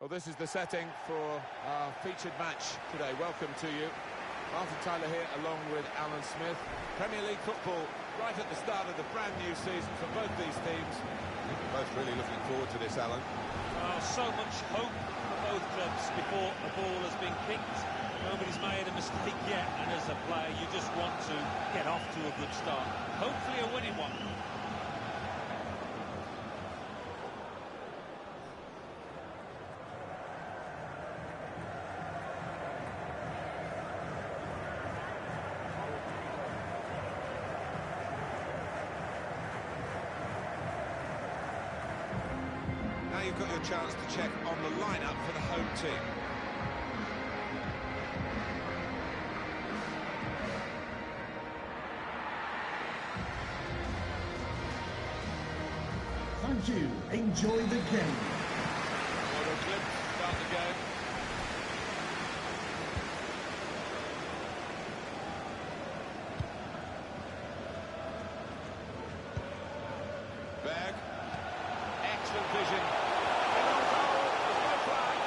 Well, this is the setting for our featured match today. Welcome to you. Martin Tyler here, along with Alan Smith. Premier League football right at the start of the brand new season for both these teams. I think we're both really looking forward to this, Alan. Oh, so much hope for both clubs before the ball has been kicked. Nobody's made a mistake yet, and as a player, you just want to get off to a good start. Hopefully a winning one. Now you've got your chance to check on the lineup for the home team. Thank you. Enjoy the game. Bodo Glimt start the game. Berg. Excellent vision. In on goal. There's no flag.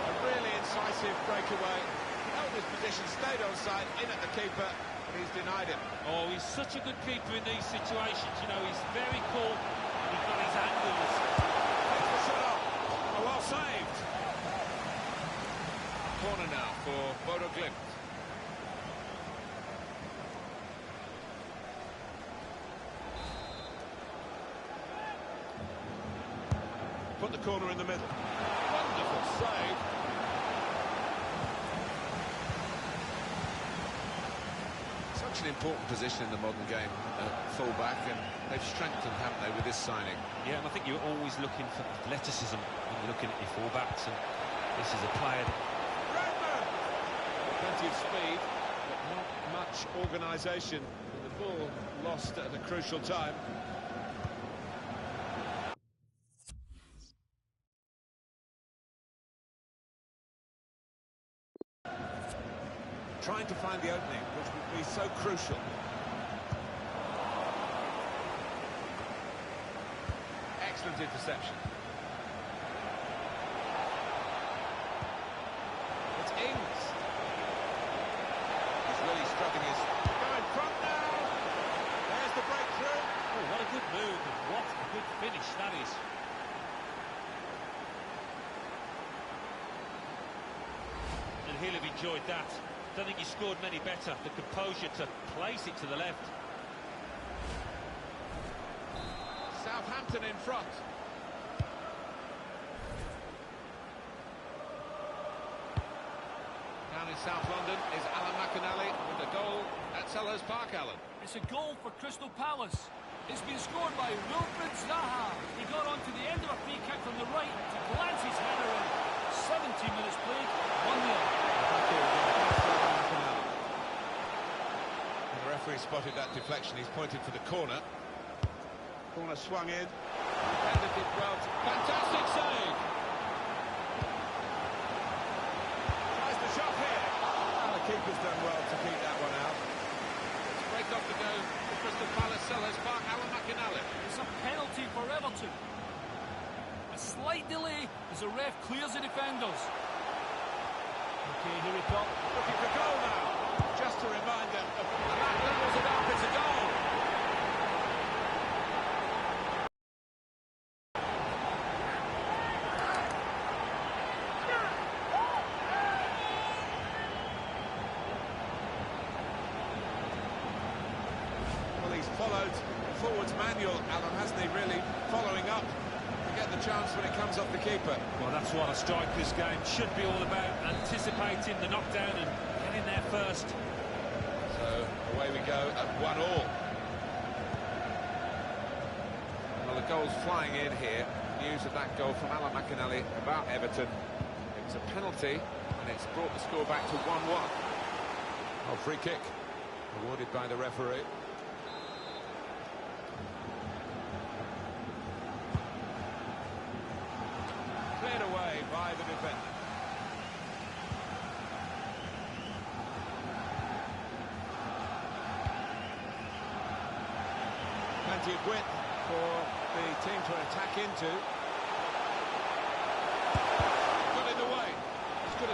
A really incisive breakaway. Held his position, stayed on side, in at the keeper. He's denied him. Oh, he's such a good keeper in these situations. You know, he's very cool. He's got his angles. Takes the shot off. Oh, well saved. Corner now for Bodo Glimt. Put the corner in the middle. Wonderful save. Such an important position in the modern game, full-back, and they've strengthened, haven't they, with this signing? Yeah, and I think you're always looking for athleticism when you're looking at your full-backs, and this is a player. Plenty of speed, but not much organisation. The ball lost at a crucial time. Trying to find the opening, which would be so crucial. Excellent interception. It's Ings. He's really struggling his... Going front now! There's the breakthrough. Oh, what a good move, and what a good finish that is. And he'll have enjoyed that. Don't think he scored many better. The composure to place it to the left. Southampton in front. Down in South London is Alan McInally with a goal at Selhurst Park, Alan. It's a goal for Crystal Palace. It's been scored by Wilfred Zaha. He got onto the end of a free kick from the right to glance his header in. 17 minutes played, 1-0. The referee spotted that deflection. He's pointed for the corner. Corner swung in. Defended it well. Fantastic save. Tries the shot here. And the keeper's done well to keep that one out. Break off the go for Crystal Palace, Selhurst Park, Alan McInally. It's a penalty for Everton. A slight delay as the ref clears the defenders. Okay, here we go. Looking for goal now. Just a reminder of that levels it up. It's a goal. Well, he's followed the forwards manual, Alan, hasn't he, really following up to get the chance when it comes off the keeper. Well, that's what a striker's game should be all about, anticipating the knockdown and getting there first. So away we go at 1-1. Well, the goal's flying in here. News of that goal from Alan McInally about Everton. It's a penalty, and it's brought the score back to 1-1. Oh, free kick awarded by the referee. Cleared away by the defender. Plenty of width for the team to attack into.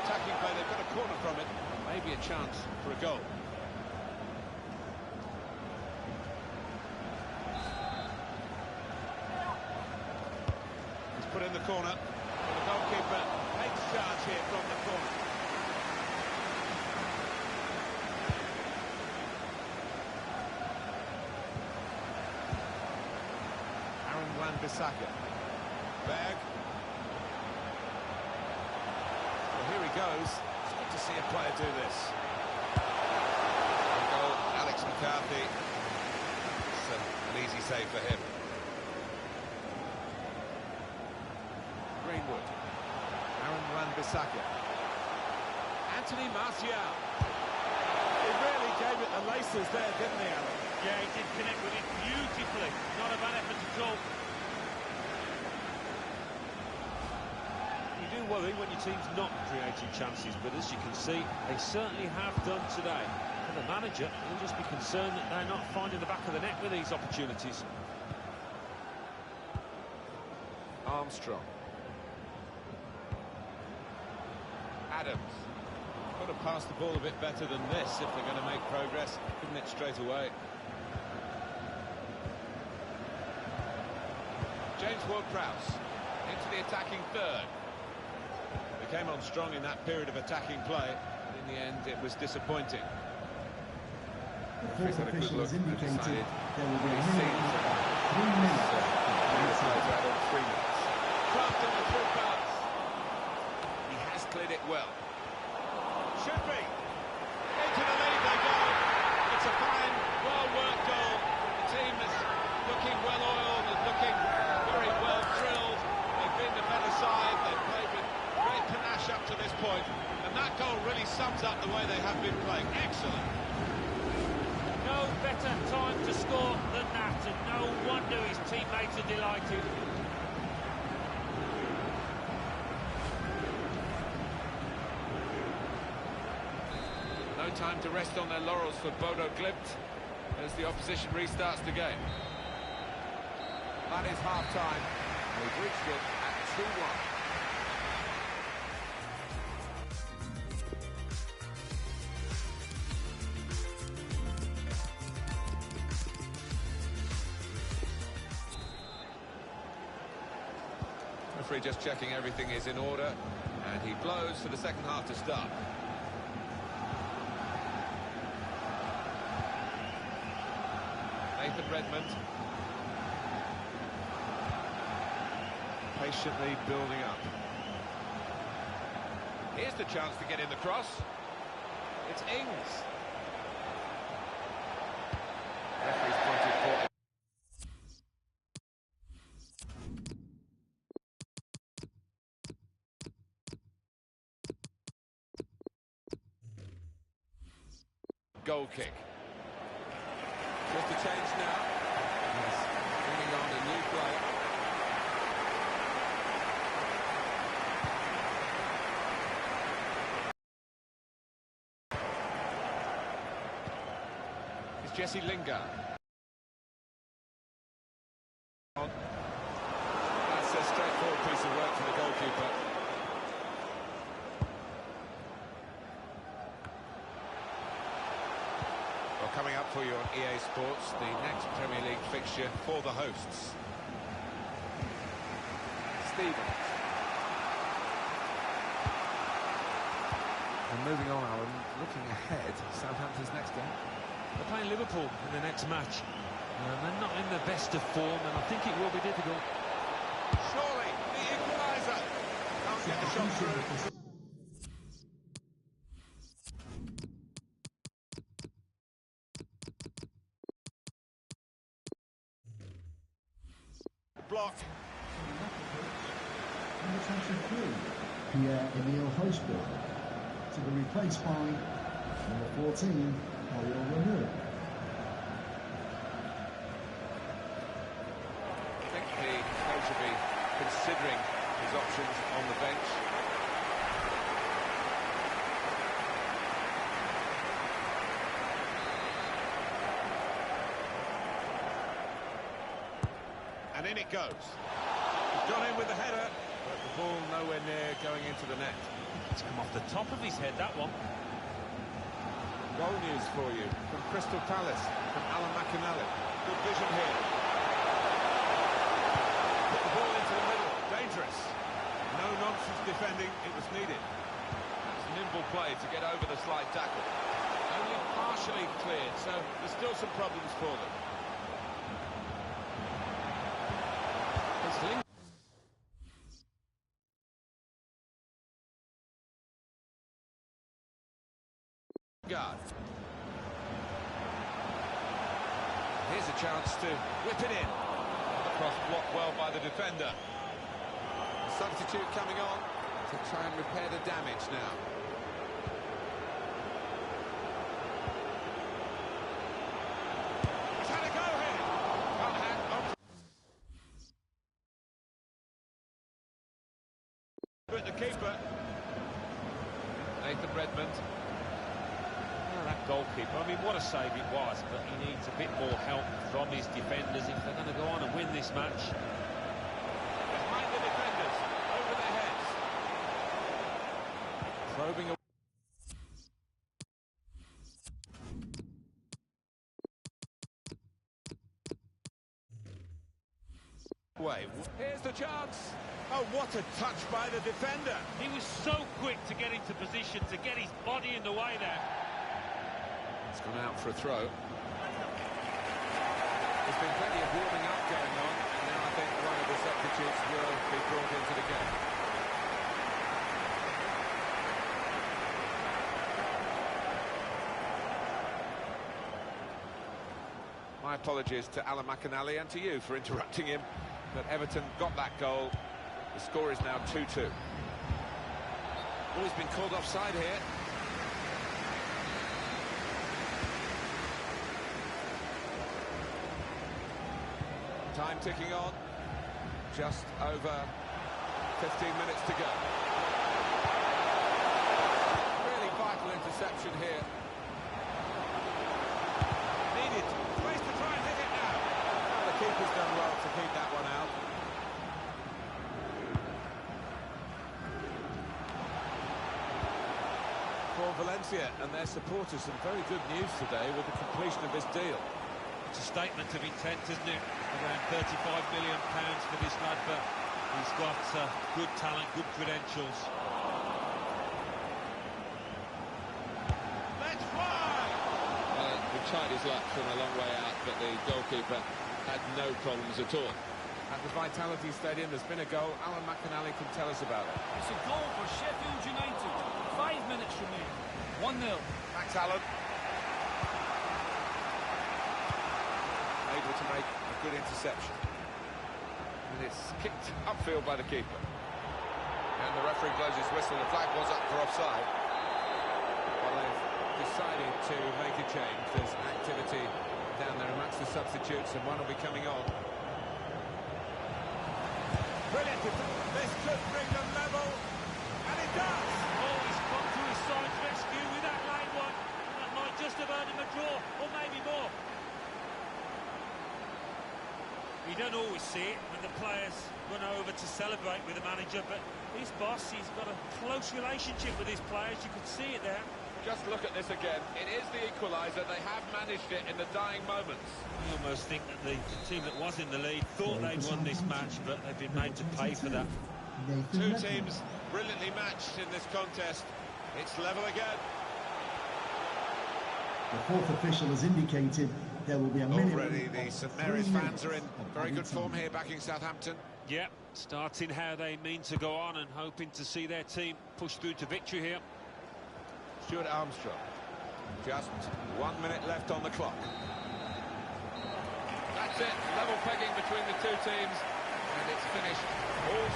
attacking play. They've got a corner from it. Maybe a chance for a goal. He's put in the corner. And the goalkeeper takes charge here from the corner. Wan-Bissaka. Berg. Well, here he goes. It's good to see a player do this. Goal, Alex McCarthy. It's an easy save for him. Greenwood. Wan-Bissaka. Anthony Martial. He really gave it the laces there, didn't he, Alan? Yeah, he did connect with it beautifully. Not a bad effort at all. You do worry when your team's not creating chances, but as you can see, they certainly have done today. And the manager will just be concerned that they're not finding the back of the net with these opportunities. Armstrong. Adams. Got to pass the ball a bit better than this if they're going to make progress, isn't it, straight away? James Ward-Prowse into the attacking third. They came on strong in that period of attacking play, but in the end it was disappointing. The fourth official has indicated there will be a minute. 3 minutes. Added 3 minutes. Craft on the through pass. He has cleared it well. Should be. Into the lead they go. It's a fine, well-worked goal. The team is looking well-oiled and looking very well-drilled. They've been the better side. They've played with great panache up to this point. And that goal really sums up the way they have been playing. Excellent. No better time to score than that, and no wonder his teammates are delighted. No time to rest on their laurels for Bodo Glimt as the opposition restarts the game. That is half-time. We've reached it at 2-1. Referee just checking everything is in order, and he blows for the second half to start. Nathan Redmond. Patiently building up. Here's the chance to get in the cross. It's Ings. Referee's pointed for... Goal kick. Just a change now. Yes, bringing on a new player. It's Jesse Lingard. That's a straightforward piece of work for the goalkeeper. Coming up for you on EA Sports, the next Premier League fixture for the hosts. Stevens. And moving on, Alan, looking ahead, Southampton's next game. They're playing Liverpool in the next match. They're not in the best of form, and I think it will be difficult. Surely, the equaliser. Can't get the shot through. Block. Invitation 3, Pierre-Emile Hosberg, to be replaced by number 14, Oriol Romeu. I think the coach will be considering his options on the bench. And in it goes. He's gone in with the header, but the ball nowhere near going into the net. It's come off the top of his head, that one. Goal news for you from Crystal Palace, from Alan McInally. Good vision here. Put the ball into the middle. Dangerous. No nonsense defending. It was needed. That's nimble play to get over the slide tackle. Only partially cleared, so there's still some problems for them. It's Lingard. Here's a chance to whip it in. The cross blocked well by the defender. A substitute coming on to try and repair the damage now. He's had a go here. Can't hang on. But the keeper. Nathan Redmond. That goalkeeper, I mean, what a save it was, but he needs a bit more help from his defenders if they're going to go on and win this match. Behind the defenders, over their heads. Probing away. Here's the chance. Oh, what a touch by the defender. He was so quick to get into position, to get his body in the way there. It's gone out for a throw. There's been plenty of warming up going on, and now I think one of the substitutes will be brought into the game. My apologies to Alan McInally and to you for interrupting him, but Everton got that goal. The score is now 2-2. Oh, he's been called offside here. Time ticking on. Just over 15 minutes to go. Really vital interception here. Needed. Place to try and hit it now. Oh, the keeper's done well to keep that one out. For Valencia and their supporters, some very good news today with the completion of this deal. It's a statement of intent, isn't it? Around £35 million for this lad, but he's got good talent, good credentials. Let's fly! Well, we tried his luck from a long way out, but the goalkeeper had no problems at all. At the Vitality Stadium, there's been a goal. Alan McInally can tell us about it. It's a goal for Sheffield United. 5 minutes remaining. 1-0. Thanks, Alan. Able to make a good interception. And it's kicked upfield by the keeper. And the referee blows his whistle. The flag was up for offside. Well, they've decided to make a change. There's activity down there amongst the substitutes, and one will be coming on. Brilliant. This could bring them level, and it does. Oh, he's come to his side's rescue with that late one. That might just have earned him a draw, or maybe more. You don't always see it when the players run over to celebrate with the manager, but his boss, he's got a close relationship with his players. You could see it there. Just look at this again. It is the equaliser. They have managed it in the dying moments. I almost think that the team that was in the lead thought they'd won this match, but they've been made to pay for that. Two teams brilliantly matched in this contest. It's level again. The fourth official has indicated there will be a minimum. Already the St Mary's fans are in very good form here, backing Southampton. Yeah, starting how they mean to go on and hoping to see their team push through to victory here. Stuart Armstrong. Just 1 minute left on the clock. That's it. Level pegging between the two teams. And it's finished. All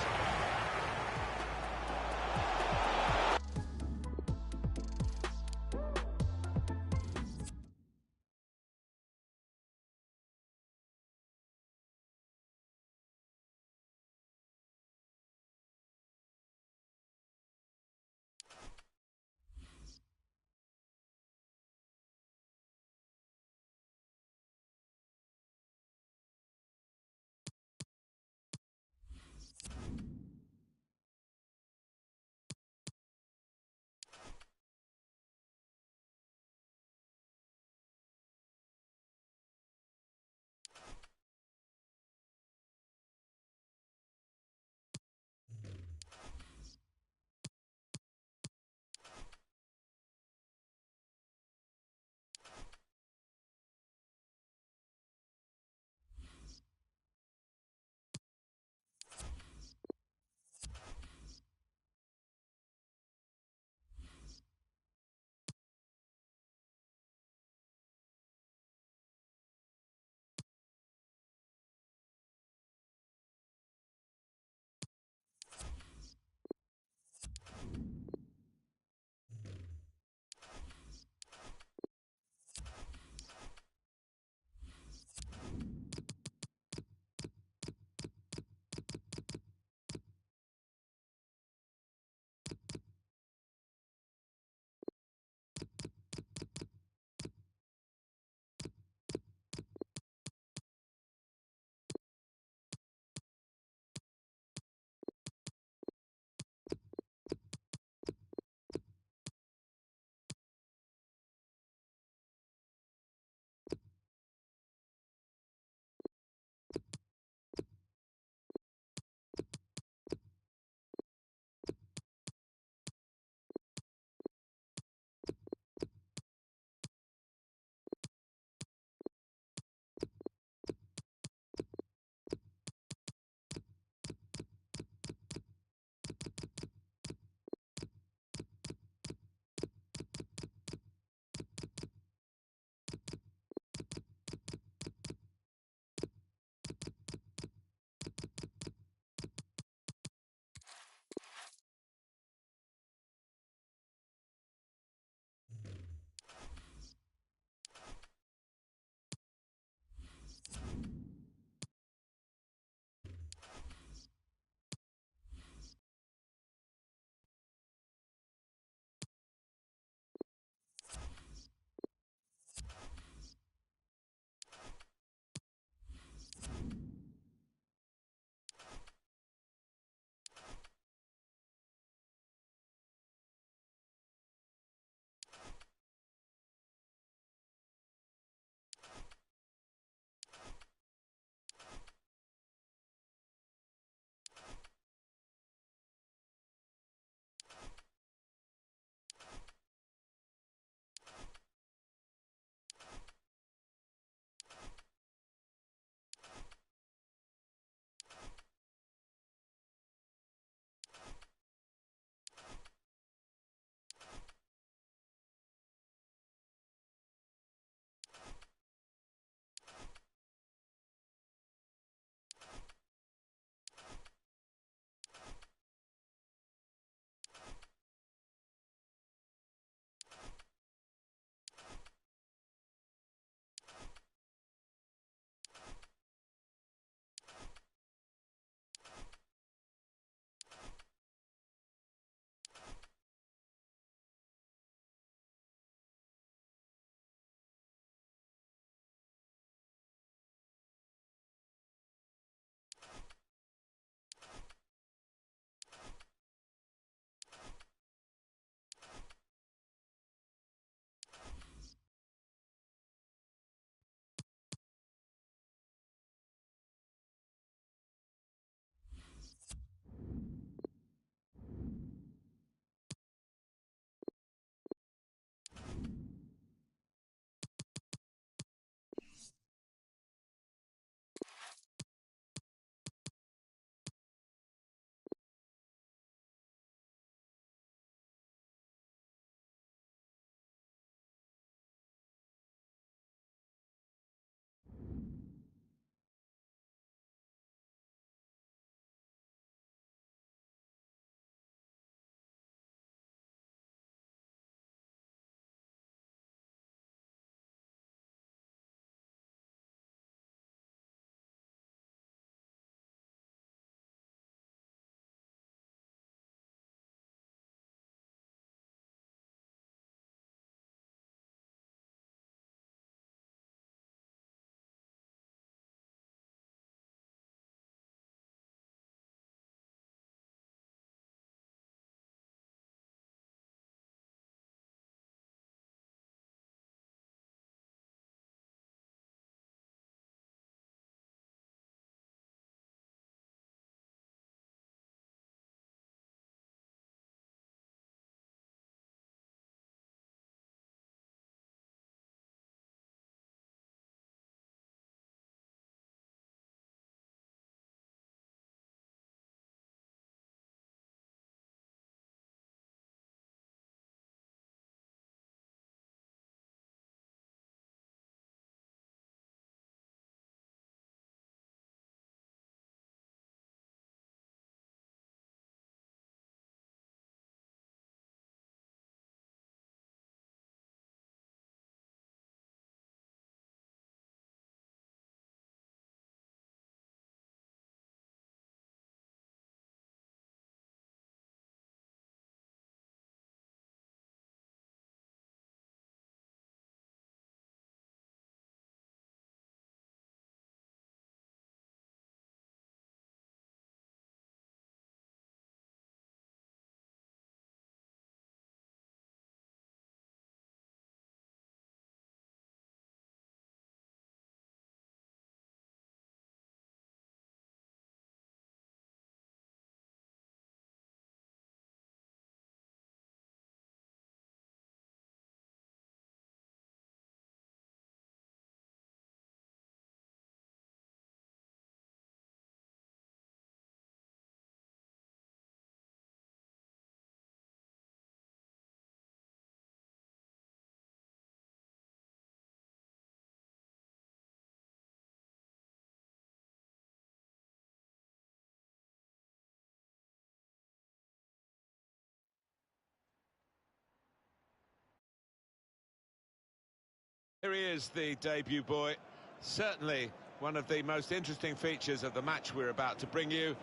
Here he is, the debut boy. Certainly one of the most interesting features of the match we're about to bring you,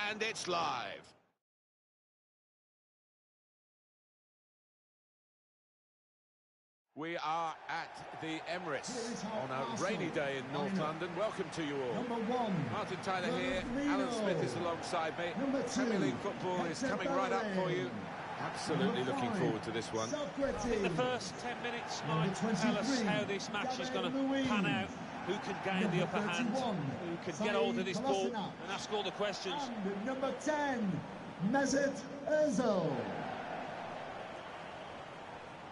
and it's live. We are at the Emirates on a rainy day in North London. Welcome to you all. Number 1, Martin Tyler here, Alan Smith is alongside me. Number 2, Premier League football is coming right up for you. Absolutely looking forward to this one. I think the first 10 minutes might tell us how this match is going to pan out. Who can gain the upper hand, who can get hold of this ball and ask all the questions. And number 10, Mesut Ozil.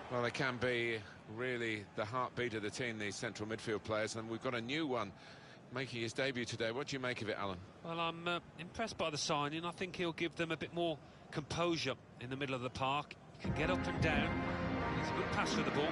Well, they can be really the heartbeat of the team, these central midfield players, and we've got a new one making his debut today. What do you make of it, Alan? Well, I'm impressed by the signing. I think he'll give them a bit more composure in the middle of the park. He can get up and down. He's a good pass for the ball.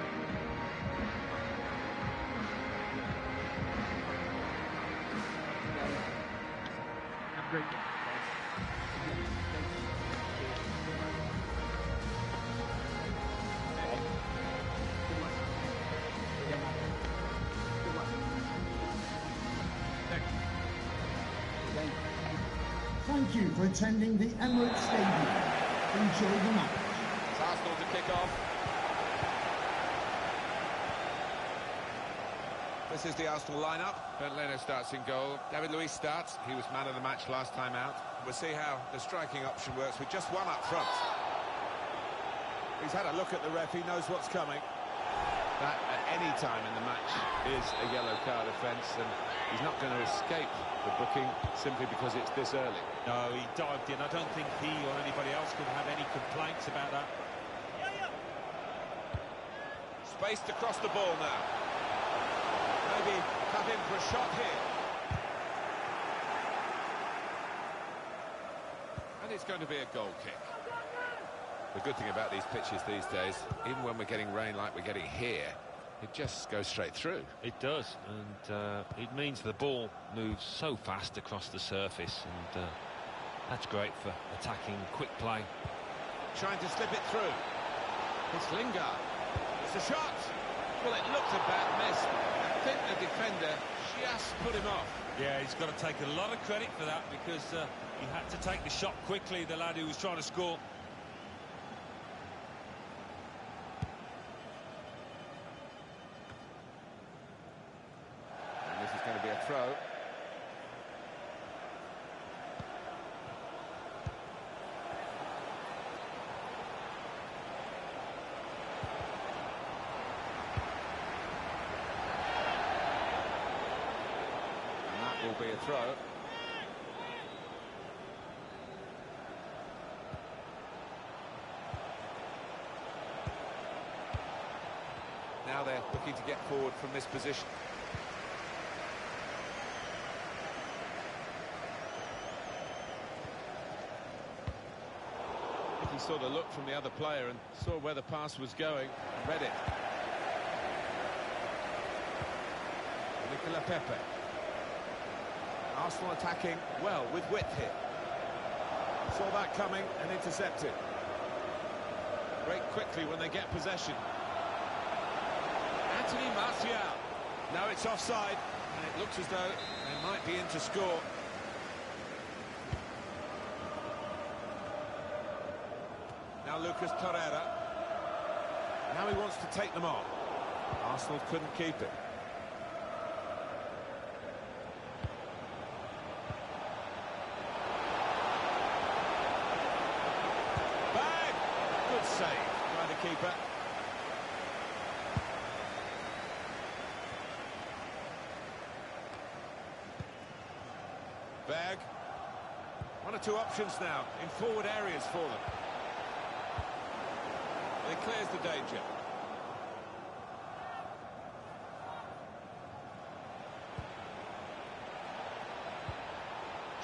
Thank you for attending the Emirates Stadium. Enjoy the match. It's Arsenal to kick off. This is the Arsenal lineup. Ben Leno starts in goal. David Luiz starts. He was man of the match last time out. We'll see how the striking option works with just one up front. He's had a look at the ref. He knows what's coming. That, at any time in the match, is a yellow card offence, and he's not going to escape the booking simply because it's this early. No, he dived in. I don't think he or anybody else could have any complaints about that. Spaced across the ball now. Maybe cut in for a shot here. And it's going to be a goal kick. The good thing about these pitches these days, even when we're getting rain like we're getting here, it just goes straight through. It does, and it means the ball moves so fast across the surface, and that's great for attacking quick play. Trying to slip it through. It's Lingard. It's a shot. Well, it looked a bad miss. I think the defender just put him off. Yeah, he's got to take a lot of credit for that, because he had to take the shot quickly, the lad who was trying to score. And this is going to be a throw. Will be a throw. Now they're looking to get forward from this position. He sort of looked from the other player and saw where the pass was going and read it. Nicola Pepe. Arsenal attacking well with width here. Saw that coming and intercepted. Break quickly when they get possession. Anthony Martial. No, it's offside, and it looks as though they might be in to score. Now Lucas Torreira. Now he wants to take them on. Arsenal couldn't keep it. Save by the keeper. Berg. One or two options now in forward areas for them. And it clears the danger.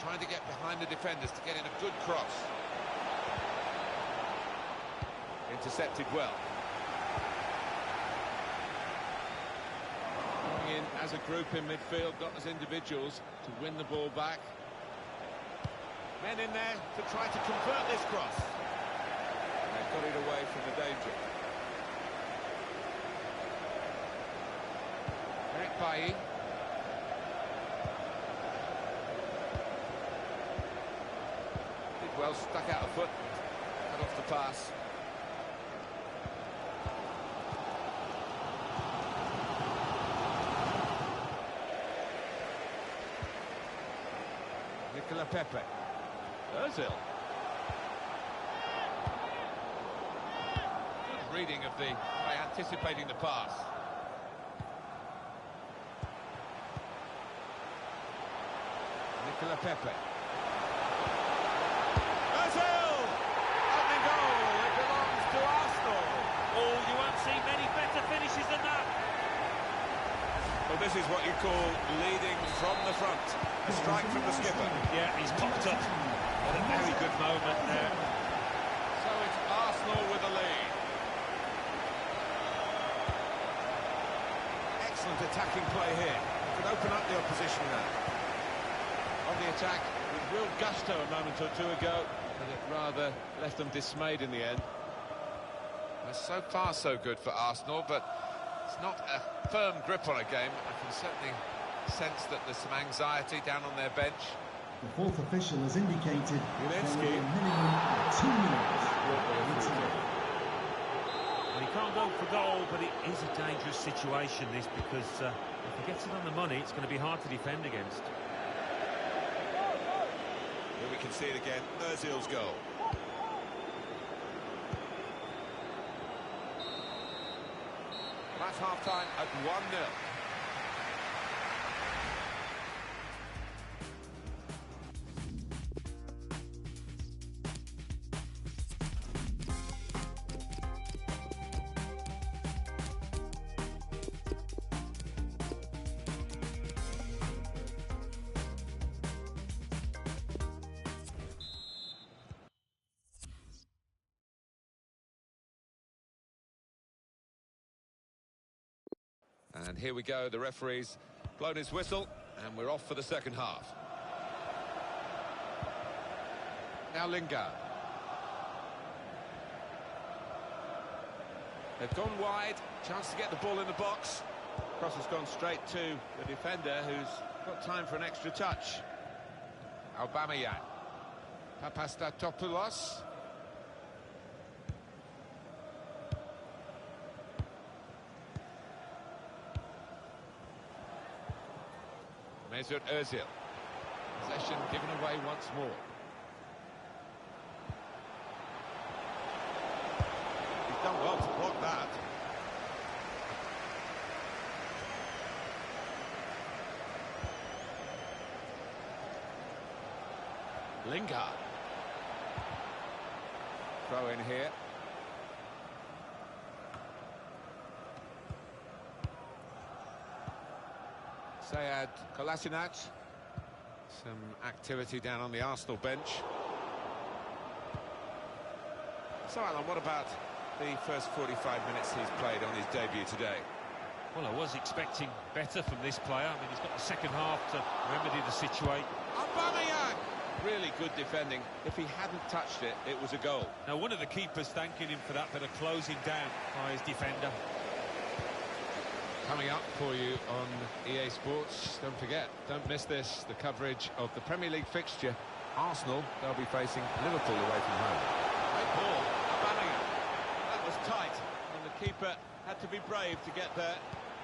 Trying to get behind the defenders to get in a good cross. Intercepted well. Going in as a group in midfield, not as individuals, to win the ball back. Men in there to try to convert this cross. And they've got it away from the danger. Eric Bailly. Did well, stuck out a foot, cut off the pass. Nicola Pepe. Ozil. Good reading of the by anticipating the pass. Nicola Pepe. Ozil! Opening goal. It belongs to Arsenal. Oh, you won't see many better finishes than that. Well, this is what you call leading from the front. A strike from the skipper. Yeah, he's popped up at a very good moment there. So it's Arsenal with the lead. Excellent attacking play here. Could open up the opposition now. On the attack with real gusto a moment or two ago, but it rather left them dismayed in the end. Well, so far so good for Arsenal, but it's not a firm grip on a game. I can certainly sense that there's some anxiety down on their bench. The fourth official has indicated there will be a Ulinski. minimum of 2 minutes. Well, he can't go for goal, but it is a dangerous situation, this, because if he gets it on the money, it's going to be hard to defend against. Here we can see it again. Ozil's goal. That's half-time at 1-0. And here we go, the referee's blown his whistle, and we're off for the second half. Now Lingard. They've gone wide, chance to get the ball in the box. Cross has gone straight to the defender, who's got time for an extra touch. Aubameyang. Papastatopoulos. Mesut Ozil. Possession given away once more. He's done well to block that. Lingard. Throw in here. Sead Kolasinac. Some activity down on the Arsenal bench. So, Alan, what about the first 45 minutes he's played on his debut today? Well, I was expecting better from this player. I mean, he's got the second half to remedy the situation. Aubameyang! Really good defending. If he hadn't touched it, it was a goal. Now, one of the keepers thanking him for that bit of closing down by his defender. Coming up for you on EA Sports, don't forget, don't miss this, the coverage of the Premier League fixture. Arsenal, they'll be facing Liverpool away from home. Great ball, Aubameyang. That was tight, and the keeper had to be brave to get there.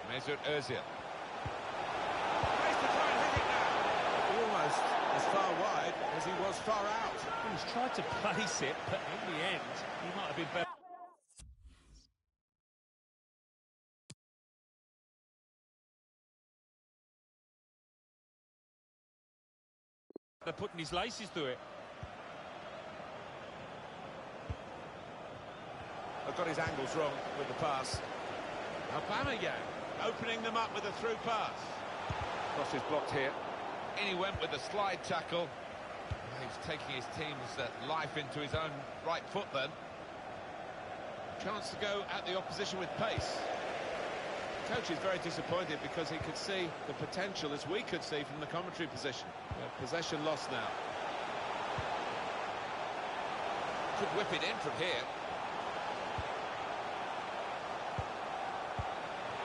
Mesut Ozil. Race to try and hit it now. Almost as far wide as he was far out. He's tried to place it, but in the end, he might have been better. They're putting his laces through it. I've got his angles wrong with the pass. Aubameyang opening them up with a through pass. Cross is blocked here. In he went with the slide tackle. He's taking his team's life into his own right foot then. Chance to go at the opposition with pace. The coach is very disappointed because he could see the potential, as we could see from the commentary position. Possession lost now. Could whip it in from here.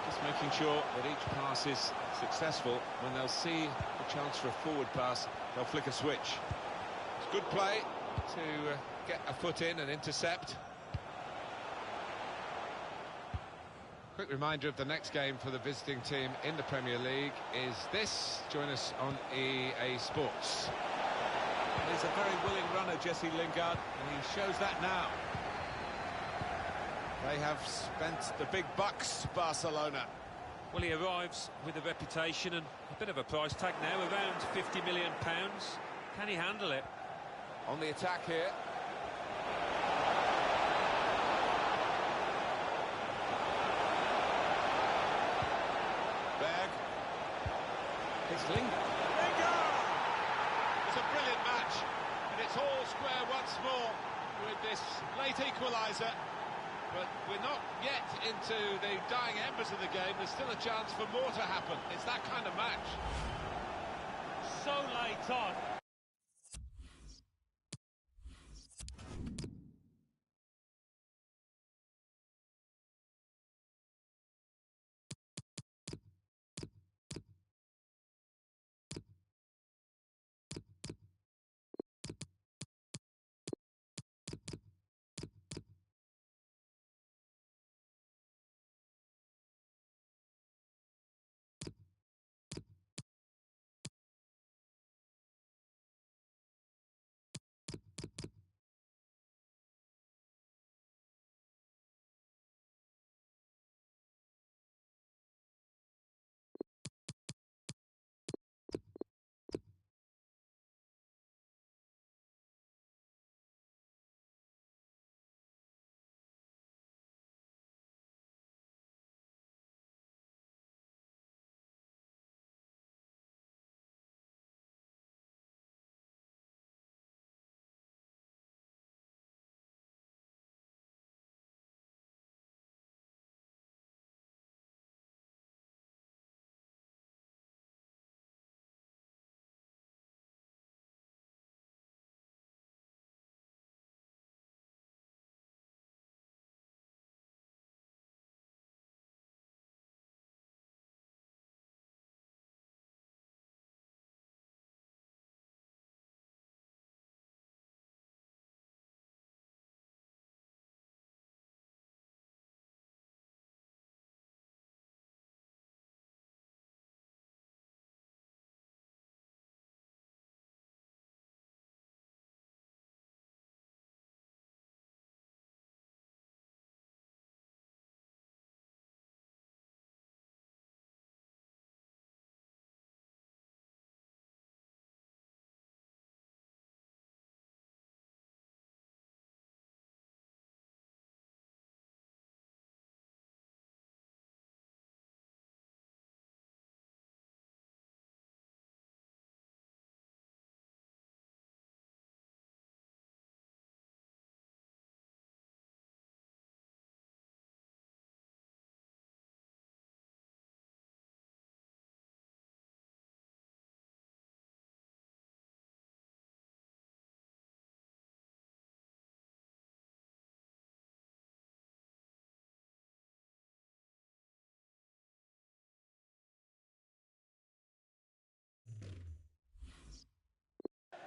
Just making sure that each pass is successful. When they'll see a chance for a forward pass, they'll flick a switch. It's good play to get a foot in and intercept. Quick reminder of the next game for the visiting team in the Premier League is this. Join us on EA Sports. He's a very willing runner, Jesse Lingard, and he shows that now. They have spent the big bucks, Barcelona. Well, he arrives with a reputation and a bit of a price tag now, around £50 million. Can he handle it? On the attack here. Berg. It's Lingard. Lingard! It's a brilliant match, and it's all square once more with this late equaliser. But we're not yet into the dying embers of the game. There's still a chance for more to happen. It's that kind of match. So late on.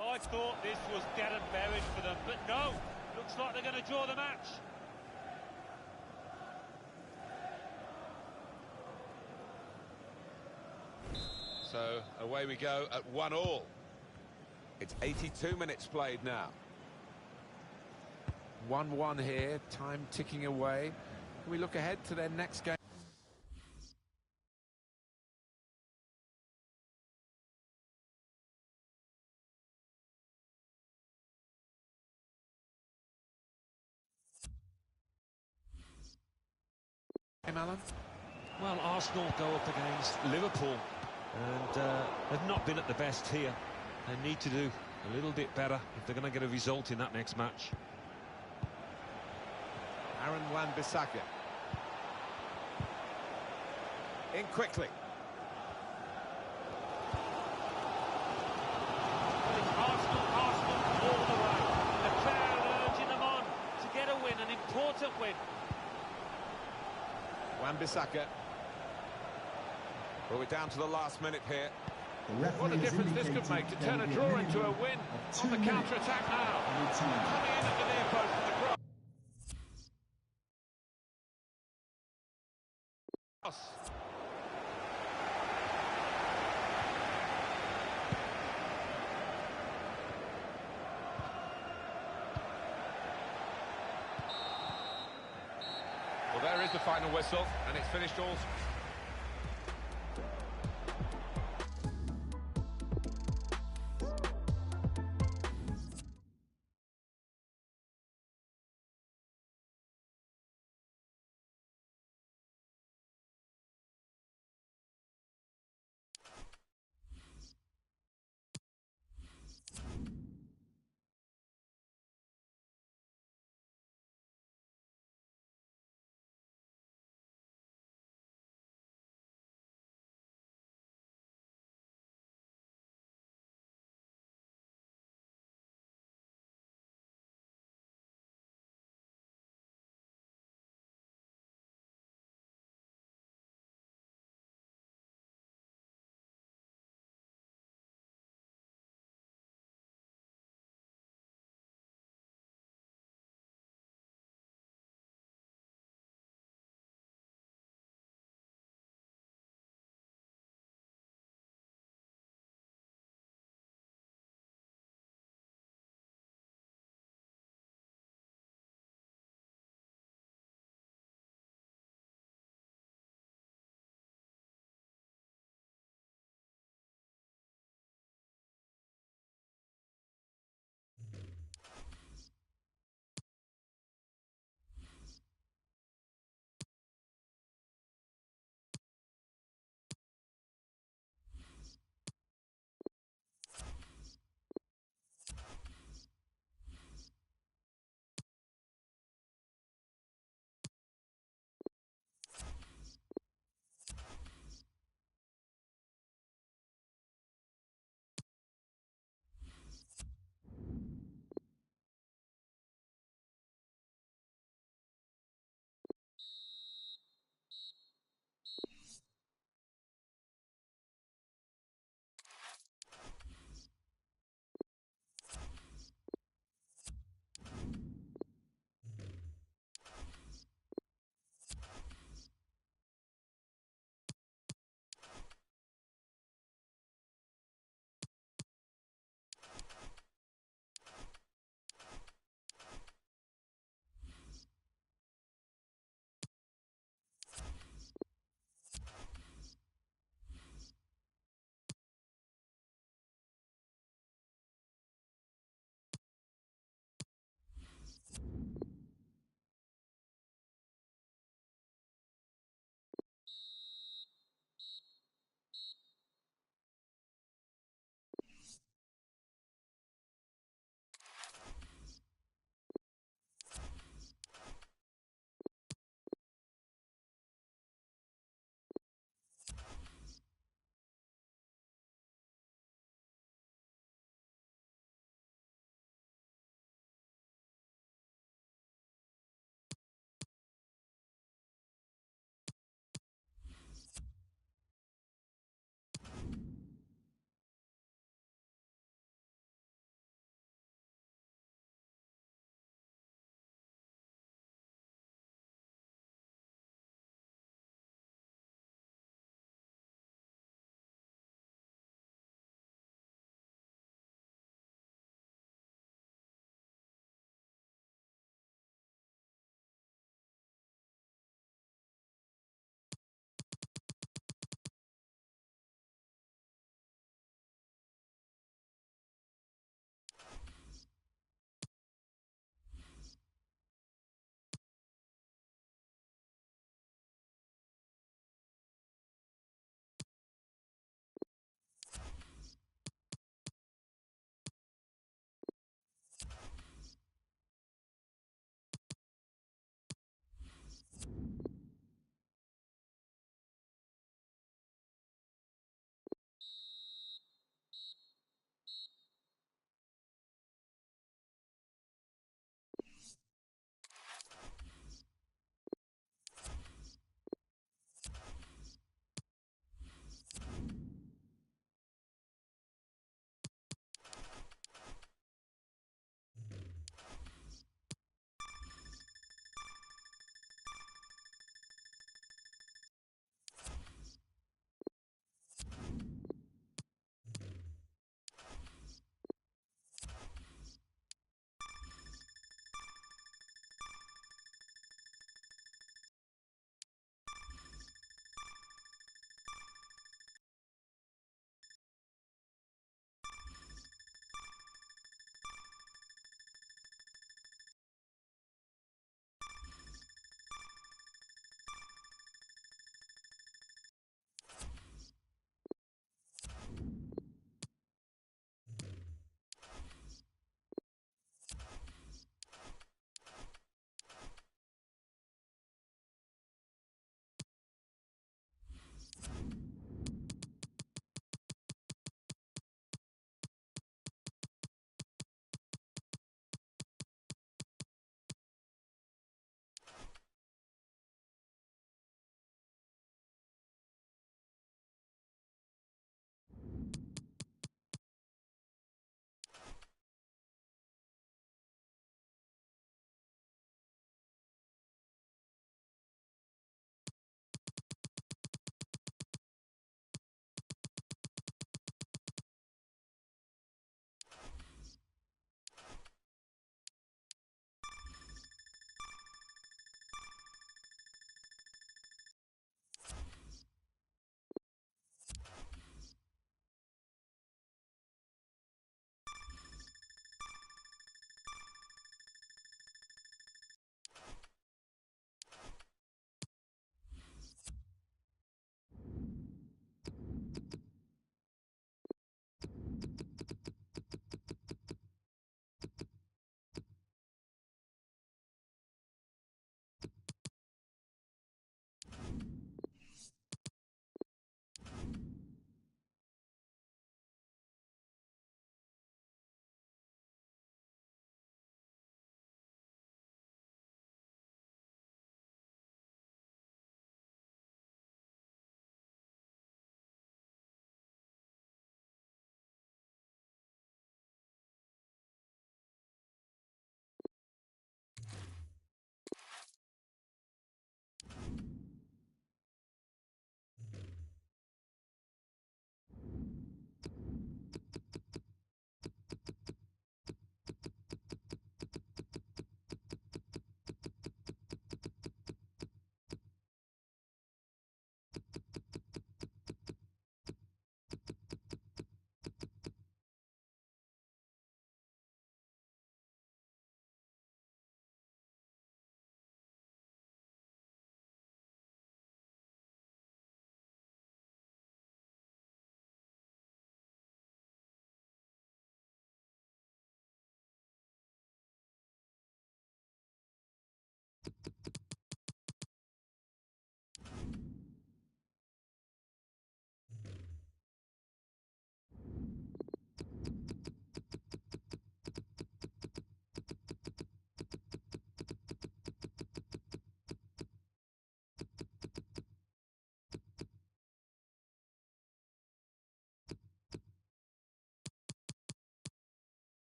I thought this was dead and buried for them, but no, looks like they're going to draw the match. So away we go at 1-1. It's 82 minutes played now. 1-1 here, time ticking away. Can we look ahead to their next game? Alan? Well, Arsenal go up against Liverpool, and they've not been at the best here. They need to do a little bit better if they're going to get a result in that next match. Aaron Wan-Bissaka. In quickly. Arsenal all the way. The crowd urging them on to get a win, an important win. Wan-Bissaka. Well, we're down to the last minute here. The referee What a has difference this could indicated make to there turn will a be draw into a minimum win of on the 2 minutes counter-attack now. added time. Coming in at the near post of the cross. Well, there is the final whistle, and it's finished all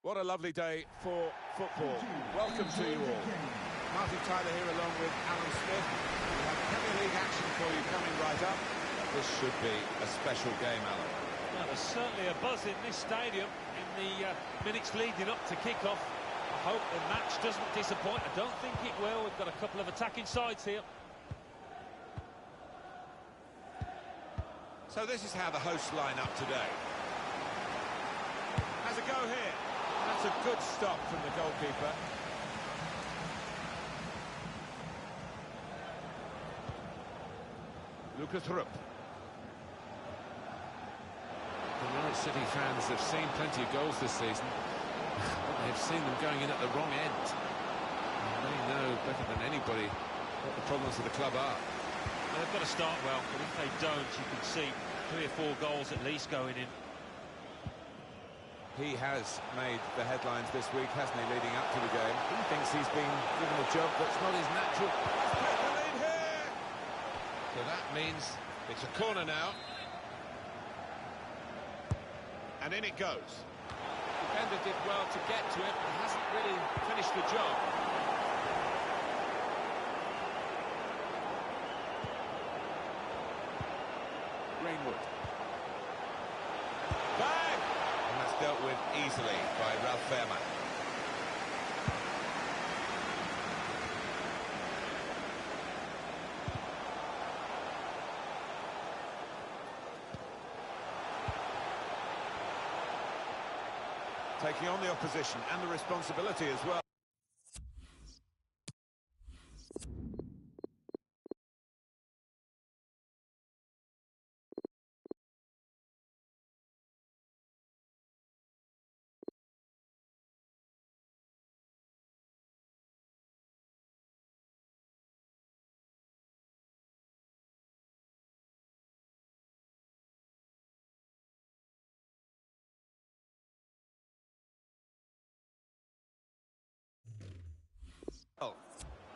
What a lovely day for football. Welcome to you all. Martin Tyler here along with Alan Smith. We have Premier League action for you coming right up. This should be a special game, Alan. Well, there's certainly a buzz in this stadium in the minutes leading up to kick-off. I hope the match doesn't disappoint. I don't think it will. We've got a couple of attacking sides here. So this is how the hosts line up today. Has a go here. That's a good stop from the goalkeeper. Lucas Rupp. The Norwich City fans have seen plenty of goals this season. They've seen them going in at the wrong end. And they know better than anybody what the problems of the club are. Well, they've got to start well, but if they don't, you can see 3 or 4 goals at least going in. He has made the headlines this week, hasn't he, leading up to the game? He thinks he's been given a job that's not his natural. He's put the lead here! So that means it's a corner now. And in it goes. Defender did well to get to it, but hasn't really finished the job. Greenwood. Bang! And that's dealt with easily by Ralph Fairman. Taking on the opposition and the responsibility as well.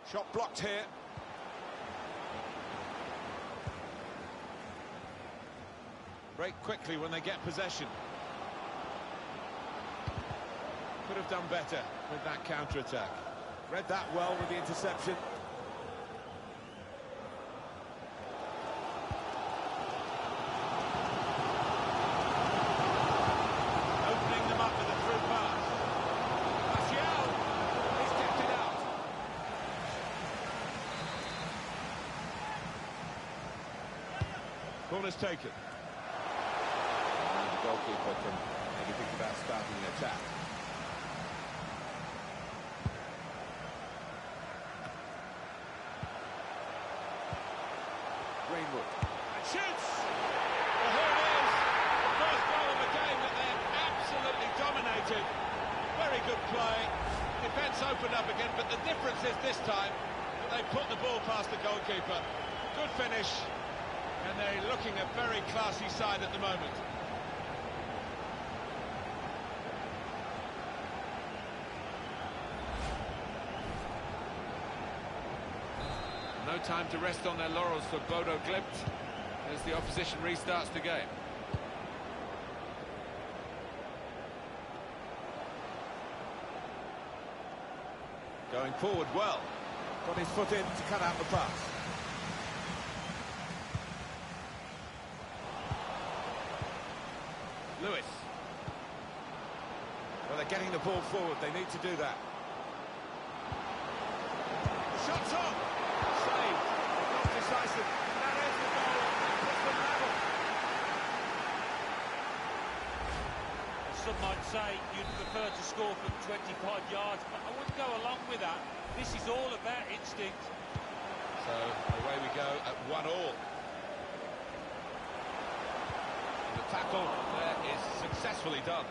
Shot blocked here. Break quickly when they get possession. Could have done better with that counter-attack. Read that well with the interception. Opening them up with a through pass. He's kept it out. Corner's taken. And the goalkeeper can maybe think about starting an attack. Greenwood. And shoots! Well, here it is. The first goal of the game that they're absolutely dominated. Very good play. Defence opened up again, but the difference is this time that they put the ball past the goalkeeper. Good finish. And they're looking a very classy side at the moment. No time to rest on their laurels for Bodo Glimt as the opposition restarts the game. Going forward well. Got his foot in to cut out the pass. Lewis. Well, they're getting the ball forward. They need to do that. The shot's on. Saved. Not decisive. That is the goal. That puts them level. Some might say you'd prefer to score from 25 yards, but I wouldn't go along with that. This is all about instinct. So away we go at 1-1. The tackle there is successfully done.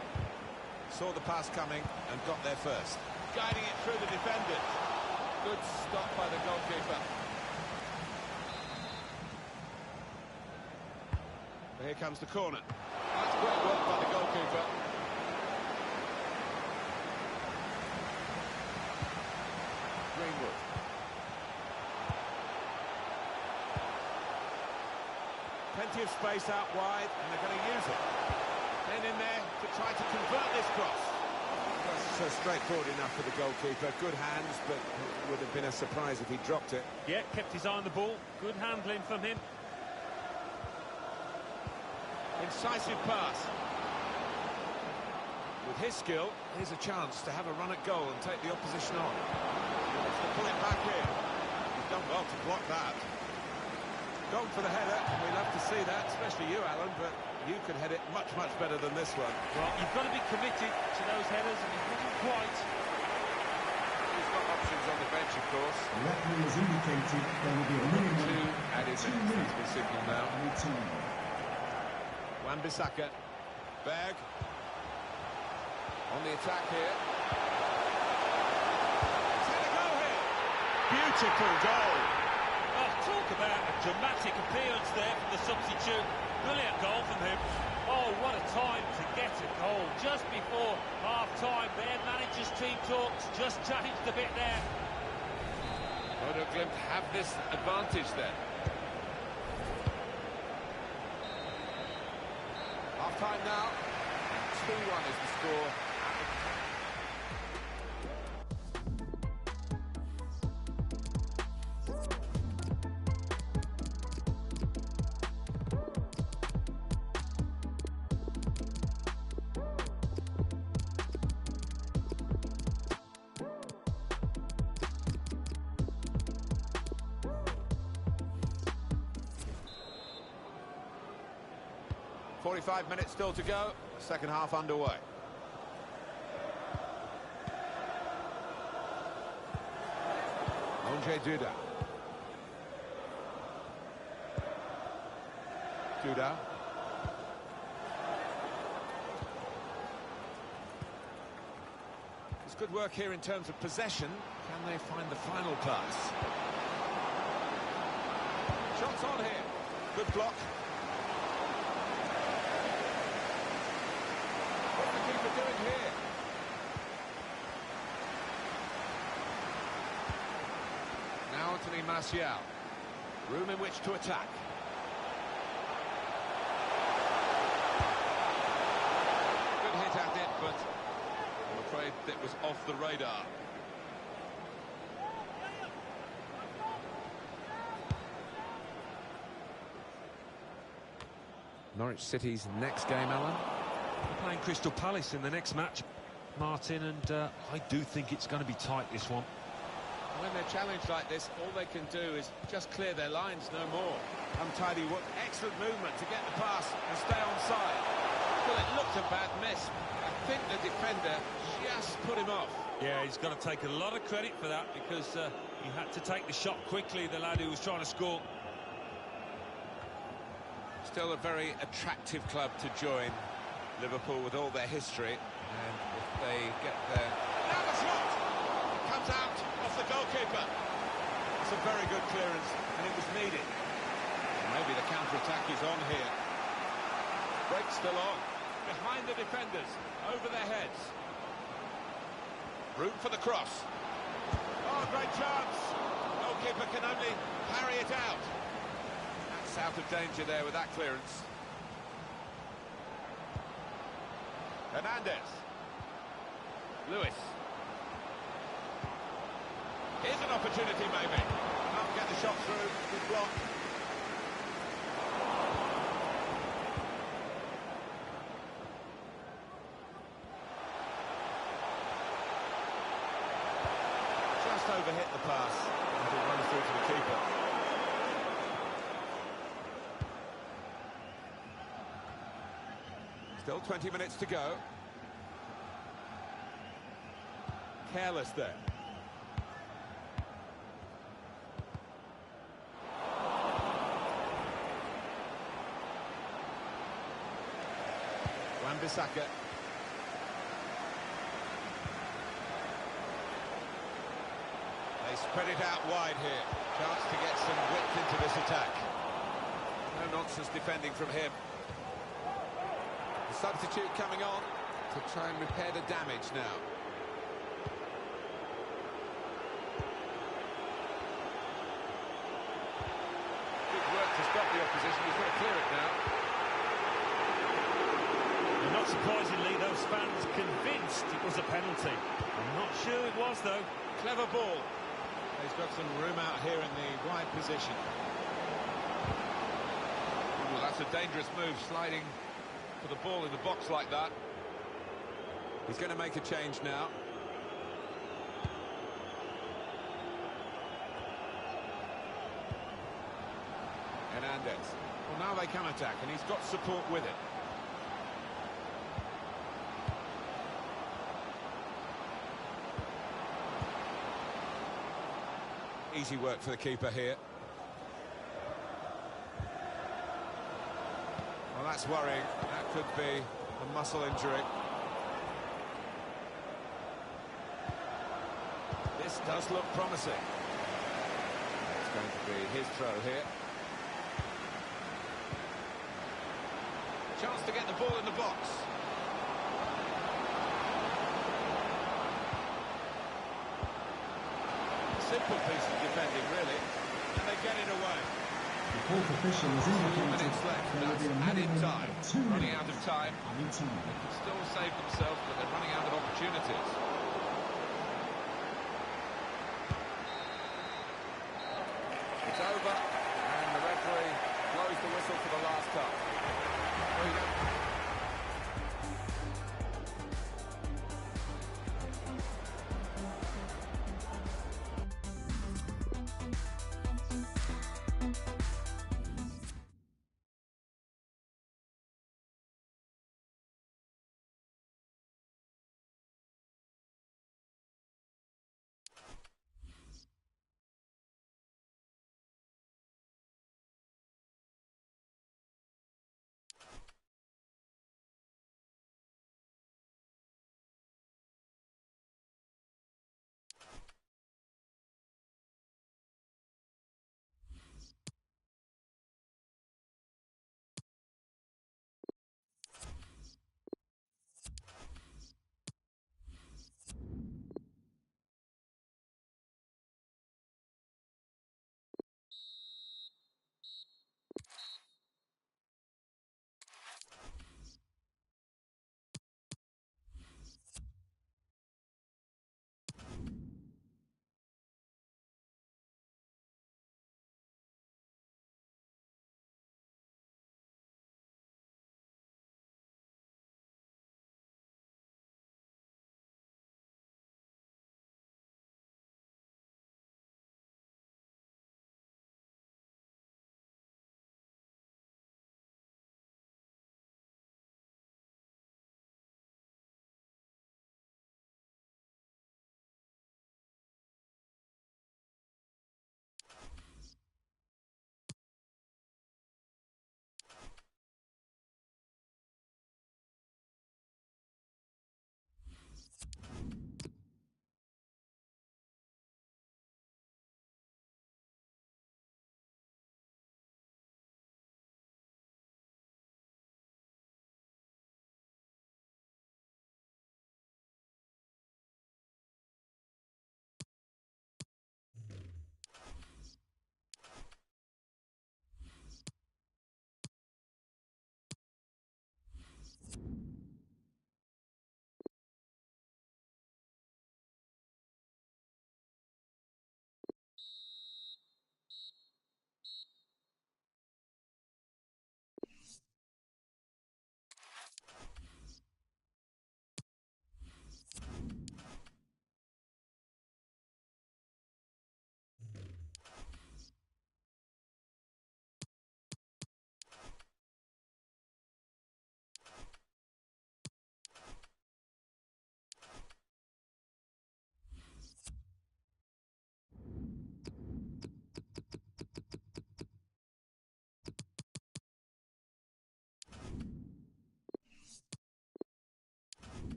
Saw the pass coming and got there first. Guiding it through the defenders. Good stop by the goalkeeper. Here comes the corner. That's great work by the goalkeeper. Greenwood. Plenty of space out wide, and they're going to use it. Men in there to try to convert this cross. Well, So straightforward enough for the goalkeeper. Good hands, but it would have been a surprise if he dropped it. Yeah, kept his eye on the ball. Good handling from him. Incisive pass. With his skill, here's a chance to have a run at goal and take the opposition on. He wants to pull it back in. He's done well to block that. Gone for the header. We love to see that, especially you, Alan, but you could head it much, much better than this one. Well, you've got to be committed to those headers, and he wasn't quite. He's got options on the bench, of course. The referee has indicated there will be a minimum Two added 2 minutes minutes to be signalled now. added time. Wan-Bissaka. Berg. On the attack here. He's had a go here. Beautiful goal. Oh, talk about a dramatic appearance there from the substitute. Brilliant goal from him. Oh, what a time to get a goal. Just before half-time, their manager's team talks just changed a bit there. Bodo Glimt have this advantage then. Half-time now. 2-1 is the score. .45 minutes still to go. Second half underway. Onje Duda. Duda. It's good work here in terms of possession. Can they find the final pass? Shots on here. Good block. What's the keeper doing here? Now Anthony Martial. Room in which to attack. Good hit at it, but I'm afraid it was off the radar. Norwich City's next game, Alan? They're playing Crystal Palace in the next match, Martin, and I do think it's going to be tight, this one. When they're challenged like this, all they can do is just clear their lines, no more. Untidy work, excellent movement to get the pass and stay onside. Well, it looked a bad miss. I think the defender just put him off. Yeah, he's got to take a lot of credit for that, because he had to take the shot quickly, the lad who was trying to score. Still a very attractive club to join, Liverpool, with all their history. And if they get there... Now the shot! Comes out off the goalkeeper. It's a very good clearance, and it was needed. Maybe the counter-attack is on here. Break still on. Behind the defenders, over their heads. Room for the cross. Oh, great chance. Goalkeeper can only parry it out. That's out of danger there with that clearance. Hernandez. Lewis. Here's an opportunity, maybe. Can't get the shot through. Good block. Just overhit the pass. And it runs through to the keeper. Still 20 minutes to go. Careless there. Wan-Bissaka. They spread it out wide here. Chance to get some width into this attack. No nonsense defending from him. The substitute coming on to try and repair the damage now. Good work to stop the opposition. He's got to clear it now. And not surprisingly, those Spurs fans convinced it was a penalty. I'm not sure it was, though. Clever ball. He's got some room out here in the wide position. Well, that's a dangerous move, sliding for the ball in the box like that. He's going to make a change now. Hernandez. Well, now they can attack, and he's got support with it. Easy work for the keeper here. Well, that's worrying. That could be a muscle injury. This does look promising. It's going to be his throw here. Chance to get the ball in the box. Simple piece of defending, really. And they get it away. The fourth official has 2 indicated minutes left. there will That's be a added minimum time. of 2 Running minutes out of time. added time. They can still save themselves, but they're running out of opportunities. It's over, and the referee blows the whistle for the last cut. Well, you know,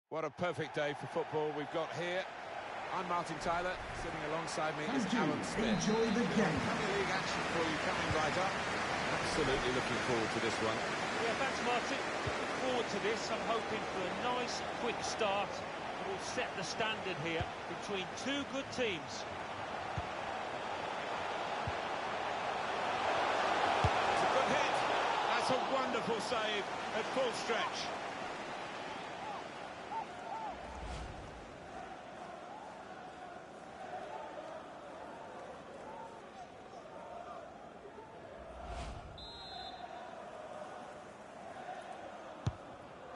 What a perfect day for football we've got here. I'm Martin Tyler, sitting alongside me is Alan Smith. Enjoy the game. Premier League action for you coming right up. Absolutely looking forward to this one. Yeah, thanks, Martin. Looking forward to this. I'm hoping for a nice, quick start. It will set the standard here between two good teams. It's a good hit. That's a wonderful save at full stretch.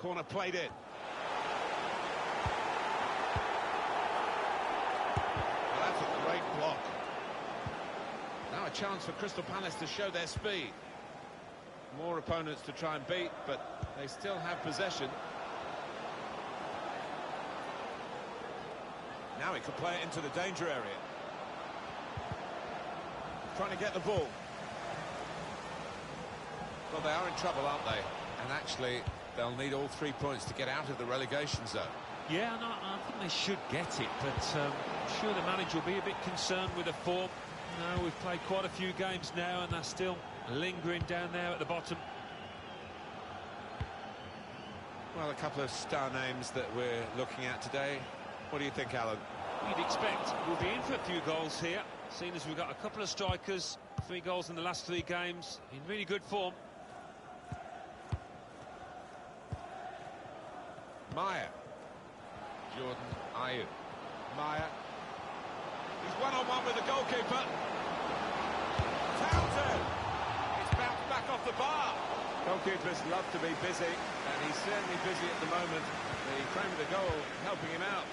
Corner played in. Well, that's a great block. Now a chance for Crystal Palace to show their speed. More opponents to try and beat, but they still have possession. Now he could play it into the danger area. Trying to get the ball. Well, they are in trouble, aren't they? And actually, they'll need all 3 points to get out of the relegation zone. Yeah, no, I think they should get it, but I'm sure the manager will be a bit concerned with the form. No, we've played quite a few games now, and they're still lingering down there at the bottom. Well, a couple of star names that we're looking at today. What do you think, Alan? You'd expect we'll be in for a few goals here, seeing as we've got a couple of strikers, 3 goals in the last 3 games, in really good form. Maya. Jordan Ayew. Maya. He's one-on-one with the goalkeeper. Townsend! It's bounced back off the bar. Goalkeepers love to be busy, and he's certainly busy at the moment. The frame of the goal helping him out.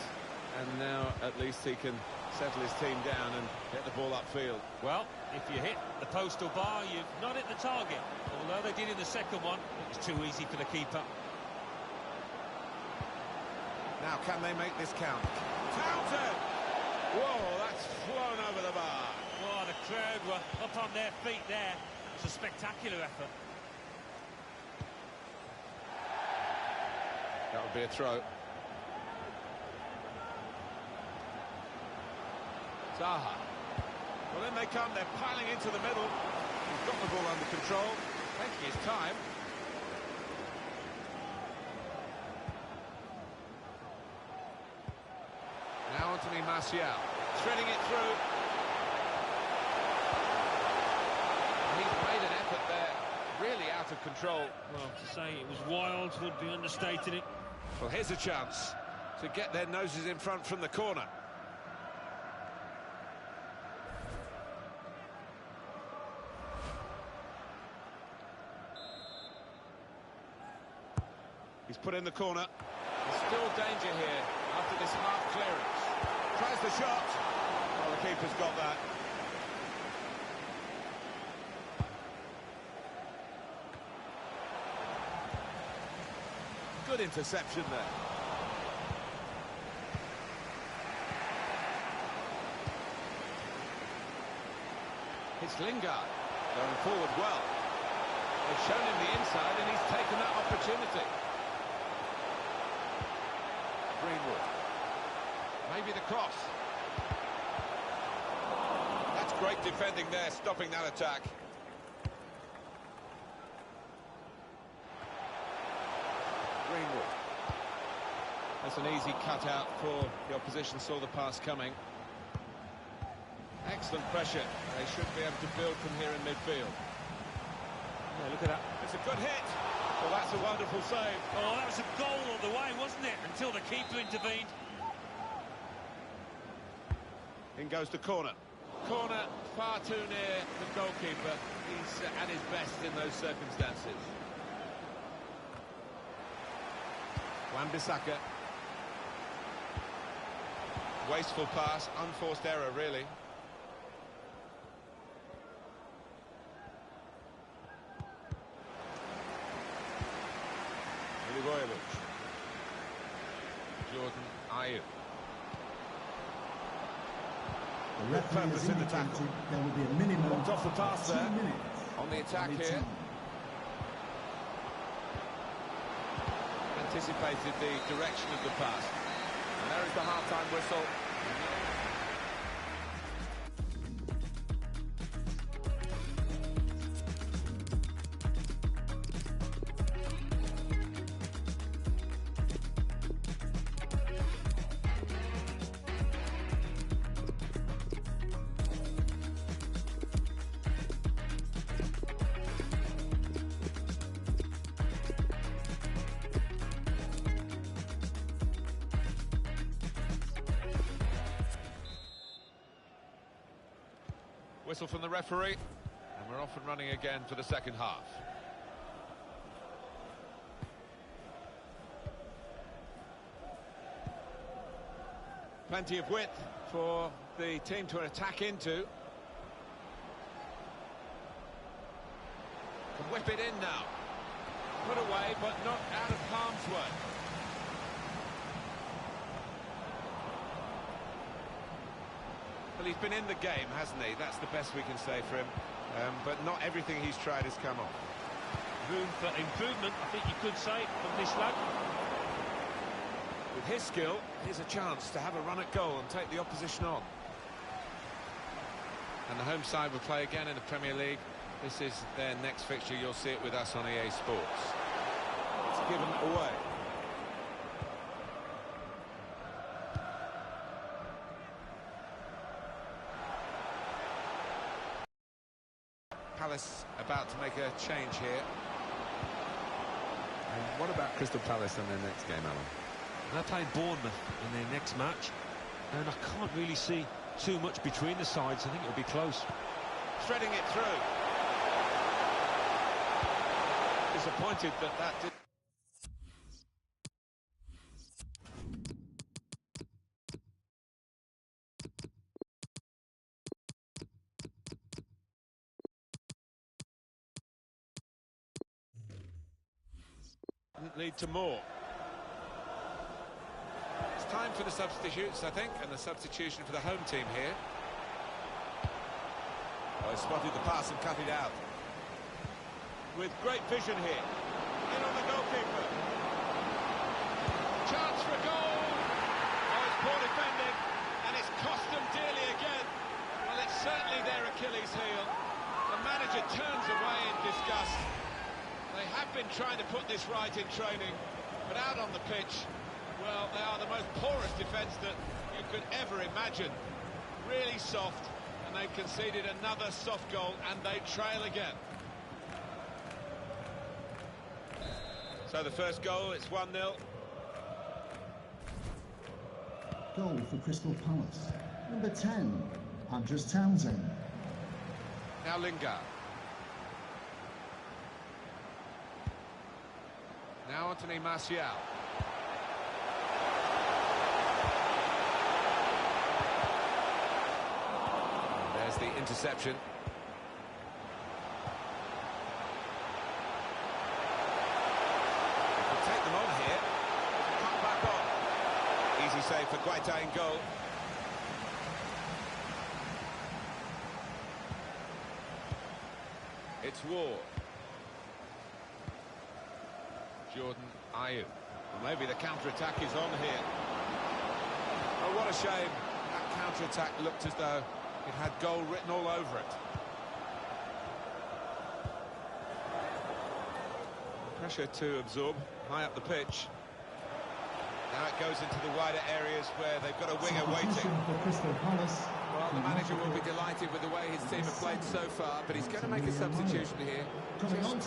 And now at least he can settle his team down and get the ball upfield. Well, if you hit the postal bar, you've not hit the target. Although they did in the second one, it was too easy for the keeper. Now, can they make this count? Townsend! Whoa, that's flown over the bar. Oh, the crowd were up on their feet there. It's a spectacular effort. That would be a throw. Zaha. Well, then they come, they're piling into the middle. He's got the ball under control, taking his time. Now Anthony Martial, threading it through. He's made an effort there, really out of control. Well, to say it was wild would be understating it. Well, here's a chance to get their noses in front from the corner. He's put in the corner. There's still danger here after this half clearance. Tries the shot. Well, the keeper's got that. Good interception there. It's Lingard going forward well. They've shown him the inside and he's taken that opportunity. Greenwood. Maybe the cross. That's great defending there, stopping that attack. Greenwood. That's an easy cutout for the opposition, saw the pass coming. Excellent pressure. They should be able to build from here in midfield. Yeah, look at that. It's a good hit. Well, that's a wonderful save. Oh, that was a goal all the way, wasn't it? Until the keeper intervened. In goes the corner. Corner far too near the goalkeeper. He's at his best in those circumstances. Wan-Bissaka. Wasteful pass, unforced error, really. Jordan Ayew. The referee has Purpose in the tackle. indicated there will be a minimum Blocked off the pass of 2 there. minutes On the attack on each here. team. And anticipated the direction of the pass. And there is the half-time whistle. Whistle from the referee, and we're off and running again for the second half. Plenty of width for the team to attack into. Can whip it in now. Put away, but not out of harm's way. Well, he's been in the game, hasn't he? That's the best we can say for him. But not everything he's tried has come off. Room for improvement, I think you could say, from this lad. With his skill, here's a chance to have a run at goal and take the opposition on. And the home side will play again in the Premier League. This is their next fixture. You'll see it with us on EA Sports. It's given away. Palace about to make a change here. And what about Crystal Palace in their next game, Alan? They're playing Bournemouth in their next match, and I can't really see too much between the sides. I think it'll be close. Threading it through. Disappointed that did. Lead to more. It's time for the substitutes, I think, and the substitution for the home team here. Oh, he spotted the pass and cut it out. With great vision here. In on the goalkeeper. Chance for a goal. Oh, it's poor defending, and it's cost them dearly again. Well, it's certainly their Achilles heel. The manager turns away in disgust. They have been trying to put this right in training, but out on the pitch, well, they are the most porous defence that you could ever imagine. Really soft, and they've conceded another soft goal, and they trail again. So the first goal, it's 1-0. Goal for Crystal Palace. Number 10, Andres Townsend. Now Lingard. Now Anthony Martial. And there's the interception. They can take them on here. Cut back on. Easy save for Guaita in goal. It's Ward. Jordan Ayew. Well, maybe the counter-attack is on here. Oh, what a shame. That counter-attack looked as though it had goal written all over it. Pressure to absorb high up the pitch. Now it goes into the wider areas where they've got a winger waiting. For Crystal Palace. Well, the manager will be delighted with the way his team have played so far, but he's going to make a substitution here just to hope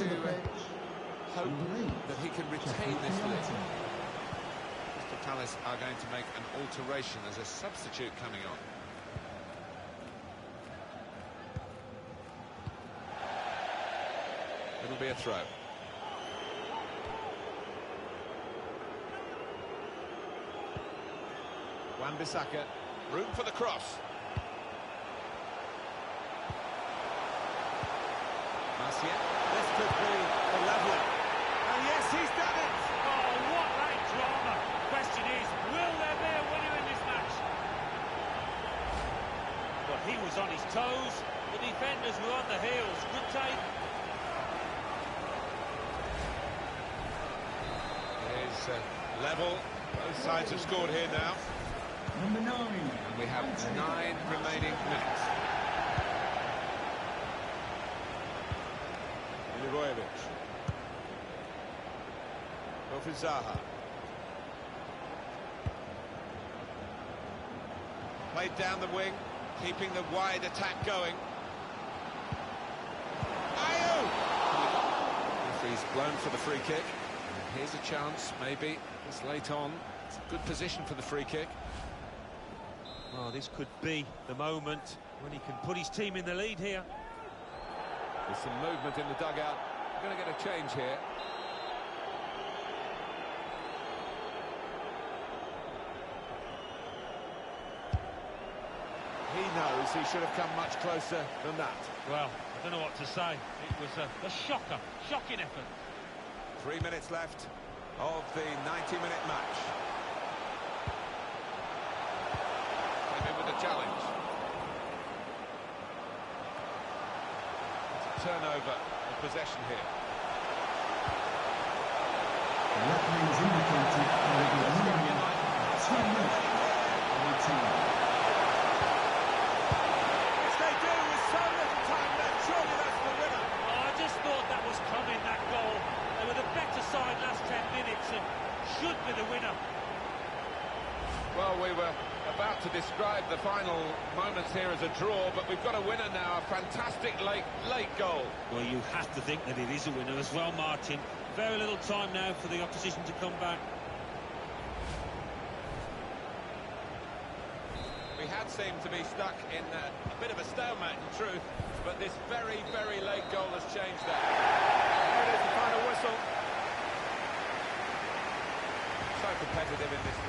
that he can retain this lead. Crystal Palace are going to make an alteration. There's a substitute coming on. It'll be a throw. Wan-Bissaka, room for the cross. Martial, this could be a leveler. And yes, he's done it! Oh, what a drama! Question is, will there be a winner in this match? Well, he was on his toes, the defenders were on the heels. Good take. Here's is level. Both sides have scored here now. Number 9. And we have 9 remaining minutes. Milivojevic. Wilfried Zaha. Played down the wing, keeping the wide attack going. Ayew! Referee's blown for the free kick. And here's a chance, maybe, this late on. It's a good position for the free kick. Oh, this could be the moment when he can put his team in the lead here. There's some movement in the dugout. We're going to get a change here. He knows he should have come much closer than that. Well, I don't know what to say. It was a shocking effort. 3 minutes left of the 90-minute match. Came in with a challenge. It's a turnover of possession here. The referee has indicated there will be a minimum of 2 minutes on the team. Yes, they do, with so little time left. Surely that's the winner. Oh, I just thought that was coming, that goal. They were the better side last 10 minutes and should be the winner. Well, we were about to describe the final moments here as a draw, but we've got a winner now, a fantastic late goal. Well, you have to think that it is a winner as well, Martin. Very little time now for the opposition to come back. We had seemed to be stuck in a bit of a stalemate, in truth, but this very, very late goal has changed that. There it is, the final whistle. So competitive in this one.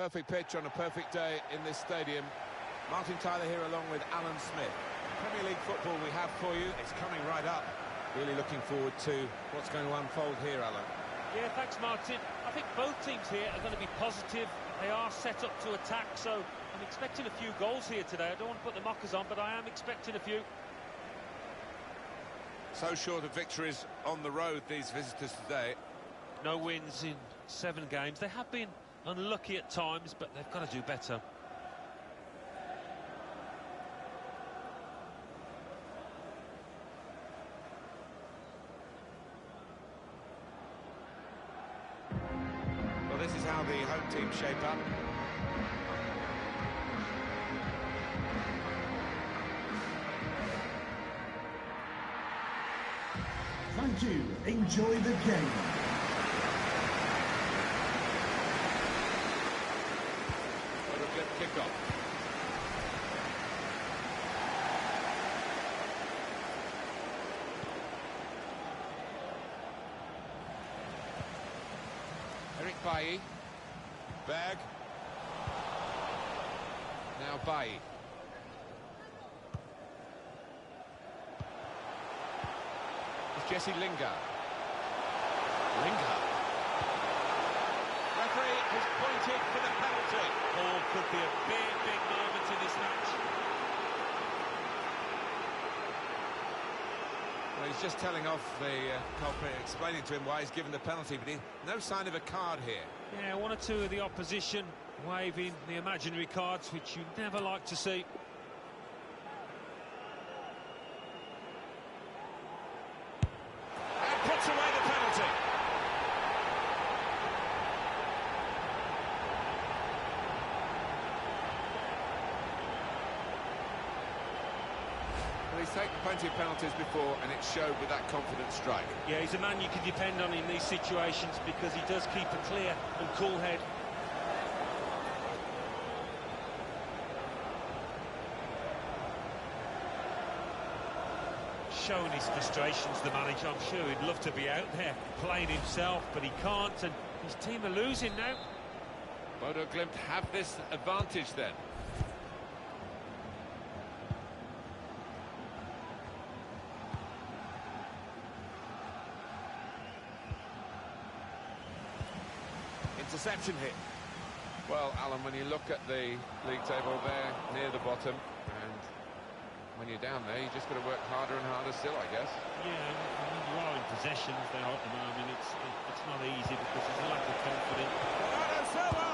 Perfect pitch on a perfect day in this stadium. Martin Tyler here along with Alan Smith. Premier League football we have for you. It's coming right up. Really looking forward to what's going to unfold here, Alan. Yeah, thanks, Martin. I think both teams here are going to be positive. They are set up to attack, so I'm expecting a few goals here today. I don't want to put the mockers on, but I am expecting a few. So short of victories on the road, these visitors today. No wins in 7 games. They have been unlucky at times, but they've got to do better. Well, this is how the home team shape up. Thank you. Enjoy the game. What a good kick-off. Eric Bailly. Berg. Now Bailly. Jesse Lingard. Lingard. Referee has pointed for the penalty. Oh, could be a big moment in this match. Well, he's just telling off the culprit, explaining to him why he's given the penalty, but no sign of a card here. Yeah, 1 or 2 of the opposition waving the imaginary cards, which you never like to see. Puts away the penalty. Well, he's taken plenty of penalties before, and it showed with that confident strike. Yeah, he's a man you can depend on in these situations because he does keep a clear and cool head. Showing his frustrations, the manager. I'm sure he'd love to be out there playing himself, but he can't, and his team are losing now. Bodo Glimt have this advantage then. Interception hit. Well, Alan, when you look at the league table there, near the bottom, and when you're down there, you just got to work harder and harder still, I guess. Yeah, I mean, you are in possession there at the moment. It's not easy because there's a lack of confidence. Bernardo Silva!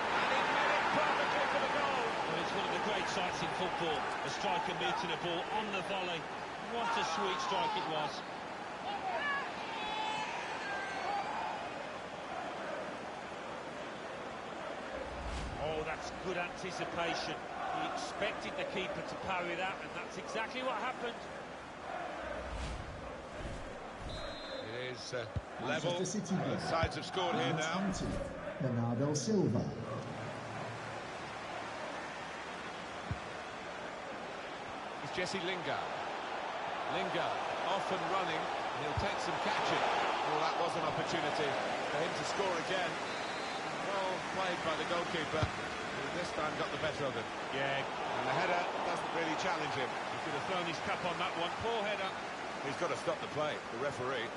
And he made it perfectly for the goal. Well, it's one of the great sights in football, a striker meeting a ball on the volley. What a sweet strike it was. Oh, that's good anticipation. He expected the keeper to parry that, and that's exactly what happened. It is level. Both sides have scored here now. Bernardo Silva. It's Jesse Lingard. Lingard off and running. He'll take some catching. Well, that was an opportunity for him to score again. Well played by the goalkeeper, who this time got the better of him. Yeah, And the header doesn't really challenge him. he could have thrown his cap on that one. Poor header. He's got to stop the play, the referee.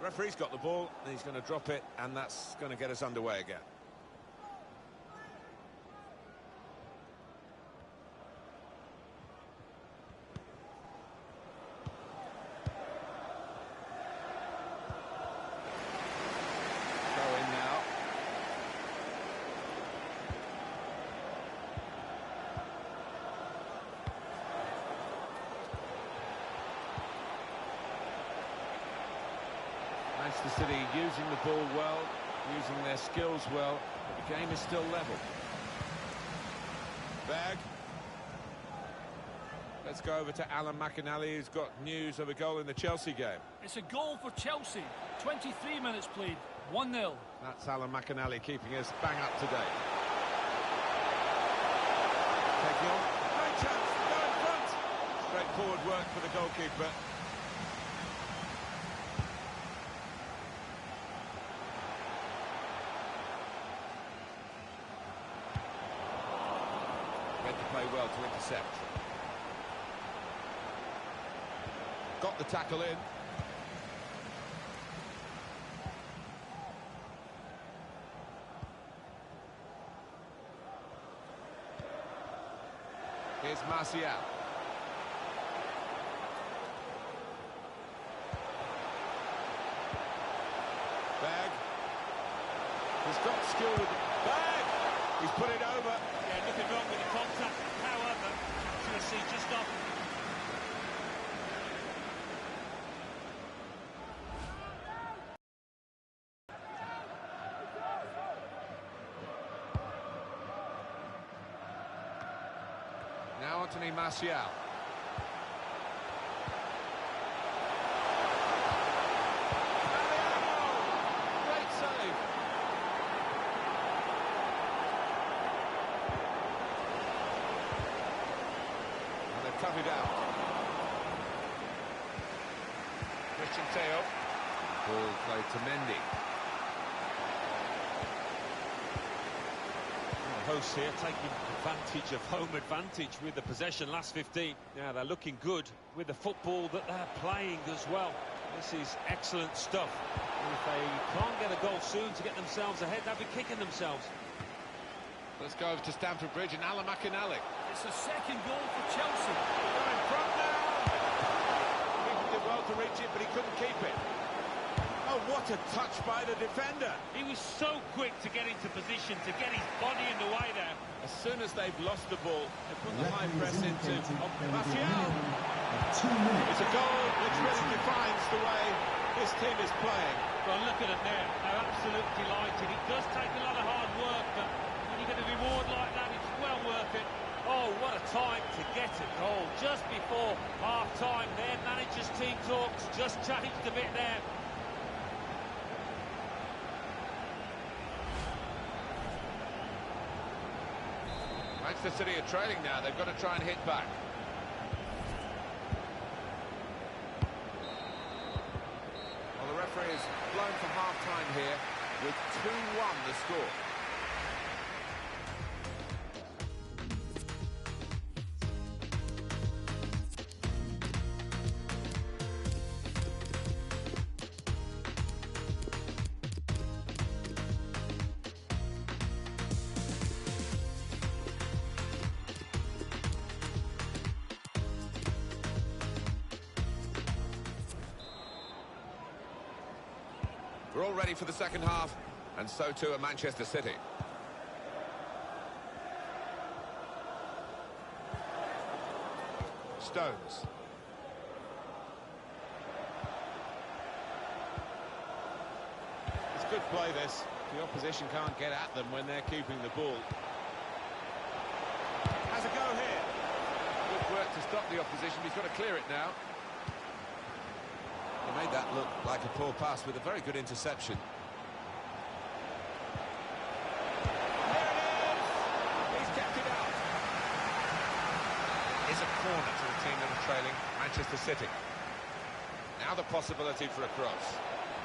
Referee's got the ball, and he's going to drop it, and that's going to get us underway again. Go in now. Manchester City using the ball well, using their skills well, but the game is still level. Berg. Let's go over to Alan McInally, who's got news of a goal in the Chelsea game. It's a goal for Chelsea. 23 minutes played, 1-0. That's Alan McInally keeping us bang up to date. Taking on. Great chance to go in front. Straightforward work for the goalkeeper. Read the play well to intercept. Got the tackle in. Here's Martial. Berg. He's got skill with the Berg. He's put it over. Yeah, nothing wrong with the contact. However, accuracy just off. Now Anthony Martial. Great save. And they've cut it out. Christian Theo. Ball played to Mendy. The hosts here taking advantage of home advantage with the possession last 15. Yeah, they're looking good with the football that they're playing as well. This is excellent stuff. And if they can't get a goal soon to get themselves ahead, they'll be kicking themselves. Let's go over to Stamford Bridge and Alan McInally. It's the second goal for Chelsea. They're in front now. He did well to reach it, but he couldn't keep it. Oh, what a touch by the defender. He was so quick to get into position, to get his body in the way there. As soon as they've lost the ball, they put the high press into Martial. 2 minutes. It's a goal which really defines the way this team is playing. Well, look at it there. They're absolutely delighted. It does take a lot of hard work, but when you get a reward like that, it's well worth it. Oh, what a time to get a goal. Just before half-time, their manager's team talks just changed a bit there. Manchester City are trailing now. They've got to try and hit back. Well, the referee is blown for half-time here with 2-1 the score. We're all ready for the second half, and so too are Manchester City. Stones. It's good play, this. The opposition can't get at them when they're keeping the ball. Has a go here. Good work to stop the opposition. He's got to clear it now. He made that look like a poor pass with a very good interception. Here it is! He's kept it out. Is a corner to the team that are trailing, Manchester City. Now the possibility for a cross.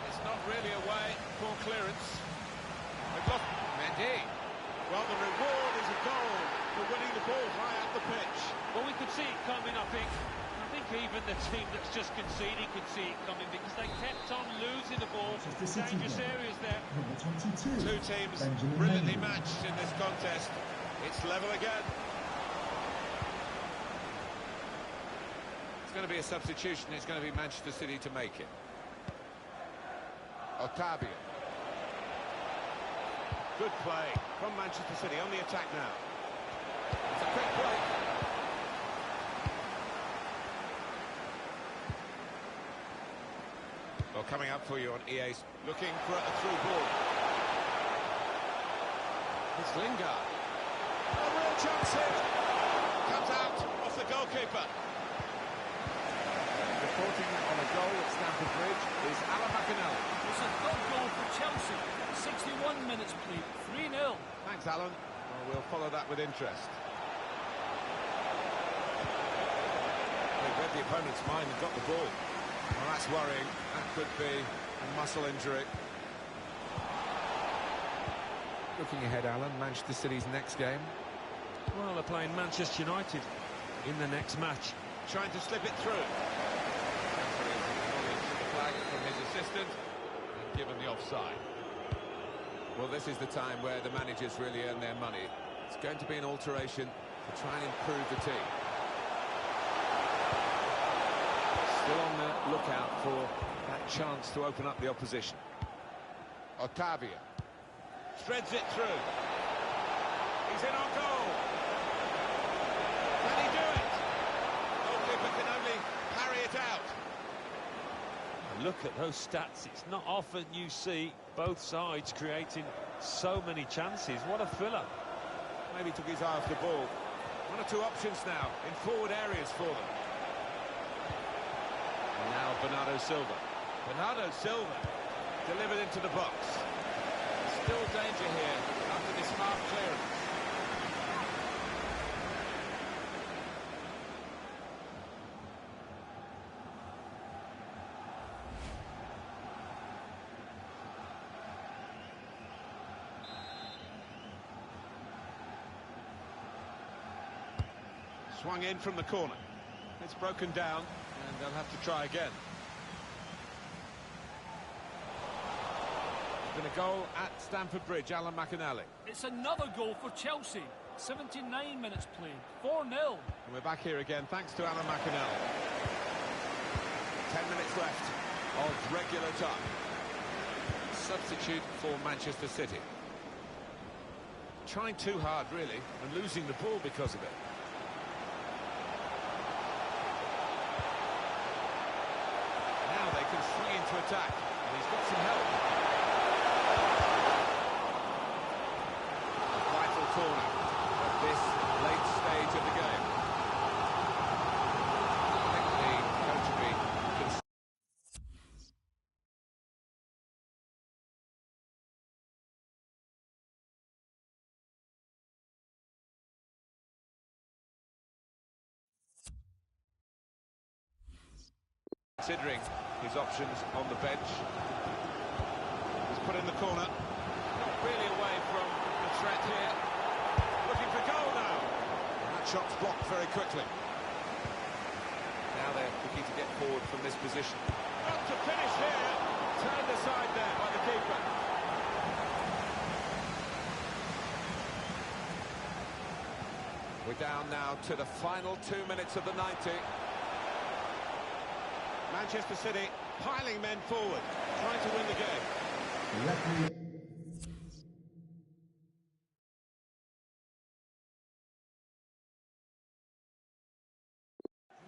It's not really away. Poor clearance. They've lost Mendy. Well, the reward is a goal for winning the ball high up the pitch. Well, we could see it coming, I think. I think even the team that's just conceded could see it coming because they kept on losing the ball. Dangerous areas there. Number 22. Two teams Benjamin brilliantly Mendy. matched in this contest. It's level again. It's going to be a substitution. It's going to be Manchester City to make it. Otavio. Good play from Manchester City on the attack now. It's a quick break. Well, coming up for you on EA's, looking for a through ball. It's Lingard. A real chance here. Comes out off the goalkeeper. Reporting on a goal at Stamford Bridge is Alan McInally. It's a third goal for Chelsea. 61 minutes played, 3-0. Thanks, Alan. Well, we'll follow that with interest. They read the opponent's mind and got the ball. Well, that's worrying. That could be a muscle injury. Looking ahead, Alan, Manchester City's next game. Well, they're playing Manchester United in the next match. Trying to slip it through. The flag from his assistant and given the offside. Well, this is the time where the managers really earn their money. It's going to be an alteration to try and improve the team. Still on the lookout for that chance to open up the opposition. Otavia threads it through. He's in on goal. Can he do it? Goalkeeper can only parry it out. Look at those stats. It's not often you see both sides creating so many chances. What a filler. Maybe took his eye off the ball. One or two options now in forward areas for them. And now Bernardo Silva. Bernardo Silva delivered into the box. Still danger here after this half clearance. Swung in from the corner. It's broken down, and they'll have to try again. Been a goal at Stamford Bridge, Alan McInally. It's another goal for Chelsea. 79 minutes played, 4-0. And we're back here again, thanks to Alan McInally. 10 minutes left of regular time. Substitute for Manchester City. Trying too hard, really, and losing the ball because of it. Now they can swing into attack, and he's got some help. Corner at this late stage of the game. I think the coach will be considering his options on the bench. He's put in the corner. Not really away from the threat here. Looking for goal now. And that shot's blocked very quickly. Now they're looking to get forward from this position. Not to finish here. Turned aside there by the keeper. We're down now to the final 2 minutes of the 90. Manchester City piling men forward, trying to win the game. Referee.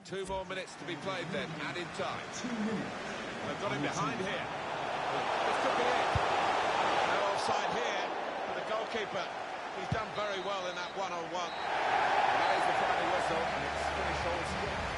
Two more minutes to be played then, added time. 2 minutes. They've got him behind here. This could be it. No offside here. And the goalkeeper, he's done very well in that one-on-one. There's the final whistle, and it's finished all square.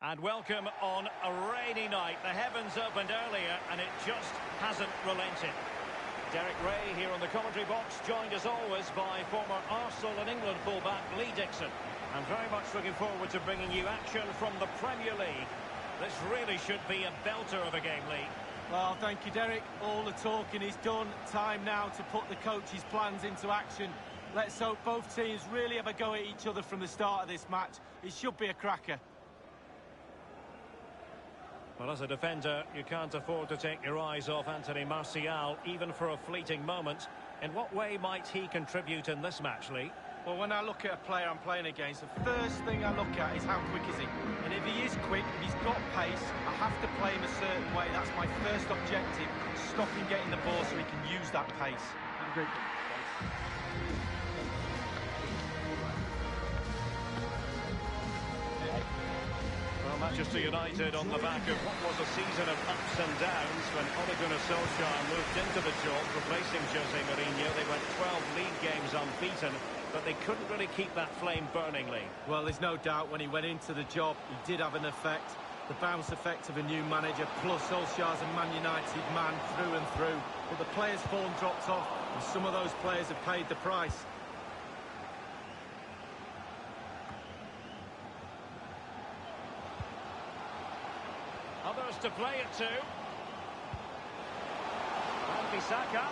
And welcome on a rainy night. The heavens opened earlier and it just hasn't relented. Derek Ray here on the commentary box, joined as always by former Arsenal and England fullback Lee Dixon. I'm very much looking forward to bringing you action from the Premier League. This really should be a belter of a game, Lee. Well, thank you, Derek. All the talking is done. Time now to put the coach's plans into action. Let's hope both teams really have a go at each other from the start of this match. It should be a cracker. Well, as a defender, you can't afford to take your eyes off Anthony Martial, even for a fleeting moment. In what way might he contribute in this match, Lee? Well, when I look at a player I'm playing against, the first thing I look at is how quick is he. And if he is quick, if he's got pace, I have to play him a certain way. That's my first objective, stop him getting the ball so he can use that pace. Great. Well, Manchester United on the back of what was a season of ups and downs when Ole Gunnar Solskjaer moved into the job, replacing Jose Mourinho. They went 12 league games unbeaten, but they couldn't really keep that flame burning, Lee. Well, there's no doubt when he went into the job, he did have an effect. The bounce effect of a new manager, plus Solskjaer's a Man United man through and through. But the players' form dropped off, and some of those players have paid the price. Others to play it to. And Bissaka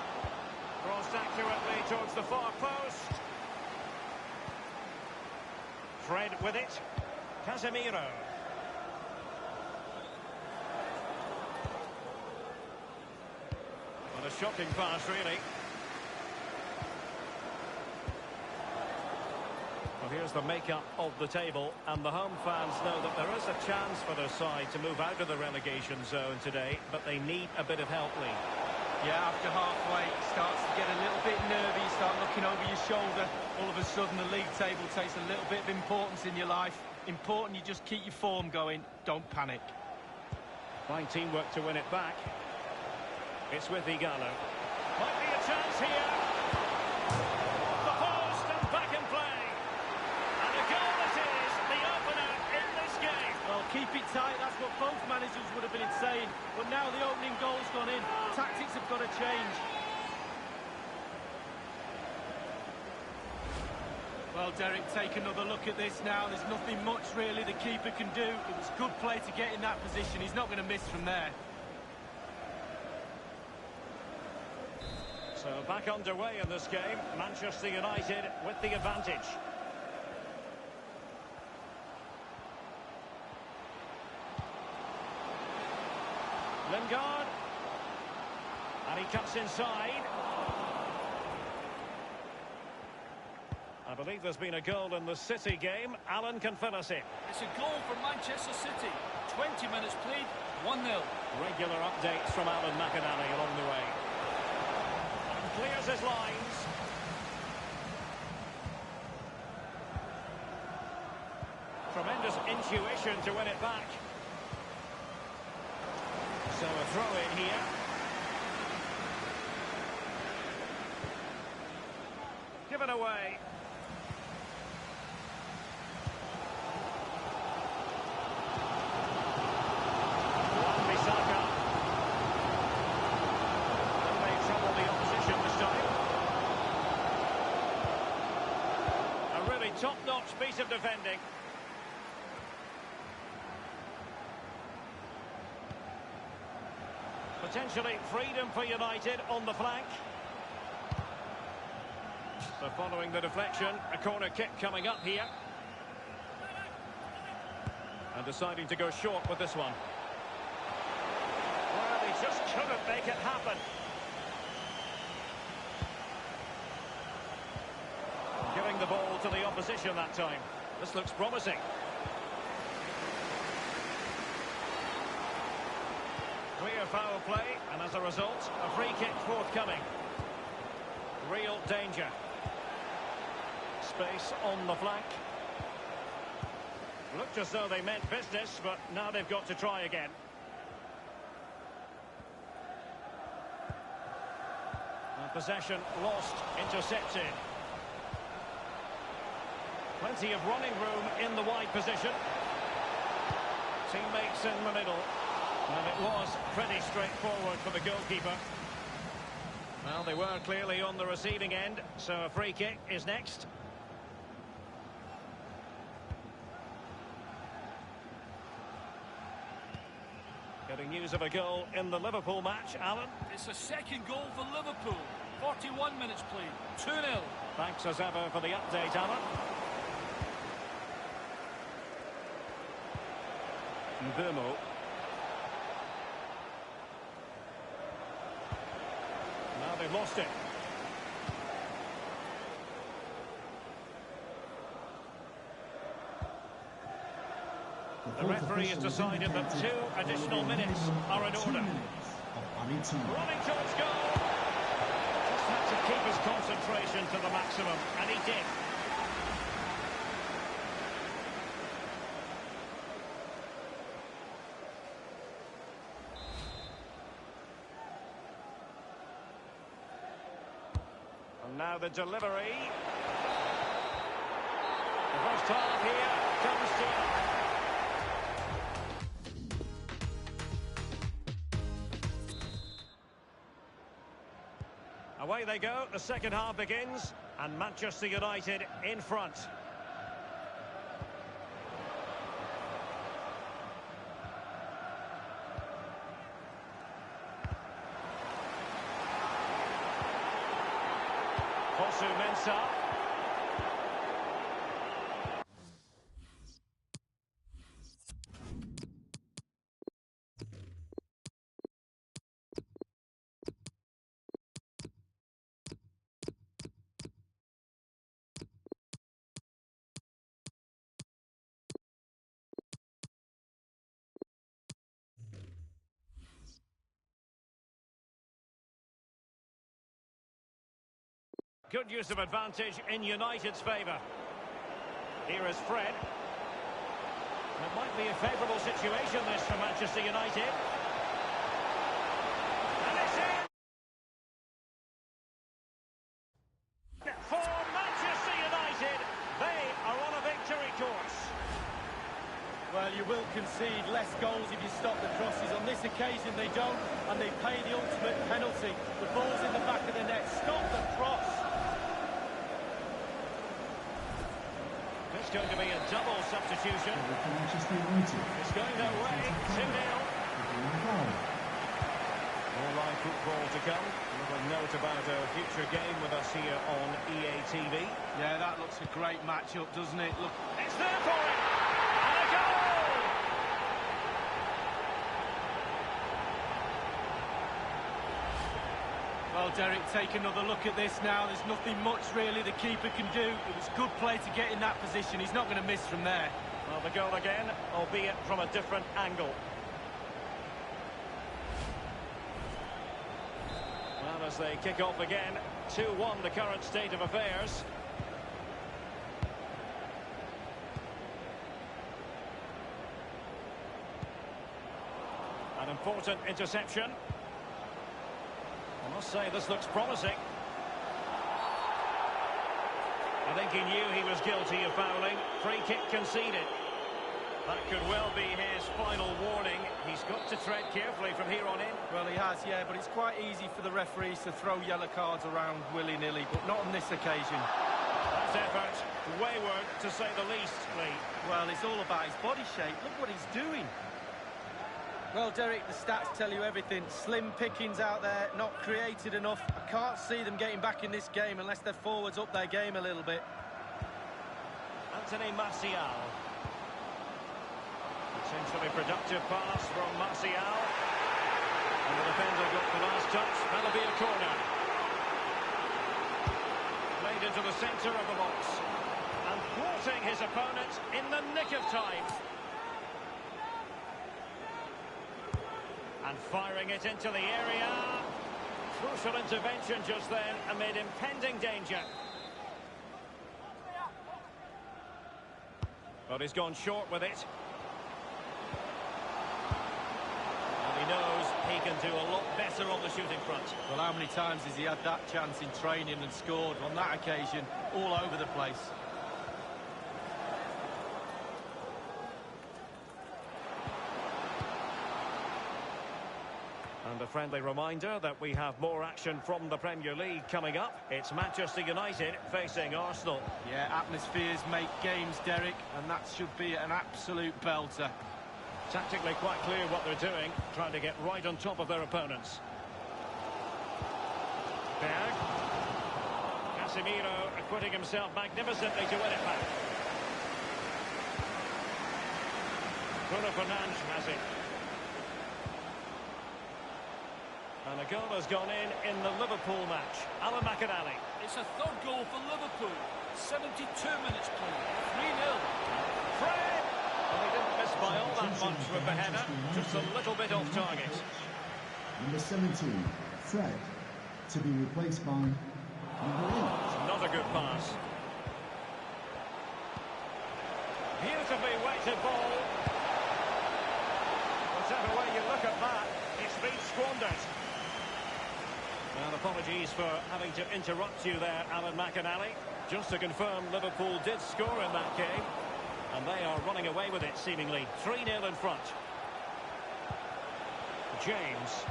crossed accurately towards the far post. Fred with it. Casemiro. What a shocking pass, really. Well, here's the makeup of the table, and the home fans know that there is a chance for their side to move out of the relegation zone today, but they need a bit of help, Lee. Yeah, after halfway, it starts to get a little bit nervy. You start looking over your shoulder. All of a sudden, the league table takes a little bit of importance in your life. Important you just keep your form going. Don't panic. Fine teamwork to win it back. It's with Igalo. Might be a chance here. The post and back in play. And a goal it is, the opener in this game. Well, keep it tight. That's what both managers would have been saying. But now the opening goal's gone in. Tactics have got to change. Well, Derek, take another look at this now. There's nothing much, really, the keeper can do. It was good play to get in that position. He's not going to miss from there. So back underway in this game. Manchester United with the advantage. Lingard. And he cuts inside. I believe there's been a goal in the City game. Alan can fill us in. It's a goal for Manchester City. 20 minutes played, 1-0. Regular updates from Alan McInally along the way. And clears his lines. Tremendous intuition to win it back. So a throw in here. Given away. Top-notch piece of defending. Potentially freedom for United on the flank. So following the deflection, a corner kick coming up here. And deciding to go short with this one. Well, he just couldn't make it happen. Giving the ball to the opposition that time. This looks promising. Clear foul play, and as a result, a free kick forthcoming. Real danger. Space on the flank. Looked as though they meant business, but now they've got to try again. And possession lost, intercepted. Plenty of running room in the wide position. Teammates in the middle. And it was pretty straightforward for the goalkeeper. Well, they were clearly on the receiving end, so a free kick is next. Getting news of a goal in the Liverpool match, Alan. It's a second goal for Liverpool. 41 minutes played. 2-0. Thanks as ever for the update, Alan. Bodo. Now they've lost it. The referee has decided that 2 additional minutes are in order. Running towards goal. Just had to keep his concentration to the maximum, and he did. And now the delivery. The first half here comes to an end. Away they go, the second half begins, and Manchester United in front. Mensah. Good use of advantage in United's favour. Here is Fred. It might be a favourable situation, this, for Manchester United. And it's in! For Manchester United, they are on a victory course. Well, you will concede less goals if you stop the crosses. On this occasion, they don't, and they pay the ultimate penalty. The ball's in the back of the net. Stop the cross. It's going to be a double substitution. It's going their way. 2-0. More live football to come. Another note about a future game with us here on EA TV. Yeah, that looks a great matchup, doesn't it? Look, it's there for it. And a goal! Well, Derek, take another look at this now. There's nothing much, really, the keeper can do. It was good play to get in that position. He's not going to miss from there. Well, the goal again, albeit from a different angle. Well, as they kick off again, 2-1 the current state of affairs. An important interception. I must say, this looks promising. I think he knew he was guilty of fouling. Free kick conceded. That could well be his final warning. He's got to tread carefully from here on in. Well, he has, yeah, but it's quite easy for the referees to throw yellow cards around willy-nilly, but not on this occasion. That's effort. Wayward, to say the least, Lee. Well, it's all about his body shape. Look what he's doing. Well, Derek, the stats tell you everything. Slim pickings out there, not created enough. I can't see them getting back in this game unless their forwards up their game a little bit. Anthony Martial. Potentially productive pass from Martial. And the defender got the last touch. That'll be a corner. Played into the centre of the box. And thwarting his opponent in the nick of time. And firing it into the area. Crucial intervention just then amid impending danger. But he's gone short with it. And he knows he can do a lot better on the shooting front. Well, how many times has he had that chance in training and scored? On that occasion, all over the place. And a friendly reminder that we have more action from the Premier League coming up. It's Manchester United facing Arsenal. Yeah, atmospheres make games, Derek, and that should be an absolute belter. Tactically quite clear what they're doing, trying to get right on top of their opponents. Berg. Casemiro acquitting himself magnificently to win it back. Bruno Fernandes has it. And a goal has gone in the Liverpool match. Alan McInally. It's a third goal for Liverpool. 72 minutes played. 3-0. Fred! Well, he didn't miss by all that much with the header. Just a little bit off target. Number 17, Fred, to be replaced by number 8. Not a good pass. Beautifully weighted ball. Whichever way you look at that, it's been squandered. And apologies for having to interrupt you there, Alan McInally. Just to confirm, Liverpool did score in that game. And they are running away with it, seemingly. 3-0 in front. James.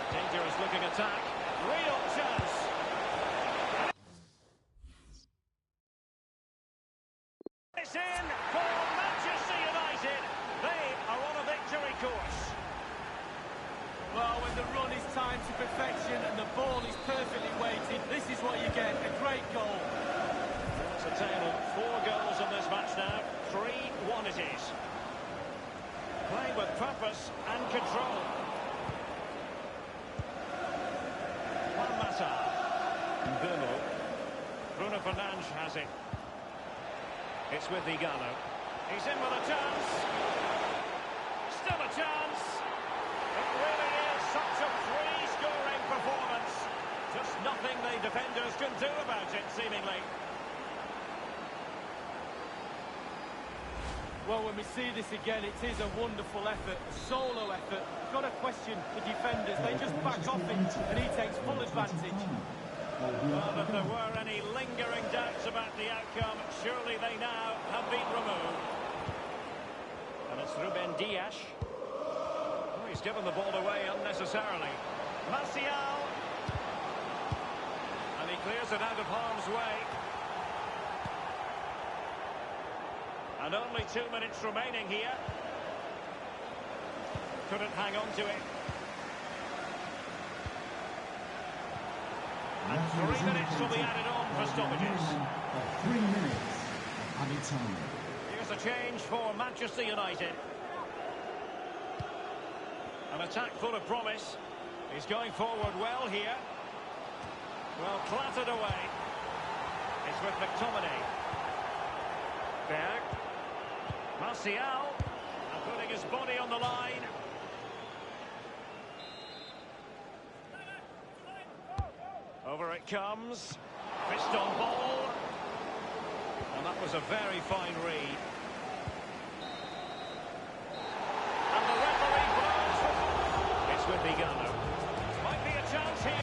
Dangerous looking attack. Real chance. It's in for Manchester United. They are on a victory course. Well, when the run is timed to perfection and the ball is perfectly weighted, this is what you get, a great goal. That's a tale of 4 goals in this match now. 3-1 it is. Playing with purpose and control. Juan Mata. Bodo. Bruno Fernandes has it. It's with Igalo. He's in with a chance. Still a chance. It really is such a free-scoring performance. Just nothing the defenders can do about it, seemingly. Well, when we see this again, it is a wonderful effort, a solo effort. Got to question the defenders. They just back off it, and he takes full advantage. Well, if there were any lingering doubts about the outcome, surely they now have been removed. And it's Ruben Dias. Oh, he's given the ball away unnecessarily. Martial. And he clears it out of harm's way. And only 2 minutes remaining here. Couldn't hang on to it. And 3 minutes will be added on for stoppages. 3 minutes of added time. Here's a change for Manchester United. An attack full of promise. He's going forward well here. Well, clattered away. It's with McTominay. Berg. Martial. And putting his body on the line. Over it comes. Fist on ball. And that was a very fine read. And the referee blows. It's with Igalo. Might be a chance here.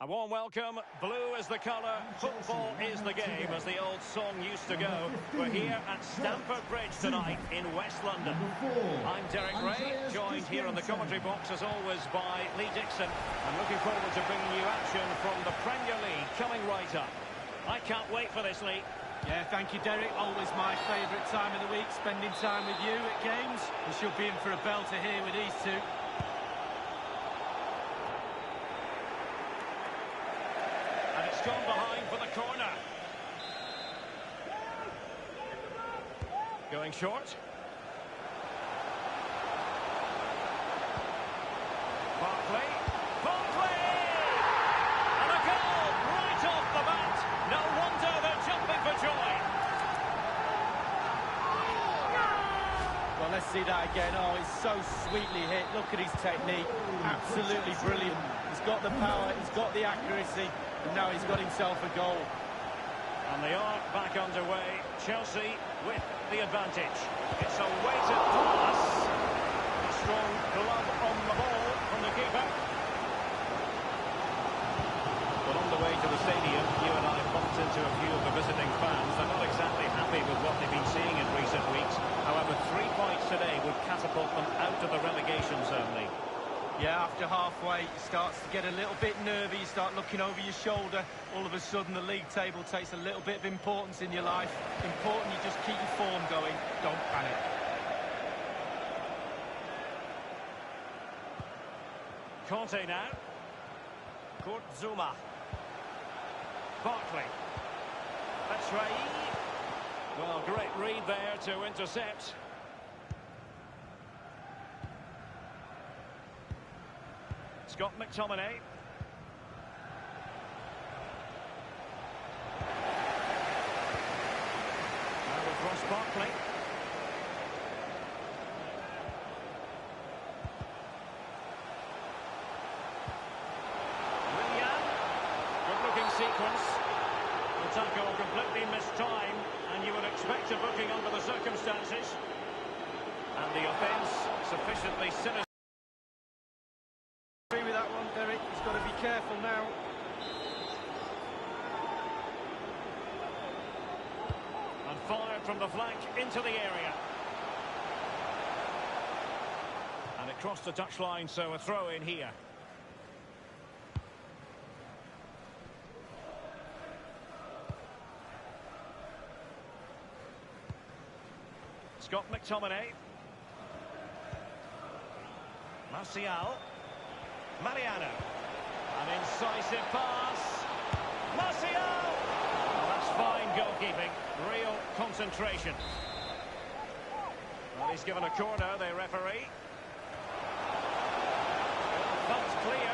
A warm welcome. Blue is the colour, football is the game, as the old song used to go. We're here at Stamford Bridge tonight in West London. I'm Derek Ray, joined here in the commentary box as always by Lee Dixon. I'm looking forward to bringing you action from the Premier League coming right up. I can't wait for this, Lee. Yeah, thank you, Derek. Always my favourite time of the week, spending time with you at games. We should be in for a belter here with these two. And it's gone behind for the corner. Going short. Barkley. And a goal right off the bat. No wonder they're jumping for joy. Well, let's see that again. Oh, it's so sweetly hit. Look at his technique. Absolutely brilliant. He's got the power, he's got the accuracy, and now he's got himself a goal. And they are back underway. Chelsea with the advantage. It's a weighted pass. A strong glove on the ball from the keeper. But on the way to the stadium, you and I bumped into a few of the visiting fans. They're not exactly happy with what they've been seeing in recent weeks. However, 3 points today would catapult them out of the relegation zone, Lee. Yeah, after halfway, it starts to get a little bit nervy. You start looking over your shoulder. All of a sudden, the league table takes a little bit of importance in your life. Important you just keep your form going. Don't panic. Conte now. Kurt Zouma. Barkley. That's Rai. Well, great read there to intercept. Scott McTominay. Now with Ross Barkley. Willian. Good-looking sequence. The tackle completely missed time, and you would expect a booking under the circumstances. And the offence sufficiently sinister. Agree with that one, Derek. He's got to be careful now. And fired from the flank into the area. And it crossed the touchline, so a throw in here. Scott McTominay. Martial. Mariano. An incisive pass. Martial! Well, that's fine goalkeeping. Real concentration. Well, he's given a corner, the referee. That's clear.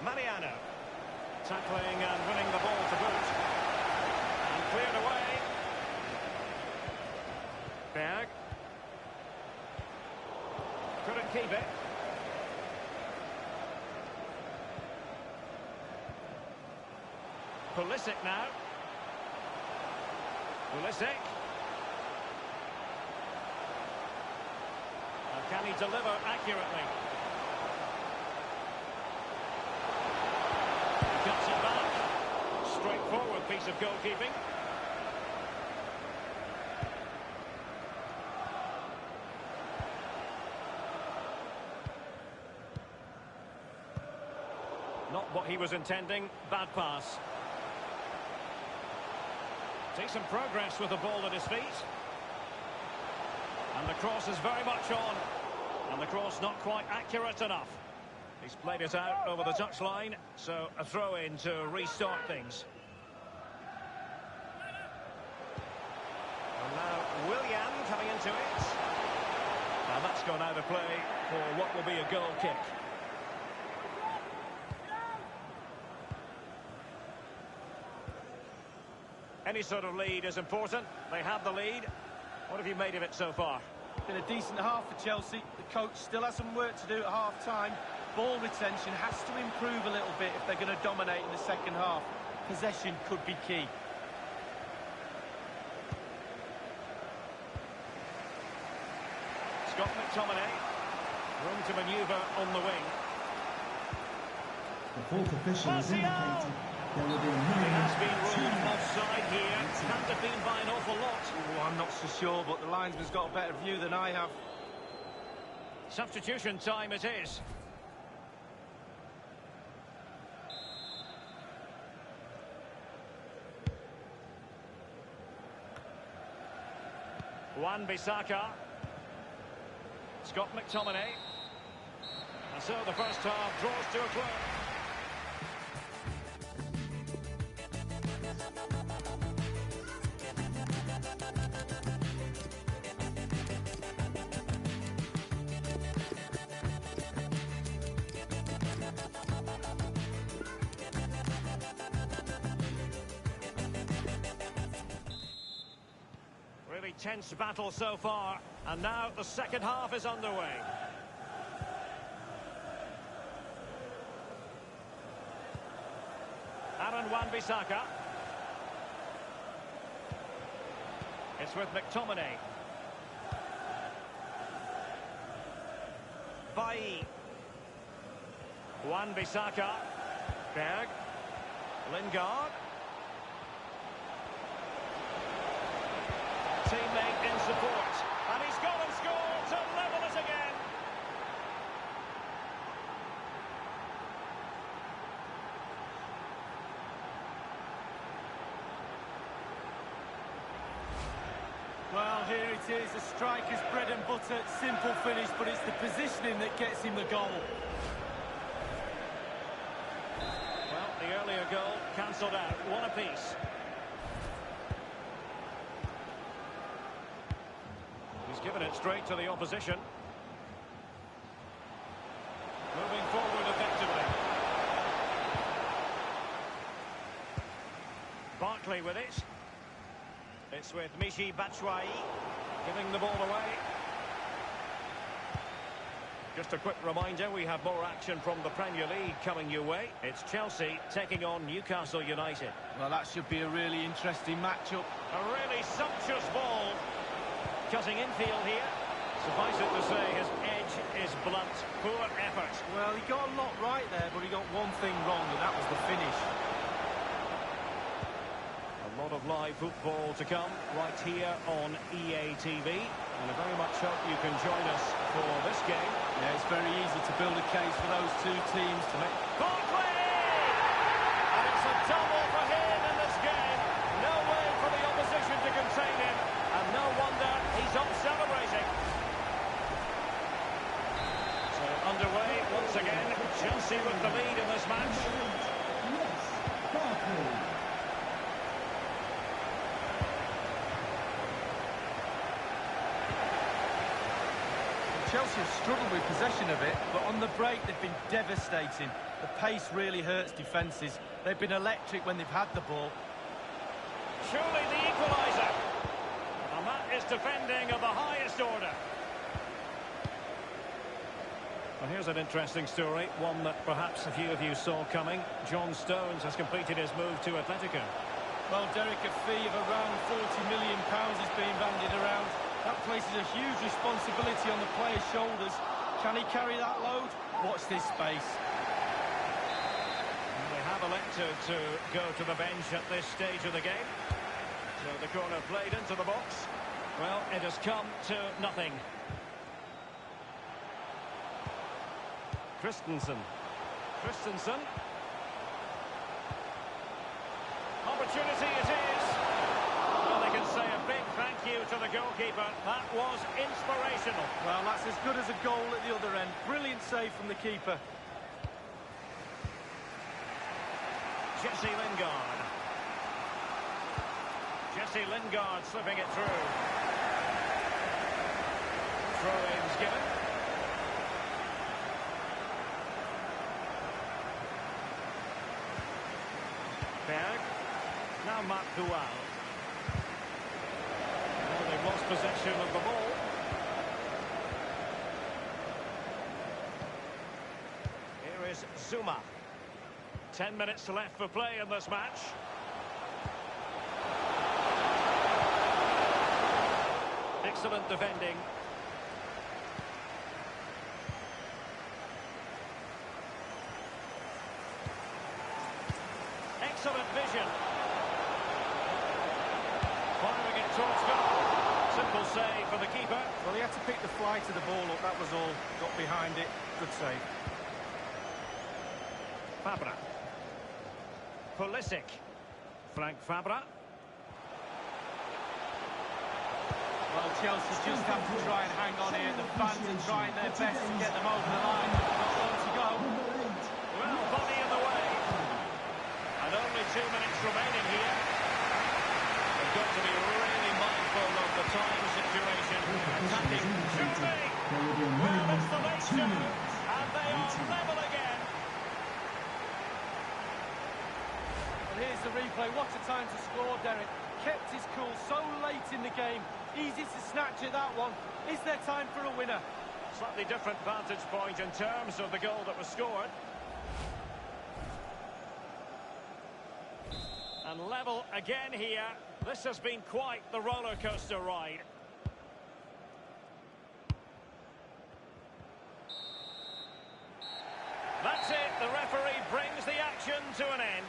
Mariano. Tackling and winning the ball to boot. And cleared away. Berg. Couldn't keep it. Pulisic now. Pulisic. And can he deliver accurately? Cuts it back. Straightforward piece of goalkeeping. Not what he was intending. Bad pass. Decent progress with the ball at his feet. And the cross is very much on. And the cross not quite accurate enough. He's played it out over the touchline, so a throw-in to restart things. And now Willian coming into it. And that's gone out of play for what will be a goal kick. Any sort of lead is important. They have the lead. What have you made of it so far? Been a decent half for Chelsea. The coach still has some work to do at half-time. Ball retention has to improve a little bit if they're going to dominate in the second half. Possession could be key. Scott McTominay. Room to manoeuvre on the wing. The fourth official has indicated there will be a He minimum has been of 2 ruled minutes. offside here. Can't have been by an awful lot. Oh, I'm not so sure, but the linesman's got a better view than I have. Substitution time it is. Wan-Bissaka. Scott McTominay. And so the first half draws to a close. Really tense battle so far, and now the second half is underway. Wan-Bissaka. It's with McTominay. Bailly. Wan-Bissaka. Berg. Lingard. Teammate in support. And he's gone and scored to level it again. Well, here it is, a striker's bread and butter, simple finish, but it's the positioning that gets him the goal. Well, the earlier goal cancelled out, one apiece. He's given it straight to the opposition. Moving forward effectively. Barkley with it. It's with Michy Batshuayi, giving the ball away. Just a quick reminder, we have more action from the Premier League coming your way. It's Chelsea taking on Newcastle United. Well, that should be a really interesting matchup. A really sumptuous ball. Cutting infield here. Suffice it to say, his edge is blunt. Poor effort. Well, he got a lot right there, but he got one thing wrong, and that was the finish. A lot of live football to come right here on EA TV, and I very much hope you can join us for this game. Yeah, it's very easy to build a case for those two teams to make. Barkley! And it's a double for him in this game. No way for the opposition to contain him, and no wonder he's up celebrating. So underway once again. Chelsea with the lead in this match. Yes, Barkley. Chelsea have struggled with possession of it, but on the break they've been devastating. The pace really hurts defences. They've been electric when they've had the ball. Surely the equaliser. And that is defending of the highest order. Well, here's an interesting story, one that perhaps a few of you saw coming. John Stones has completed his move to Atletico. Well, Derek, a fee of around £40 million is being bandied around. That places a huge responsibility on the player's shoulders. Can he carry that load? Watch this space. And they have elected to go to the bench at this stage of the game. So the corner played into the box. Well, it has come to nothing. Christensen. Opportunity it is. Well, they can say a big thank you to the goalkeeper. That was inspirational. Well, that's as good as a goal at the other end. Brilliant save from the keeper. Jesse Lingard. Jesse Lingard slipping it through. Throw-ins given. Berg. Now Mark Dual. retains possession of the ball. Here is Zuma. 10 minutes left for play in this match. Excellent defending. Excellent vision. Firing it towards goal. Simple save for the keeper. Well, he had to pick the flight of the ball up, that was all. Got behind it. Good save. Fabra. Pulisic. Frank Fabra. Well, Chelsea just have to try and hang on here. The fans are trying their best to get them over the line. Not long to go. Well, body in the way. And only 2 minutes remaining here. They've got to be really mindful of the time situation. Attacking. Shooting! Well, it's the late show. And they are level again. And here's the replay. What a time to score, Derek. Kept his cool so late in the game. Easy to snatch at that one. Is there time for a winner? Slightly different vantage point in terms of the goal that was scored. And level again here. This has been quite the roller coaster ride. That's it. The referee brings the action to an end.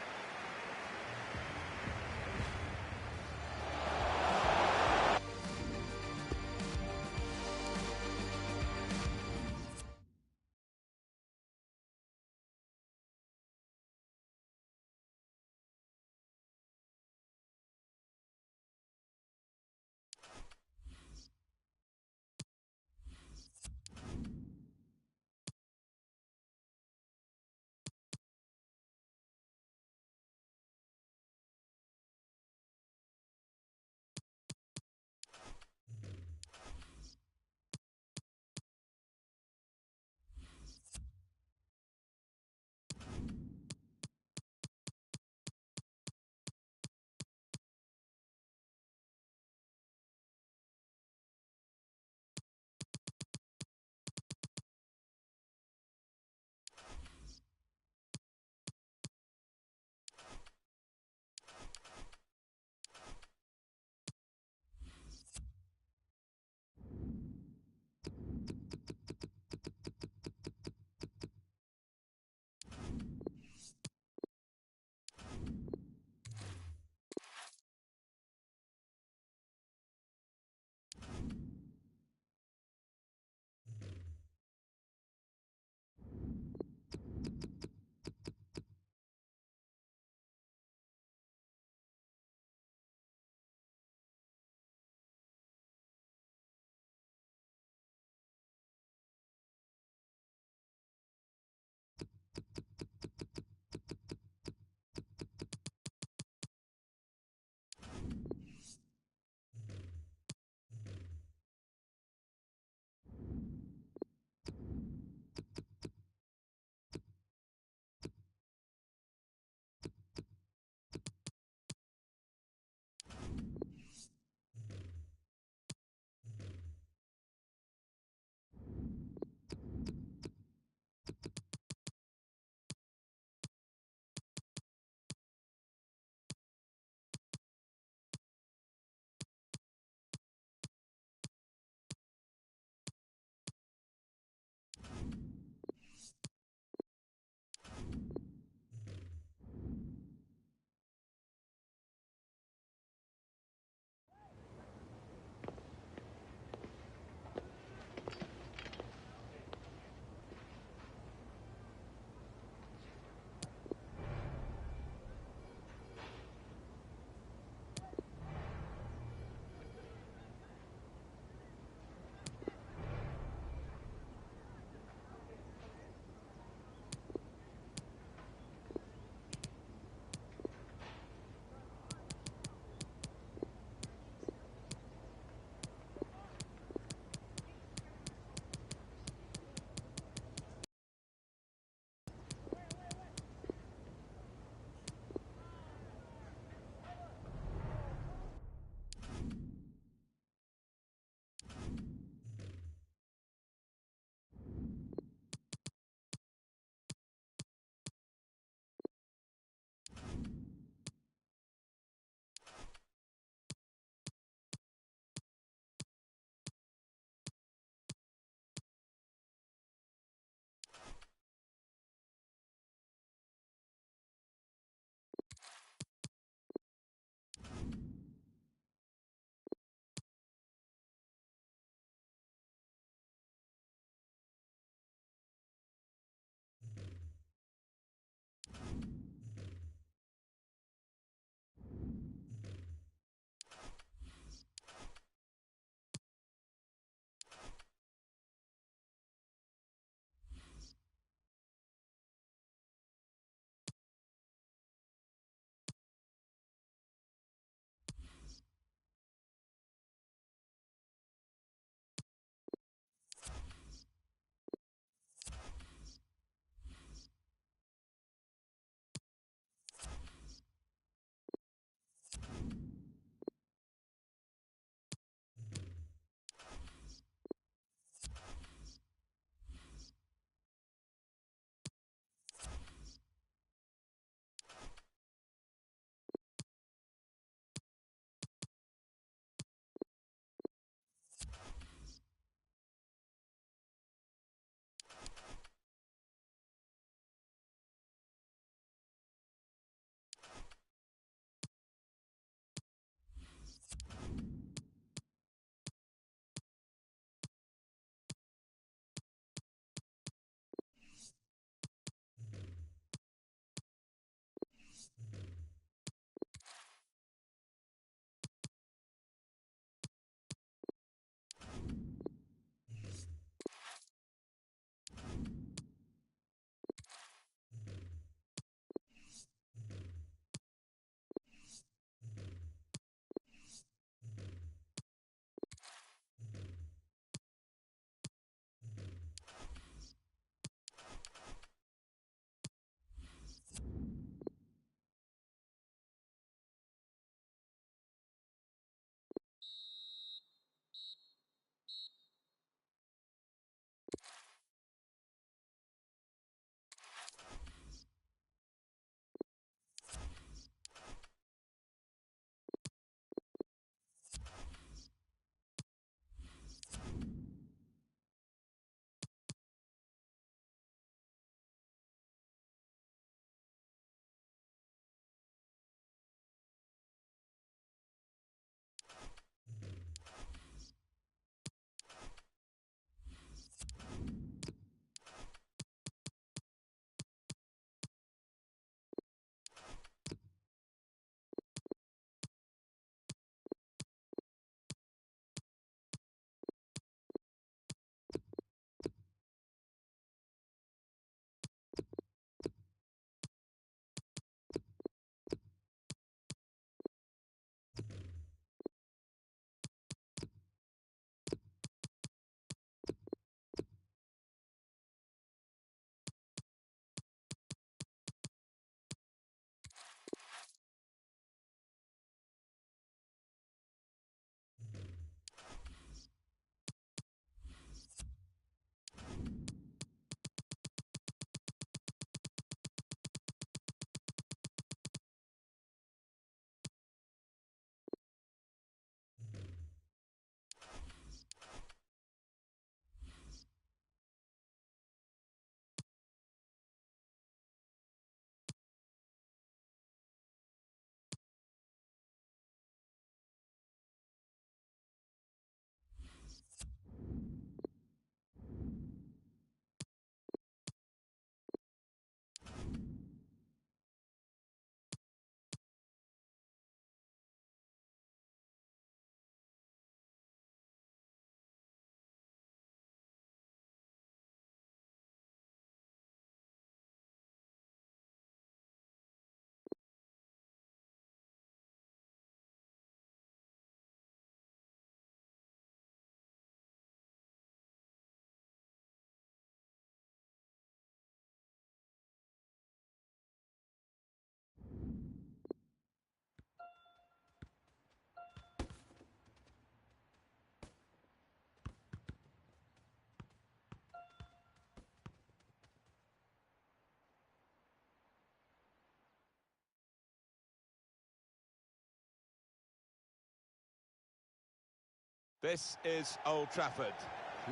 This is Old Trafford,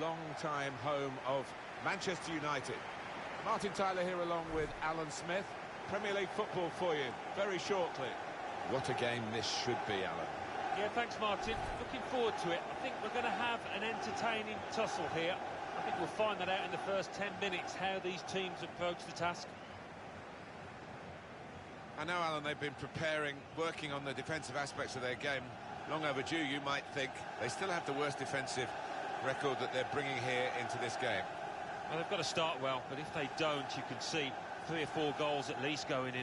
long-time home of Manchester United. Martin Tyler here along with Alan Smith. Premier League football for you very shortly. What a game this should be, Alan. Yeah, thanks, Martin. Looking forward to it. I think we're going to have an entertaining tussle here. I think we'll find that out in the first 10 minutes, how these teams approach the task. I know, Alan, they've been preparing, working on the defensive aspects of their game. Long overdue, you might think. They still have the worst defensive record that they're bringing here into this game. Well, they've got to start well, but if they don't, you can see 3 or 4 goals at least going in.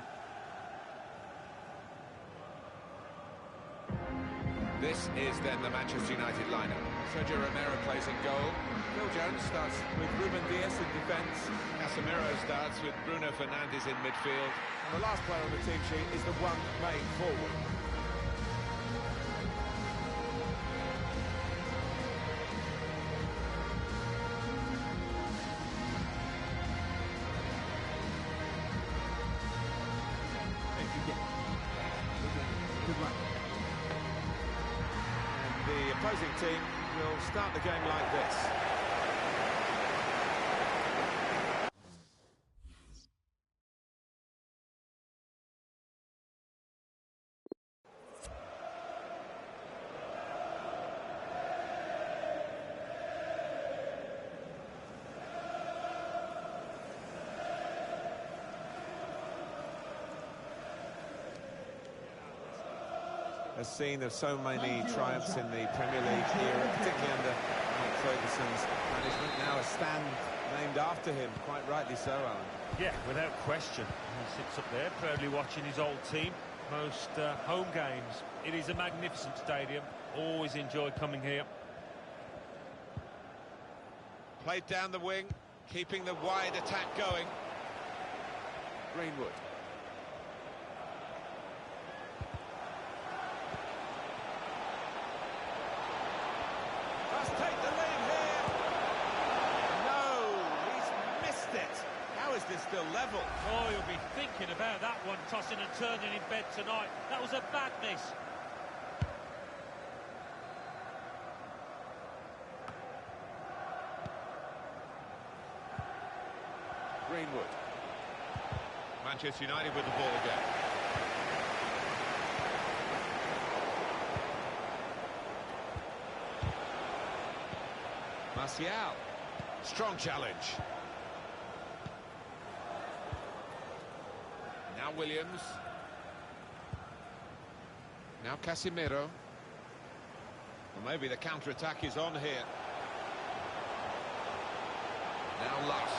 This is then the Manchester United lineup. Sergio Romero plays in goal. Phil Jones starts with Ruben Dias in defence. Casemiro starts with Bruno Fernandes in midfield. And the last player on the team sheet is the one main forward. Good luck. The opposing team will start the game like this. A scene of so many triumphs in the Premier League era, particularly under Mike Ferguson's management. Now a stand named after him, quite rightly so, Alan. Yeah, without question. He sits up there proudly watching his old team. Most home games. It is a magnificent stadium. Always enjoy coming here. Played down the wing, keeping the wide attack going. Greenwood. Must take the lead here. No, he's missed it. How is this still level? Oh, you'll be thinking about that one, tossing and turning in bed tonight. That was a bad miss. Greenwood. Manchester United with the ball again. Martial. Strong challenge. Now Williams. Now Casemiro. Well, maybe the counter-attack is on here. Now Lush.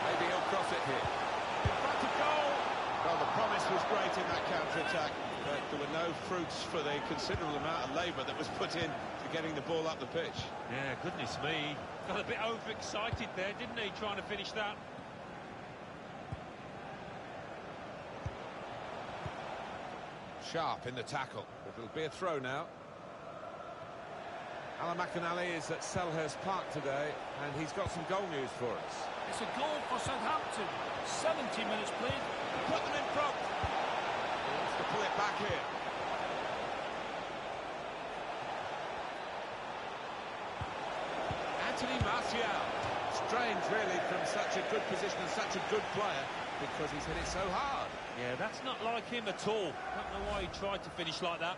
Maybe he'll cross it here. In front of goal. Well, the promise was great in that counter-attack, but there were no fruits for the considerable amount of labour that was put in to getting the ball up the pitch. Yeah, goodness me. Got a bit overexcited there, didn't he, trying to finish that? Sharp in the tackle. It'll be a throw now. Alan McInally is at Selhurst Park today, and he's got some goal news for us. It's a goal for Southampton. 70 minutes played. Put them in front. He wants to pull it back here. Anthony Martial. Strange, really, from such a good position and such a good player, because he's hit it so hard. Yeah, that's not like him at all. Don't know why he tried to finish like that.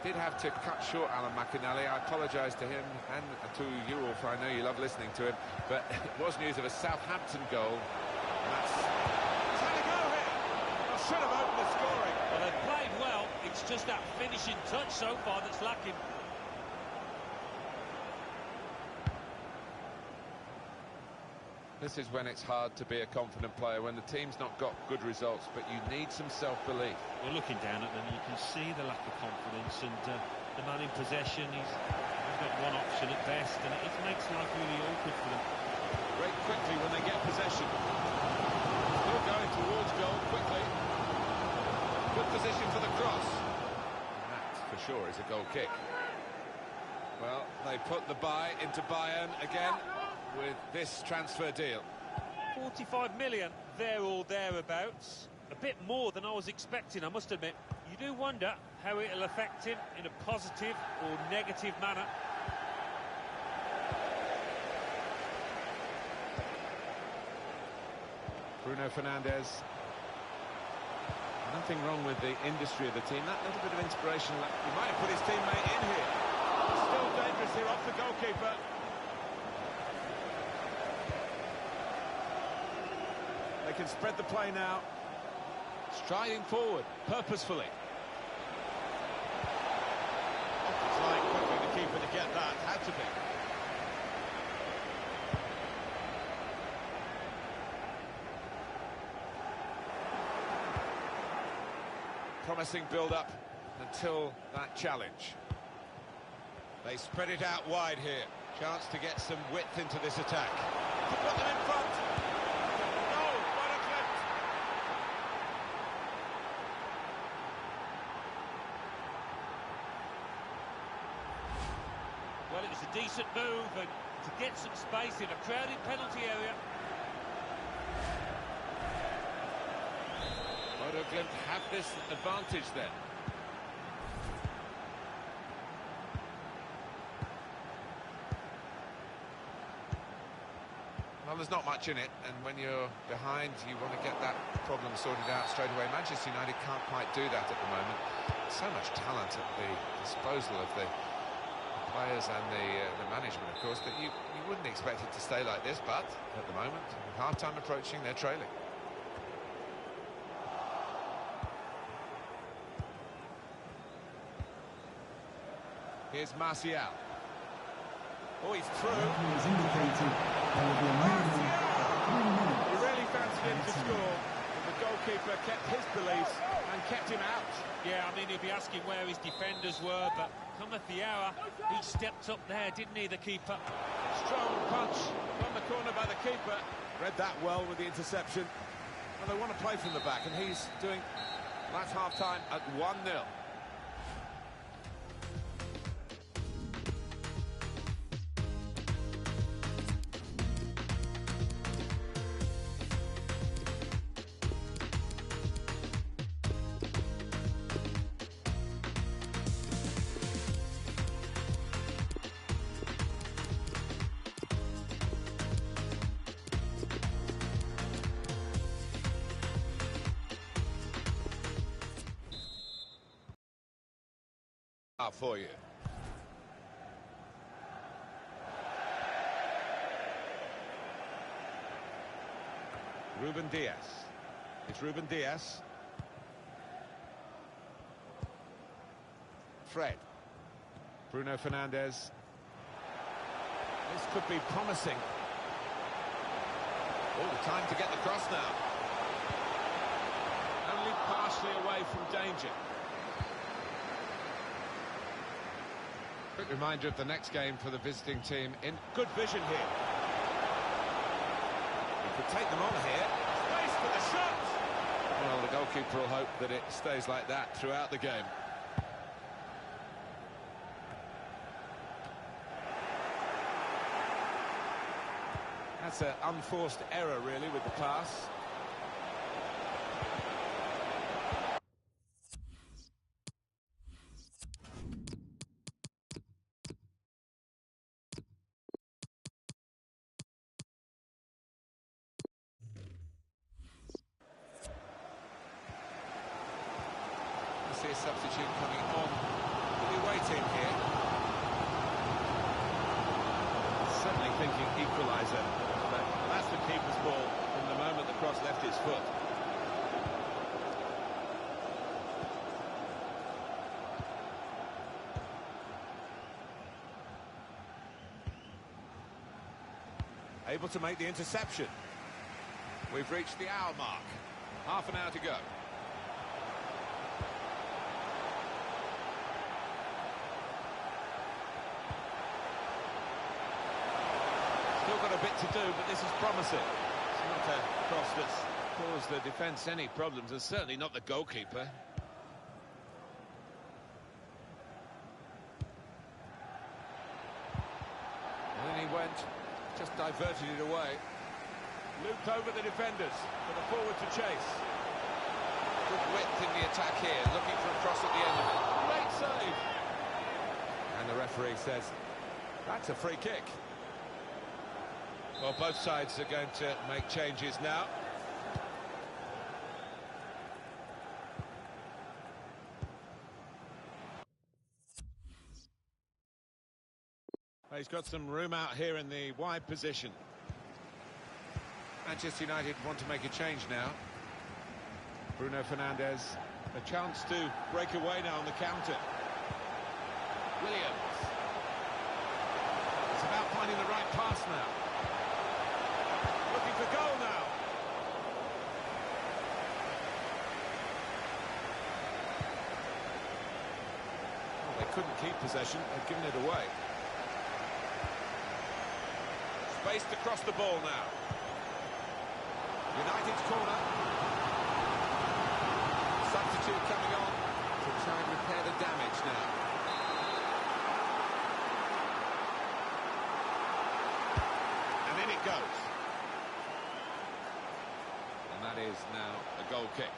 Did have to cut short Alan McInally. I apologise to him and to you all, for I know you love listening to him, but it was news of a Southampton goal. He's had a go here. I should have opened the scoring. Well, they've played well. It's just that finishing touch so far that's lacking. This is when it's hard to be a confident player, when the team's not got good results, but you need some self-belief. Well, looking down at them, you can see the lack of confidence, and the man in possession, he's got one option at best, and it makes life really awkward for them. Break quickly when they get possession. Still going towards goal quickly. Good position for the cross. And that, for sure, is a goal kick. Well, they put the buy into Bayern again with this transfer deal. 45 million, there or thereabouts. a bit more than I was expecting, I must admit. You do wonder how it'll affect him in a positive or negative manner. Bruno Fernandes. Nothing wrong with the industry of the team. That little bit of inspiration. He might have put his teammate in here. Still dangerous here off the goalkeeper. They can spread the play now. Striding forward, purposefully. It's like quickly the keeper to get that. Had to be. Promising build-up until that challenge. They spread it out wide here. Chance to get some width into this attack. To put them in front. No, Bodo Glimt. Well, it was a decent move, and to get some space in a crowded penalty area. Bodo Glimt have this advantage then. Well, there's not much in it, and when you're behind, you want to get that problem sorted out straight away. Manchester United can't quite do that at the moment. So much talent at the disposal of the players and the management, of course, that you wouldn't expect it to stay like this, but at the moment, with half-time approaching, they're trailing. Here's Martial. Oh, he's through. Referee has indicated there will be a minimum of 3 minutes. He really fancied him to score, but the goalkeeper kept his belief and kept him out. Yeah, I mean, he'll be asking where his defenders were, but cometh the hour, he stepped up there, didn't he, the keeper? Strong punch from the corner by the keeper. Read that well with the interception. And they want to play from the back, and he's doing... That's half-time at 1-0. For you. Ruben Diaz. It's Ruben Diaz. Fred. Bruno Fernandes. This could be promising. Oh, time to get the cross now. Only partially away from danger. Quick reminder of the next game for the visiting team in... Good vision here. He could take them on here. Space for the shot. Well, the goalkeeper will hope that it stays like that throughout the game. That's an unforced error, really, with the pass. See a substitute coming on for the away team here. Certainly thinking equaliser. But that's the keeper's ball from the moment the cross left his foot. Able to make the interception. We've reached the hour mark. Half an hour to go. Still got a bit to do, but this is promising. It's not a cross that's caused the defence any problems, and certainly not the goalkeeper. And then he went, just diverted it away. Looped over the defenders for the forward to chase. good width in the attack here, looking for a cross at the end of it. Great save! And the referee says, that's a free kick. Well, both sides are going to make changes now. He's got some room out here in the wide position. Manchester United want to make a change now. Bruno Fernandes, a chance to break away now on the counter. Williams. It's about finding the right pass now. Looking for goal now. Well, they couldn't keep possession, they've given it away. Spaced across the ball now. United's corner. Substitute coming on to try and repair the damage now. And in it goes. And that is now a goal kick.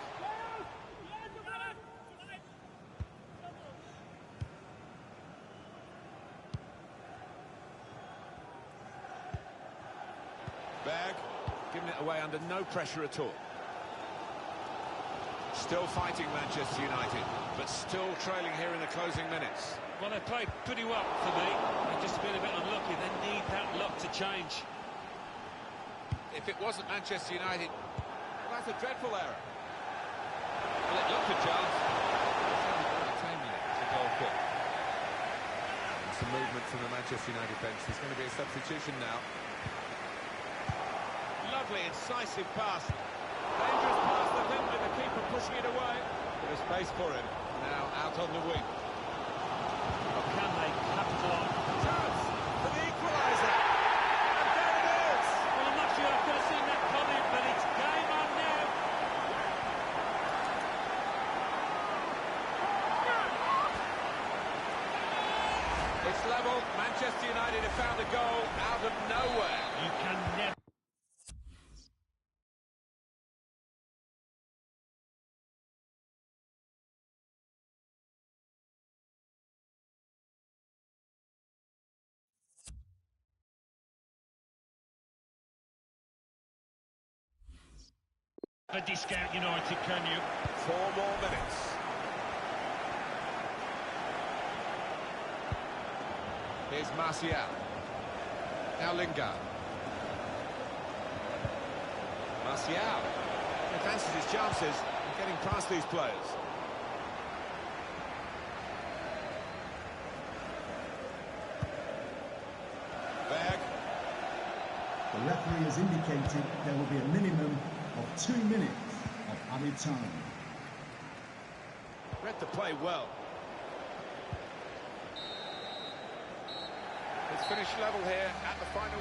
Berg, giving it away under no pressure at all. Still fighting Manchester United, but still trailing here in the closing minutes. Well, they played pretty well for me. They've just been a bit unlucky. They need that luck to change. If it wasn't Manchester United, Well, that's a dreadful error. well, it looked a chance. It's only been retaining it. It's a goal kick. And some movement from the Manchester United bench. There's going to be a substitution now. Lovely, incisive pass. Dangerous pass, the link with the keeper pushing it away. Bit of space for him. Now out on the wing. Or can they capitalise? Chance for the equaliser. And there it is. Well, I'm not sure I could have seen that coming, but it's game on now. It's level. Manchester United have found a goal out of nowhere. You can never... A discount United, can you? 4 more minutes. Here's Martial. Now Lingard. Martial. He fancies his chances of getting past these players. Berg. The referee has indicated there will be a minimum of 2 minutes of added time. Read the play well. It's finished level here at the final.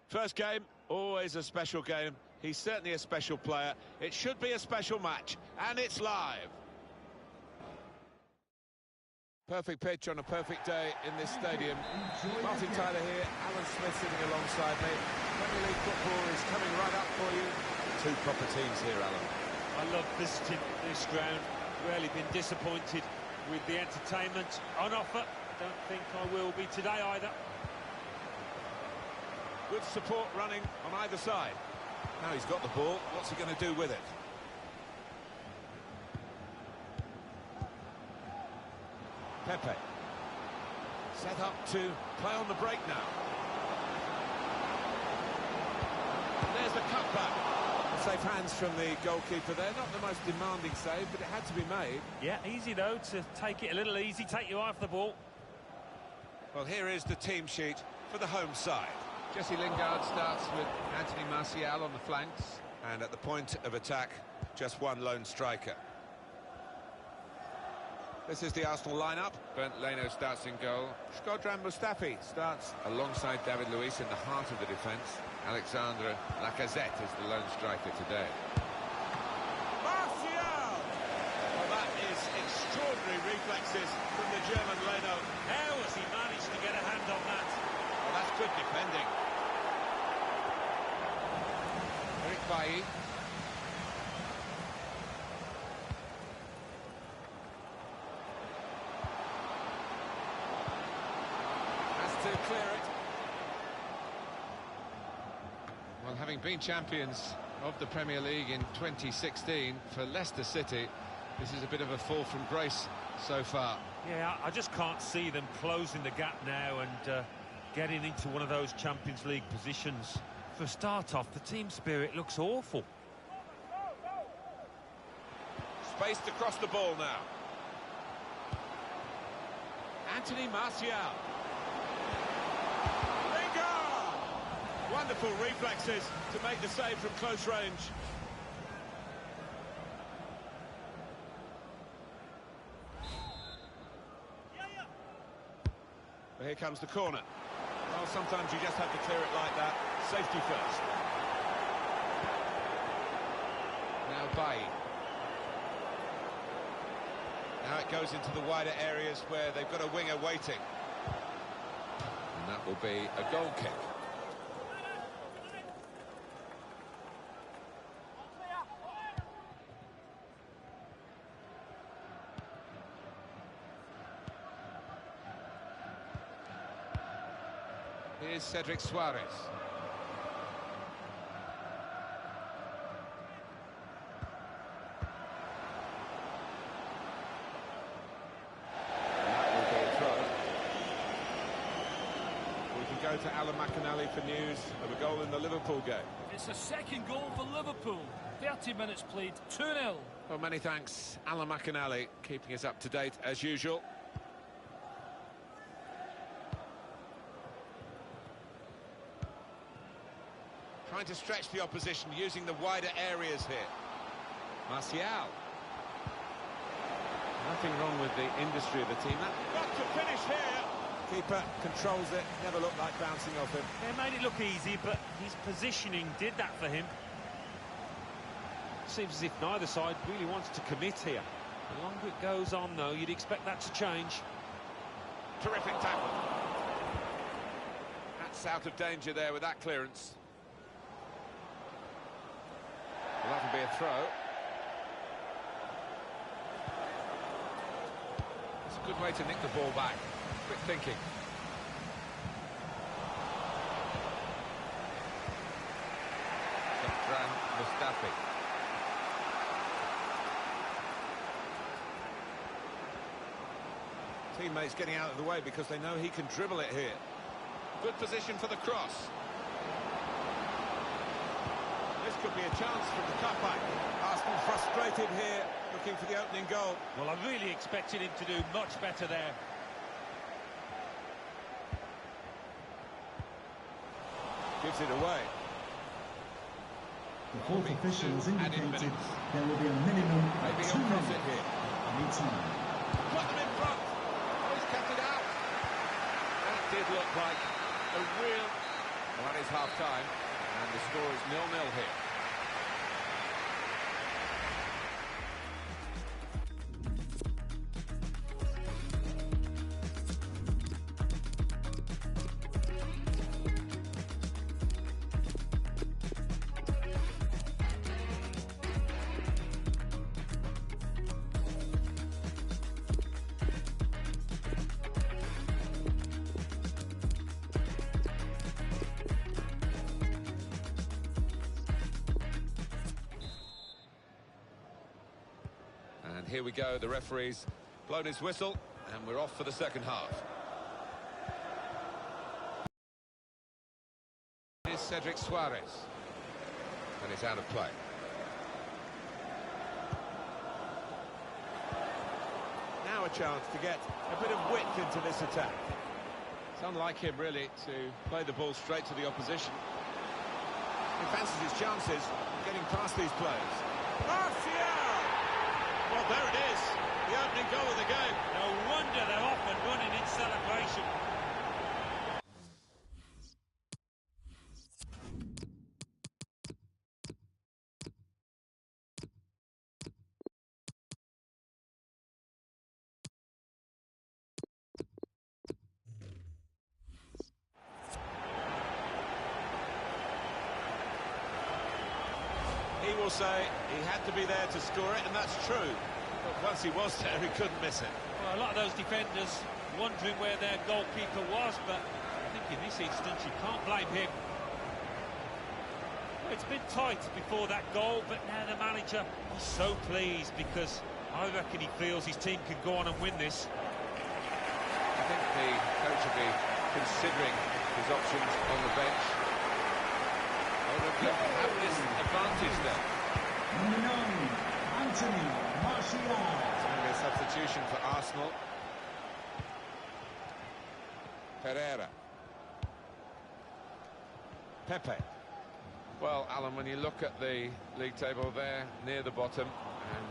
First game, always a special game. He's certainly a special player. It should be a special match, and it's live. Perfect pitch on a perfect day in this stadium. Martin Tyler here, Alan Smith sitting alongside me. Premier League football is coming right up for you. Two proper teams here, Alan. I love visiting this ground. Rarely been disappointed with the entertainment on offer. Don't think I will be today either. Good support running on either side. Now he's got the ball. What's he going to do with it? Pepe. Set up to play on the break now. And there's the cutback. Safe hands from the goalkeeper there. Not the most demanding save, but it had to be made. Yeah, easy though to take it a little easy, take you off the ball. Well, here is the team sheet for the home side. Jesse Lingard starts with Anthony Martial on the flanks, and at the point of attack, just one lone striker. This is the Arsenal lineup. Bernd Leno starts in goal. Shkodran Mustafi starts alongside David Luiz in the heart of the defence. Alexandre Lacazette is the lone striker today. Martial! Well, that is extraordinary reflexes from the German Leno. How has he managed to get a hand on that? Well, that's good defending. Eric Bailly. To clear it. Well, having been champions of the Premier League in 2016 for Leicester City, this is a bit of a fall from grace so far. Yeah, I just can't see them closing the gap now and getting into one of those Champions League positions. For a start off, the team spirit looks awful. Spaced across the ball now. Anthony Martial. Wonderful reflexes to make the save from close range. Well, here comes the corner. Well, sometimes you just have to clear it like that. Safety first. Now Bailly. Now it goes into the wider areas where they've got a winger waiting. And that will be a goal kick. Here's Cedric Suarez. That will be a throw. We can go to Alan McInally for news of a goal in the Liverpool game. It's a second goal for Liverpool. 30 minutes played, 2-0. Well, many thanks, Alan McInally, keeping us up to date as usual. Trying to stretch the opposition using the wider areas here. Martial. Nothing wrong with the industry of the team. That got to finish here. Keeper controls it, never looked like bouncing off him. It made it look easy, but his positioning did that for him. Seems as if neither side really wants to commit here. The longer it goes on, though, you'd expect that to change. Terrific tackle. That's out of danger there with that clearance. Well, that'll be a throw. It's a good way to nick the ball back. Quick thinking. Shkodran Mustafi. Teammates getting out of the way because they know he can dribble it here. Good position for the cross. This could be a chance from the cutback. Arsenal frustrated here, looking for the opening goal. Well, I really expected him to do much better there. Gives it away. The fourth official has indicated there will be a minimum of Maybe 2 he'll cross minutes it here. anytime. Got them in front. Oh, he's kept it out. That did look like a real Well, that is half-time, and the score is 0-0 here. And here we go, the referee's blown his whistle, and we're off for the second half. Here's Cedric Suarez, and it's out of play. Now a chance to get a bit of width into this attack. It's unlike him, really, to play the ball straight to the opposition. He fancies his chances getting past these players. Martial! Well, there it is, the opening goal of the game. No wonder they're off and running in celebration. He will say he had to be there to score it, and that's true. But once he was there, he couldn't miss it. Well, a lot of those defenders wondering where their goalkeeper was, but I think in this instance you can't blame him. Well, it's been tight before that goal, but now the manager is so pleased because I reckon he feels his team can go on and win this. I think the coach will be considering his options on the bench. Glimt have this advantage there. Number 9, Anthony Martial. It's going to be a substitution for Arsenal. Pereira. Pepe. Well, Alan, when you look at the league table there, near the bottom, and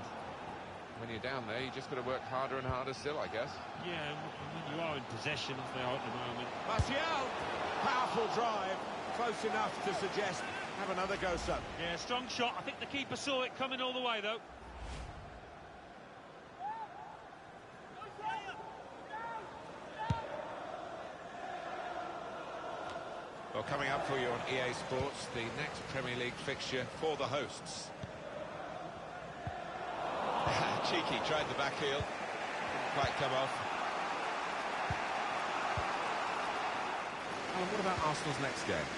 when you're down there, you just got to work harder and harder still, I guess. Yeah, when you are in possession, as they are at the moment. Martial! Powerful drive, close enough to suggest have another go, son. Yeah, strong shot. I think the keeper saw it coming all the way, though. Well, coming up for you on EA Sports, the next Premier League fixture for the hosts. Cheeky, tried the back heel. Didn't quite come off. And what about Arsenal's next game?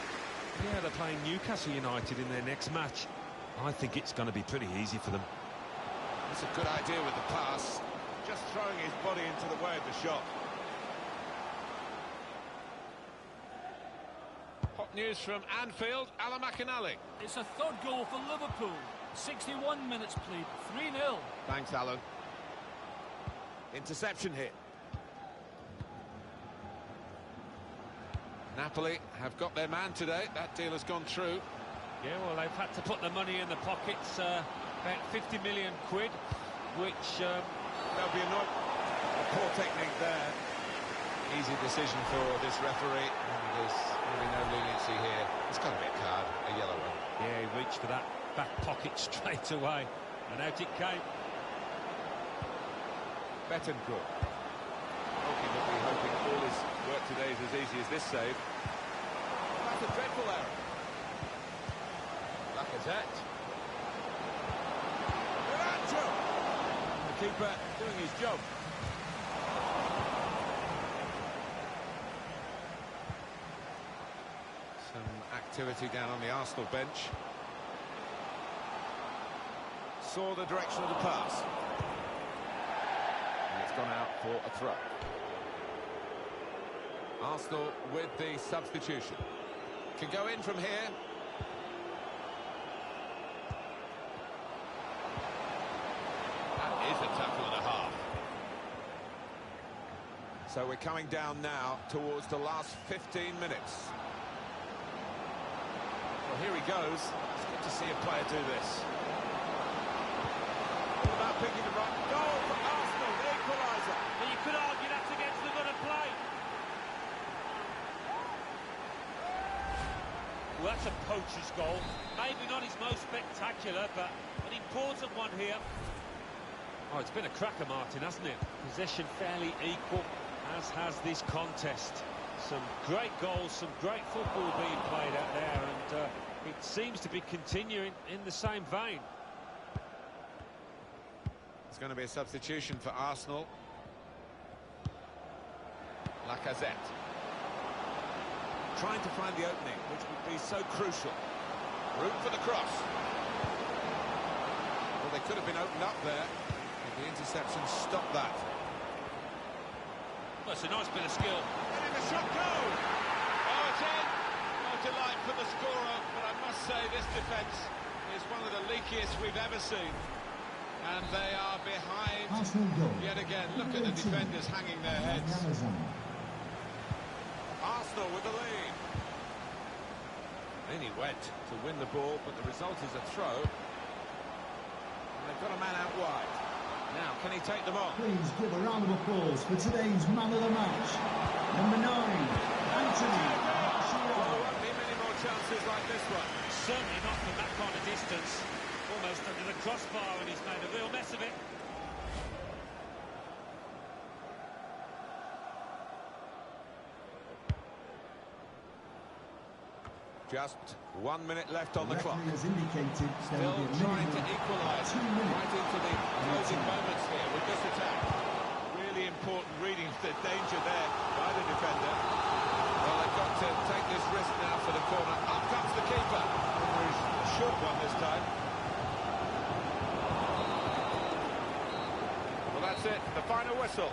Yeah, they're playing Newcastle United in their next match. I think it's going to be pretty easy for them. That's a good idea with the pass. Just throwing his body into the way of the shot. Hot news from Anfield, Alan McInally. It's a third goal for Liverpool. 61 minutes played, 3-0. Thanks, Alan. Interception hit. Napoli have got their man today. That deal has gone through. Yeah, well, they've had to put the money in the pockets, about 50 million quid, which... They'll be annoyed. Poor technique there. Easy decision for this referee. There's going to be no leniency here. It's got to be a card, a yellow one. Yeah, he reached for that back pocket straight away, and out it came. Bettencourt. Ultimately hoping all his work today is as easy as this save. That's a dreadful error. Lacazette. The keeper doing his job. Some activity down on the Arsenal bench. Saw the direction of the pass. And it's gone out for a throw. Arsenal with the substitution. Can go in from here. That is a tackle and a half. So we're coming down now towards the last 15 minutes. Well, here he goes. It's good to see a player do this. All about picking the right goal for Arsenal, the equaliser. Well, you could argue that's against the run of play. that's a poacher's goal. Maybe not his most spectacular, but an important one here. Oh, it's been a cracker, Martin, hasn't it? Possession fairly equal, as has this contest. Some great goals, some great football being played out there, and it seems to be continuing in the same vein. It's going to be a substitution for Arsenal. Lacazette. Trying to find the opening, which would be so crucial. Room for the cross. Well, they could have been opened up there, but the interception stopped that. Well, it's a nice bit of skill. Letting the shot go! Oh, it's in! No delight for the scorer, but I must say this defence is one of the leakiest we've ever seen. And they are behind yet again. Look at the defenders hanging their heads. Arsenal with the lead. In he went to win the ball, but the result is a throw. And they've got a man out wide. Now, can he take them on? Please give a round of applause for today's man of the match, number 9, Anthony. Well, there won't be many more chances like this one. Certainly not from that kind of distance. Almost under the crossbar, and he's made a real mess of it. Just 1 minute left on the clock. Has indicated Still trying to equalise right into the closing moments here with this attack. Really important reading of the danger there by the defender. Well, they've got to take this risk now for the corner. Up comes the keeper. He's a short one this time. Well, that's it. The final whistle.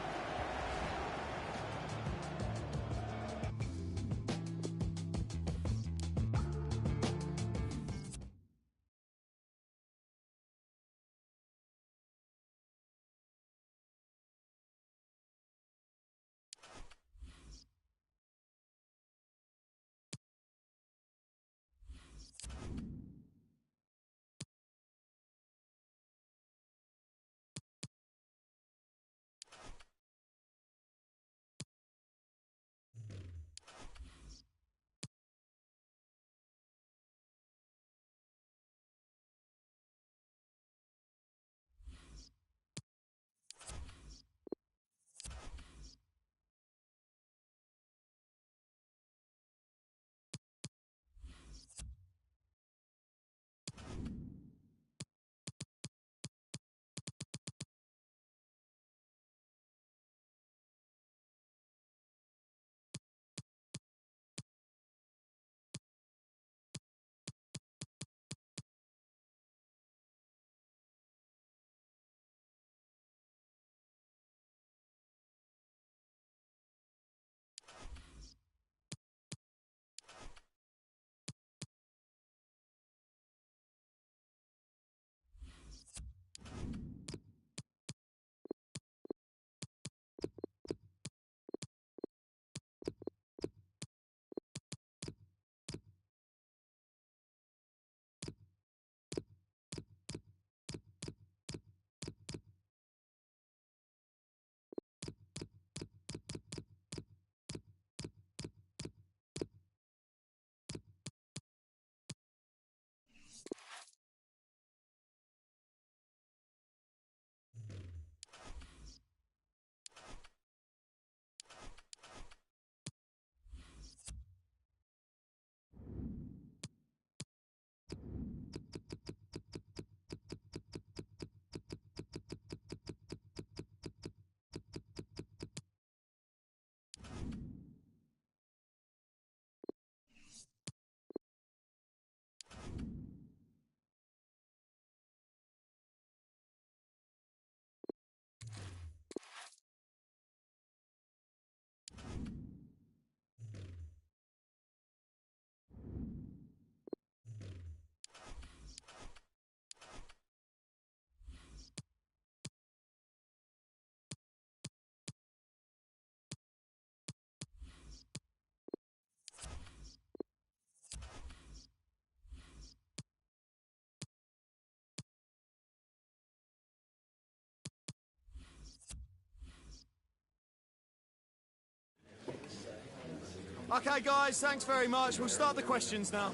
Okay, guys, thanks very much. We'll start the questions now.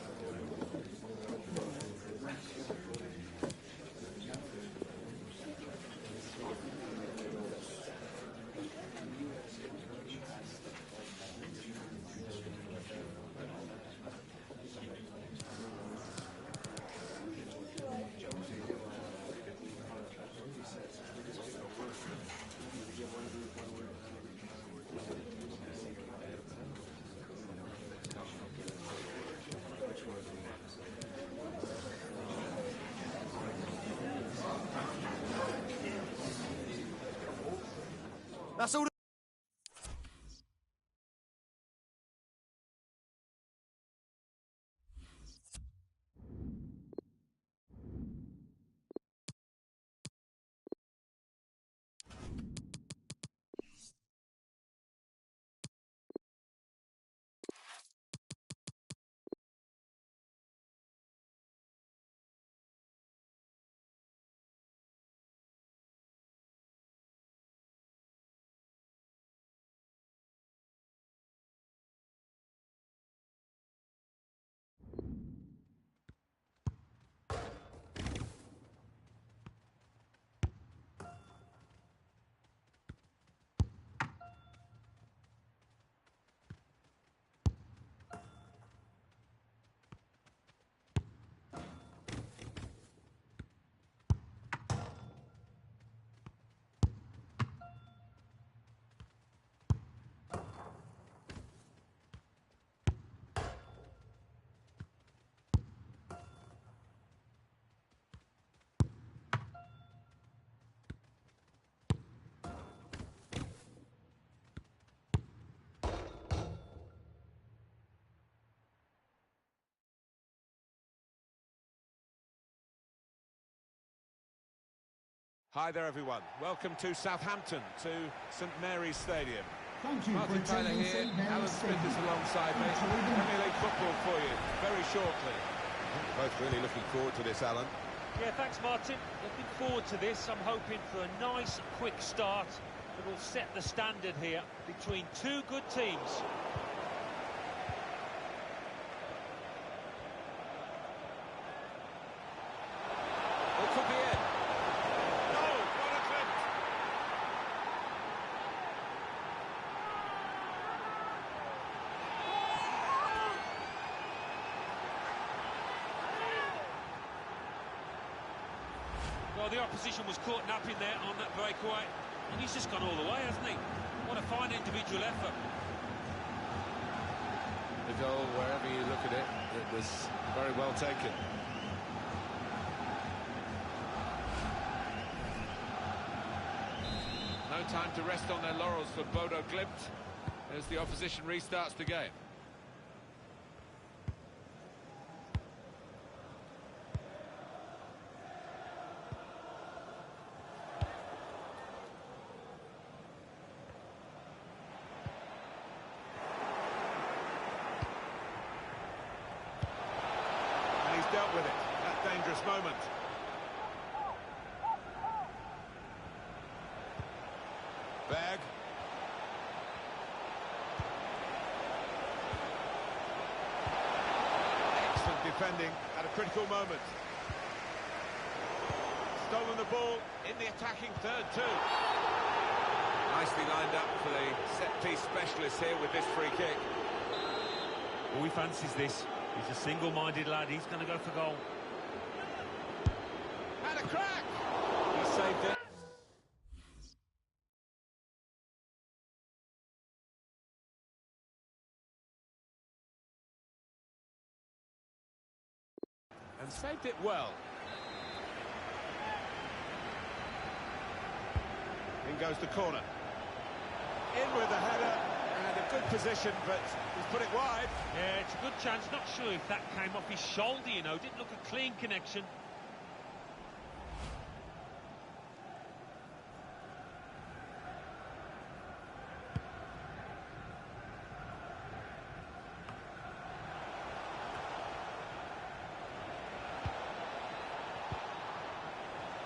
That's all. Hi there, everyone. Welcome to Southampton, to St Mary's Stadium. Thank you Martin for Tyler attending here, St. Mary's Alan Smith is Stadium. alongside me. Premier League football for you very shortly. Both really looking forward to this, Alan. Yeah, thanks, Martin. Looking forward to this. I'm hoping for a nice, quick start that will set the standard here between two good teams. It could be in. No, what a Glimt! Well, the opposition was caught napping there on that breakaway, and he's just gone all the way, hasn't he? What a fine individual effort. The goal, wherever you look at it, it was very well taken. No time to rest on their laurels for Bodo Glimt as the opposition restarts the game. And he's dealt with it, that dangerous moment. Berg. Excellent defending at a critical moment. Stolen the ball in the attacking third too. Nicely lined up for the set-piece specialist here with this free kick. Oh, he fancies this. He's a single-minded lad. He's going to go for goal. And a crack! He saved it. And saved it well. In goes the corner. In with the header, and a good position, but he's put it wide. Yeah, it's a good chance. Not sure if that came off his shoulder, you know. Didn't look a clean connection.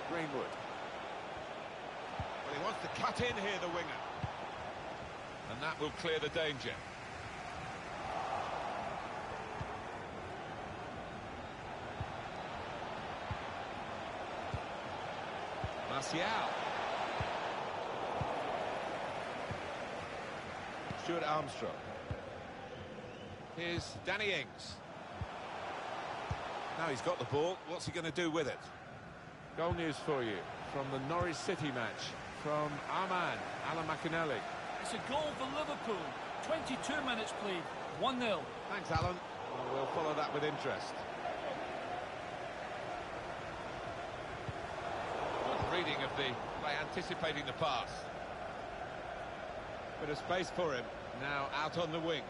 Greenwood. Well, he wants to cut in here, the winger. And that will clear the danger. Martial. Stuart Armstrong. Here's Danny Ings. Now he's got the ball. What's he going to do with it? Goal news for you from the Norwich City match from our man, Alan McInally. It's a goal for Liverpool. 22 minutes played. 1-0. Thanks, Alan. Well, we'll follow that with interest. Good reading of the play, anticipating the pass. Bit of space for him, now out on the wing.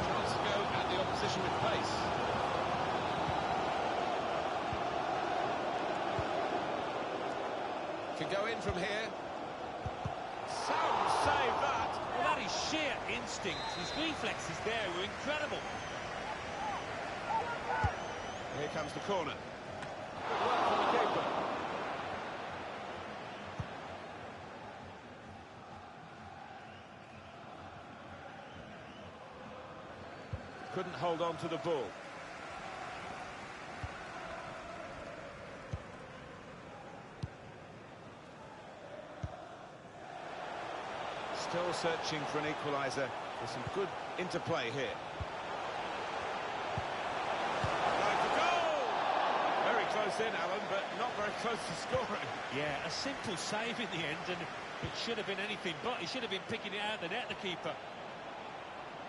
Chance to go at the opposition with pace. Can go in from here. Some save that. Well, that is sheer instinct. His reflexes there were incredible. Here comes the corner. Good work from the keeper. Couldn't hold on to the ball. Still searching for an equaliser. There's some good interplay here. Going for goal! Very close in, Alan, but not very close to scoring. Yeah, a simple save in the end, and it should have been anything but. He should have been picking it out of the net, the keeper.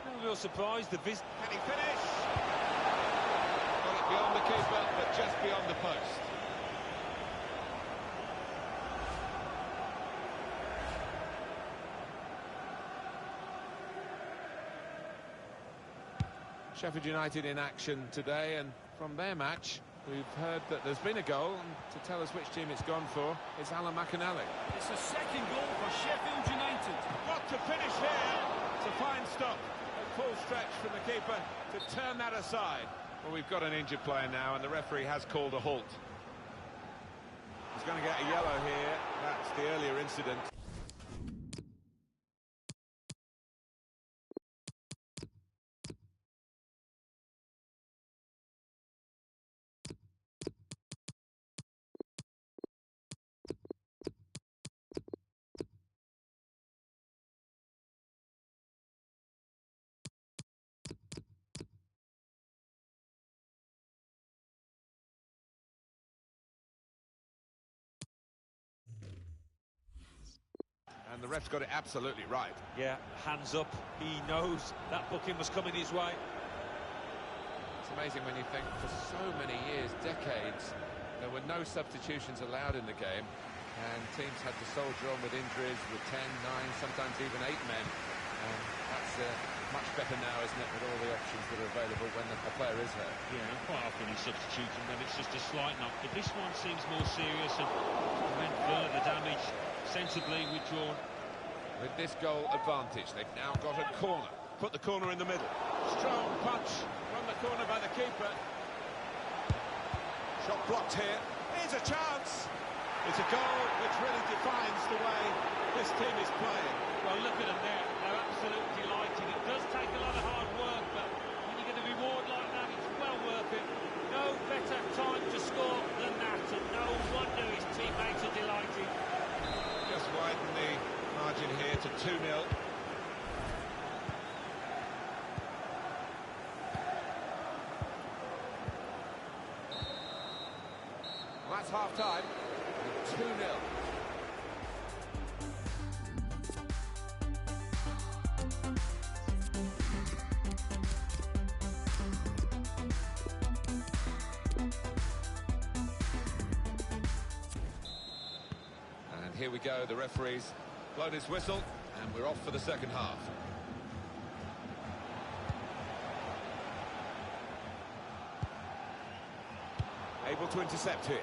No real surprise, the visit. Can he finish? Got it beyond the keeper, but just beyond the post. Sheffield United in action today, and from their match, we've heard that there's been a goal, and to tell us which team it's gone for, it's Alan McAnally. It's the second goal for Sheffield United. Got to finish here. It's a fine stop. A full stretch from the keeper to turn that aside. Well, we've got an injured player now, and the referee has called a halt. He's going to get a yellow here. That's the earlier incident. And the ref's got it absolutely right. Yeah, hands up. He knows that booking was coming his way. It's amazing when you think for so many years, decades, there were no substitutions allowed in the game, and teams had to soldier on with injuries with 10, 9, sometimes even 8 men. And that's much better now, isn't it, with all the options that are available when a player is hurt. Yeah, and quite often he's substituting them. It's just a slight knock. But this one seems more serious and prevent further damage. Sensibly withdrawn. With this goal advantage, they've now got a corner. Put the corner in the middle. Strong punch from the corner by the keeper. Shot blocked here. Here's a chance. It's a goal which really defines the way this team is playing. Well, look at them there. They're absolutely delighted. It does take a lot of hard work, but when you get a reward like that, it's well worth it. No better time to score than that, and no wonder his teammates are delighted. Just widen the margin here to 2-0. Well, that's half-time. 2-0. And here we go, the referee's blown his whistle, and we're off for the second half. Able to intercept here.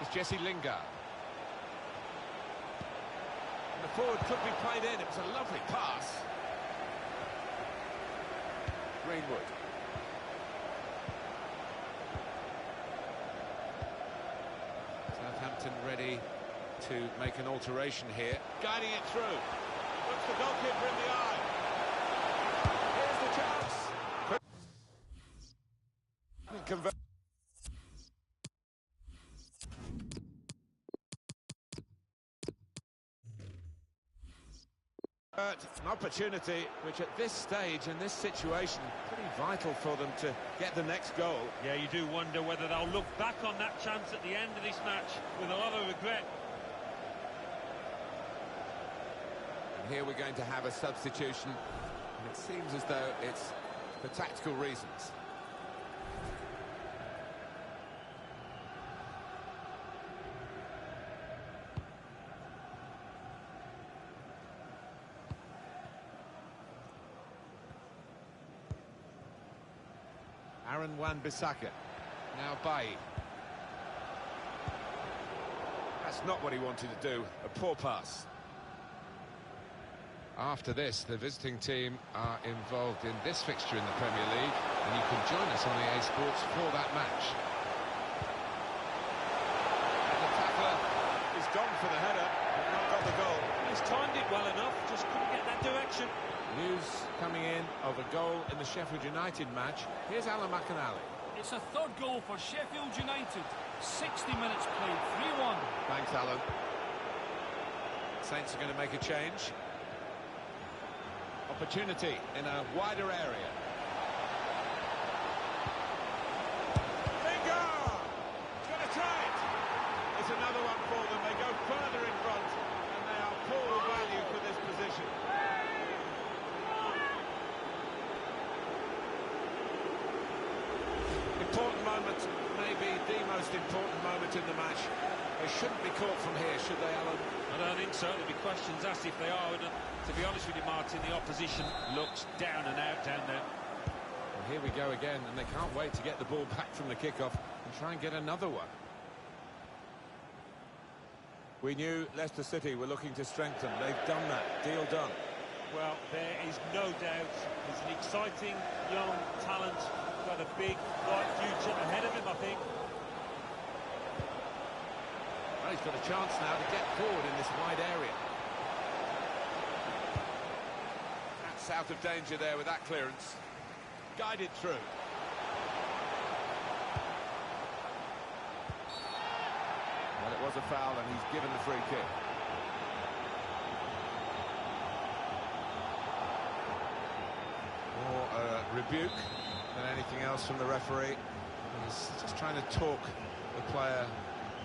It's Jesse Lingard. And the forward could be played in. It was a lovely pass. Greenwood. Southampton ready to make an alteration here. Guiding it through. Looks the goalkeeper in the eye. Here's the chance. Convert. An opportunity which at this stage, in this situation, pretty vital for them to get the next goal. Yeah, you do wonder whether they'll look back on that chance at the end of this match with a lot of regret. And here we're going to have a substitution, and it seems as though it's for tactical reasons. Aaron Wan-Bissaka. Now Bailly. That's not what he wanted to do. A poor pass. After this, the visiting team are involved in this fixture in the Premier League, and you can join us on EA Sports for that match. And the tackler is gone for the header, but not got the goal. He's timed it well enough, just couldn't get that direction. News coming in of a goal in the Sheffield United match. Here's Alan McInally. It's a third goal for Sheffield United. 60 minutes played, 3-1. Thanks, Alan. Saints are going to make a change. Opportunity in a wider area. Bingo! He's going to try it. It's another one for them. They go further in front, and they are poor value for this position. Important moment, maybe the most important moment in the match. They shouldn't be caught from here, should they, Alan? I don't think so. There'll be questions asked if they are. And to be honest with you, Martin, the opposition looks down and out down there. And here we go again, and they can't wait to get the ball back from the kickoff and try and get another one. We knew Leicester City were looking to strengthen. They've done that. Deal done. Well, there is no doubt. He's an exciting young talent. Got a big, bright future ahead of him, I think. Well, he's got a chance now to get forward in this wide area. That's out of danger there with that clearance. Guided through. Well, it was a foul, and he's given the free kick. More rebuke than anything else from the referee. He's just trying to talk the player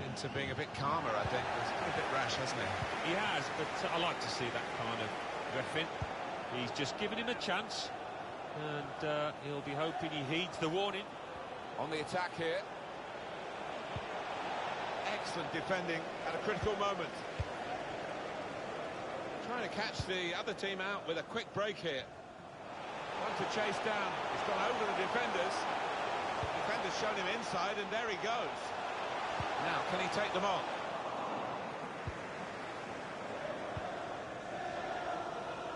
into being a bit calmer, I think. He's been a bit rash, hasn't he? He has, but I like to see that kind of reffing. He's just given him a chance, and he'll be hoping he heeds the warning. On the attack here. Excellent defending at a critical moment. Trying to catch the other team out with a quick break here. One to chase down. He's gone over the defenders. The defender's shown him inside, and there he goes. Now, can he take them on?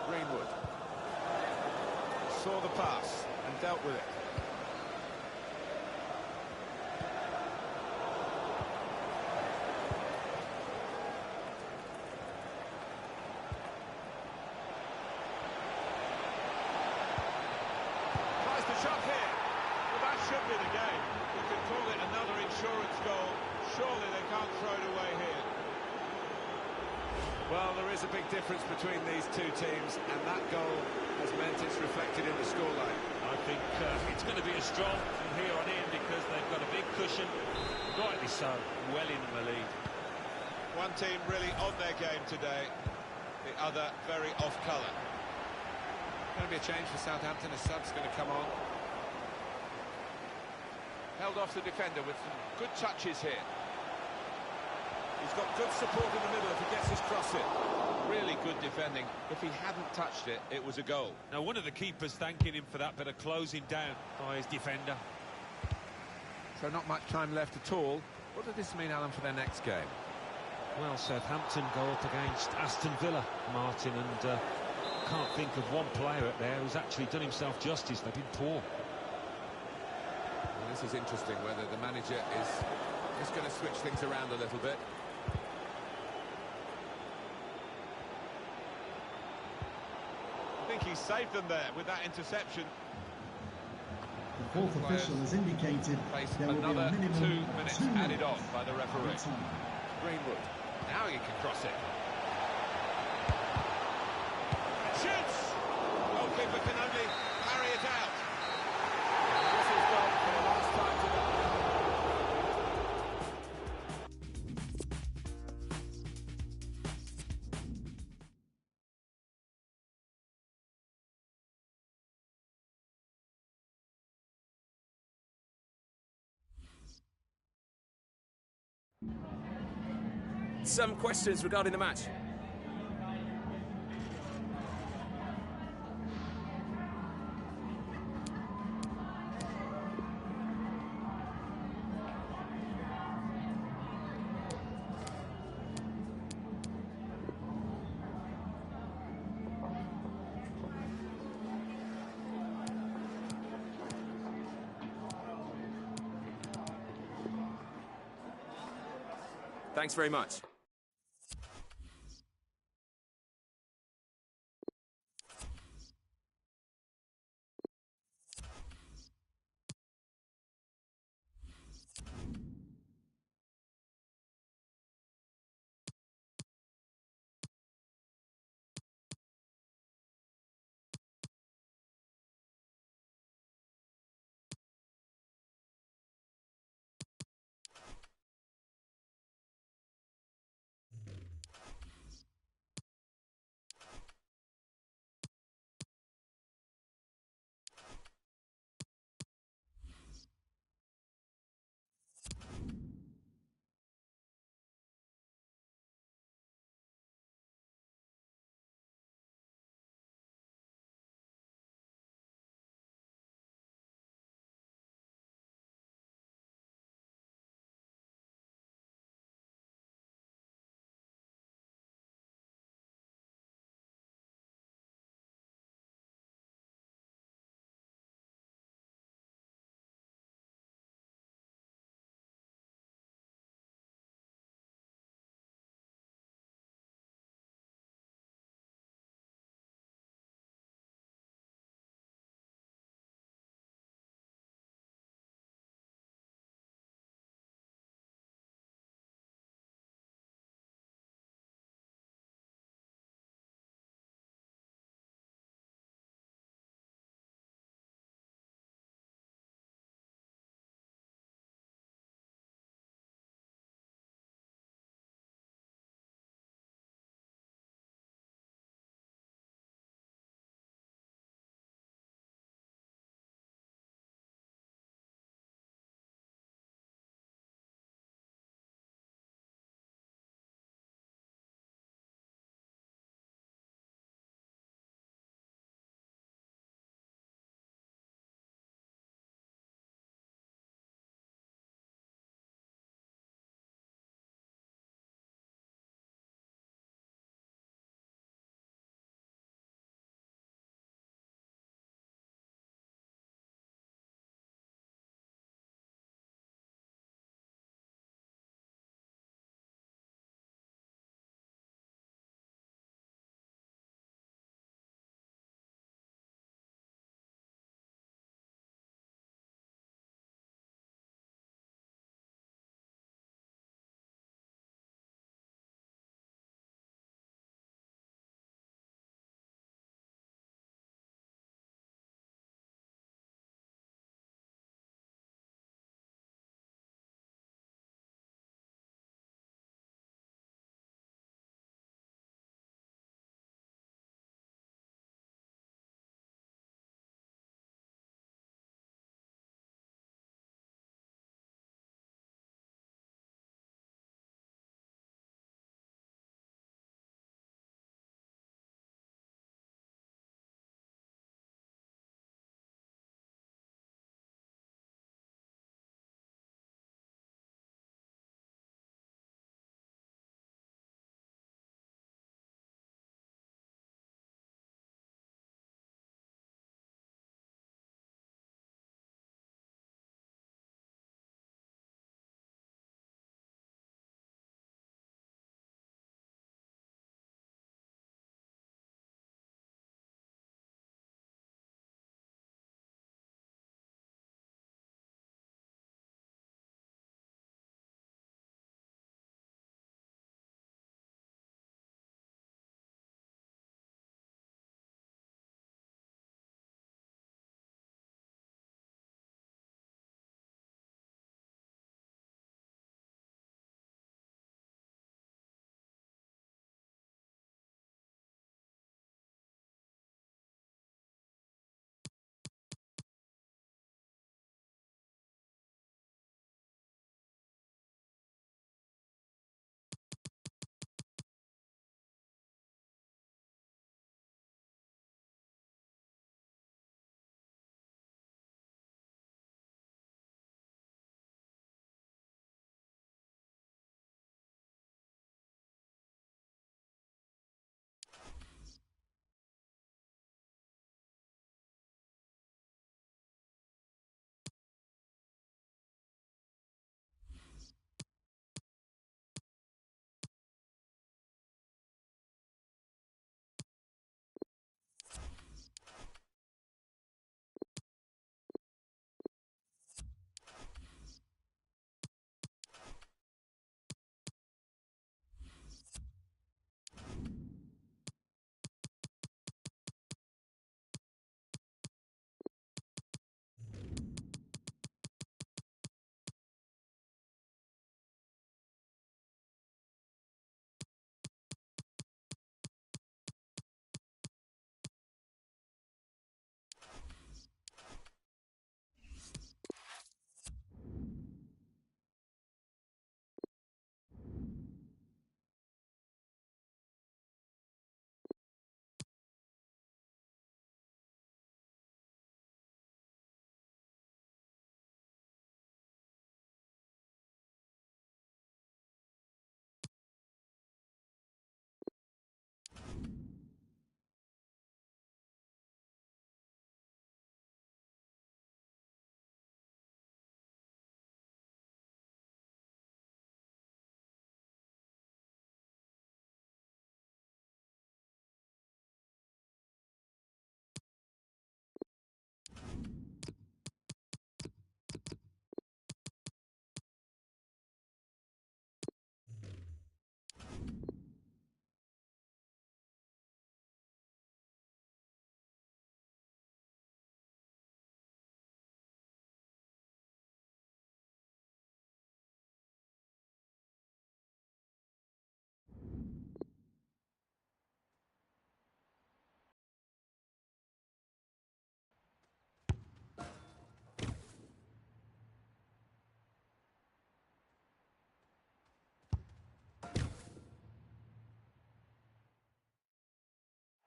Greenwood saw the pass and dealt with it. Tries the shot here. Well, that should be the game. You could call it another insurance goal. Surely they can't throw it away here. Well, there is a big difference between these two teams, and that goal has meant it's reflected in the scoreline. I think it's going to be a strong from here on in because they've got a big cushion, rightly so, well in the lead. One team really on their game today, the other very off-colour. Going to be a change for Southampton. A sub's going to come on. Held off the defender with some good touches here. He's got good support in the middle if he gets his cross in. Really good defending. If he hadn't touched it, it was a goal. Now, one of the keepers thanking him for that bit of closing down by his defender. So not much time left at all. What does this mean, Alan, for their next game? Well, Southampton go up against Aston Villa, Martin, and can't think of one player up there who's actually done himself justice. They've been poor. Well, this is interesting, whether the manager is just going to switch things around a little bit. I think he saved them there with that interception. The fourth official has indicated there will be a minimum 2 of minutes 2 added minutes on by the referee. of time. Greenwood. Now he can cross it. Some questions regarding the match. Thanks very much.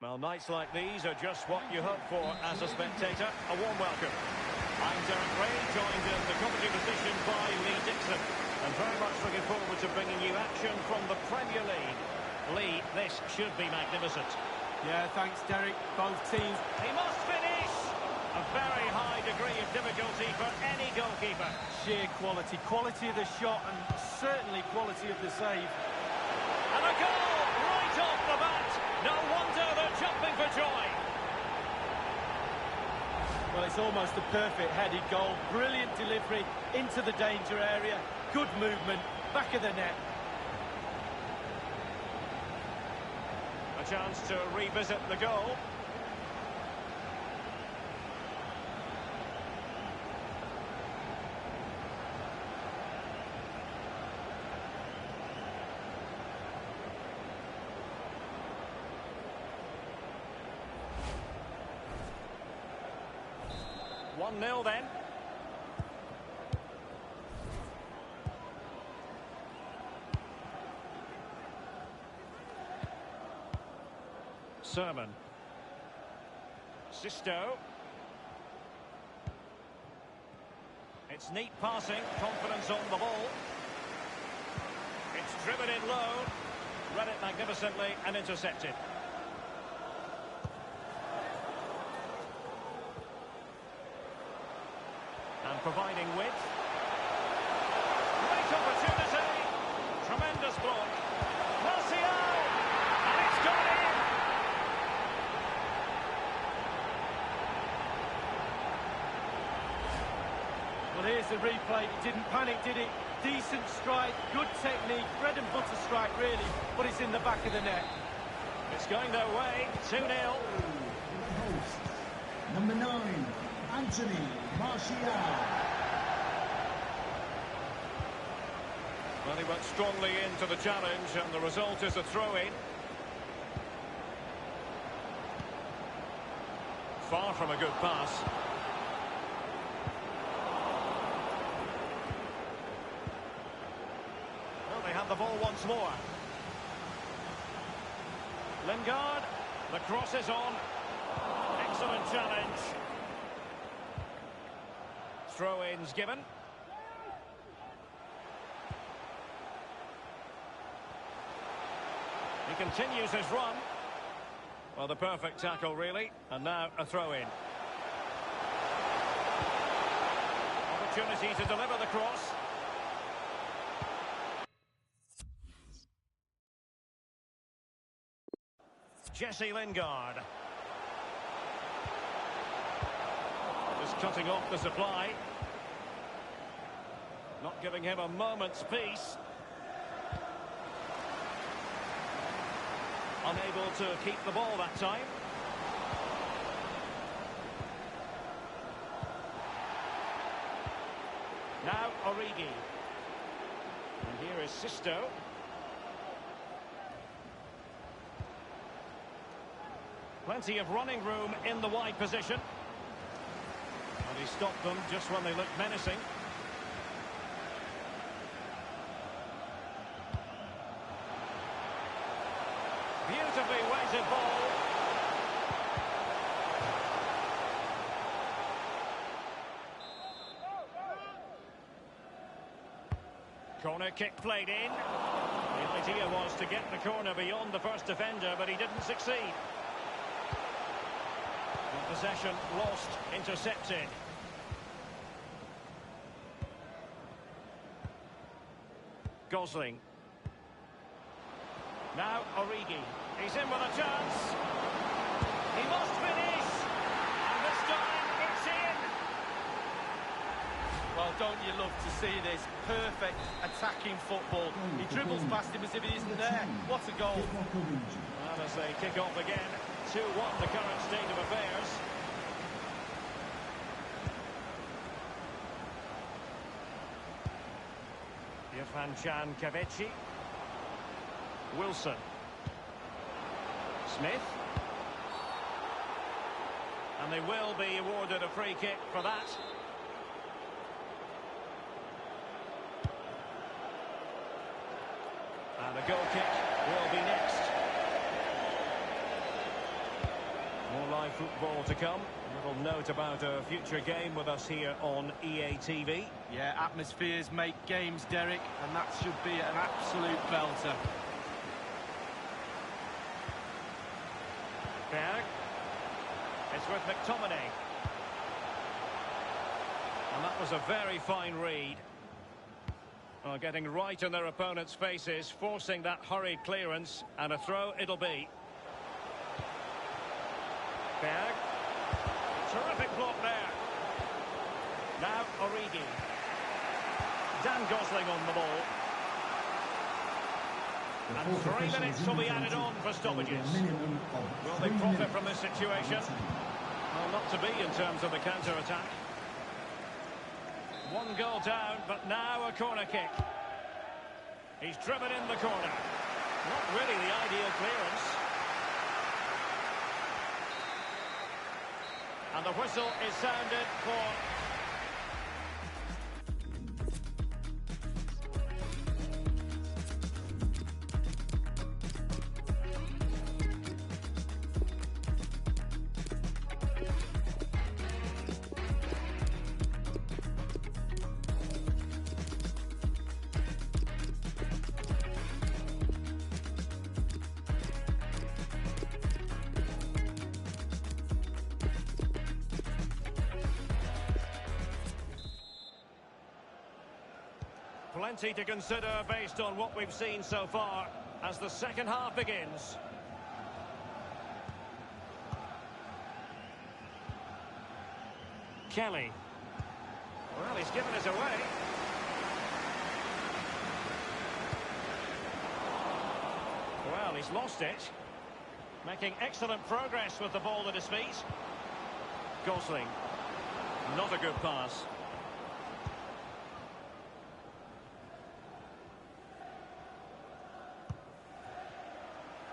Well, nights like these are just what you hope for as a spectator. A warm welcome. I'm Derek Ray, joined in the commentary position by Lee Dixon. And very much looking forward to bringing you action from the Premier League. Lee, this should be magnificent. Yeah, thanks, Derek. Both teams. He must finish! A very high degree of difficulty for any goalkeeper. Sheer quality. Quality of the shot and certainly quality of the save. And a goal right off the bat. No wonder they're jumping for joy. Well, it's almost a perfect headed goal. Brilliant delivery into the danger area. Good movement. Back of the net. A chance to revisit the goal. One 1-0 then. Sermon. Sisto. It's neat passing, confidence on the ball. It's driven in low, read it magnificently and intercepted. And providing width. Great opportunity. Tremendous block. Martial! And it's gone in! Well, here's the replay. It didn't panic, did it? Decent strike, good technique, bread and butter strike, really, but it's in the back of the net. It's going their way, 2-0. Hosts, number 9, Anthony Martial. Well, he went strongly into the challenge, and the result is a throw-in. Far from a good pass. Well, they have the ball once more. Lingard, the cross is on. Excellent challenge. Throw-ins given. He continues his run. Well, the perfect tackle, really. And now a throw-in. Opportunity to deliver the cross. Jesse Lingard. Just cutting off the supply. Not giving him a moment's peace. Unable to keep the ball that time. Now Origi. And here is Sisto. Plenty of running room in the wide position. And he stopped them just when they looked menacing. Beautifully weighted ball. Corner kick played in. The idea was to get the corner beyond the first defender, but he didn't succeed. And possession lost, intercepted. Gosling. Now Origi. He's in with a chance. He must finish. And this time it's in. Well, don't you love to see this? Perfect attacking football. He dribbles past him as if he isn't there. What a goal. Well, as they kick off again, 2-1 the current state of affairs. Irfan Kavechi. Wilson. Smith. And they will be awarded a free kick for that. And a goal kick will be next. live football to come. A little note about a future game with us here on EA TV. Yeah, atmospheres make games, Derek, and that should be an absolute belter. Berg. It's with McTominay. And that was a very fine read. Well, getting right in their opponent's faces, forcing that hurried clearance, and a throw it'll be. Berg. Terrific block there. Now Origi. Dan Gosling on the ball. And 3 minutes will be added on for stoppages. Will they profit from this situation? Well, not to be in terms of the counter-attack. 1 goal down, but now a corner kick. He's driven in the corner. Not really the ideal clearance. And the whistle is sounded for... Plenty to consider based on what we've seen so far as the second half begins. Kelly. Well, he's given us away. Well, he's lost it. Making excellent progress with the ball at his feet. Gosling. Not a good pass.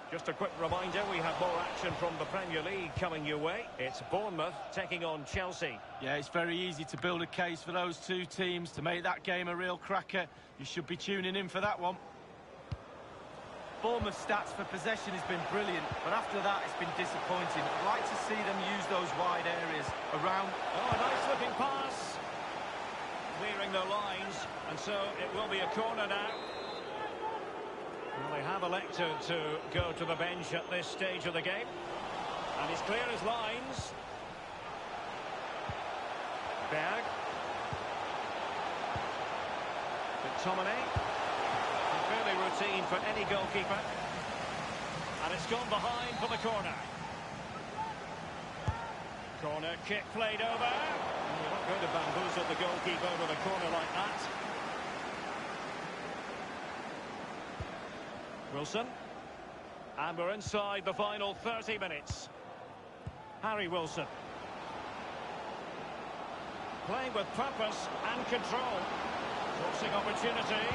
Just a quick reminder, we have more action from the Premier League coming your way. It's Bournemouth taking on Chelsea. Yeah, it's very easy to build a case for those two teams to make that game a real cracker. You should be tuning in for that one. Bournemouth's stats for possession has been brilliant, but after that it's been disappointing. I'd like to see them use those wide areas around. Oh, a nice looking pass. Clearing the lines, and so it will be a corner now. Well, they have elected to go to the bench at this stage of the game. And he's clear his lines. Berg. McTominay. Fairly routine for any goalkeeper. And it's gone behind for the corner. Corner kick played over. You're not going to bamboozle the goalkeeper with a corner like that. Wilson. And we're inside the final 30 minutes. Harry Wilson. Playing with purpose and control. Forcing opportunity.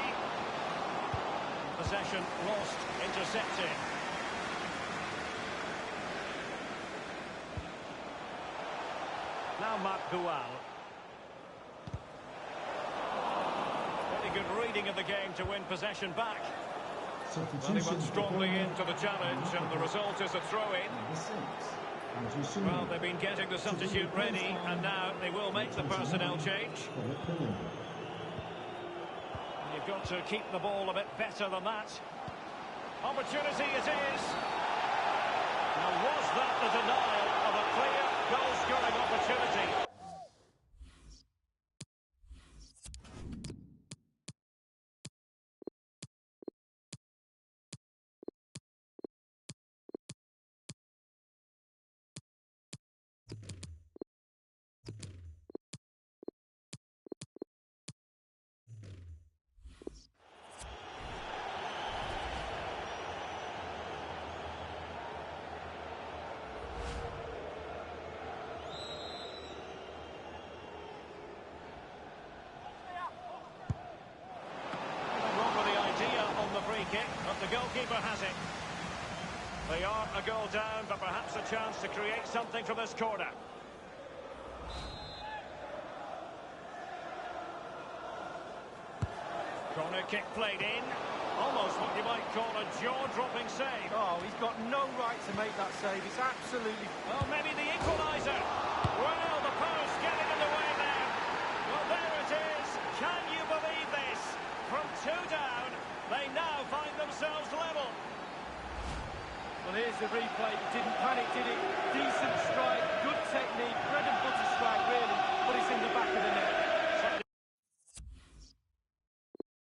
Possession lost, intercepted. Now Marc Gual. Very good reading of the game to win possession back. Well, he went strongly into the challenge, and the result is a throw-in. Well, they've been getting the substitute ready, and now they will make the personnel change. You've got to keep the ball a bit better than that. Opportunity it is. Now, was that the denial of a clear goal-scoring opportunity? But the goalkeeper has it. They are a goal down, but perhaps a chance to create something from this corner. Corner kick played in. Almost what you might call a jaw-dropping save. Oh, he's got no right right to make that save. It's absolutely... Oh, maybe the equaliser. Well, the post getting in the way there. Well, there it is. Can you believe this? From 2 down, they now find themselves level. Well, here's the replay. Didn't panic, did it? Decent strike, good technique, bread and butter strike, really, but it's in the back of the net.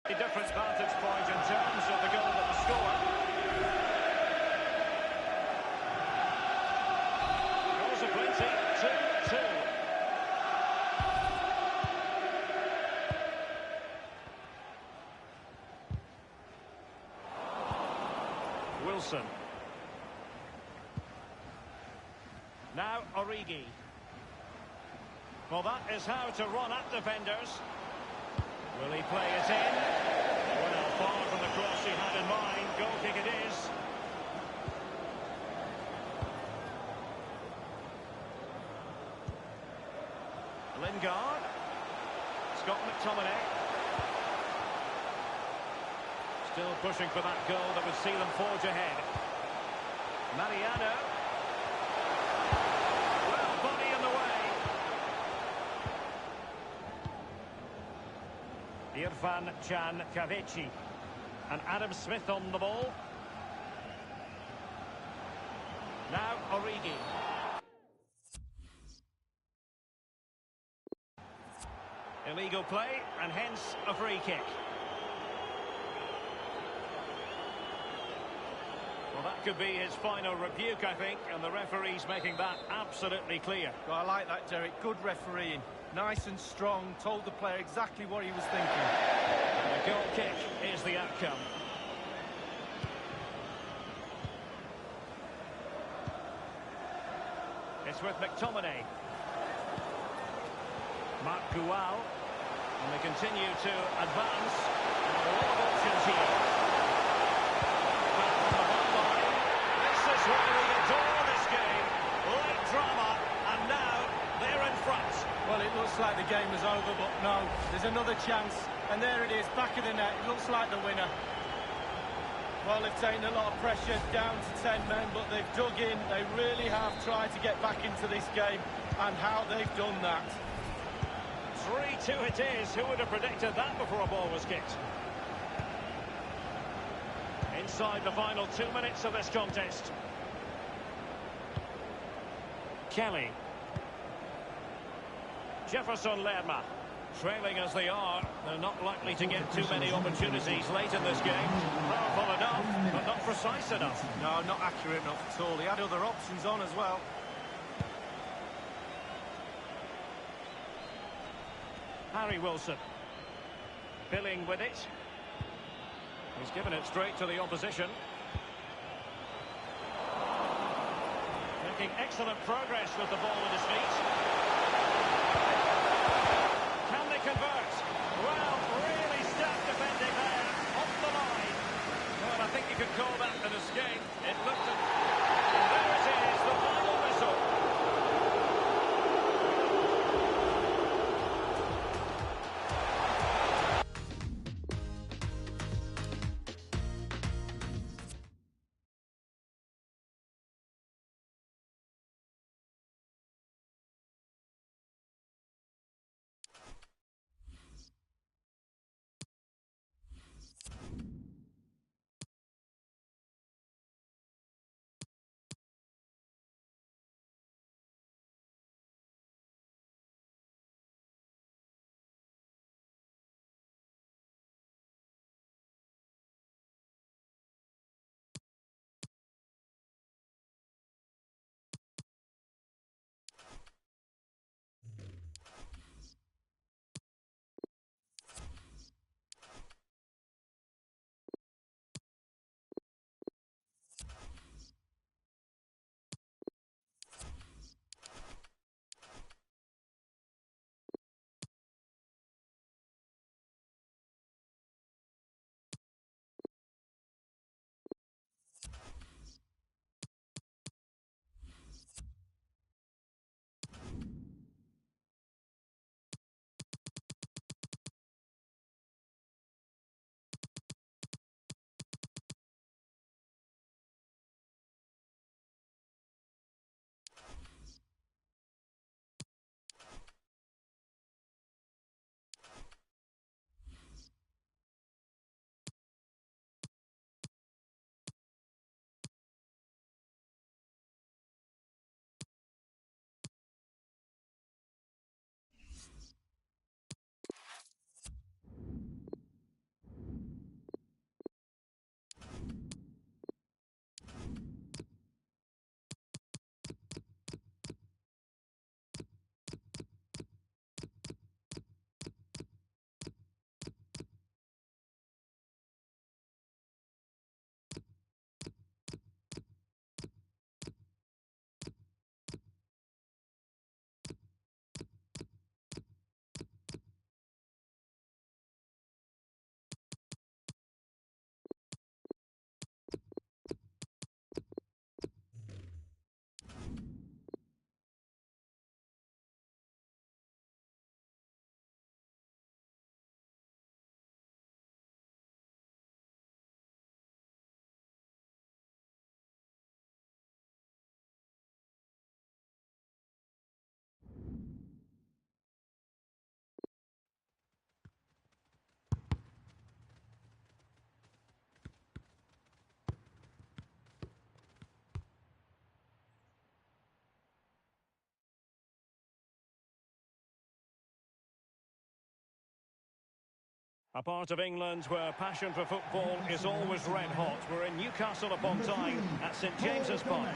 A different vantage point in terms of the goal that was scored. Goals are plenty. 2-2. Wilson. Now Origi. Well, that is how to run at defenders. Will he play it in? Well, far from the cross he had in mind. Goal kick it is. Lingard. Scott McTominay. Still pushing for that goal that would see them forge ahead. Mariano. Well, body in the way. Irfan Can Kavici. And Adam Smith on the ball. Now Origi. Illegal play, and hence a free kick. Well, that could be his final rebuke, I think, and the referee's making that absolutely clear. Well, I like that, Derek. Good refereeing. Nice and strong, told the player exactly what he was thinking. And the goal kick is the outcome. It's with McTominay. Mark Gual. And they continue to advance. And a lot of options here. Back from the back line. This is why we adore this game. Late drama, and now they're in front. Well, it looks like the game is over, but no, there's another chance. And there it is, back of the net. It looks like the winner. Well, they've taken a lot of pressure, down to 10 men, but they've dug in. They really have tried to get back into this game, and how they've done that. 3-2 it is. Who would have predicted that before a ball was kicked? Inside the final 2 minutes of this contest. Kelly. Jefferson Lerma. Trailing as they are, they're not likely to get too many opportunities late in this game. Powerful enough, but not precise enough. No, not accurate enough at all. He had other options on as well. Harry Wilson. Billing with it. He's given it straight to the opposition. Making excellent progress with the ball at his feet. Can they convert? Well, really stout defending there. Off the line. Well, I think you could call that an escape. It looked at... And there it is, the final whistle. A part of England where passion for football is always red hot. We're in Newcastle upon Tyne at St James's Park.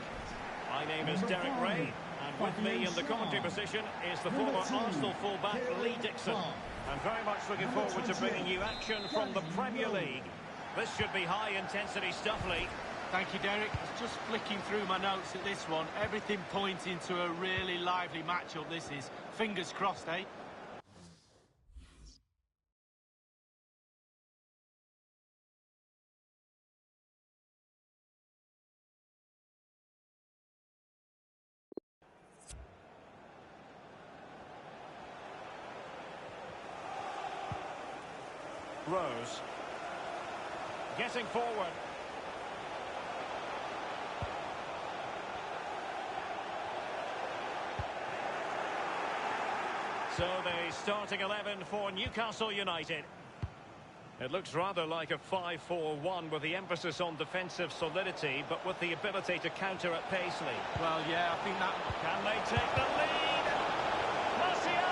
My name is Derek Ray, and with me in the commentary position is the former Arsenal fullback Lee Dixon. I'm very much looking forward to bringing you action from the Premier League. This should be high-intensity stuff, Lee. Thank you, Derek. I was just flicking through my notes at this one. Everything pointing to a really lively matchup this is. Fingers crossed, eh? Rose. Getting forward. So the starting 11 for Newcastle United. It looks rather like a 5-4-1 with the emphasis on defensive solidity, but with the ability to counter at pace, Lee. Well, yeah, I think that... Can they take the lead? Martial!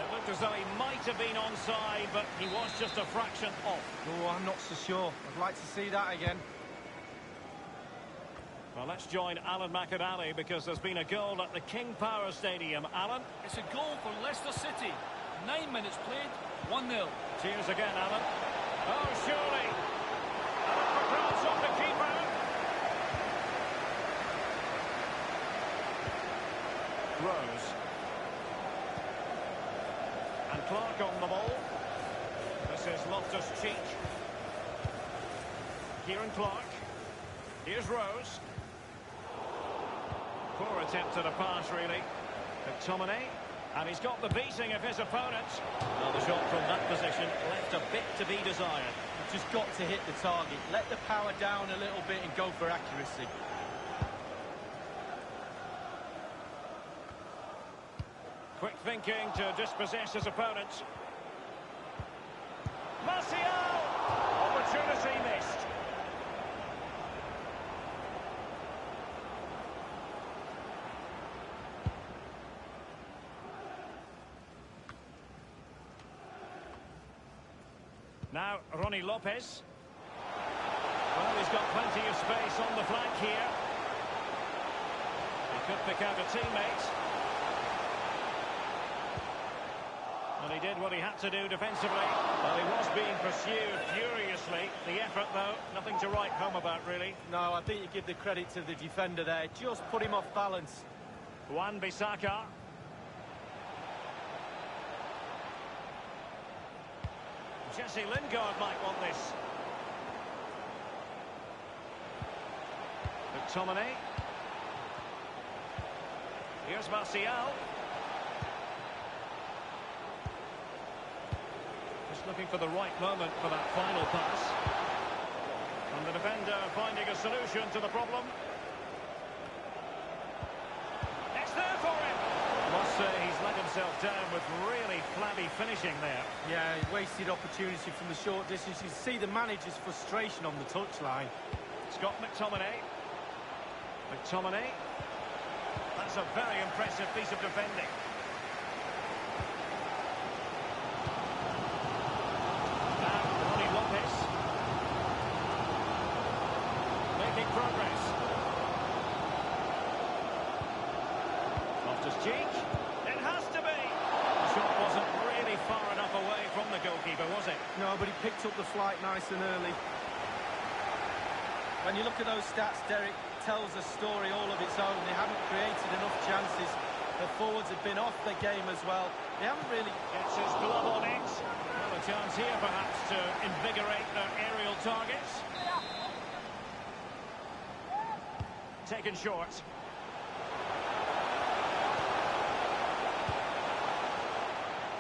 It looked as though he might have been onside, but he was just a fraction off. Oh, I'm not so sure. I'd like to see that again. Well, let's join Alan McAnally because there's been a goal at the King Power Stadium. Alan? It's a goal for Leicester City. 9 minutes played, 1-0. Cheers again, Alan. Oh, surely. Alan for grabs on the keeper. Rose. And Clark on the ball. This is Loftus-Cheek. Kieran Clark. Here's Rose. Poor attempt at a pass, really. McTominay. And he's got the beating of his opponent. Well, the shot from that position left a bit to be desired. You've just got to hit the target. Let the power down a little bit and go for accuracy. Quick thinking to dispossess his opponent. Martial! Opportunity missed. Now, Ronnie Lopez. Well, he's got plenty of space on the flank here. He could pick out a teammate. And he did what he had to do defensively. Well, he was being pursued furiously. The effort, though, nothing to write home about, really. No, I think you give the credit to the defender there. Just put him off balance. Wan-Bissaka. Jesse Lingard might want this. McTominay. Here's Martial. Just looking for the right moment for that final pass. And the defender finding a solution to the problem. It's there for him. I must say he's let himself down with really flabby finishing there. Yeah, wasted opportunity from the short distance. You see the manager's frustration on the touchline. Scott McTominay. McTominay. That's a very impressive piece of defending. Now, Ronnie Lopez. Making progress. Loftus-Cheek. It has to be. The shot wasn't really far enough away from the goalkeeper, was it? No, but he picked up the flight nice and early. When you look at those stats, Derek, tells a story all of its own. They haven't created enough chances. The forwards have been off their game as well. They haven't really... Gets his glove on it. Well, a chance here, perhaps, to invigorate their aerial targets. Taken short.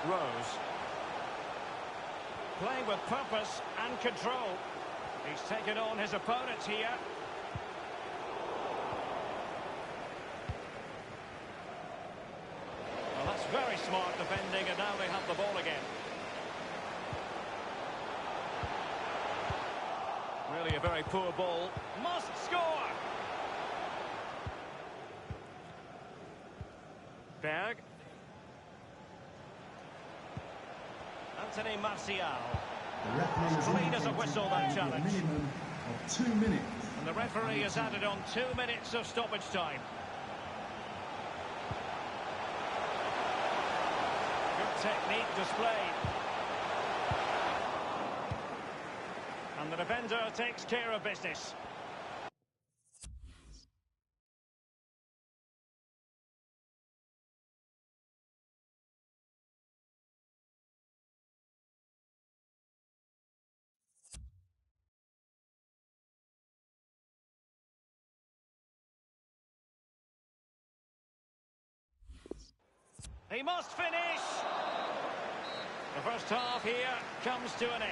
Rose. Playing with purpose and control. He's taken on his opponent here. Well, that's very smart defending, and now they have the ball again. Really a very poor ball. Must score! Berg. And Anthony Martial. The referee has Clean as a indicated whistle, there that will be a challenge. minimum of 2 minutes. And the referee has added on 2 minutes of stoppage time. Good technique displayed. And the defender takes care of business. He must finish! The first half here comes to an end.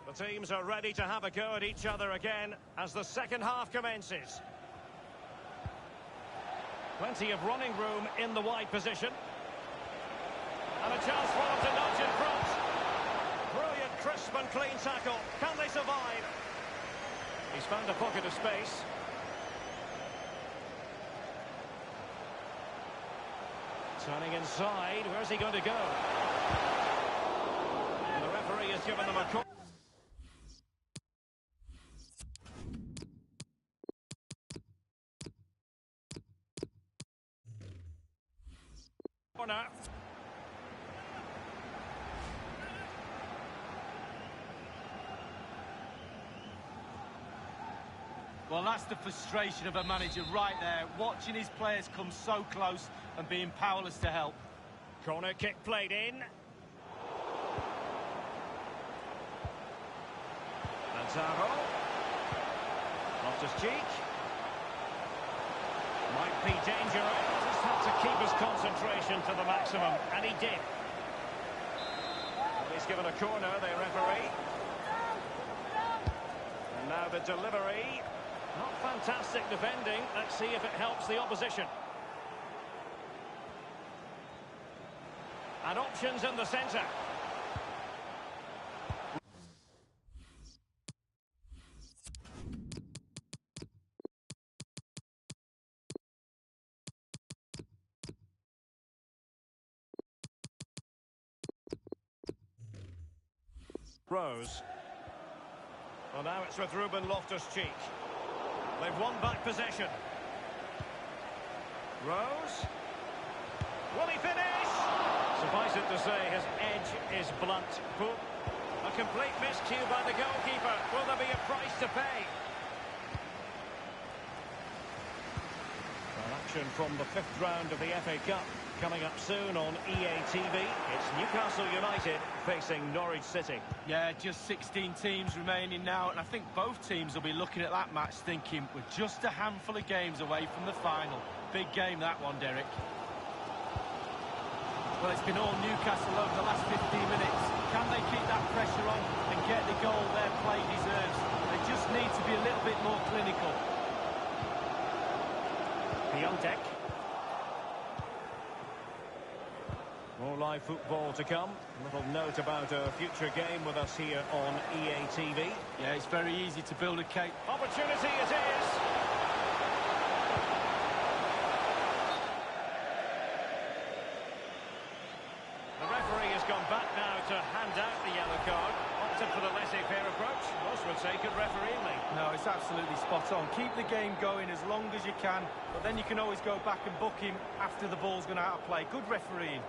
The teams are ready to have a go at each other again as the second half commences. Plenty of running room in the wide position. And a chance for them to nudge in front. Brilliant, crisp and clean tackle. Can they survive? He's found a pocket of space. Turning inside, where's he going to go? And the referee has given them a call. Corner. Well, that's the frustration of a manager right there, watching his players come so close and being powerless to help. Corner kick played in. Lazaro. Loftus-Cheek. Might be dangerous. Just had to keep his concentration to the maximum, and he did. Well, he's given a corner, the referee. And now the delivery. Not fantastic defending. Let's see if it helps the opposition. And options in the centre. Rose. Well, now it's with Ruben Loftus-Cheek. They've won back possession. Rose. Will he finish? Suffice it to say, his edge is blunt. A complete miscue by the goalkeeper. Will there be a price to pay? Well, action from the 5th round of the FA Cup coming up soon on EA TV. It's Newcastle United facing Norwich City. Yeah, just 16 teams remaining now, and I think both teams will be looking at that match thinking we're just a handful of games away from the final. Big game, that one, Derek. Well, it's been all Newcastle over the last 15 minutes. Can they keep that pressure on and get the goal their play deserves? They just need to be a little bit more clinical. Piontek. More live football to come. A little note about a future game with us here on EA TV. Yeah, it's very easy to build a cake. Opportunity it is. The referee has gone back now to hand out the yellow card. Opted for the laissez-faire approach. Most would say good refereeing. No, it's absolutely spot on. Keep the game going as long as you can, but then you can always go back and book him after the ball's gone out of play. Good refereeing.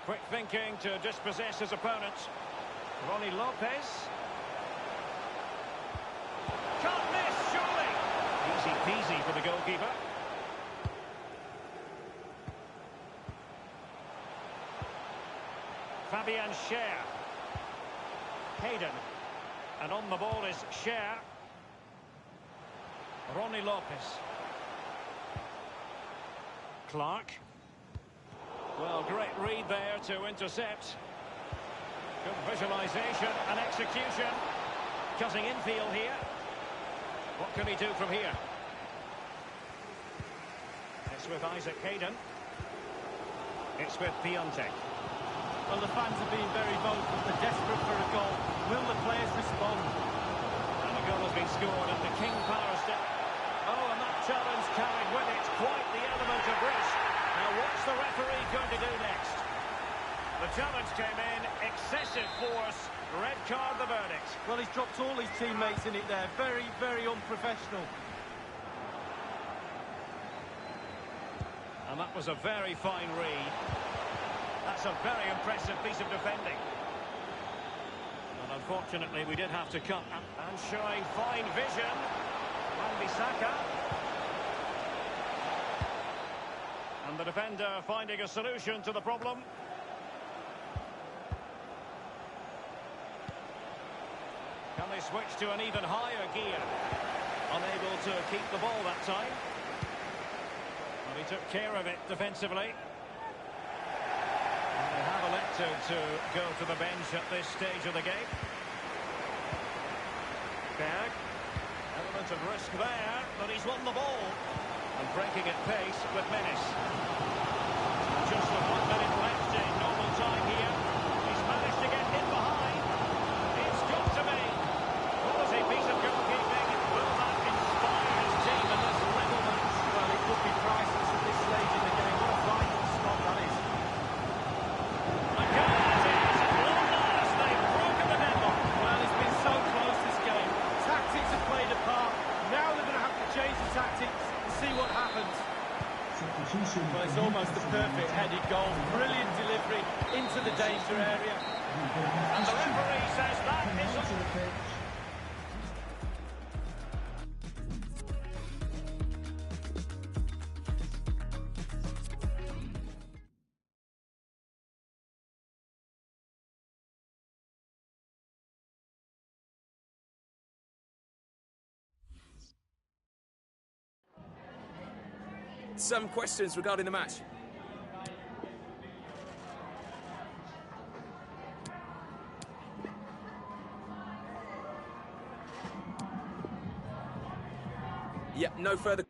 Quick thinking to dispossess his opponent. Ronnie Lopez. Can't miss, surely. Easy peasy for the goalkeeper. Fabian Schär. Hayden. And on the ball is Schär. Ronnie Lopez. Clark. Well, great read there to intercept. Good visualisation and execution. Cutting infield here. What can he do from here? It's with Isaac Hayden. It's with Piontek. Well, the fans are being very vocal. They're desperate for a goal. Will the players respond? And a goal has been scored at the King Power Step. Oh, and that challenge carried with it quite the element of risk. Now, what's the referee going to do next? The challenge came in, excessive force, red card the verdict. Well, he's dropped all his teammates in it there. Very, very unprofessional. And that was a very fine read. That's a very impressive piece of defending. And unfortunately, we did have to cut. And showing fine vision. Wan-Bissaka. And the defender finding a solution to the problem. Can they switch to an even higher gear? Unable to keep the ball that time. But he took care of it defensively. And they have elected to go to the bench at this stage of the game. Berg. Element of risk there, but he's won the ball. And breaking at pace with menace. Just with 1 minute left in normal time here. He's managed to get in behind. It's got to be. Quality piece of goalkeeping. Will that inspire his team in this level match? Well, it could be priceless at this stage in the game. What a vital spot that is. A goal it is. Long last, they've broken the deadlock. Well, it's been so close this game. Tactics have played a part. Now they're going to have to change the tactics and see what happens. Well, it's almost a perfect headed goal. Brilliant delivery into the danger area. And the referee says that is To the pitch. Some questions regarding the match. Yep, no further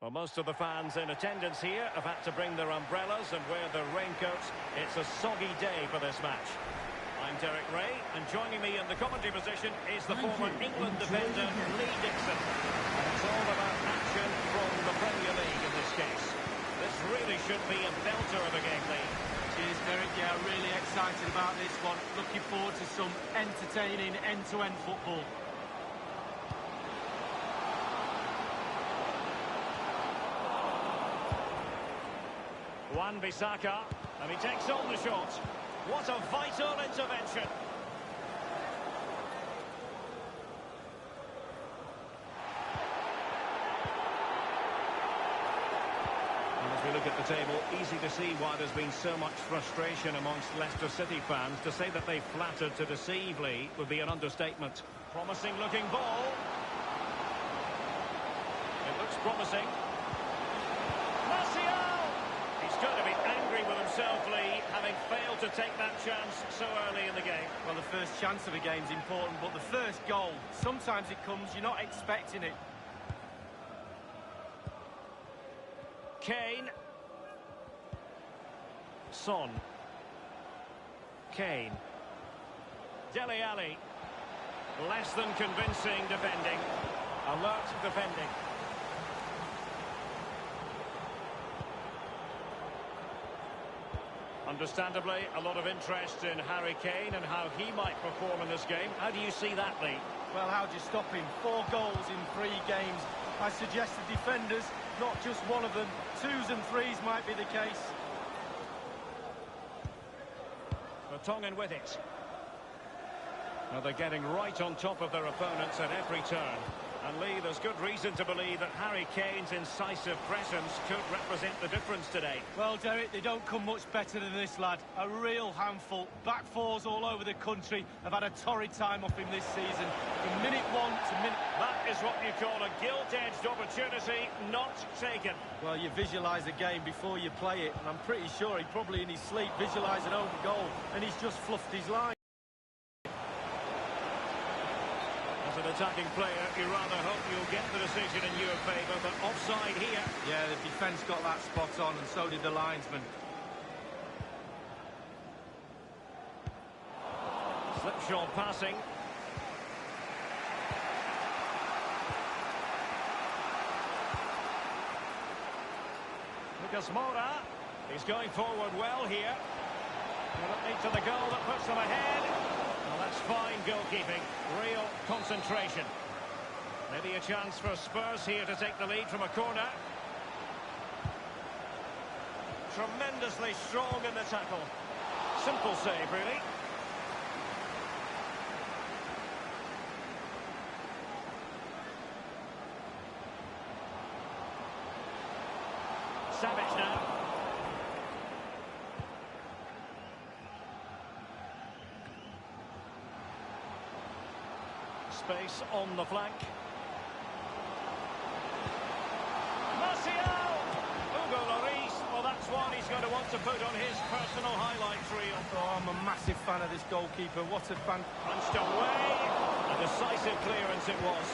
Well, most of the fans in attendance here have had to bring their umbrellas and wear their raincoats. It's a soggy day for this match. I'm Derek Ray, and joining me in the commentary position is the former England defender, Lee Dixon. And it's all about action from the Premier League in this case. This really should be a belter of a game, Lee. Cheers, Derek. Yeah, really excited about this one. Looking forward to some entertaining end-to-end football. Wan-Bissaka, and he takes on the shot. What a vital intervention. And as we look at the table, easy to see why there's been so much frustration amongst Leicester City fans. To say that they flattered to deceive, Lee, would be an understatement. Promising looking ball. It looks promising. He's going to be angry with himself, Lee, having failed to take that chance so early in the game. Well, the first chance of a game is important, but the first goal, sometimes it comes, you're not expecting it. Kane. Son. Kane. Dele Alli. Less than convincing defending. Alert defending. Understandably, a lot of interest in Harry Kane and how he might perform in this game. How do you see that, Lee? Well, how do you stop him? 4 goals in 3 games. I suggest the defenders, not just one of them. 2s and 3s might be the case. Vertonghen with it. Now they're getting right on top of their opponents at every turn. And Lee, there's good reason to believe that Harry Kane's incisive presence could represent the difference today. Well, Derek, they don't come much better than this lad. A real handful. Back fours all over the country have had a torrid time off him this season. From minute 1 to minute... That is what you call a gilt-edged opportunity not taken. Well, you visualise a game before you play it, and I'm pretty sure he probably in his sleep visualised an own goal, and he's just fluffed his line. As an attacking player, you rather hope you'll get the decision in your favour, but offside here. Yeah, the defence got that spot on, and so did the linesman. Slipshod passing. Lucas Moura. He's going forward well here. Will it lead to the goal that puts them ahead? Well, that's fine goalkeeping. Real concentration. Maybe a chance for Spurs here to take the lead from a corner. Tremendously strong in the tackle. Simple save, really. Savage now. Space on the flank. Martial! Hugo Lloris. Well, that's one he's going to want to put on his personal highlights reel. Oh, I'm a massive fan of this goalkeeper. What a fan. Punched away. A decisive clearance it was.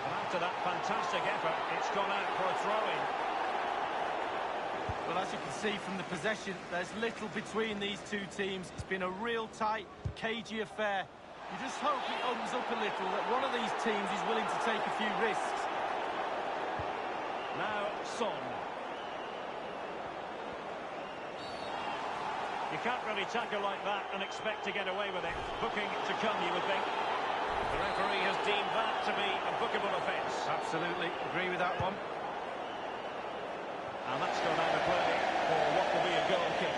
And after that fantastic effort, it's gone out for a throw-in. Well, as you can see from the possession, there's little between these two teams. It's been a real tight, cagey affair. You just hope it opens up a little, that one of these teams is willing to take a few risks. Now, Son. You can't really tackle like that and expect to get away with it. Booking to come, you would think. The referee has deemed that to be a bookable offence. Absolutely, agree with that one. And that's gone out of play for what will be a goal kick.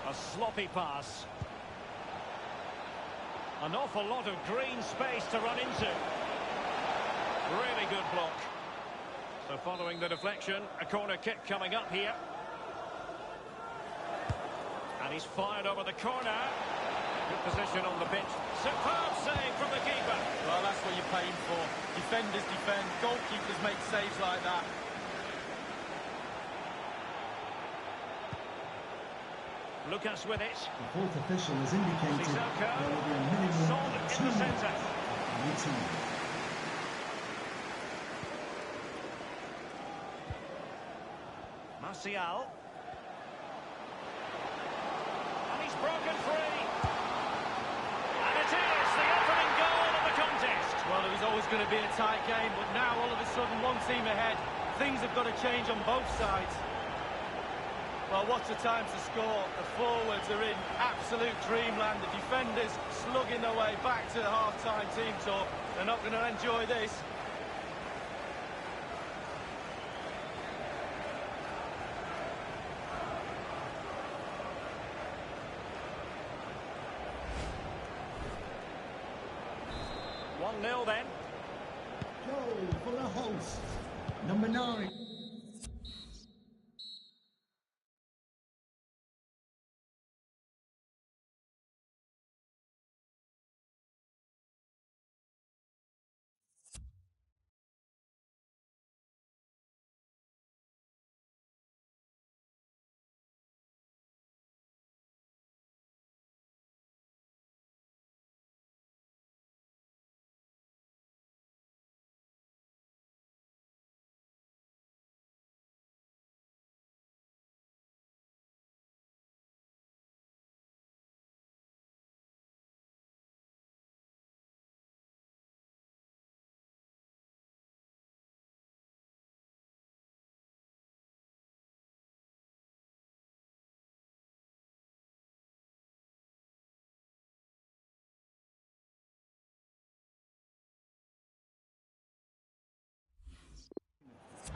A sloppy pass. An awful lot of green space to run into. Really good block. So following the deflection, a corner kick coming up here. And he's fired over the corner. Good position on the pitch. Superb save from the keeper. Well, that's what you're paying for. Defenders defend, goalkeepers make saves like that. Lucas with it. The fourth official has indicated Sissoko. there will be a minimum Son of in 2 the minutes centre. on each team. Martial. And he's broken free. And it is the opening goal of the contest. Well, it was always going to be a tight game, but now all of a sudden one team ahead. Things have got to change on both sides. Well, what a time to score. The forwards are in absolute dreamland. The defenders slugging their way back to the half-time team talk. They're not going to enjoy this. Nil then. Goal for the host, number 9.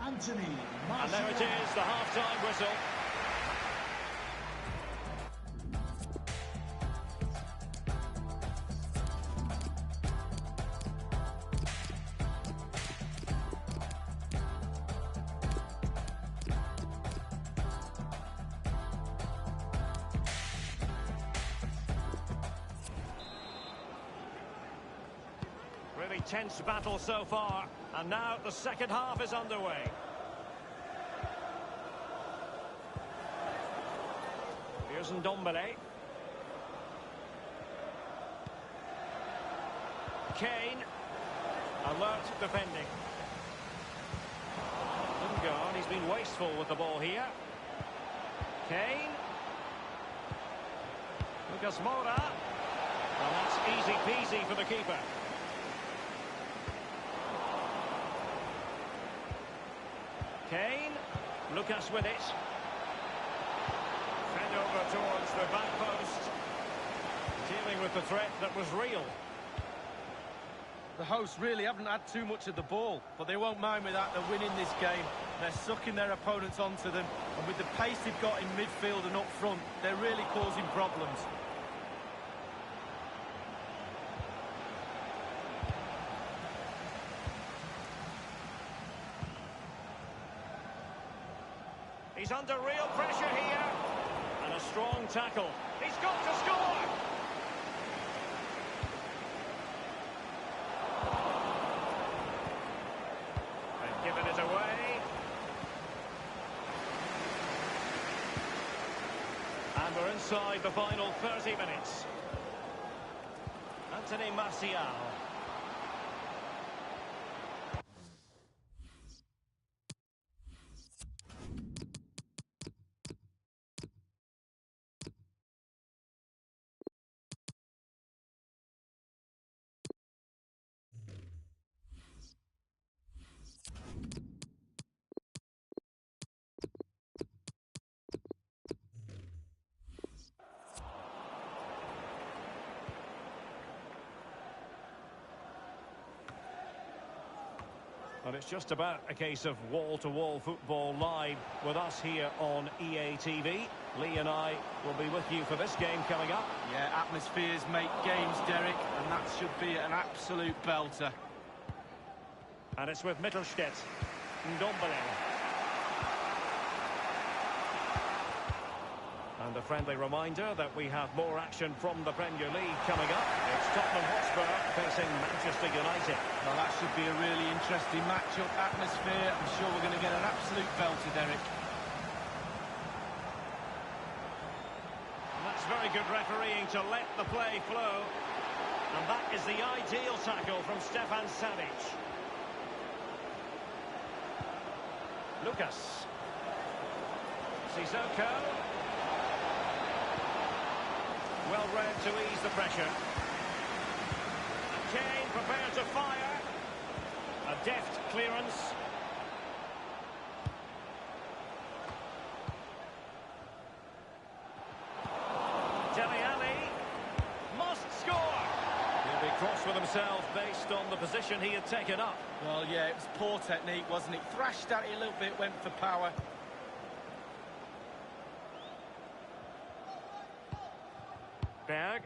Anthony Martial. And there it is, the half-time whistle. Really tense battle so far, and now the second half is underway. Here's Ndombele. Kane. Alert defending. Didn't go on, he's been wasteful with the ball here. Kane. Lucas Moura. And that's easy peasy for the keeper. Kane, Lucas with it. Fed over towards the back post. Dealing with the threat that was real. The hosts really haven't had too much of the ball, but they won't mind with that. They're winning this game. They're sucking their opponents onto them. And with the pace they've got in midfield and up front, they're really causing problems. He's under real pressure here. And a strong tackle. He's got to score! And given it away. And we're inside the final 30 minutes. Anthony Martial. Well, it's just about a case of wall-to-wall football live with us here on EA TV. Lee and I will be with you for this game coming up. Yeah, atmospheres make games, Derek, and that should be an absolute belter. And it's with Mittelstedt. Ndombele. And the friendly reminder that we have more action from the Premier League coming up. It's Tottenham Hotspur facing Manchester United. Well, that should be a really interesting matchup. Atmosphere, I'm sure we're going to get an absolute belter, Derek. That's very good refereeing to let the play flow. And that is the ideal tackle from Stefan Savic. Lucas. Sissoko. Well read to ease the pressure. And Kane prepared to fire. A deft clearance. Dele Alli must score. He'll be cross with himself based on the position he had taken up. Well, yeah, it was poor technique, wasn't it? Thrashed at it a little bit, went for power. Berg.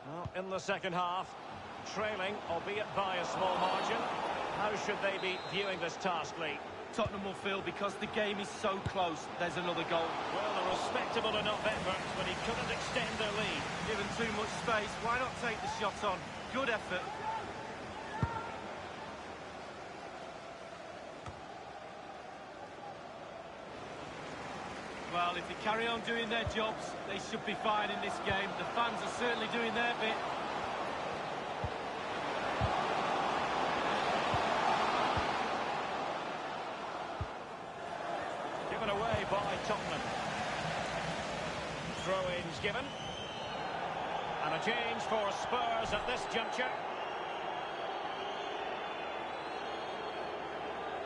Well, in the second half, trailing, albeit by a small margin. How should they be viewing this task, Lee? Tottenham will feel because the game is so close, there's another goal. Well, a respectable enough effort, but he couldn't extend their lead. Given too much space, why not take the shot on? Good effort. Well, if they carry on doing their jobs, they should be fine in this game. The fans are certainly doing their bit. Given away by Tottenham. Throw-ins given. And a change for Spurs at this juncture.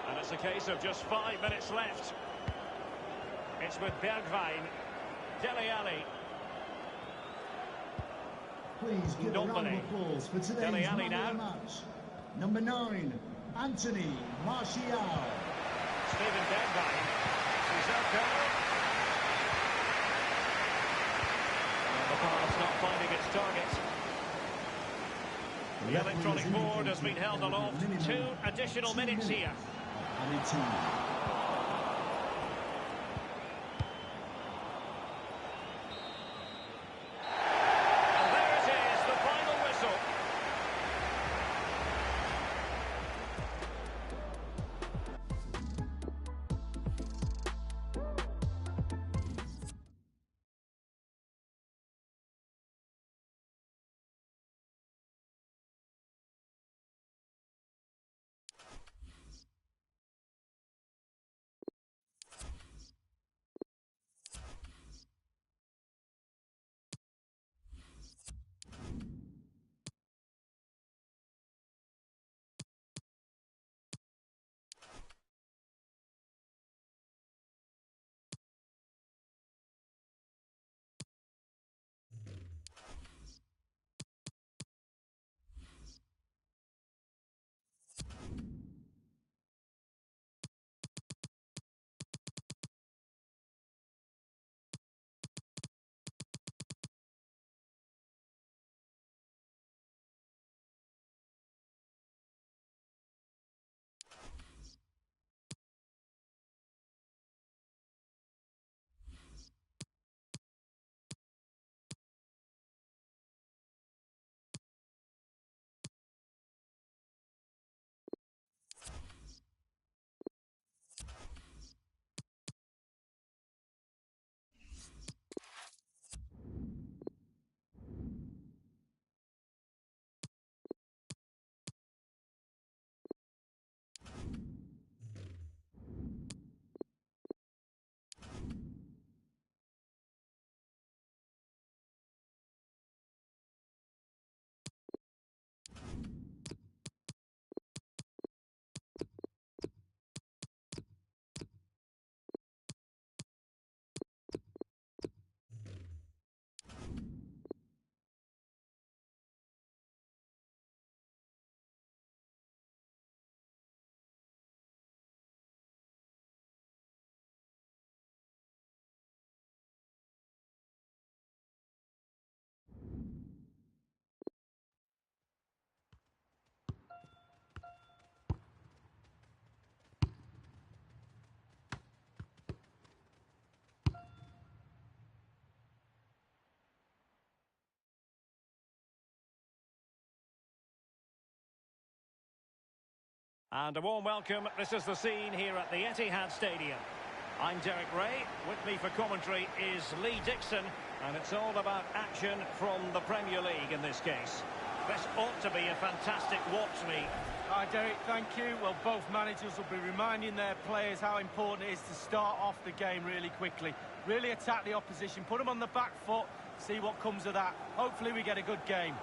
And it's a case of just 5 minutes left. It's with Bergwijn. Dele Alli. Please give a round of applause for today's Dele Alli man of the now. match. Number 9, Anthony Martial. Steven Bergwijn. Sissoko. Well, the pass not finding its target. The electronic board has been held aloft. 2 additional minutes here. Added time. And a warm welcome. This is the scene here at the Etihad Stadium. I'm Derek Ray. With me for commentary is Lee Dixon. And it's all about action from the Premier League in this case. This ought to be a fantastic watch, Lee. Hi, Derek, thank you. Well, both managers will be reminding their players how important it is to start off the game really quickly. Really attack the opposition, put them on the back foot, see what comes of that. Hopefully we get a good game.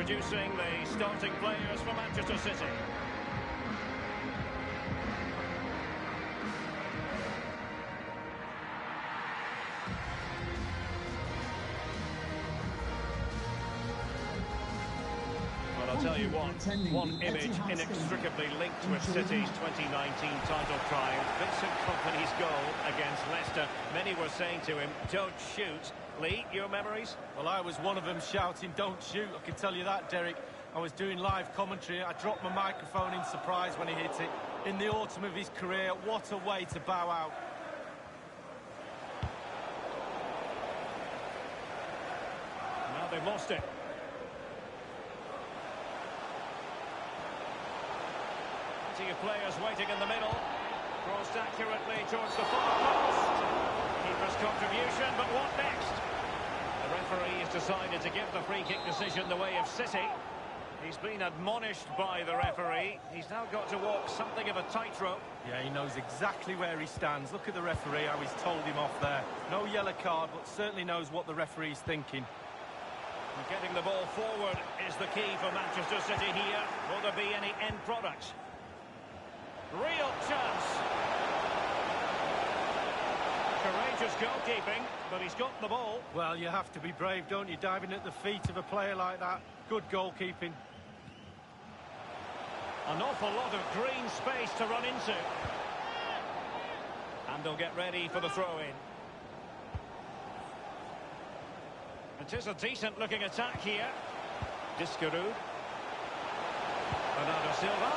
Introducing the starting players for Manchester City. Well, I'll tell you what, one image inextricably linked with City's 2019 title triumph. Vincent Kompany's goal against Leicester. Many were saying to him, don't shoot. Lee, your memories? Well, I was one of them shouting, don't shoot. I can tell you that, Derek. I was doing live commentary. I dropped my microphone in surprise when he hit it. In the autumn of his career, what a way to bow out. Now they've lost it. Plenty of players waiting in the middle. Crossed accurately towards the far post. Keeper's contribution, but what next? The referee has decided to give the free kick decision the way of City. He's been admonished by the referee. He's now got to walk something of a tightrope. Yeah, he knows exactly where he stands. Look at the referee, how he's told him off there. No yellow card, but certainly knows what the referee's thinking. And getting the ball forward is the key for Manchester City here. Will there be any end product? Real chance. Courageous goalkeeping, but he's got the ball. Well, you have to be brave, don't you, diving at the feet of a player like that. Good goalkeeping. An awful lot of green space to run into. And they'll get ready for the throw-in. It is a decent-looking attack here. Discarud. Bernardo Silva.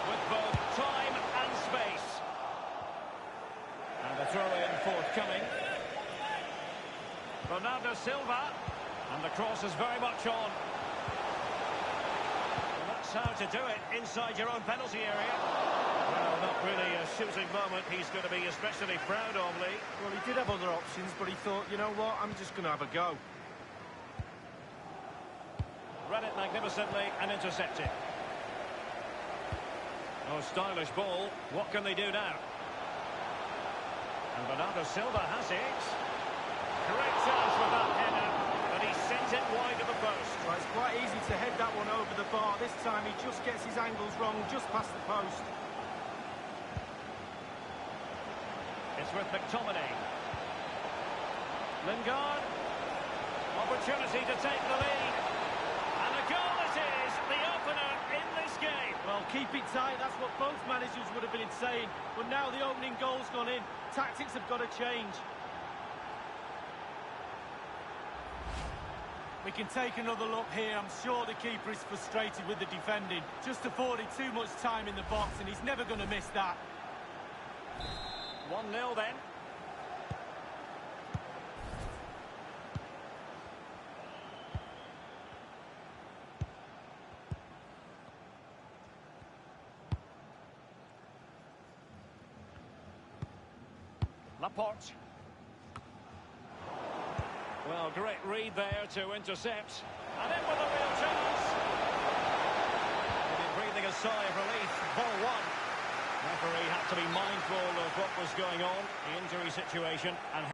With both time and space. And a throw-in forthcoming. Bernardo Silva. And the cross is very much on. And that's how to do it inside your own penalty area. Well, not really a shooting moment he's going to be especially proud of, Lee. Well, he did have other options, but he thought, you know what, I'm just going to have a go. Read it magnificently and intercepted. Oh, stylish ball. What can they do now? And Bernardo Silva has it. Great chance with that header, but he sent it wide of the post. Well, it's quite easy to head that one over the bar. This time he just gets his angles wrong, just past the post. It's with McTominay. Lingard. Opportunity to take the lead. And a goal it is, the opener in this game. Well, keep it tight, that's what both managers would have been saying. But now the opening goal's gone in. Tactics have got to change. We can take another look here. I'm sure the keeper is frustrated with the defending. Just afforded too much time in the box, and he's never going to miss that. 1-0 then. Laporte. Well, great read there to intercept. And in with a real chance. Maybe breathing a sigh of relief. Ball one. Referee had to be mindful of what was going on, the injury situation, and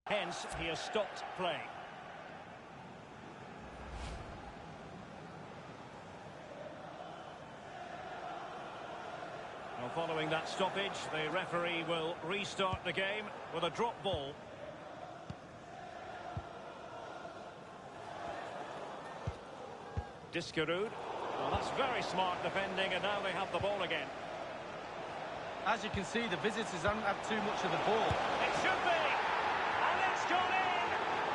hence he has stopped playing. Well, following that stoppage, the referee will restart the game with a drop ball. Discarud. Well, that's very smart defending, and now they have the ball again. as you can see, the visitors haven't had too much of the ball. It should be. And it's gone in.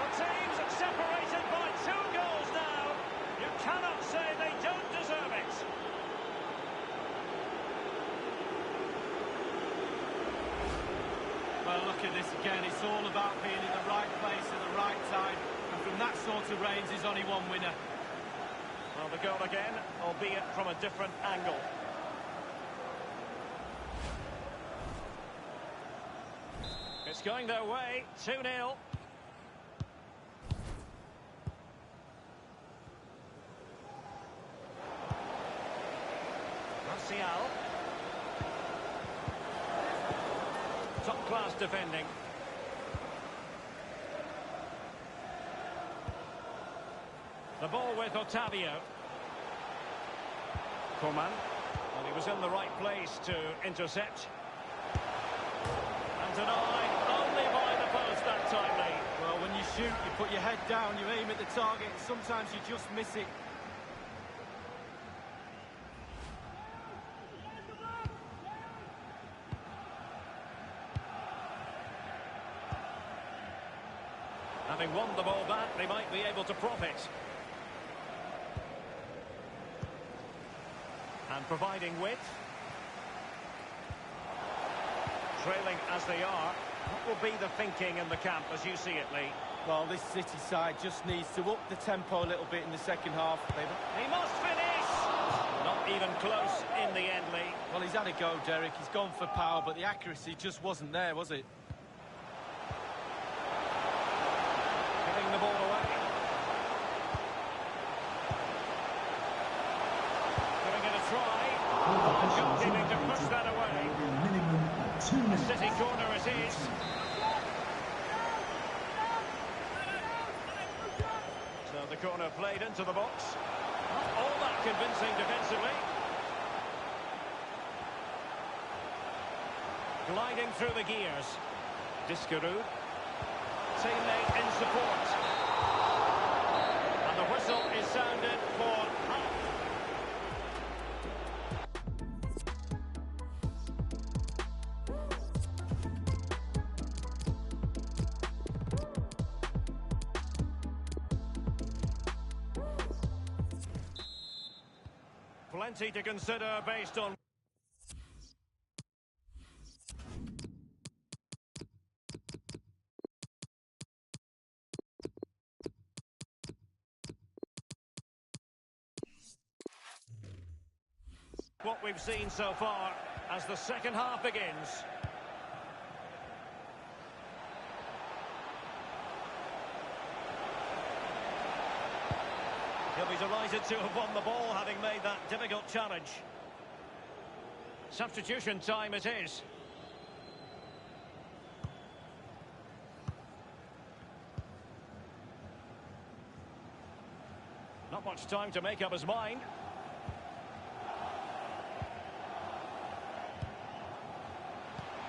The teams are separated by 2 goals now. You cannot say they don't deserve it. Well, look at this again. It's all about being in the right place at the right time. And from that sort of range, there's only one winner. Well, the goal again, albeit from a different angle. It's going their way, 2-0. Martial. Top-class defending. The ball with Otavio. Coman. Well, he was in the right place to intercept. And denied only by the post that time, Lee. Well, when you shoot, you put your head down, you aim at the target, and sometimes you just miss it. Having won the ball back, they might be able to profit. And providing width. Trailing as they are, what will be the thinking in the camp as you see it, Lee? Well, this City side just needs to up the tempo a little bit in the second half. He must finish! Not even close in the end, Lee. Well, he's had a go, Derek. He's gone for power, but the accuracy just wasn't there, was it? Giving the ball away. Giving it a try. Goalkeeping to push that away. Minimum of 2 minutes. City corner it is. So the corner played into the box. Not all that convincing defensively. Gliding through the gears. Discarud. Teammate in support. And the whistle is sounded for half. Plenty to consider based on what we've seen so far as the second half begins. He'll be delighted to have won the ball, having made that difficult challenge. Substitution time it is. Not much time to make up his mind.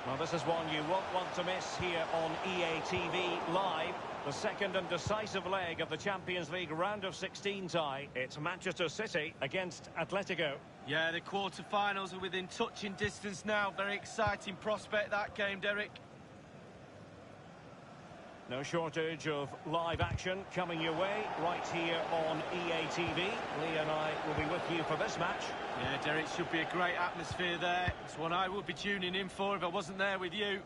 Well, this is one you won't want to miss here on EA TV Live. The second and decisive leg of the Champions League round of 16 tie. It's Manchester City against Atletico. Yeah, the quarter-finals are within touching distance now. Very exciting prospect, that game, Derek. No shortage of live action coming your way right here on EA TV. Lee and I will be with you for this match. Yeah, Derek, should be a great atmosphere there. It's one I would be tuning in for if I wasn't there with you.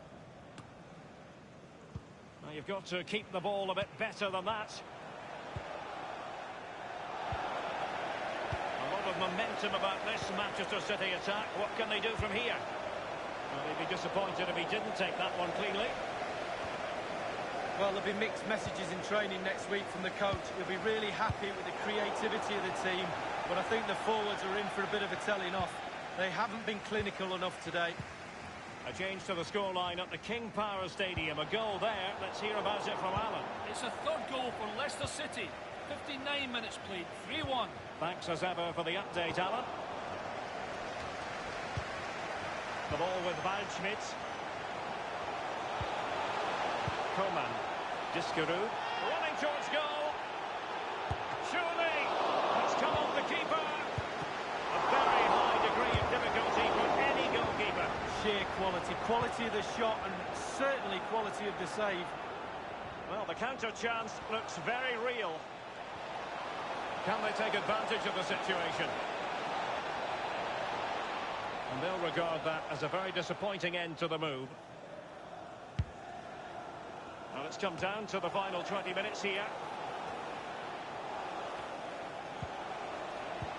Now you've got to keep the ball a bit better than that. A lot of momentum about this Manchester City attack. What can they do from here? Well, they'd be disappointed if he didn't take that one cleanly. Well, there'll be mixed messages in training next week from the coach. He'll be really happy with the creativity of the team, but I think the forwards are in for a bit of a telling off. They haven't been clinical enough today. A change to the scoreline at the King Power Stadium. A goal there. Let's hear about it from Alan. It's a third goal for Leicester City. 59 minutes played, 3-1. Thanks as ever for the update, Alan. The ball with Waldschmidt. Coman. Discarud. Running towards goal. Surely. It's come off the keeper. A very high degree of difficulty for any goalkeeper. sheer quality. Quality of the shot and certainly quality of the save. Well, the counter chance looks very real. Can they take advantage of the situation? And they'll regard that as a very disappointing end to the move. Well, it's come down to the final 20 minutes here.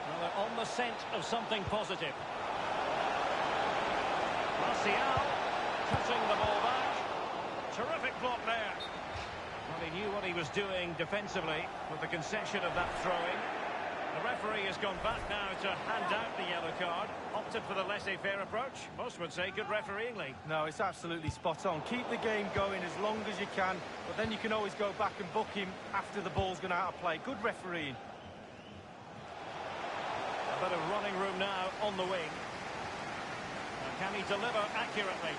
Well, they're on the scent of something positive. Martial cutting the ball back. Terrific block there. Well, he knew what he was doing defensively with the concession of that throw-in. The referee has gone back now to hand out the yellow card. Opted for the laissez-faire approach. Most would say good refereeing, Lee. No, it's absolutely spot on. Keep the game going as long as you can, but then you can always go back and book him after the ball's gone out of play. Good refereeing. A bit of running room now on the wing. And can he deliver accurately?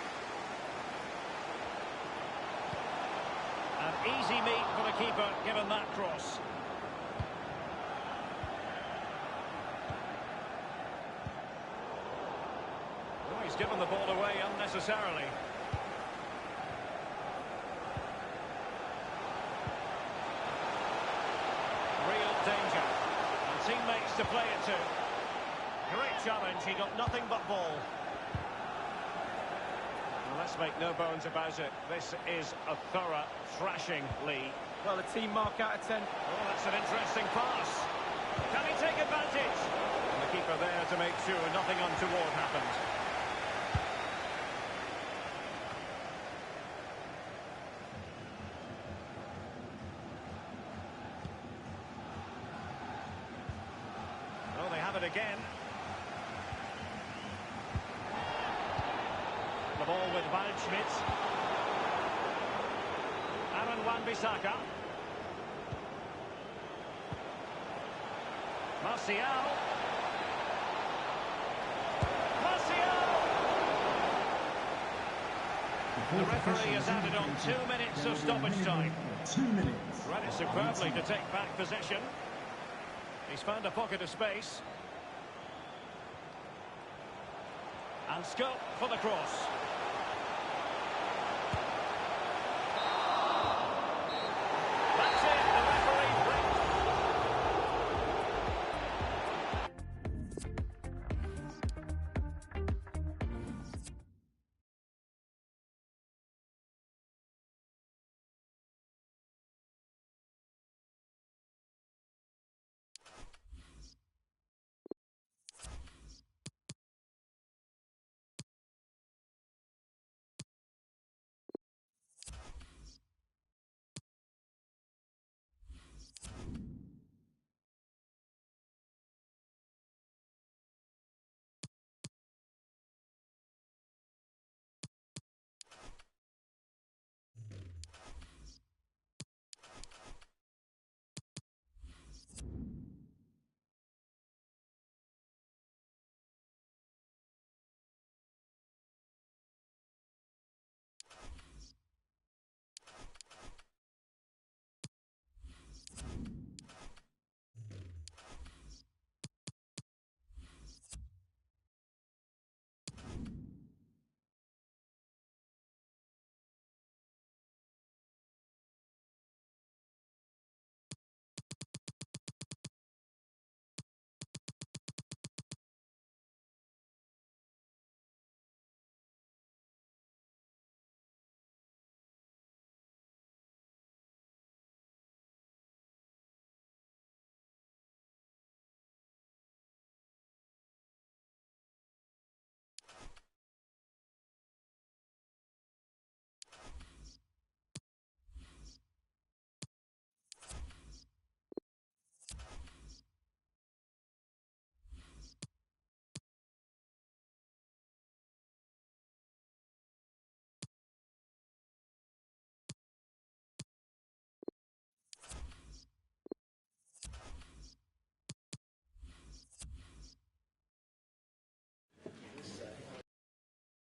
An easy meet for the keeper, given that cross. Oh, he's given the ball away unnecessarily. Real danger. And teammates to play it to. Great challenge, he got nothing but ball. Well, let's make no bones about it. This is a thorough thrashing, Lee. Well, a team mark out of 10. Oh, that's an interesting pass. Can he take advantage? And the keeper there to make sure nothing untoward happens. Well, they have it again. The ball with Waldschmidt. Aaron Wan-Bissaka. Martial. The referee has added on 2 minutes of stoppage time. 2 minutes. Read it superbly to take back possession. He's found a pocket of space. And scope for the cross. That's it, the referee breaks.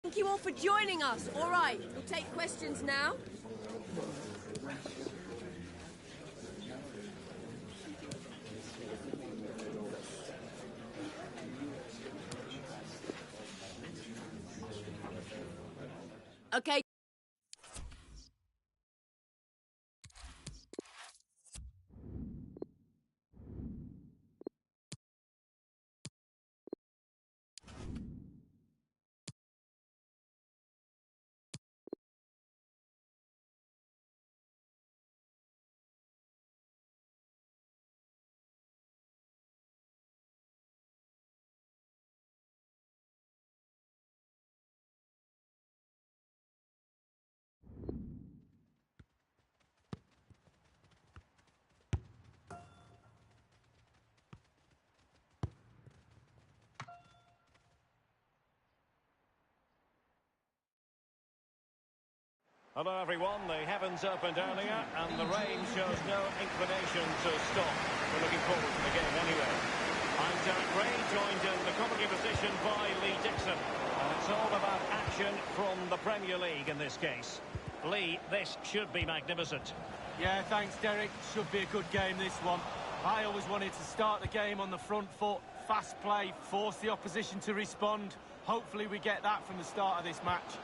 Thank you all for joining us. All right, we'll take questions now. Hello everyone, the heavens opened earlier and the rain shows no inclination to stop. We're looking forward to the game anyway. I'm Derek Ray, joined in the commentary position by Lee Dixon. And it's all about action from the Premier League in this case. Lee, this should be magnificent. Yeah, thanks Derek. Should be a good game this one. I always wanted to start the game on the front foot, fast play, force the opposition to respond. Hopefully we get that from the start of this match.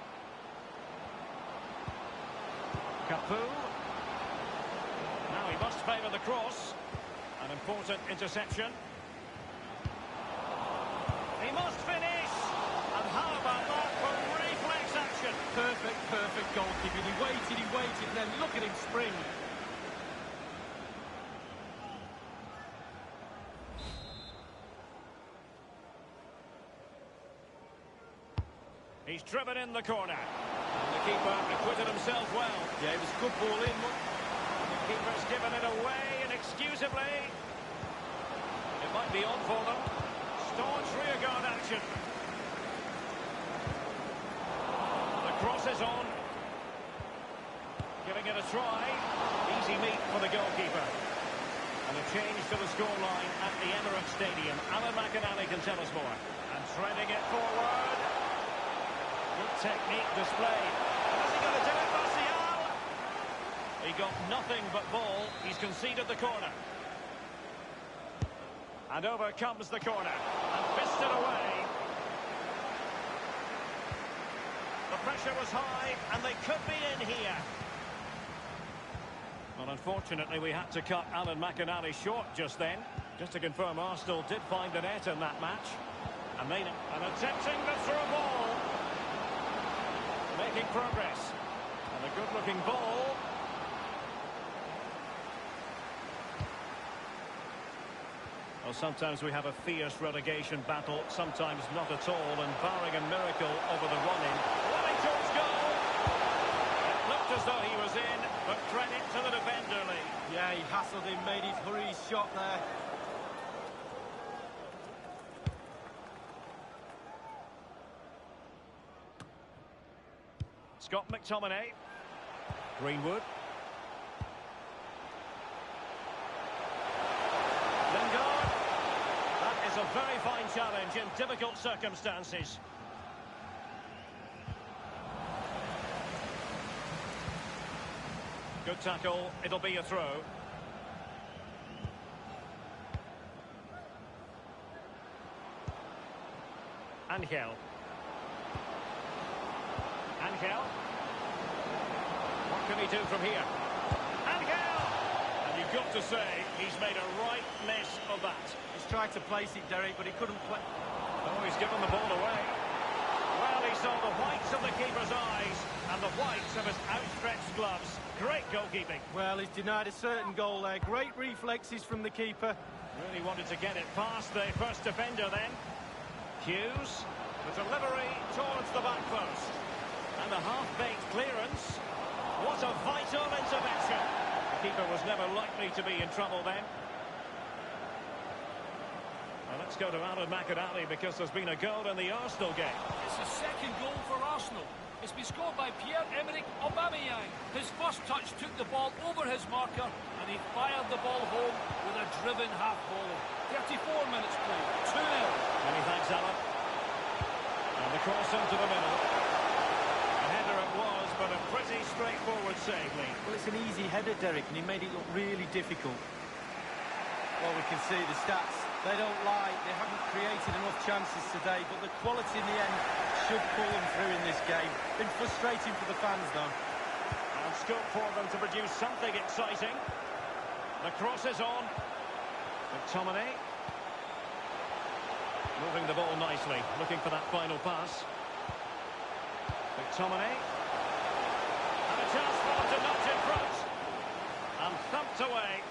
Capu. Now he must favour the cross. An important interception. He must finish. And how about that for reflex action? Perfect goalkeeping. He waited, and then look at him spring. He's driven in the corner. And the keeper acquitted himself well. Yeah, it was good ball in. The keeper's given it away inexcusably. It might be on for them. Staunch rearguard action. The cross is on. Giving it a try. Easy meat for the goalkeeper. And a change to the scoreline at the Emirates Stadium. Alan McInally can tell us more. And threading it forward. Good technique displayed. Is he going to do it, Martial? He got nothing but ball. He's conceded the corner. And over comes the corner. And fisted away. The pressure was high, and they could be in here. Well, unfortunately, we had to cut Alan McInally short just then. Just to confirm, Arsenal did find the net in that match. And attempting the through ball. Making progress. And a good-looking ball. Well, sometimes we have a fierce relegation battle, sometimes not at all, and barring a miracle over the run-in. Wellington's goal! It looked as though he was in, but credit to the defender, Lee. Yeah, he hassled him, made his hurry shot there. Scott McTominay. Greenwood. Lingard. That is a very fine challenge in difficult circumstances. Good tackle. It'll be a throw. Angel. What can he do from here? Angel! And you've got to say, he's made a right mess of that. He's tried to place it, Derek, but he couldn't play. Oh, he's given the ball away. Well, he saw the whites of the keeper's eyes and the whites of his outstretched gloves. Great goalkeeping. Well, he's denied a certain goal there. Great reflexes from the keeper. Really wanted to get it past the first defender then. Hughes. The delivery towards the back post. And a half-baked clearance. What a vital intervention. The keeper was never likely to be in trouble then. Well, let's go to Alan McInally because there's been a goal in the Arsenal game. It's the second goal for Arsenal. It's been scored by Pierre-Emerick Aubameyang. His first touch took the ball over his marker and he fired the ball home with a driven half volley. 34 minutes played. 2-0. Many thanks, Alan. And the cross into the middle. A header it was, but a pretty straightforward save, Lee. Well, it's an easy header, Derek, and he made it look really difficult. Well, we can see the stats. They don't lie. They haven't created enough chances today, but the quality in the end should pull them through in this game. Been frustrating for the fans, though. And scope for them to produce something exciting. The cross is on. McTominay. Moving the ball nicely, looking for that final pass. McTominay. And a chance for them to notch in front. And thumped away.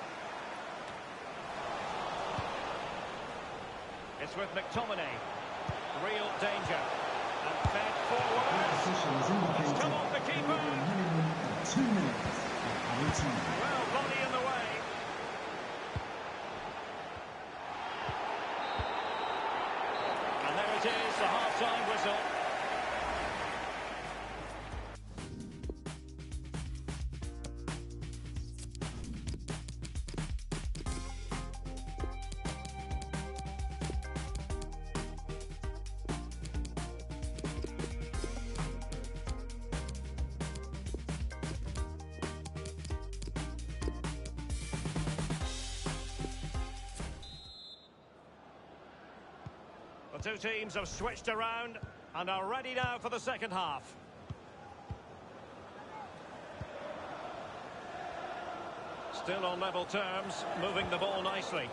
It's with McTominay. Real danger. And fed forward. It's come off the keeper. 2 minutes at 18. Well, body in the way. And there it is, the half-time whistle. The two teams have switched around and are ready now for the second half. Still on level terms, moving the ball nicely.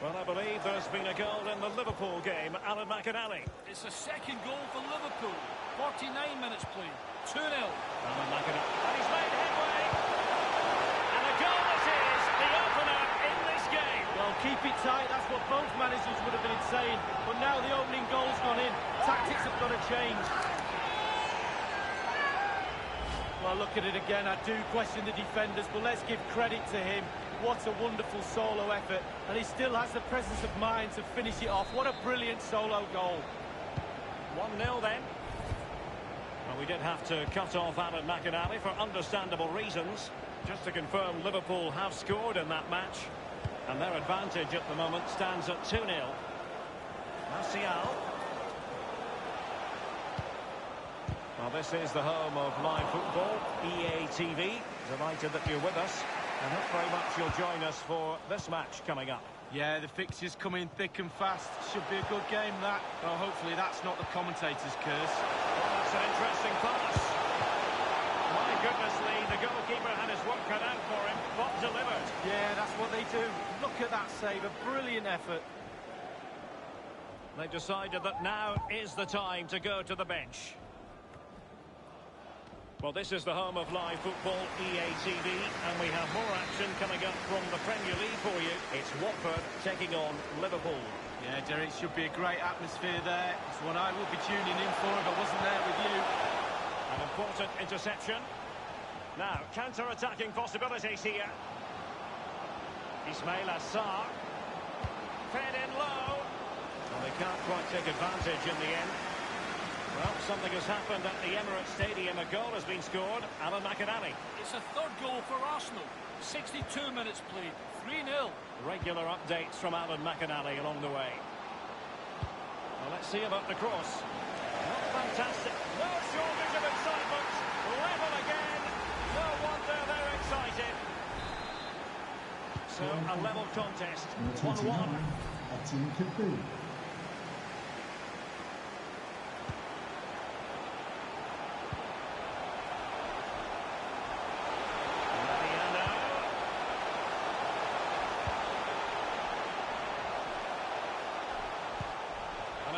Well, I believe there's been a goal in the Liverpool game. Alan McInally. It's a second goal for Liverpool. 49 minutes played. 2-0. Alan McInally. And he's made headway. And a goal it is, the opener in this game. Well, keep it tight. That's what both managers would have been saying. But now the opening goal's gone in. Tactics have got to change. Well, look at it again. I do question the defenders, but let's give credit to him. What a wonderful solo effort. And he still has the presence of mind to finish it off. What a brilliant solo goal. 1-0 then. Well, we did have to cut off Alan McInally for understandable reasons. Just to confirm, Liverpool have scored in that match. And their advantage at the moment stands at 2-0. Martial. Well, this is the home of live football, EA TV. Delighted that you're with us. And hope very much you'll join us for this match coming up. Yeah, the fixtures come in thick and fast. Should be a good game, that. Well, hopefully that's not the commentator's curse. Well, that's an interesting pass. My goodness, Lee, the goalkeeper had his work cut out for him, but delivered. Yeah, that's what they do. Look at that save, a brilliant effort. They've decided that now is the time to go to the bench. Well, this is the home of live football, EA TV, and we have more action coming up from the Premier League for you. It's Watford taking on Liverpool. Yeah, Derek, should be a great atmosphere there. It's one I will be tuning in for if I wasn't there with you. An important interception. Now, counter-attacking possibilities here. Ismail Assar. Fed in low. Well, they can't quite take advantage in the end. Well, something has happened at the Emirates Stadium. A goal has been scored. Alan McInally. It's a third goal for Arsenal. 62 minutes played. 3-0. Regular updates from Alan McInally along the way. Well, let's see about the cross. Not fantastic. No shortage of excitement. Level again. No wonder they're excited. So, a level contest. 1-1. A team could be.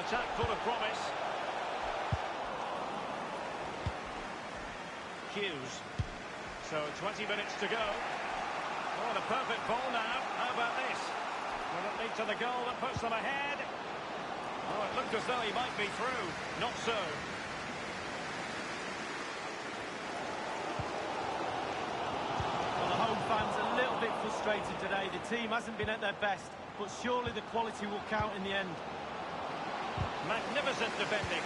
Attack full of promise. Hughes. So 20 minutes to go. Oh, the perfect ball now. How about this? Will it lead to the goal that puts them ahead? Oh, it looked as though he might be through. Not so. Well, the home fans are a little bit frustrated today. The team hasn't been at their best, but surely the quality will count in the end. Magnificent defending.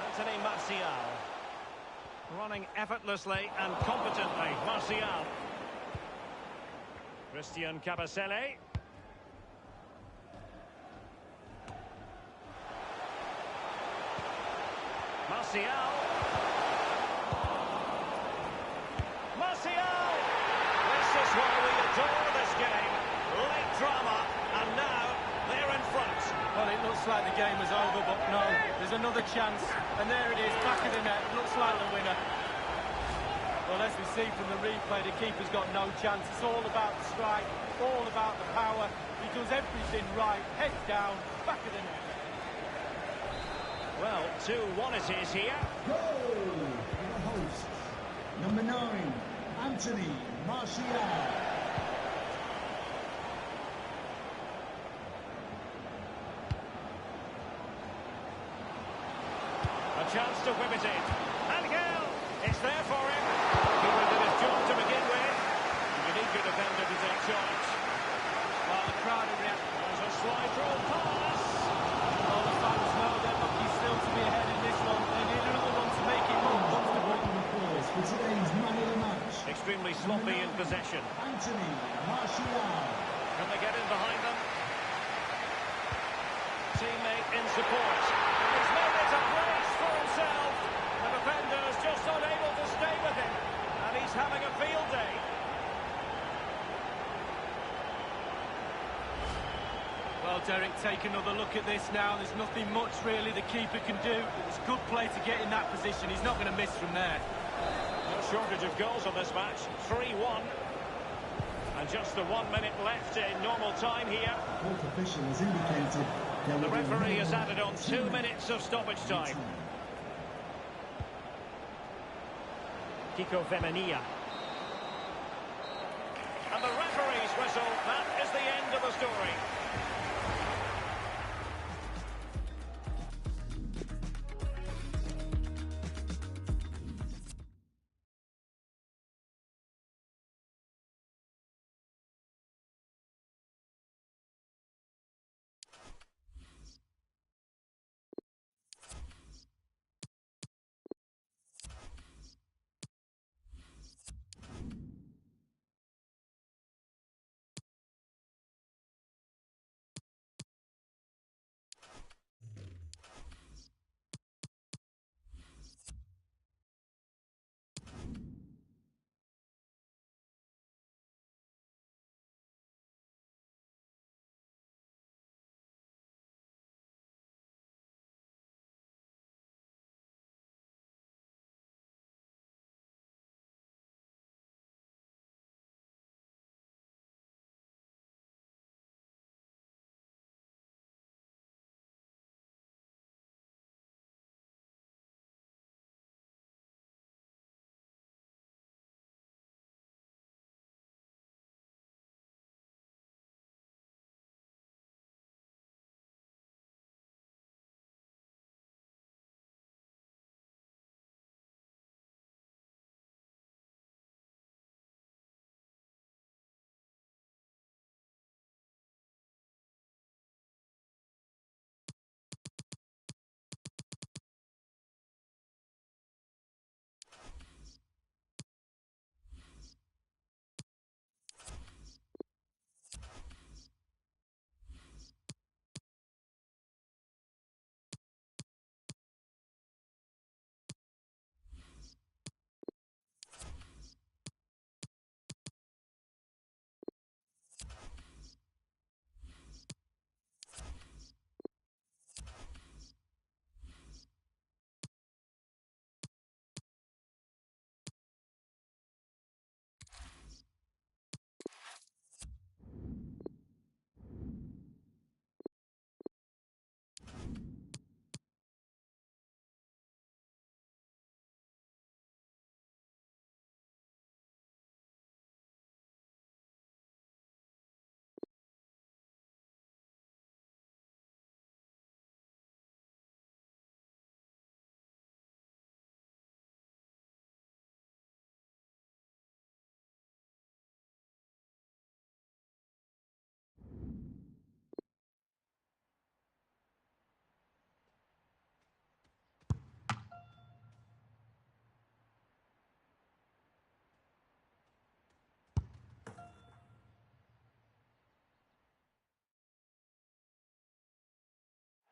Anthony Martial. Running effortlessly and competently. Martial. Christian Kabasele. Martial. Martial! This is why we adore this game. Late drama, and now they're in front. Well, it looks like the game is over, but no, there's another chance. And there it is, back of the net. Looks like the winner. Well, as we see from the replay, the keeper's got no chance. It's all about the strike, all about the power. He does everything right. Head down, back of the net. Well, 2-1 it is here. Goal for the hosts. Number 9, Anthony Martial. A chance to whip it in. Angel! It's there for him. Keeper did his job to begin with. You need your defender to take charge. Well, the crowd are reacting. There's a slide through pass. Well, the fans know they're lucky still to be ahead in this one. They need another one to make it more comfortable. For today's man of the match. Extremely sloppy in possession. Anthony Martial. Can they get in behind them? Teammate in support. And he's made it a he's having a field day. Well, Derek, take another look at this now. There's nothing much, really, the keeper can do. It's good play to get in that position. He's not going to miss from there. No shortage of goals on this match. 3-1. And just the 1 minute left in normal time here. Fourth official has indicated The referee has added on 2 minutes of stoppage time. Kiko Femenia. And the referee's whistle. That is the end of the story.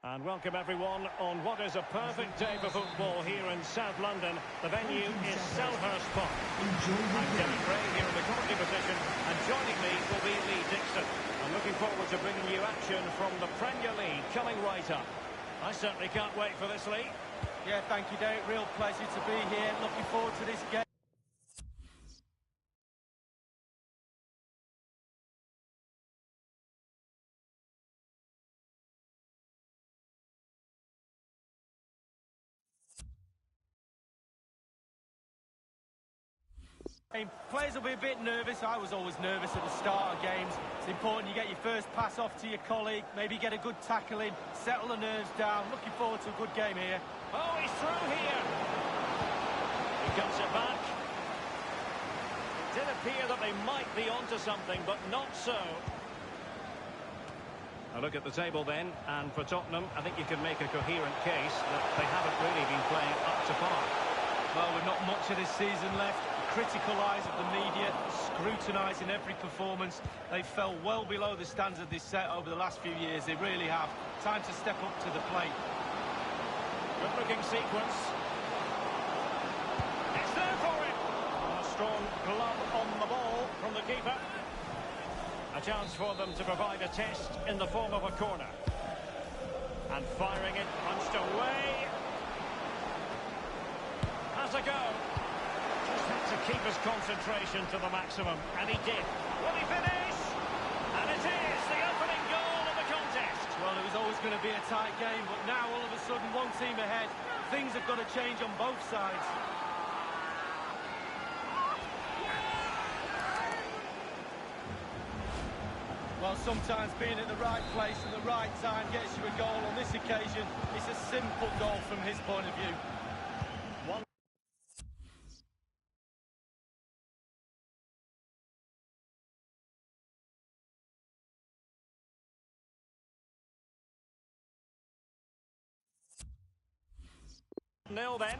And welcome everyone on what is a perfect day for football here in South London. The venue is Selhurst Park. I'm Derek Ray here in the commentary position, and joining me will be Lee Dixon. I'm looking forward to bringing you action from the Premier League coming right up. I certainly can't wait for this, Lee. Yeah, thank you, Derek. Real pleasure to be here. Looking forward to this game. Players will be a bit nervous. I was always nervous at the start of games. It's important you get your first pass off to your colleague, maybe get a good tackle in, settle the nerves down. Looking forward to a good game here. Oh, he's through here. He cuts it back. It did appear that they might be onto something, but not so. A look at the table then, and for Tottenham, I think you can make a coherent case that they haven't really been playing up to par. Well, with not much of this season left, critical eyes of the media scrutinising every performance. They fell well below the standards of this set over the last few years. They really have. Time to step up to the plate. Good looking sequence. It's there for him. A strong Club on the ball from the keeper. A chance for them to provide a test in the form of a corner. And firing it, punched away. Has a go. Just had to keep his concentration to the maximum, and he did. Will he finish? And it is the opening goal of the contest. Well, it was always going to be a tight game, but now all of a sudden one team ahead. Things have got to change on both sides. Well, sometimes being at the right place at the right time gets you a goal. On this occasion, it's a simple goal from his point of view. One. Nil then.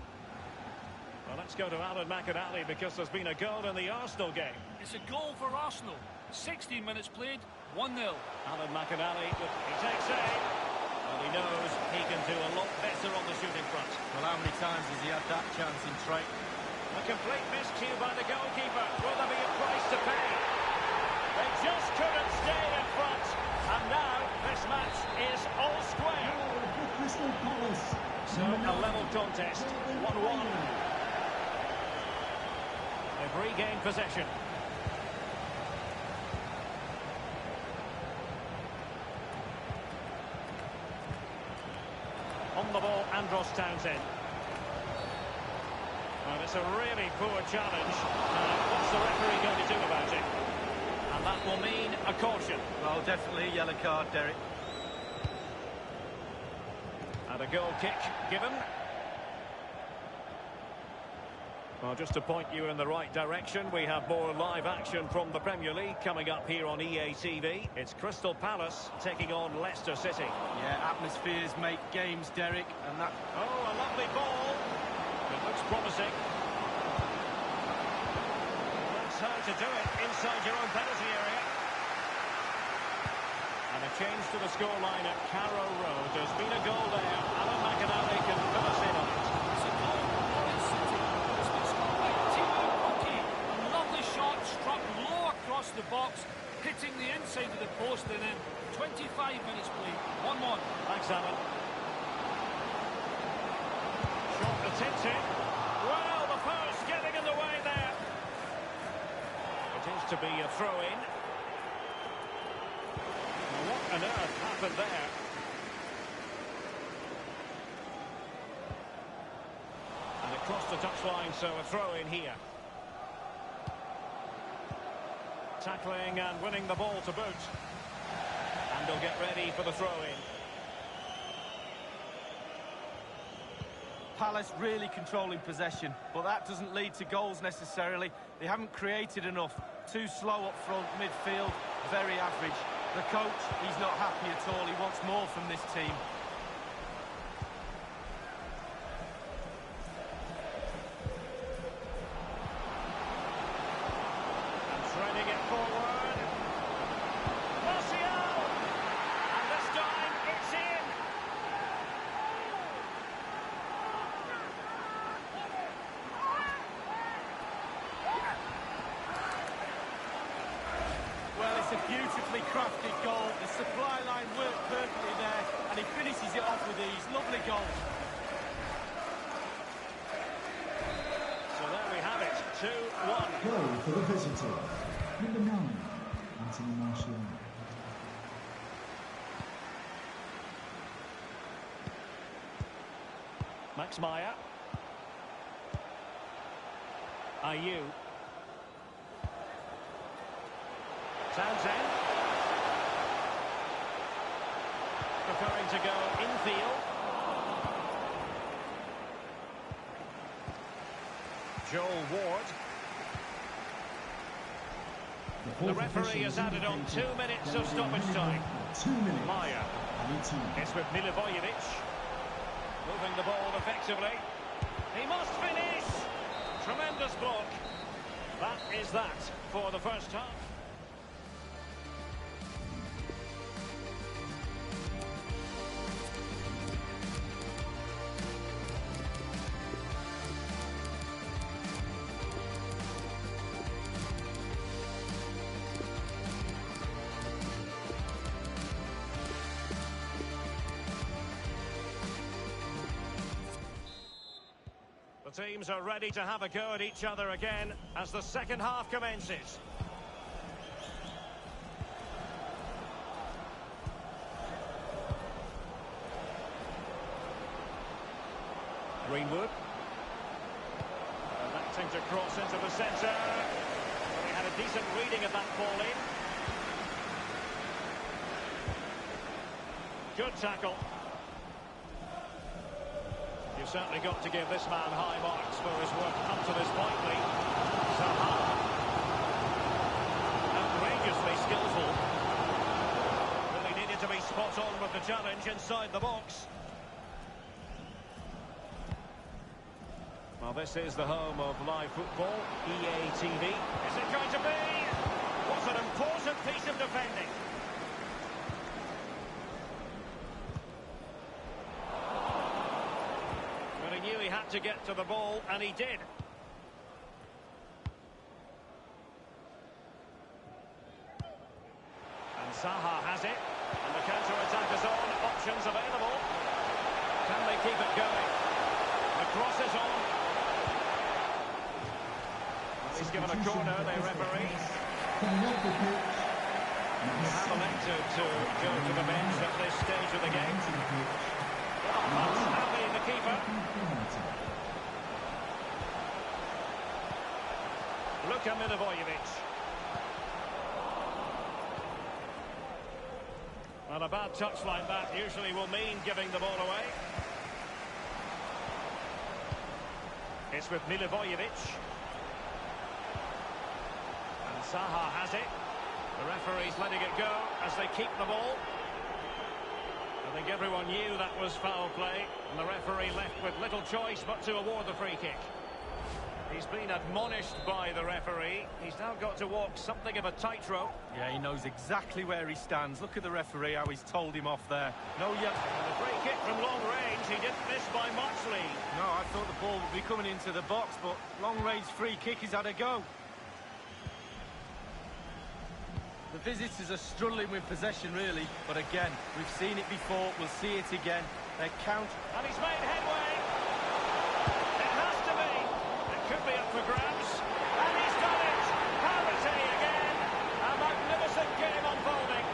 Well, let's go to Alan McInally because there's been a goal in the Arsenal game. It's a goal for Arsenal. 16 minutes played, 1-0. Alan McInally, he takes aim. Well, he knows he can do a lot better on the shooting front. Well, how many times has he had that chance in trade? A complete miscue by the goalkeeper. Will there be a price to pay? They just couldn't stay in front. And now this match is all square. Crystal Palace. So a level contest, 1-1. They've regained possession. On the ball, Andros Townsend. Well, it's a really poor challenge. What's the referee going to do about it? And that will mean a caution. Well, definitely a yellow card, Derek. And a goal kick given. Well, just to point you in the right direction, we have more live action from the Premier League coming up here on EA TV. It's Crystal Palace taking on Leicester City. Yeah, atmospheres make games, Derek, and that... Oh, a lovely ball. It looks promising. That's how to do it inside your own penalty area. And a change to the scoreline at Carrow Road. There's been a goal there. Alan McInally can fill us in on it. It's a goal for Norwich City. It's been scored by Timo Pukki. A lovely shot struck low across the box, hitting the inside of the post and in. 25 minutes played. 1-1. Thanks, Alan. Shot attempted. Well, the post getting in the way there. It is to be a throw-in. What on earth happened there? And it crossed the touchline, so a throw-in here. Tackling and winning the ball to boot. And they'll get ready for the throw-in. Palace really controlling possession, but that doesn't lead to goals necessarily. They haven't created enough. Too slow up front, midfield, very average. The coach, he's not happy at all. He wants more from this team. And threading it forward. Martial! And this time, it's in! Well, it's a beautifully crafted goal. The supply line worked perfectly there, and he finishes it off with ease. Lovely goal. So there we have it, 2-1. Goal for the visitor. Number 9, Anthony Martial. Max Meyer. Ayew. Townsend. Preferring to go infield. Joel Ward. The referee has added on 2 minutes of stoppage time. 2 minutes. Meyer. It's with Milivojevic. Moving the ball effectively. He must finish! Tremendous block. That is that for the first half. teams are ready to have a go at each other again as the second half commences. Greenwood. Electing to cross into the centre. Well, he had a decent reading of that ball in. Good tackle. You've certainly got to give this man high marks for his work up to this point, Lee. Zaha. Outrageously skillful. Really needed to be spot on with the challenge inside the box. Well, this is the home of live football, EA TV. Is it going to be? What an important piece of defending. Well, he knew he had to get to the ball, and he did. And Zaha has it. And the counter-attack is on. Options available. Can they keep it going? The cross is on. He's given a corner, they referee. You have elected to go to the bench at this stage of the game. Not happy, the keeper. Luka Milivojevic. Well, a bad touch like that usually will mean giving the ball away. It's with Milivojevic. Zaha has it. The referee's letting it go as they keep the ball. I think everyone knew that was foul play, and the referee left with little choice but to award the free kick. He's been admonished by the referee. He's now got to walk something of a tightrope. Yeah, he knows exactly where he stands. Look at the referee, how he's told him off there. No, yeah. And the free kick from long range, he didn't miss by much, Lee. No, I thought the ball would be coming into the box, but long-range free kick, he's had a go. The visitors are struggling with possession, really. But again, we've seen it before, we'll see it again. They count. And he's made headway. It has to be. It could be up for grabs. And he's done it. Parity again. A magnificent game unfolding.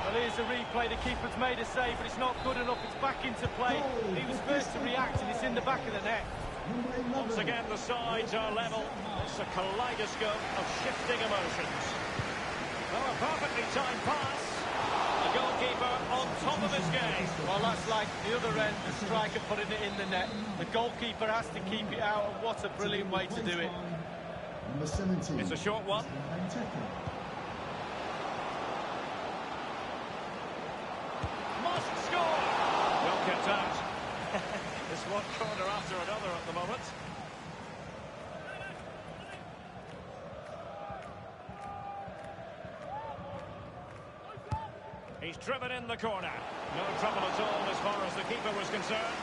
Well, here's the replay. The keeper's made a save, but it's not good enough. It's back into play. He was first to react, and it's in the back of the net. Once again, the sides are level. It's a kaleidoscope of shifting emotions. Well, a perfectly timed pass. The goalkeeper on top of his game. Well, that's like the other end, the striker putting it in the net. The goalkeeper has to keep it out, and what a brilliant way to do it. Number 17. It's a short one. Must score! Well kept out. It's one corner after another at the moment. He's driven in the corner. No trouble at all as far as the keeper was concerned.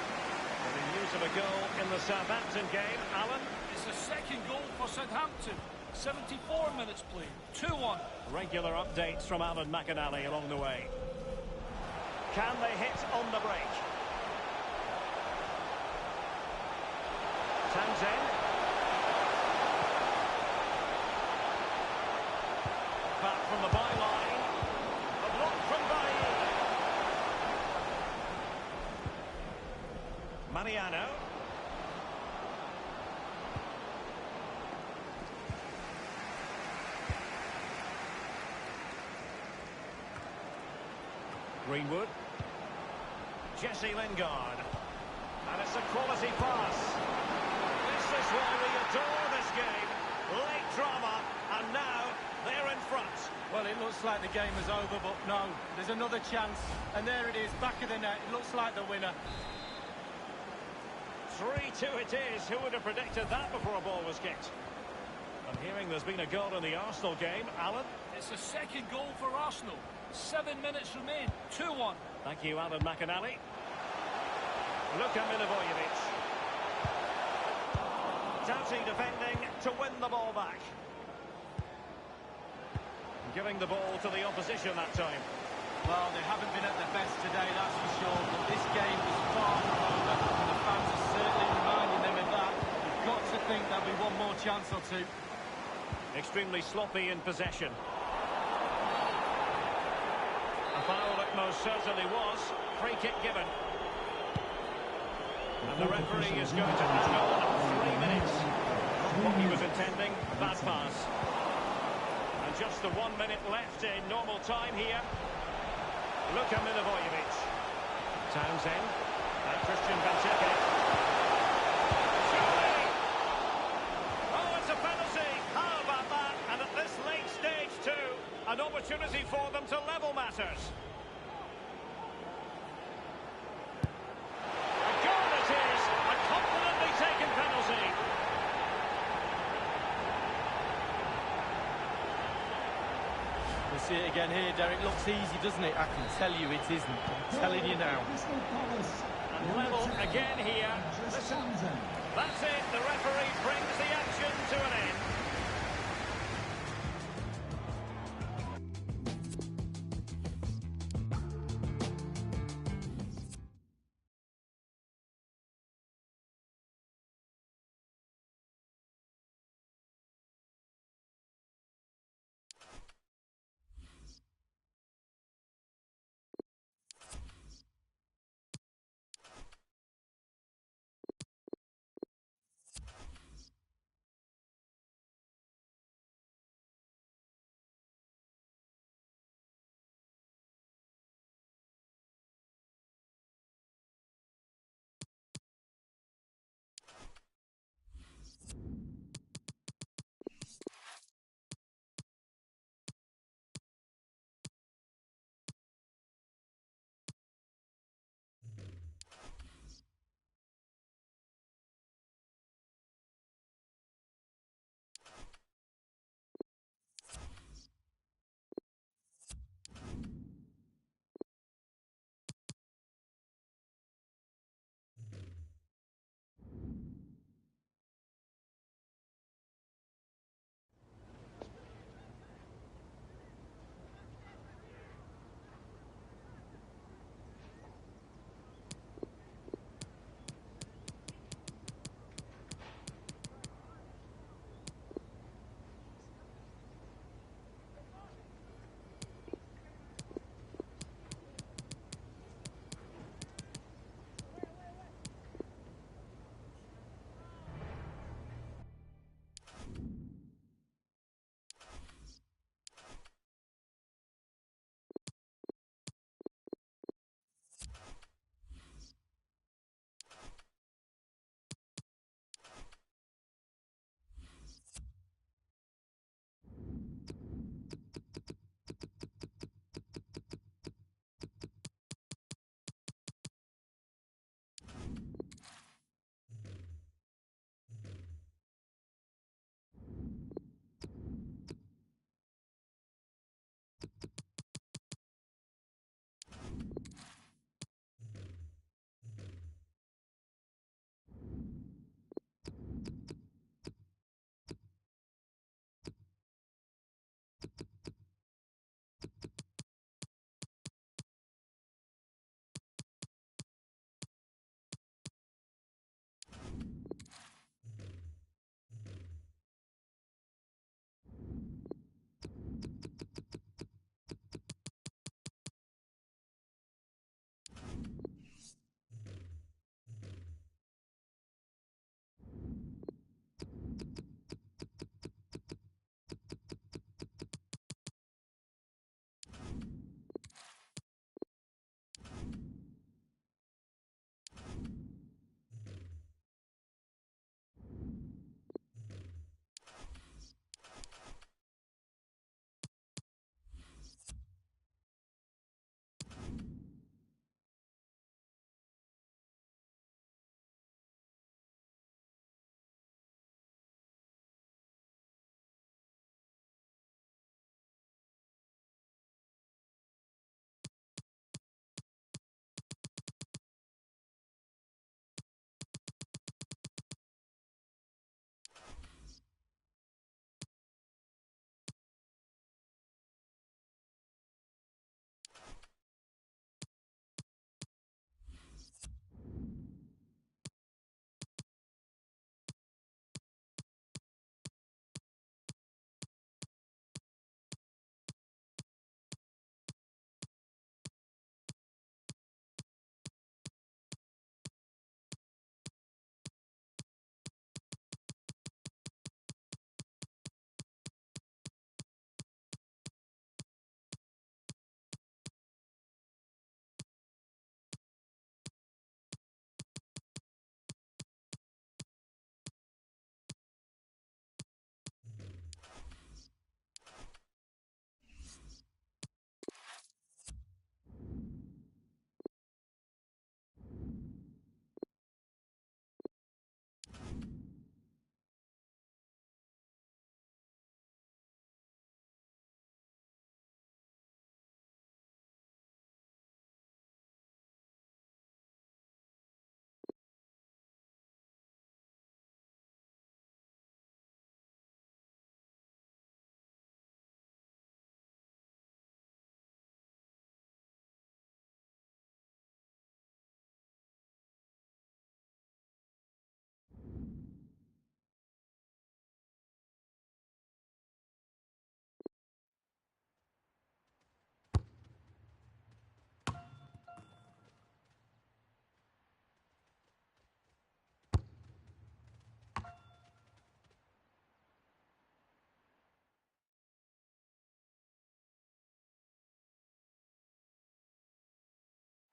Getting news of a goal in the Southampton game. Alan? It's the second goal for Southampton. 74 minutes played. 2-1. Regular updates from Alan McAnally along the way. Can they hit on the break? Townsend. Back from the byline. A block from Bailly. Mariano. Greenwood. Jesse Lingard. And it's a quality pass. This is why we adore this game. Late drama, and now they're in front. Well, it looks like the game is over, but no, there's another chance. And there it is, back of the net. It looks like the winner. 3-2 it is. Who would have predicted that before a ball was kicked? I'm hearing there's been a goal in the Arsenal game. Alan? It's the second goal for Arsenal. 7 minutes remain. 2-1. Thank you, Alan McAnally. Luka Milivojevic. Doughty defending to win the ball back. Giving the ball to the opposition that time. Well, they haven't been at their best today, that's for sure, but this game is far from over, and the fans are certainly reminding them of that. You've got to think there'll be one more chance or two. Extremely sloppy in possession. A foul it most certainly was. Free kick given. And the referee is going to add on 3 minutes. What he was intending, bad pass. And just the 1 minute left in normal time here. Luka Milivojevic. Townsend. And Christian Benteke. Surely! Oh, it's a penalty! How about that? And at this late stage too, an opportunity for them to level matters. A goal it is! A confidently taken penalty. We'll see it again here, Derek. Looks easy, doesn't it? I can tell you it isn't. I'm telling you now. And level again here. Listen, that's it. The referee brings the action to an end.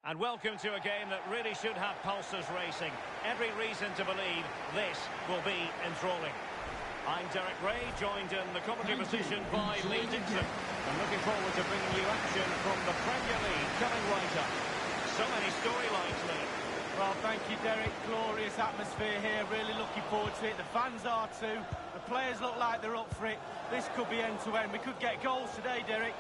And welcome to a game that really should have pulses racing. Every reason to believe this will be enthralling. I'm Derek Ray, joined in the commentary position by Lee Dixon. I'm looking forward to bringing you action from the Premier League coming right up. So many storylines, Lee. Well, thank you, Derek. Glorious atmosphere here. Really looking forward to it. The fans are too. The players look like they're up for it. This could be end-to-end. We could get goals today, Derek.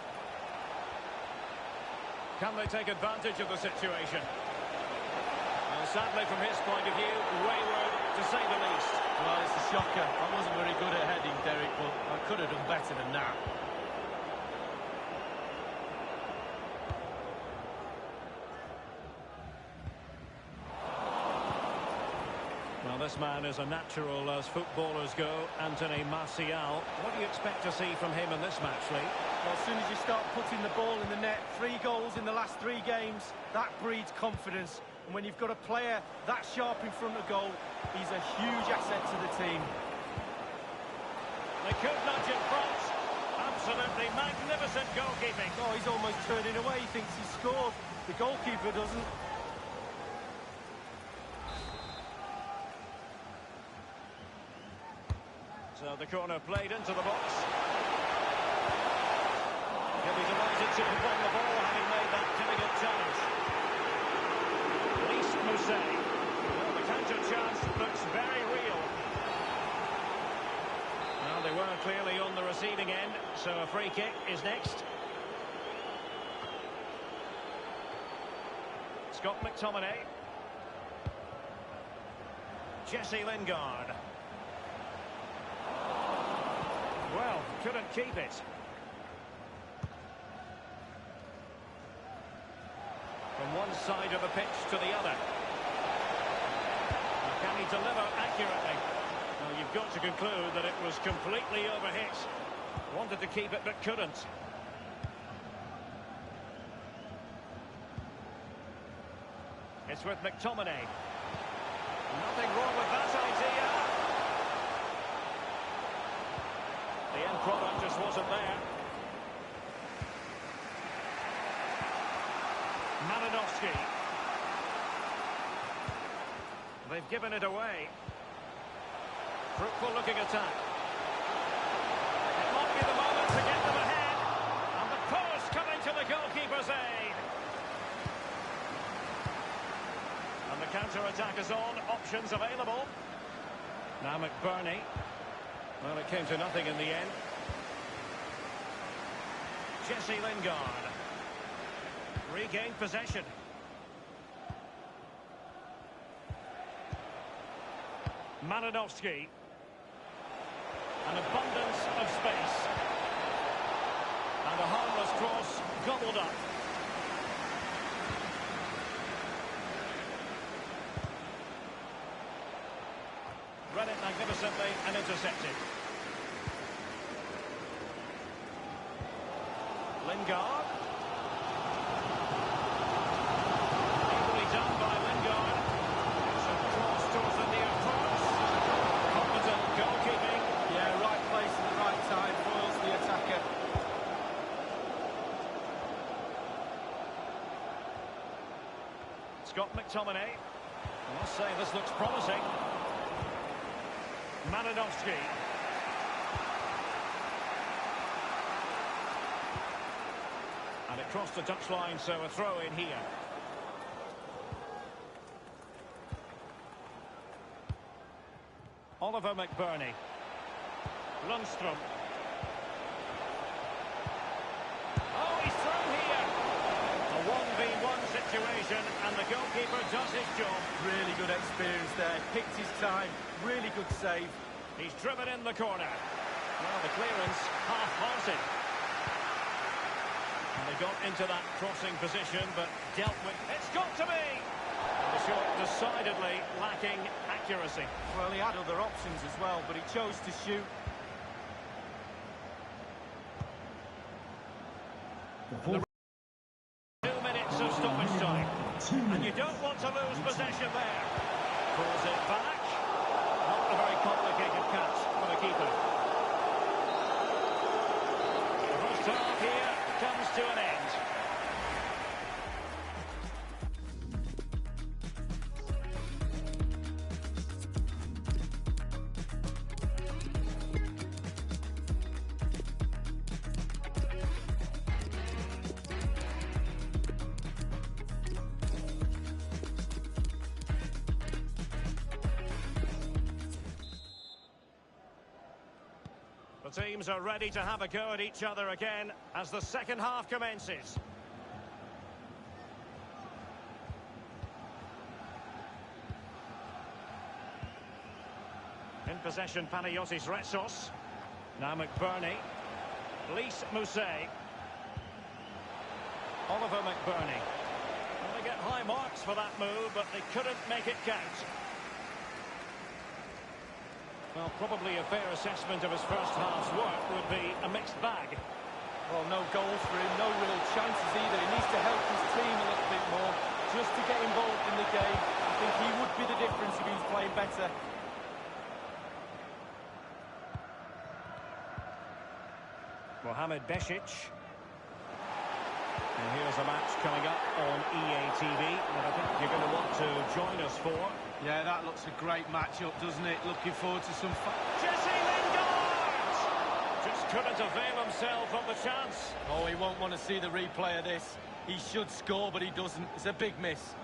Can they take advantage of the situation? And sadly, from his point of view, wayward, to say the least. Well, it's a shocker. I wasn't very good at heading, Derek, but I could have done better than that. Well, this man is a natural as footballers go, Anthony Martial. What do you expect to see from him in this match, Lee? Well, as soon as you start putting the ball in the net, 3 goals in the last 3 games, that breeds confidence. And when you've got a player that sharp in front of goal, he's a huge asset to the team. They could nudge in front. Absolutely magnificent goalkeeping. Oh, he's almost turning away. He thinks he scored. The goalkeeper doesn't. So the corner played into the box. He'll be delighted to have won the ball, having made that difficult challenge. Least Mousset. Well, the counter chance looks very real. Well, they were clearly on the receiving end, so a free kick is next. Scott McTominay. Jesse Lingard. Well, couldn't keep it. From one side of the pitch to the other. Can he deliver accurately? Well, you've got to conclude that it was completely overhit. Wanted to keep it, but couldn't. It's with McTominay. Nothing wrong with that idea. The end product just wasn't there. Malinowski. They've given it away. Fruitful looking attack. It might be the moment to get them ahead. And the post coming to the goalkeeper's aid. And the counter-attack is on. Options available. Now McBurney. Well, it came to nothing in the end. Jesse Lingard. Regained possession. Malinowski. An abundance of space. And a harmless cross gobbled up. Read it magnificently and intercepted. Lingard. Easily done by Lingard. It's a cross towards the near post. Competent goalkeeping. Yeah, right place at the right time. Foils the attacker. Scott McTominay. I must say this looks promising. Malinowski. And it crossed the touchline, so a throw in here. Oliver McBurney. Lundstrom. Oh, he's through here. A 1v1 situation, and the goalkeeper does his job. Really good experience there. Picked his time. Really good save. He's driven in the corner. Well, the clearance half-hearted. And they got into that crossing position, but dealt with... It's got to be! The shot decidedly lacking accuracy. Well, he had other options as well, but he chose to shoot. The 2 minutes of stoppage time. And you don't want to lose possession there. Pulls it back. Not a very complicated catch for the keeper. The first half here comes to an end. The teams are ready to have a go at each other again as the second half commences. In possession, Panayotis Retsos. Now McBurney. Lys Mousset. Oliver McBurney. Well, they get high marks for that move, but they couldn't make it count. Well, probably a fair assessment of his first half's work would be a mixed bag. Well, no goals for him, no real chances either. He needs to help his team a little bit more just to get involved in the game. I think he would be the difference if he was playing better. Mohamed Besic. And here's a match coming up on EA TV that I think you're going to want to join us for. Yeah, that looks a great match-up, doesn't it? Looking forward to some fun. Jesse Lingard! Just couldn't avail himself of the chance. Oh, he won't want to see the replay of this. He should score, but he doesn't. It's a big miss.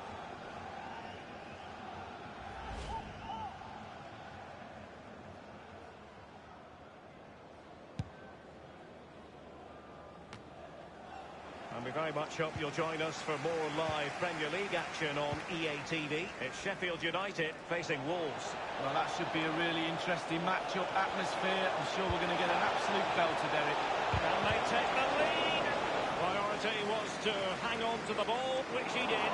And we very much hope you'll join us for more live Premier League action on EA TV. It's Sheffield United facing Wolves. Well, that should be a really interesting match-up atmosphere. I'm sure we're going to get an absolute belter, Derek. And they take the lead. Priority was to hang on to the ball, which he did.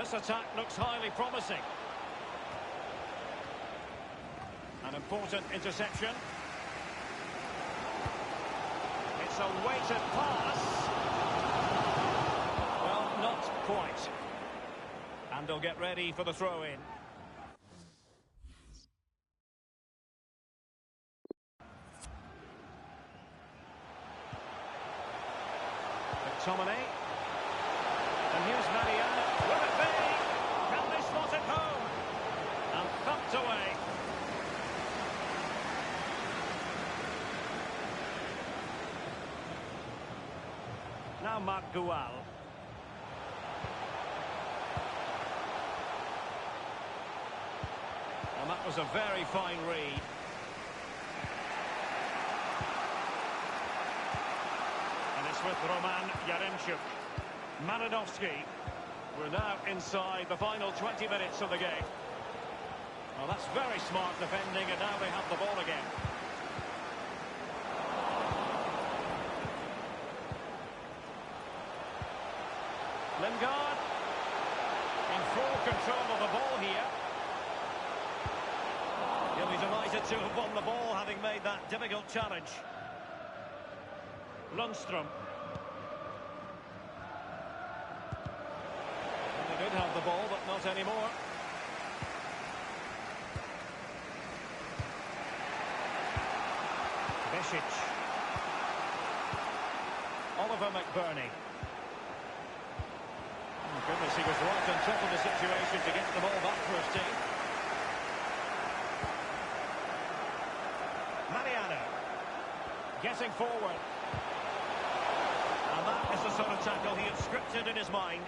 This attack looks highly promising. An important interception. It's a weighted pass. Well, not quite. And they'll get ready for the throw-in. McTominay. And here's Mariana. Will it be? Can they slot it home? And thumped away. Now Marc Gual. And that was a very fine read. And it's with Roman Yaremchuk. Maranovsky. We're now inside the final 20 minutes of the game. Well, that's very smart defending, and now they have the ball again. Lingard in full control of the ball here. He'll be delighted to have won the ball, having made that difficult challenge. Lundstrom. And they did have the ball, but not anymore. Besic. Oliver McBurney. Goodness, he was right on top of the situation to get the ball back for his team. Mariano getting forward. And that is the sort of tackle he had scripted in his mind.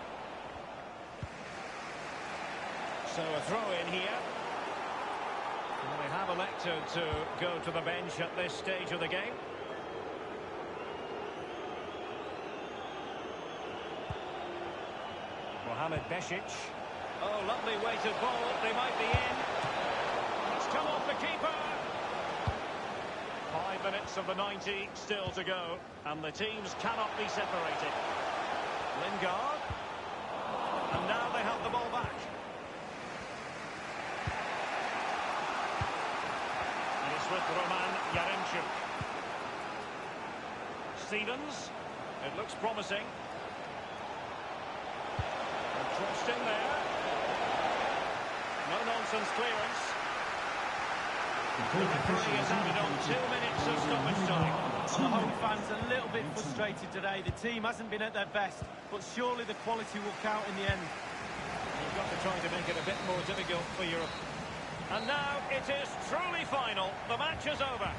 So a throw in here. And they have elected to go to the bench at this stage of the game. Mohamed Besic. Oh, lovely weighted ball. They might be in. It's come off the keeper. 5 minutes of the 90 still to go. And the teams cannot be separated. Lingard. And now they have the ball back. And it's with Roman Yaremchuk. Stevens. It looks promising. Crossed in there. No-nonsense clearance. The referee has added on 2 minutes of stoppage time. The home fans a little bit frustrated today. The team hasn't been at their best, but surely the quality will count in the end. You've got to try to make it a bit more difficult for Europe. And now it is truly final. The match is over.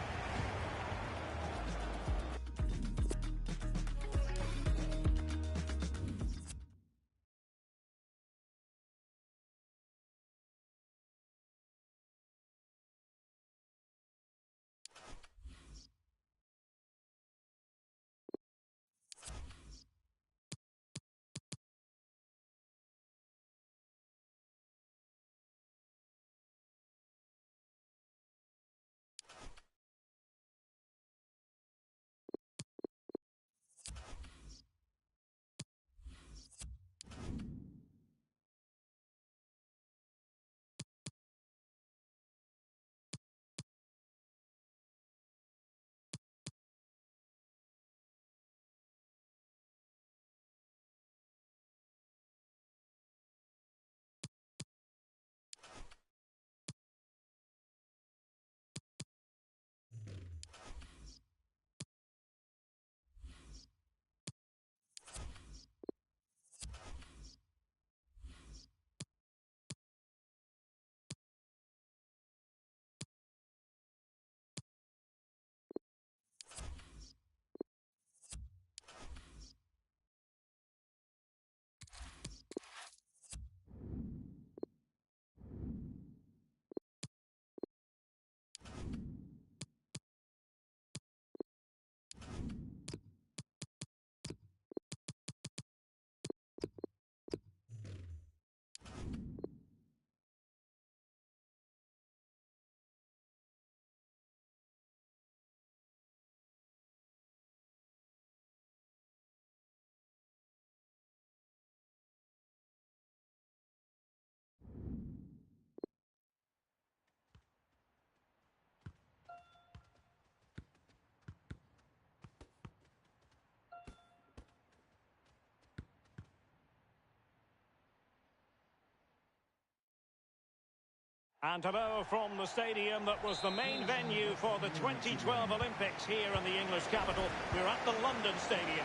And hello from the stadium that was the main venue for the 2012 Olympics here in the English capital. We're at the London Stadium.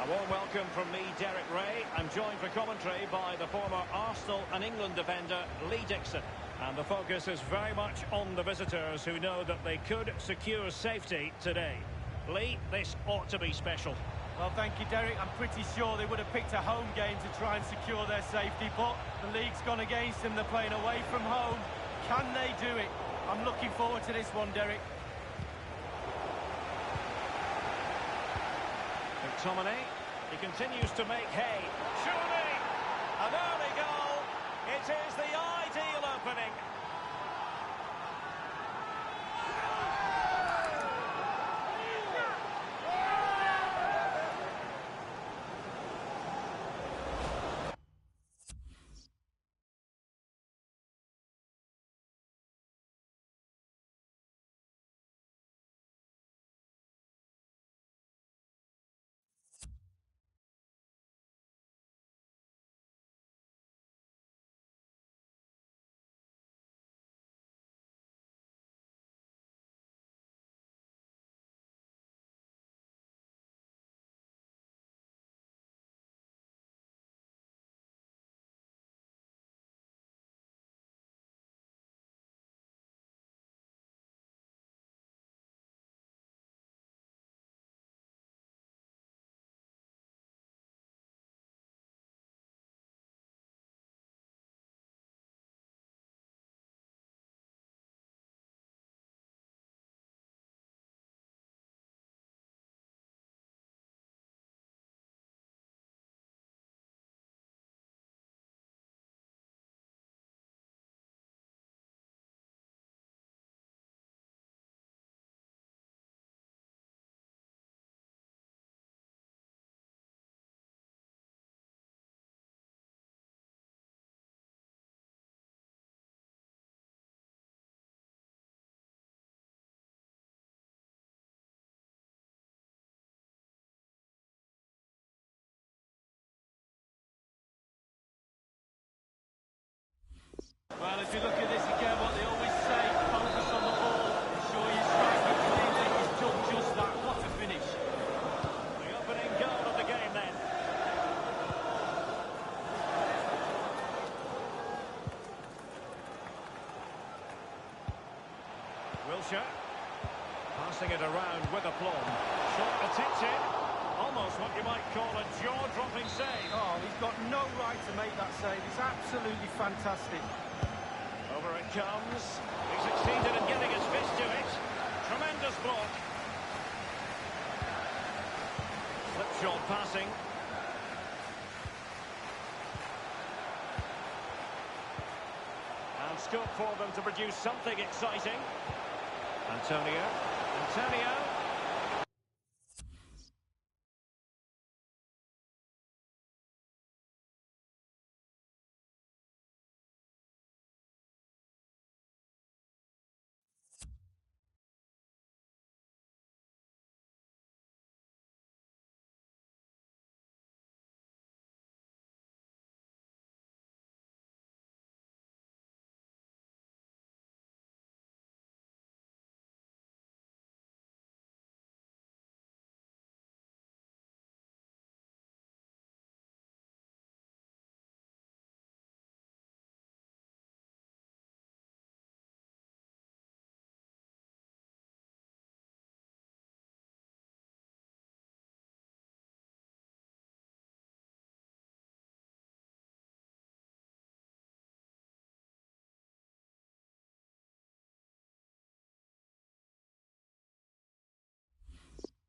A warm welcome from me, Derek Ray. I'm joined for commentary by the former Arsenal and England defender, Lee Dixon. And the focus is very much on the visitors who know that they could secure safety today. Lee, this ought to be special. Well, thank you, Derek. I'm pretty sure they would have picked a home game to try and secure their safety, but the league's gone against them. They're playing away from home. Can they do it? I'm looking forward to this one, Derek. McTominay, he continues to make hay. Surely, an early goal. It is the ideal opening. Well, if you look at this again, what they always say, focus on the ball. Sure, you strike it cleanly. He's done just that. What a finish. The opening goal of the game then. Wilshere. Passing it around with aplomb. Shot attempted. Almost what you might call a jaw-dropping save. Oh, he's got no right to make that save. It's absolutely fantastic. Over it comes. He succeeded in getting his fist to it. Tremendous block. Slipshod passing. And scope for them to produce something exciting. Antonio.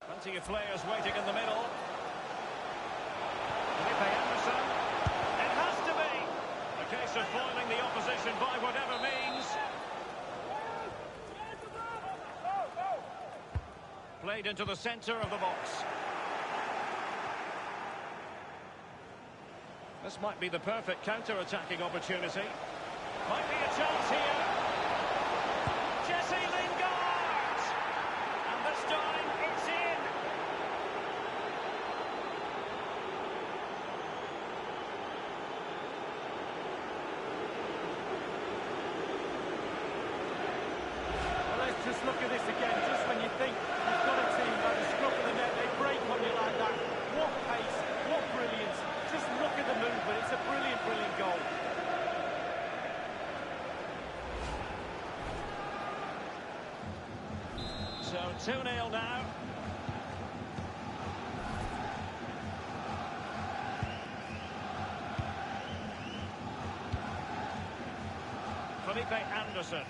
Plenty of players waiting in the middle. Felipe Anderson. It has to be. A case of foiling the opposition by whatever means. Played into the centre of the box. This might be the perfect counter-attacking opportunity. Might be a chance here. Jesse Lingard! And this time it's in. 2-0 now. Felipe Anderson.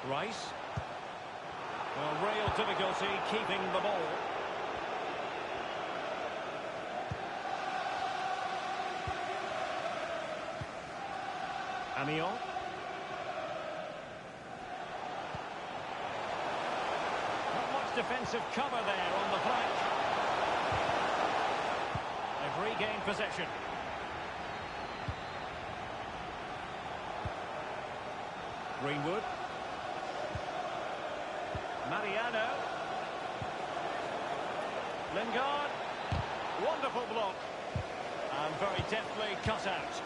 Rice. Well, real difficulty keeping the ball. Amiot. Not much defensive cover there on the flank. They've regained possession. Greenwood. Mariano. Lingard. Wonderful block. And very deftly cut out.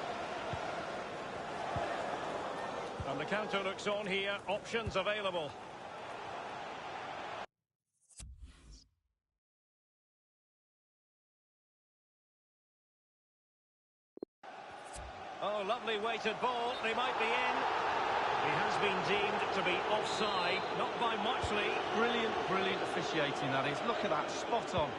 And the counter looks on here. Options available. Oh, lovely weighted ball. They might be in. He has been deemed to be offside, not by much, Lee. Brilliant officiating, that is. Look at that, spot on.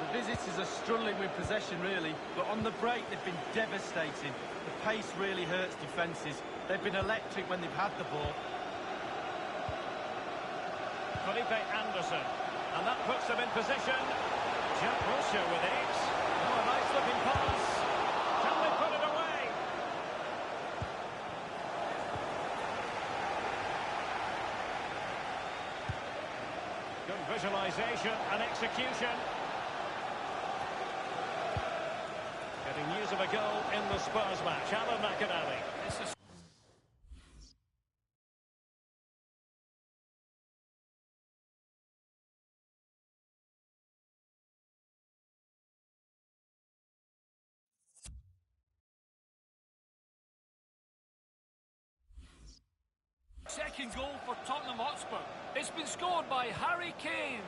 The visitors are struggling with possession, really, but on the break they've been devastating. The pace really hurts defences. They've been electric when they've had the ball. Felipe Anderson, and that puts them in position. Jack Wilshere with it. Oh, a nice-looking pass. Can they put it away? Good visualisation and execution. Getting news of a goal in the Spurs match. Alan McInally. Second goal for Tottenham Hotspur. It's been scored by Harry Kane.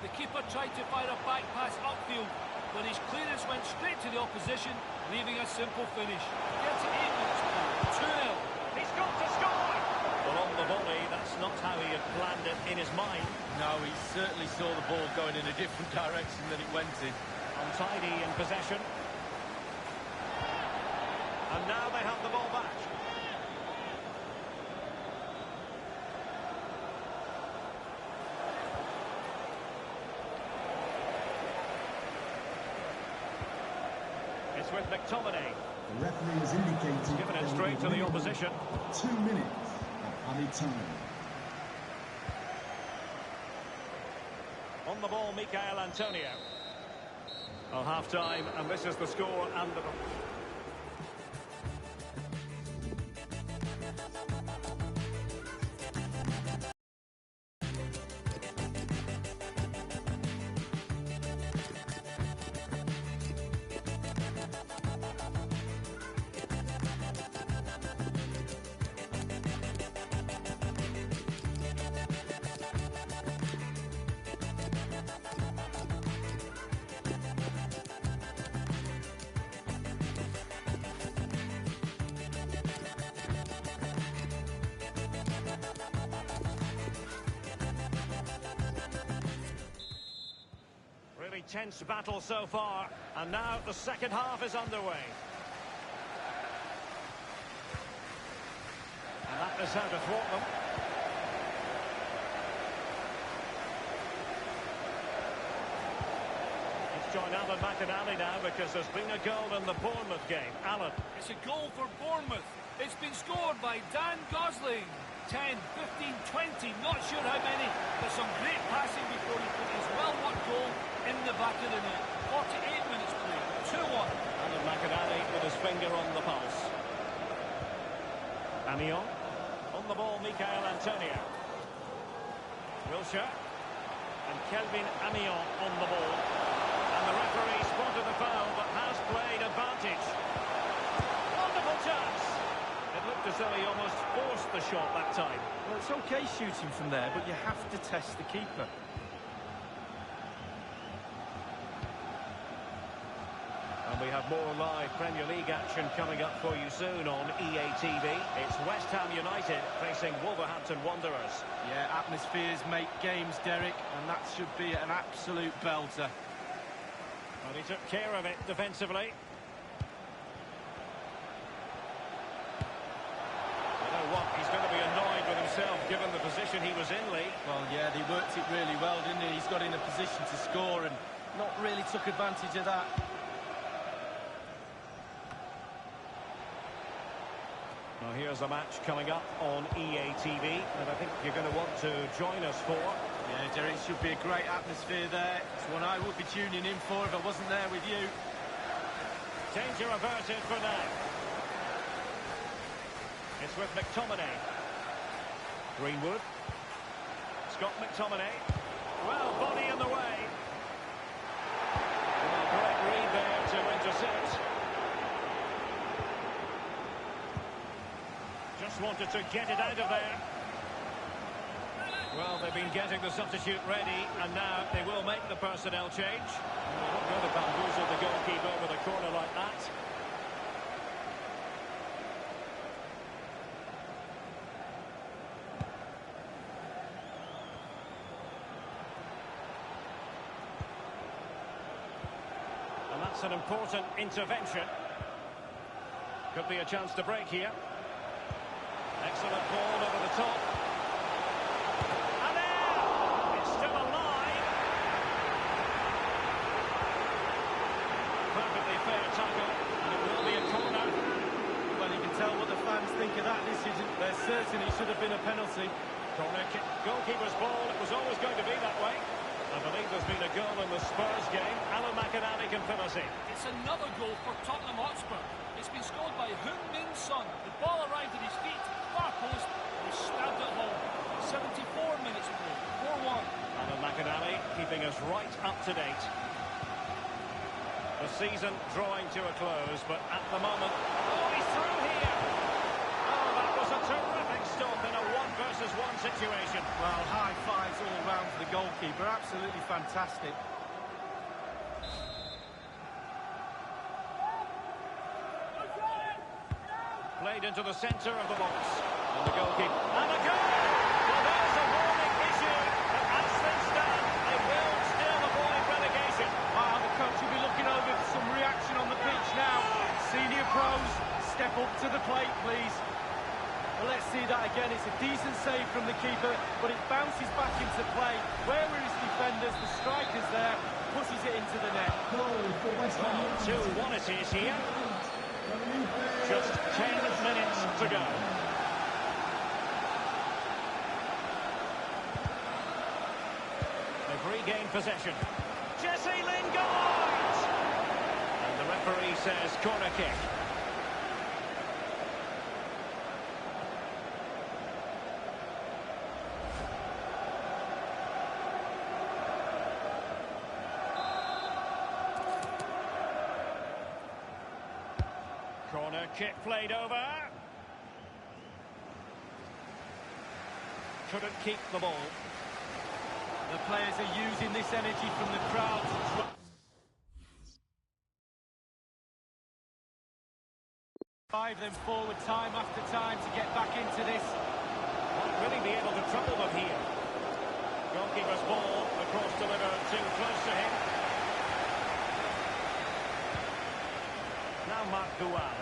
The keeper tried to fire a back pass upfield, but his clearance went straight to the opposition, leaving a simple finish. 38 minutes played, 2-0. He's got to score! Well, on the volley, that's not how he had planned it in his mind. No, he certainly saw the ball going in a different direction than it went in. Untidy in possession. And now they have the ball back. It's with McTominay. The referee has indicated Given it straight to the opposition. 2 minutes of added time. On the ball, Michail Antonio. Well, half-time, and this is the score and the... Tense battle so far, and now the second half is underway. And that is how to thwart them. Let's join Alan McInally now, because there's been a goal in the Bournemouth game. Alan. It's a goal for Bournemouth. It's been scored by Dan Gosling. 10, 15, 20, not sure how many, but some great passing before he put his well-worked goal in the back of the net. 48 minutes played, 2-1. Alan McInally with his finger on the pulse. Amiot. On the ball, Michail Antonio. Wilshere. And Kelvin Amiot on the ball. And the referee spotted the foul, but has played advantage. Wonderful chance. It looked as though he almost forced the shot that time. Well, it's okay shooting from there, but you have to test the keeper. And We have more live Premier League action coming up for you soon on EA TV. It's West Ham United facing Wolverhampton Wanderers. Yeah, atmospheres make games, Derek, and that should be an absolute belter. But he took care of it defensively. You know what? He's going to be annoyed with himself given the position he was in, Lee. Well, yeah, he worked it really well, didn't he? He's got in a position to score and not really took advantage of that. Well, here's a match coming up on EA TV that I think you're going to want to join us for. Yeah, Derek, it should be a great atmosphere there. It's one I would be tuning in for if I wasn't there with you. Danger averted for now. It's with McTominay. Greenwood. Scott McTominay. Well, body in the way. Well, great read there to intercept. Just wanted to get it out of there. Well, they've been getting the substitute ready, and now they will make the personnel change. Well, they don't go to bamboozle the goalkeeper with a corner like that. And that's an important intervention. Could be a chance to break here. Excellent ball over the top. And there! It's still alive. Perfectly fair tackle. And it will be a corner. Well, you can tell what the fans think of that decision. They're certain it should have been a penalty. Corner kick. Goalkeeper's ball. It was always going to be that way. I believe there's been a goal in the Spurs game. Alan McInally can fill us in. It's another goal for Tottenham Hotspur. It's been scored by Heung-min Son. The ball arrived at his feet, far post, and he stabbed it home. 74 minutes ago, 4-1. Alan McInally keeping us right up to date. The season drawing to a close, but at the moment... Oh, he's through here! Oh, that was a terrific stop in a 1-versus-1 situation. Well, high fives all round for the goalkeeper. Absolutely fantastic. Played into the centre of the box. And the goalkeeper. And a goal! Well, there's a warning issue. But as things stand, they will still avoid relegation. Wow, the coach will be looking over for some reaction on the pitch now. Senior pros, step up to the plate, please. Well, let's see that again. It's a decent save from the keeper, but it bounces back into play. Where were his defenders? The striker's there, pushes it into the net. Well, 2-1 it is here. Just 10 minutes to go. They've regained possession. Jesse Lingard! And the referee says corner kick. Corner kick played over. Couldn't keep the ball. The players are using this energy from the crowd to drive them forward time after time to get back into this. Won't really be able to trouble them here. Goalkeeper's ball, the cross delivered too close to him. Now Mark Gual.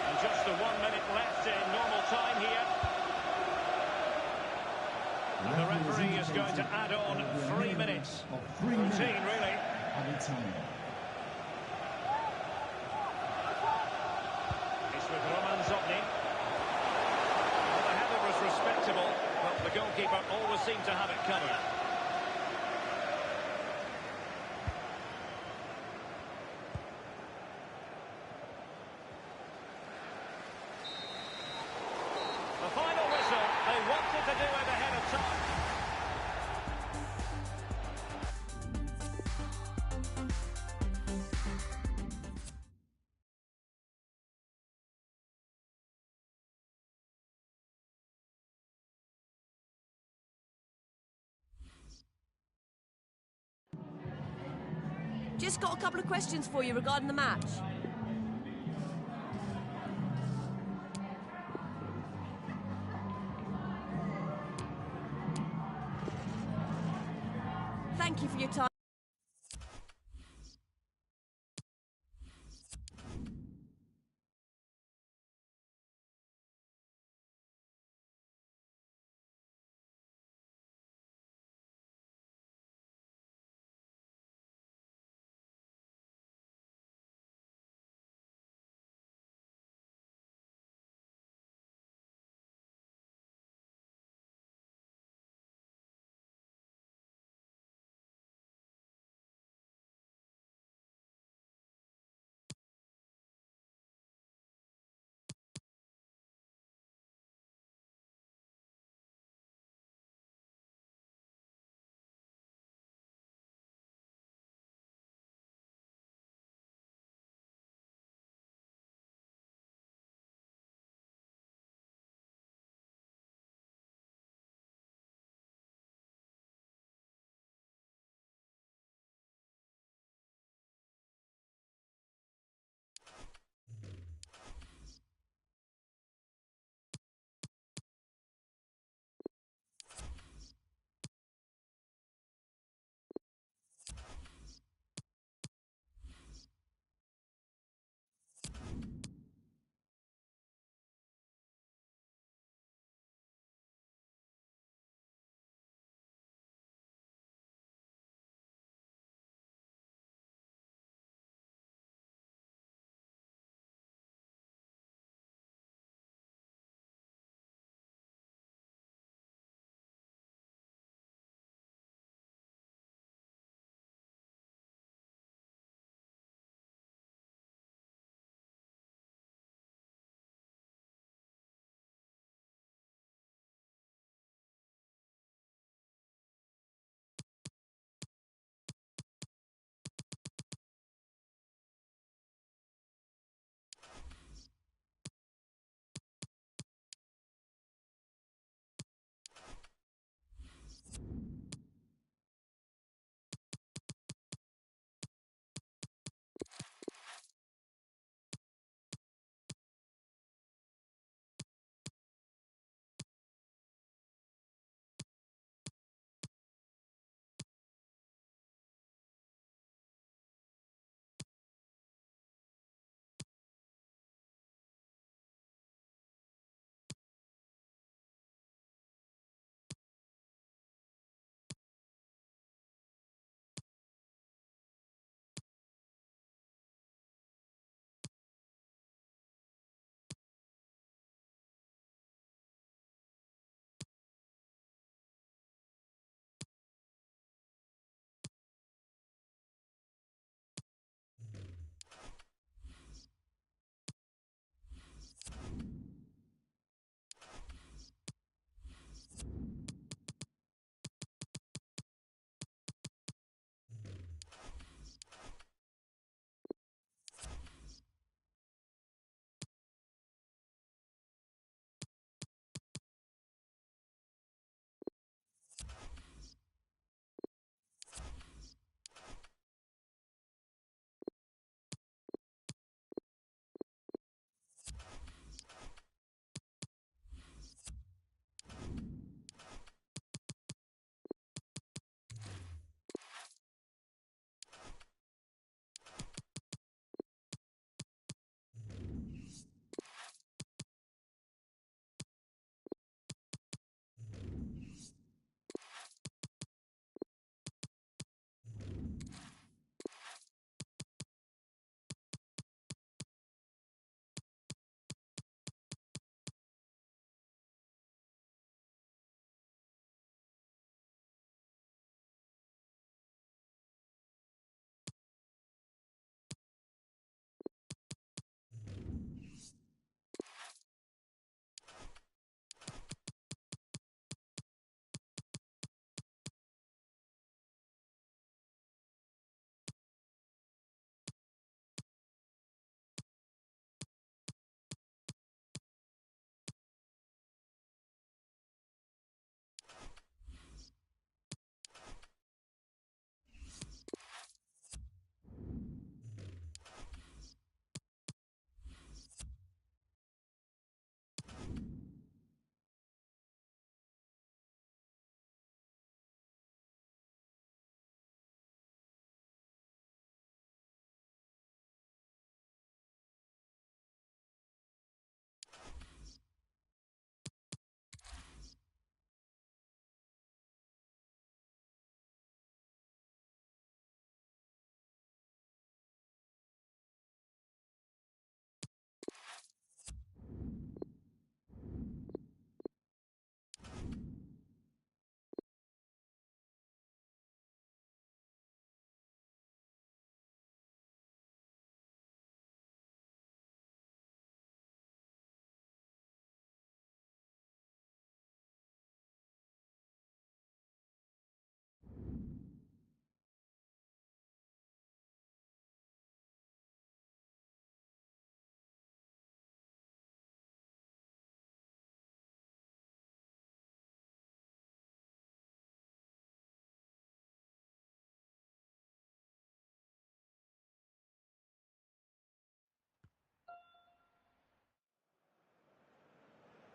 And just the 1 minute left in normal time here. And the referee is going to add on 3 minutes. Routine, really. It's with Roman Zobny. Well, the header was respectable, but the goalkeeper always seemed to have it covered. Just got a couple of questions for you regarding the match. Thank you for your time.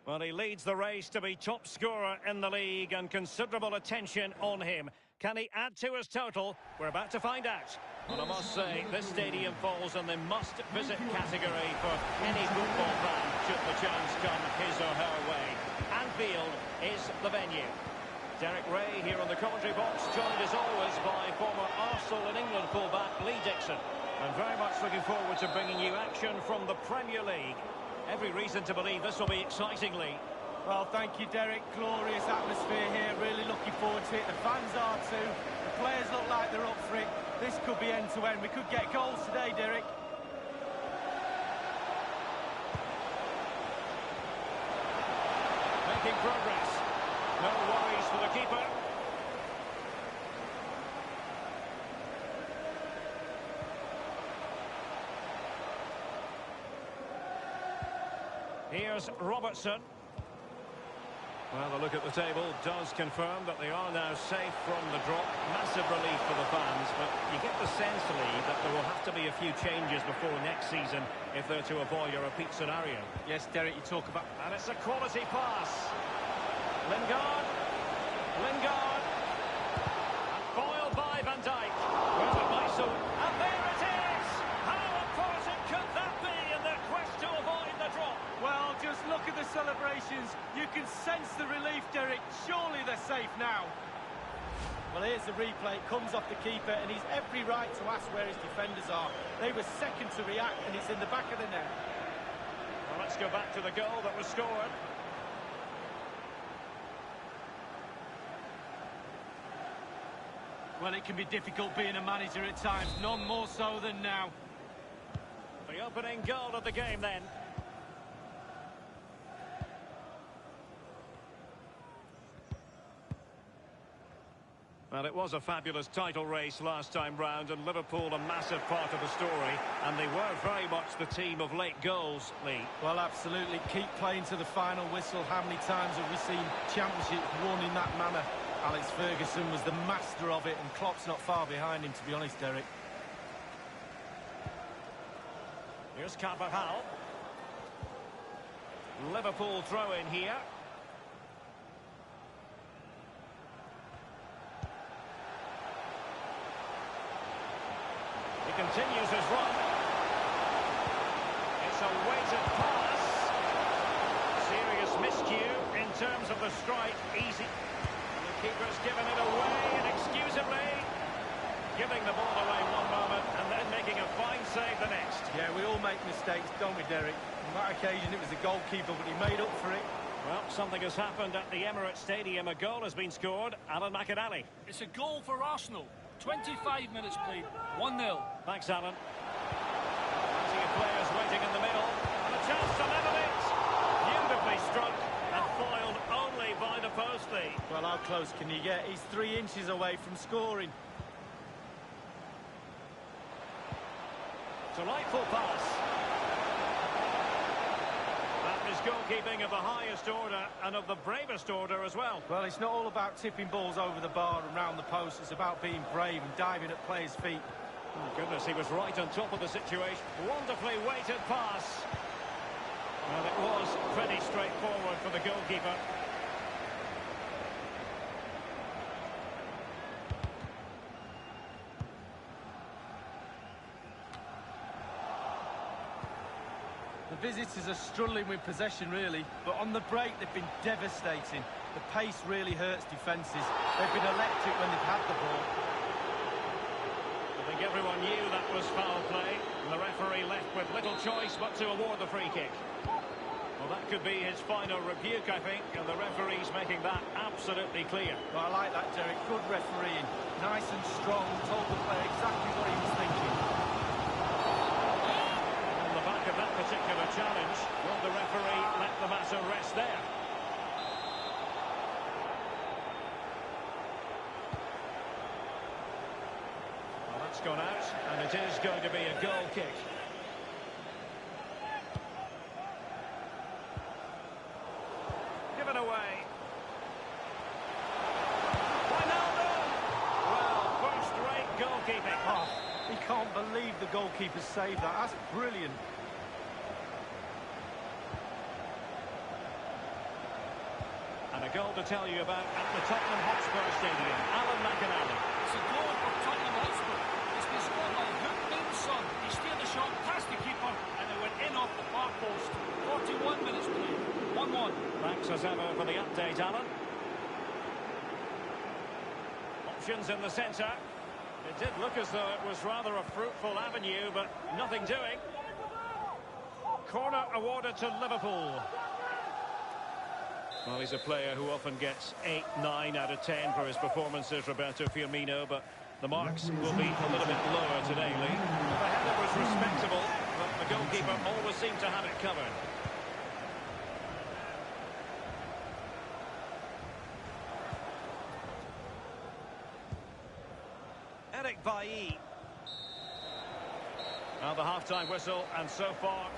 Well, he leads the race to be top scorer in the league, and considerable attention on him. Can he add to his total? We're about to find out. Well, I must say, this stadium falls in the must-visit category for any football fan should the chance come his or her way. Anfield is the venue. Derek Ray here on the commentary box, joined as always by former Arsenal and England fullback Lee Dixon. I'm very much looking forward to bringing you action from the Premier League. Every reason to believe this will be exciting, Lee. Well, thank you, Derek. Glorious atmosphere here. Really looking forward to it. The fans are too. The players look like they're up for it. This could be end-to-end. We could get goals today, Derek. Making progress. No worries for the keeper. Here's Robertson. Well, the look at the table does confirm that they are now safe from the drop. Massive relief for the fans, but you get the sense, Lee, that there will have to be a few changes before next season if they're to avoid a repeat scenario. Yes, Derek, you talk about... And it's a quality pass. Lingard. Lingard. And foiled by Van Dijk. Well, it might so... And there it is! How important could that be in their quest to avoid the drop? Well, just look at the celebrations. You can sense the relief, Derek. Surely they're safe now. Well, here's the replay. It comes off the keeper, and he's every right to ask where his defenders are. They were second to react, and it's in the back of the net. Well, let's go back to the goal that was scored. Well, it can be difficult being a manager at times, none more so than now. The opening goal of the game, then. Well, it was a fabulous title race last time round, and Liverpool a massive part of the story, and they were very much the team of late goals, Lee. Well, absolutely. Keep playing to the final whistle. How many times have we seen championships won in that manner? Alex Ferguson was the master of it, and Klopp's not far behind him, to be honest, Derek. Here's Carvajal. Liverpool throw in here. He continues his run. It's a weighted pass. Serious miscue in terms of the strike. Easy. The keeper's given it away inexcusably. Giving the ball away one moment and then making a fine save the next. Yeah, we all make mistakes, don't we, Derek? On that occasion, it was the goalkeeper, but he made up for it. Well, something has happened at the Emirates Stadium. A goal has been scored. Alan McAnally. It's a goal for Arsenal. 25 minutes played. 1-0. Thanks, Alan. Plenty of players waiting in the middle. And a chance to level it. Beautifully struck and foiled only by the post, Lee. Well, how close can you get? He's 3 inches away from scoring. Delightful pass. That is goalkeeping of the highest order and of the bravest order as well. Well, it's not all about tipping balls over the bar and round the post. It's about being brave and diving at players' feet. Oh, goodness, he was right on top of the situation. Wonderfully weighted pass. Well, it was pretty straightforward for the goalkeeper. The visitors are struggling with possession, really, but on the break they've been devastating. The pace really hurts defences. They've been electric when they've had the ball. I think everyone knew that was foul play, and the referee left with little choice but to award the free kick. Well, that could be his final rebuke, I think, and the referee's making that absolutely clear. Well, I like that, Derek. Good refereeing. Nice and strong. Told the player exactly what he was thinking. On the back of that particular challenge, will the referee let the matter rest there? Well, that's gone out, and it is going to be a goal kick. Given away. Ronaldo! Well, first-rate goalkeeping. Oh, he can't believe the goalkeeper saved that. That's brilliant. And a goal to tell you about at the Tottenham Hotspur Stadium. Alan McInally. It's a goal for Tottenham Hotspur. It's been scored by Hook Min Son. He steered the shot past the keeper and it went in off the far post. 41 minutes played. 1-1. Thanks as ever for the update, Alan. Options in the centre. It did look as though it was rather a fruitful avenue, but nothing doing. Corner awarded to Liverpool. Well, he's a player who often gets 8, 9 out of 10 for his performances, Roberto Firmino, but the marks will be a little bit lower today, Lee. The header was respectable, but the goalkeeper always seemed to have it covered. Eric Bailly. Now the half-time whistle, and so far...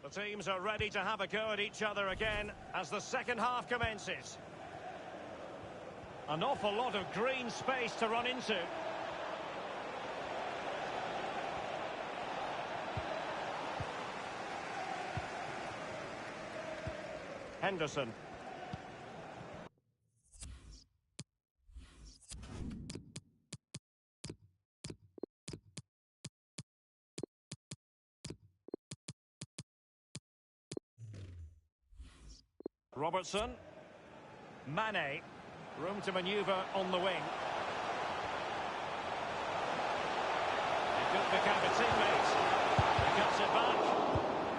The teams are ready to have a go at each other again as the second half commences. An awful lot of green space to run into. Henderson. Robertson. Mane. Room to manoeuvre on the wing. He could become a teammate. He cuts it back.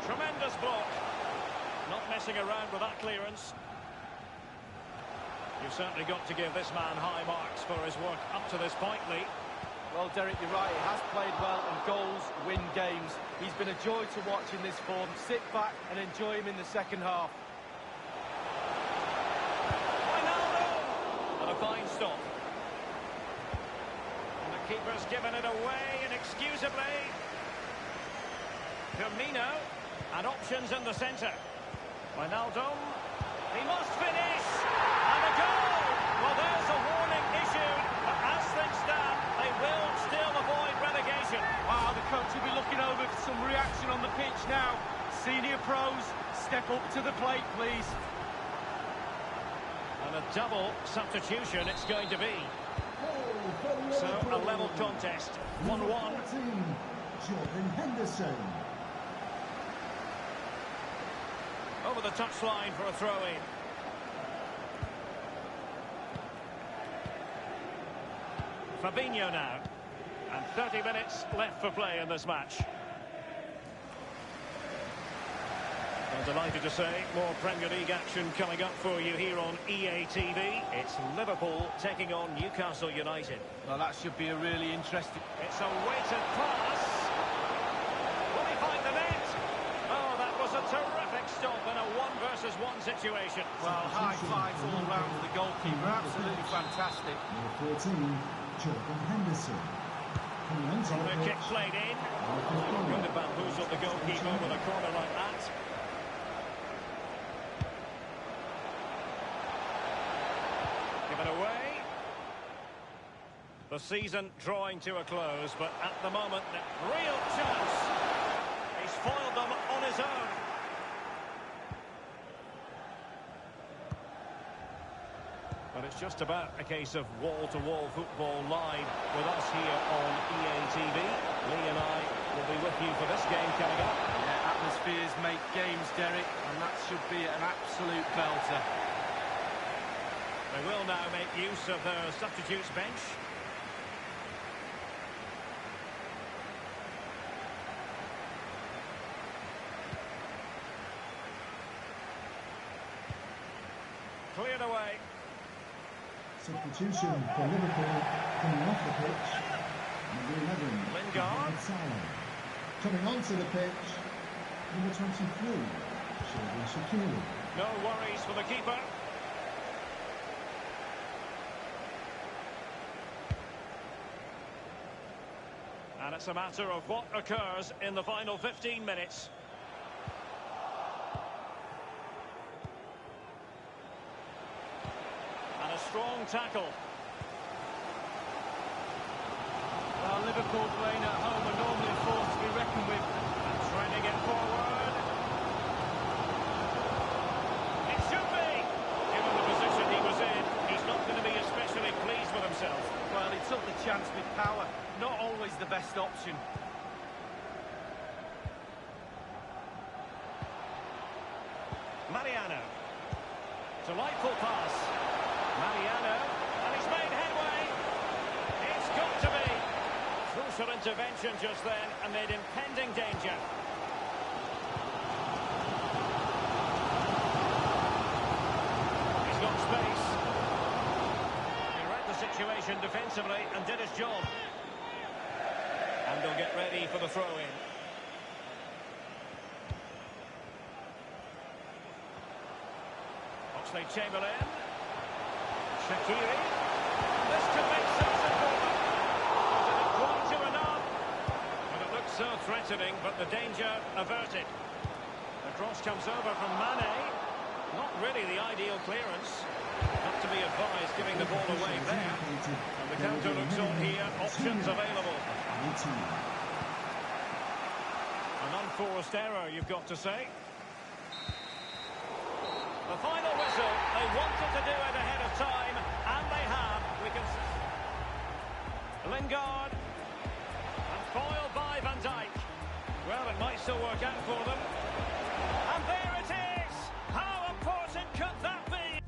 Tremendous block. Not messing around with that clearance. You've certainly got to give this man high marks for his work up to this point, Lee. Well, Derek, you're right. He has played well, and goals win games. He's been a joy to watch in this form. Sit back and enjoy him in the second half. And a fine stop. And the keeper's given it away inexcusably. Firmino. And options in the centre. Wijnaldum. He must finish. And a goal. Well, there's a warning issued. But as things stand, they will still avoid relegation. Wow, the coach will be looking over for some reaction on the pitch now. Senior pros, step up to the plate, please. And a double substitution it's going to be. So a level contest, 1-1. Jordan Henderson. Over the touchline for a throw-in. Fabinho now. And 30 minutes left for play in this match. I'm delighted to say more Premier League action coming up for you here on EA TV. It's Liverpool taking on Newcastle United. Well, that should be a really interesting... It's a weighted pass. Will he find the net? Oh, that was a terrific stop in a 1-versus-1 situation. Well, high fives all round to the goalkeeper. Absolutely fantastic. Number 14, Jordan Henderson. The kick played in. Going to bamboozle the goalkeeper with a corner like that. Given away. The season drawing to a close, but at the moment, real chance. He's foiled them on his own. But it's just about a case of wall-to-wall football live with us here on EA TV. Lee and I will be with you for this game coming up. Yeah, atmospheres make games, Derek, and that should be an absolute belter. They will now make use of their substitutes bench. Cleared away. Substitution for Liverpool coming off the pitch. Number 11, Lingard. Coming onto the pitch, number 23, Xherdan Shaqiri. No worries for the keeper. And it's a matter of what occurs in the final 15 minutes. strong tackle. Well, Liverpool playing at home are normally a force to be reckoned with. And trending it forward. It should be. Given the position he was in, he's not going to be especially pleased with himself. Well, he took the chance with power. Not always the best option. Mariano. Delightful pass. Mariano. And he's made headway. It's got to be. Crucial intervention just then amid impending danger. He's got space. He read the situation defensively and did his job. And they'll get ready for the throw-in. Chamberlain. Shaqiri. This could make something for them. Did it quite do enough? Well, it looks so threatening, but the danger averted. The cross comes over from Mane. Not really the ideal clearance. Not to be advised giving the ball away there. And the counter looks on here. Options available. An unforced error, you've got to say. The final whistle, they wanted to do it ahead of time, and they have. We can... Lingard, and foiled by Van Dijk. Well, it might still work out for them. And there it is! How important could that be?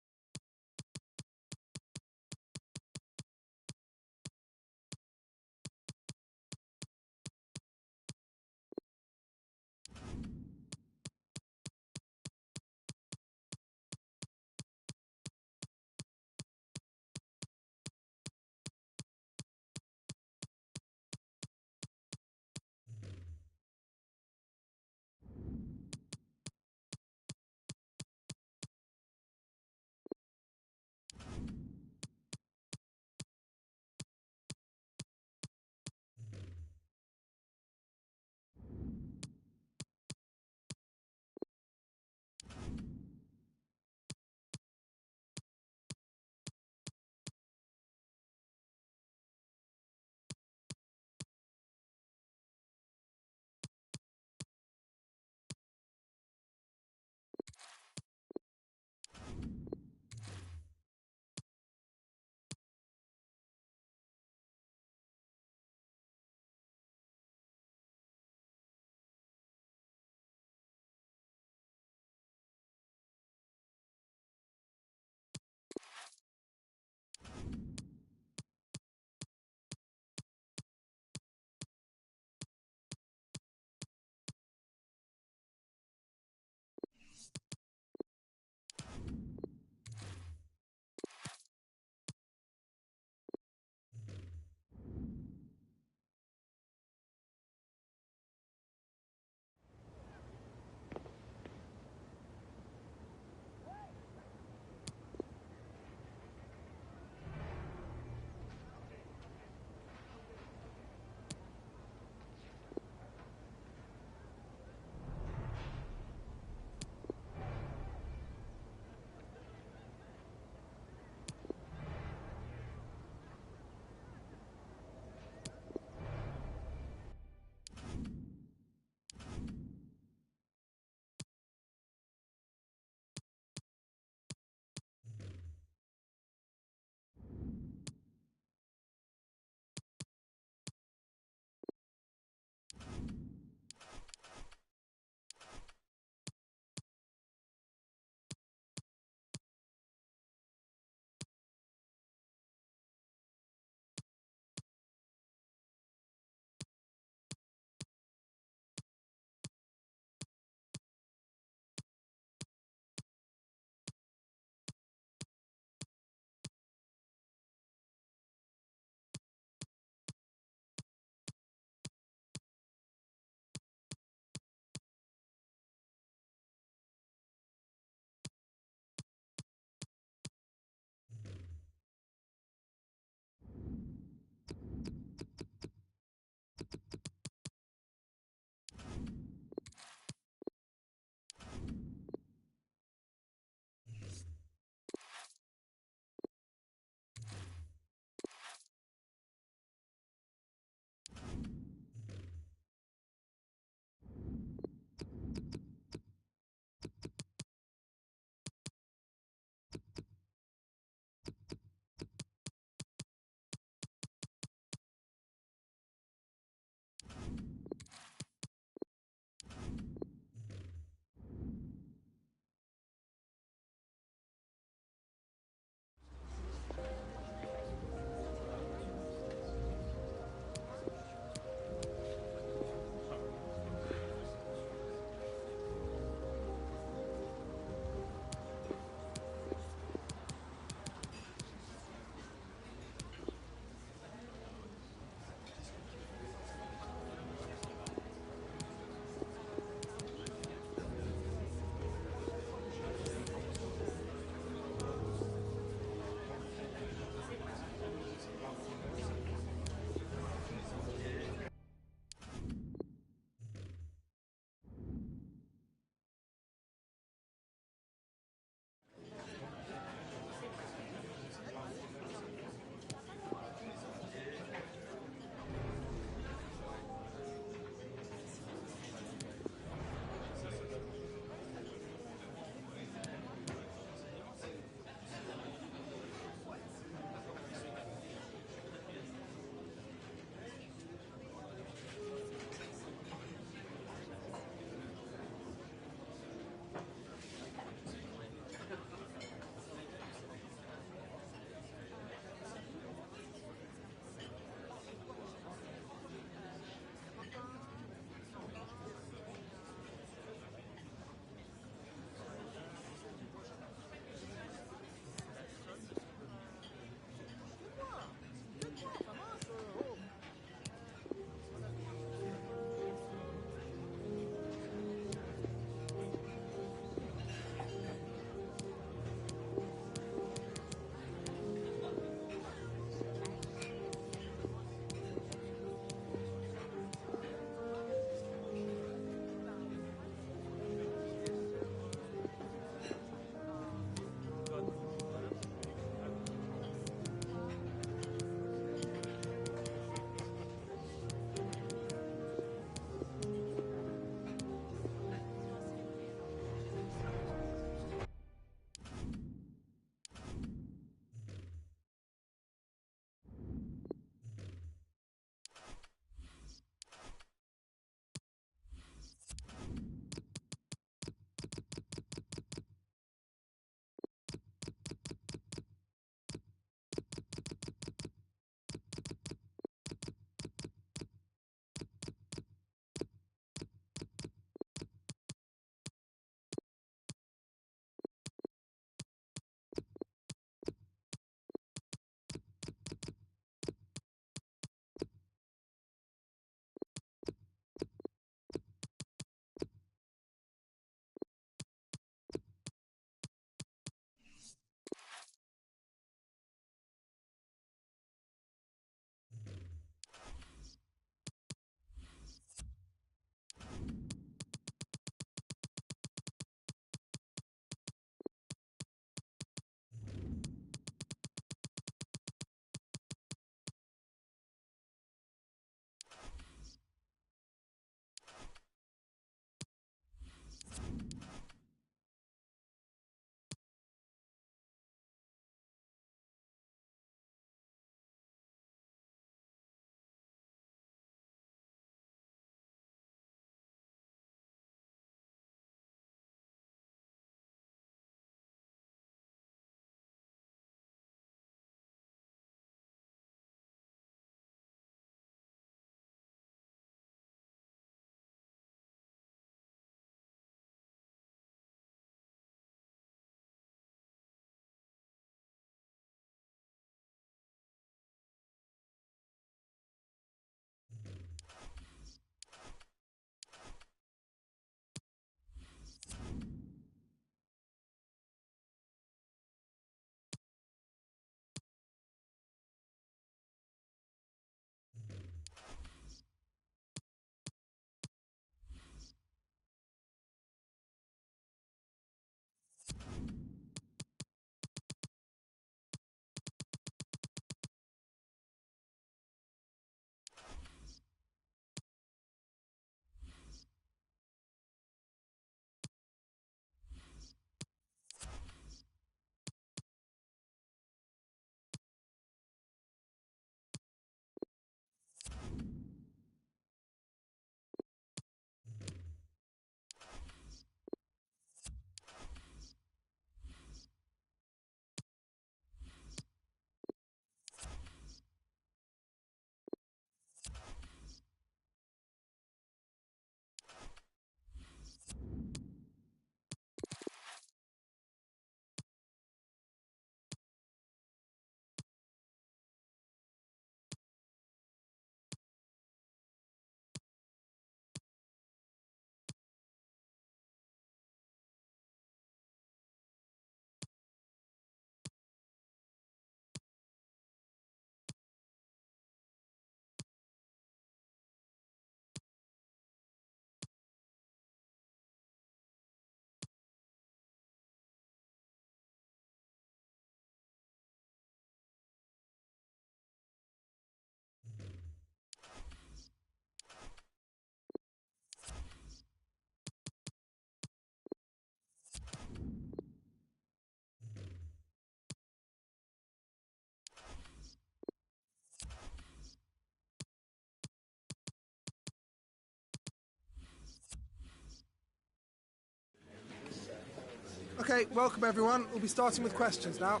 OK, welcome everyone. We'll be starting with questions now.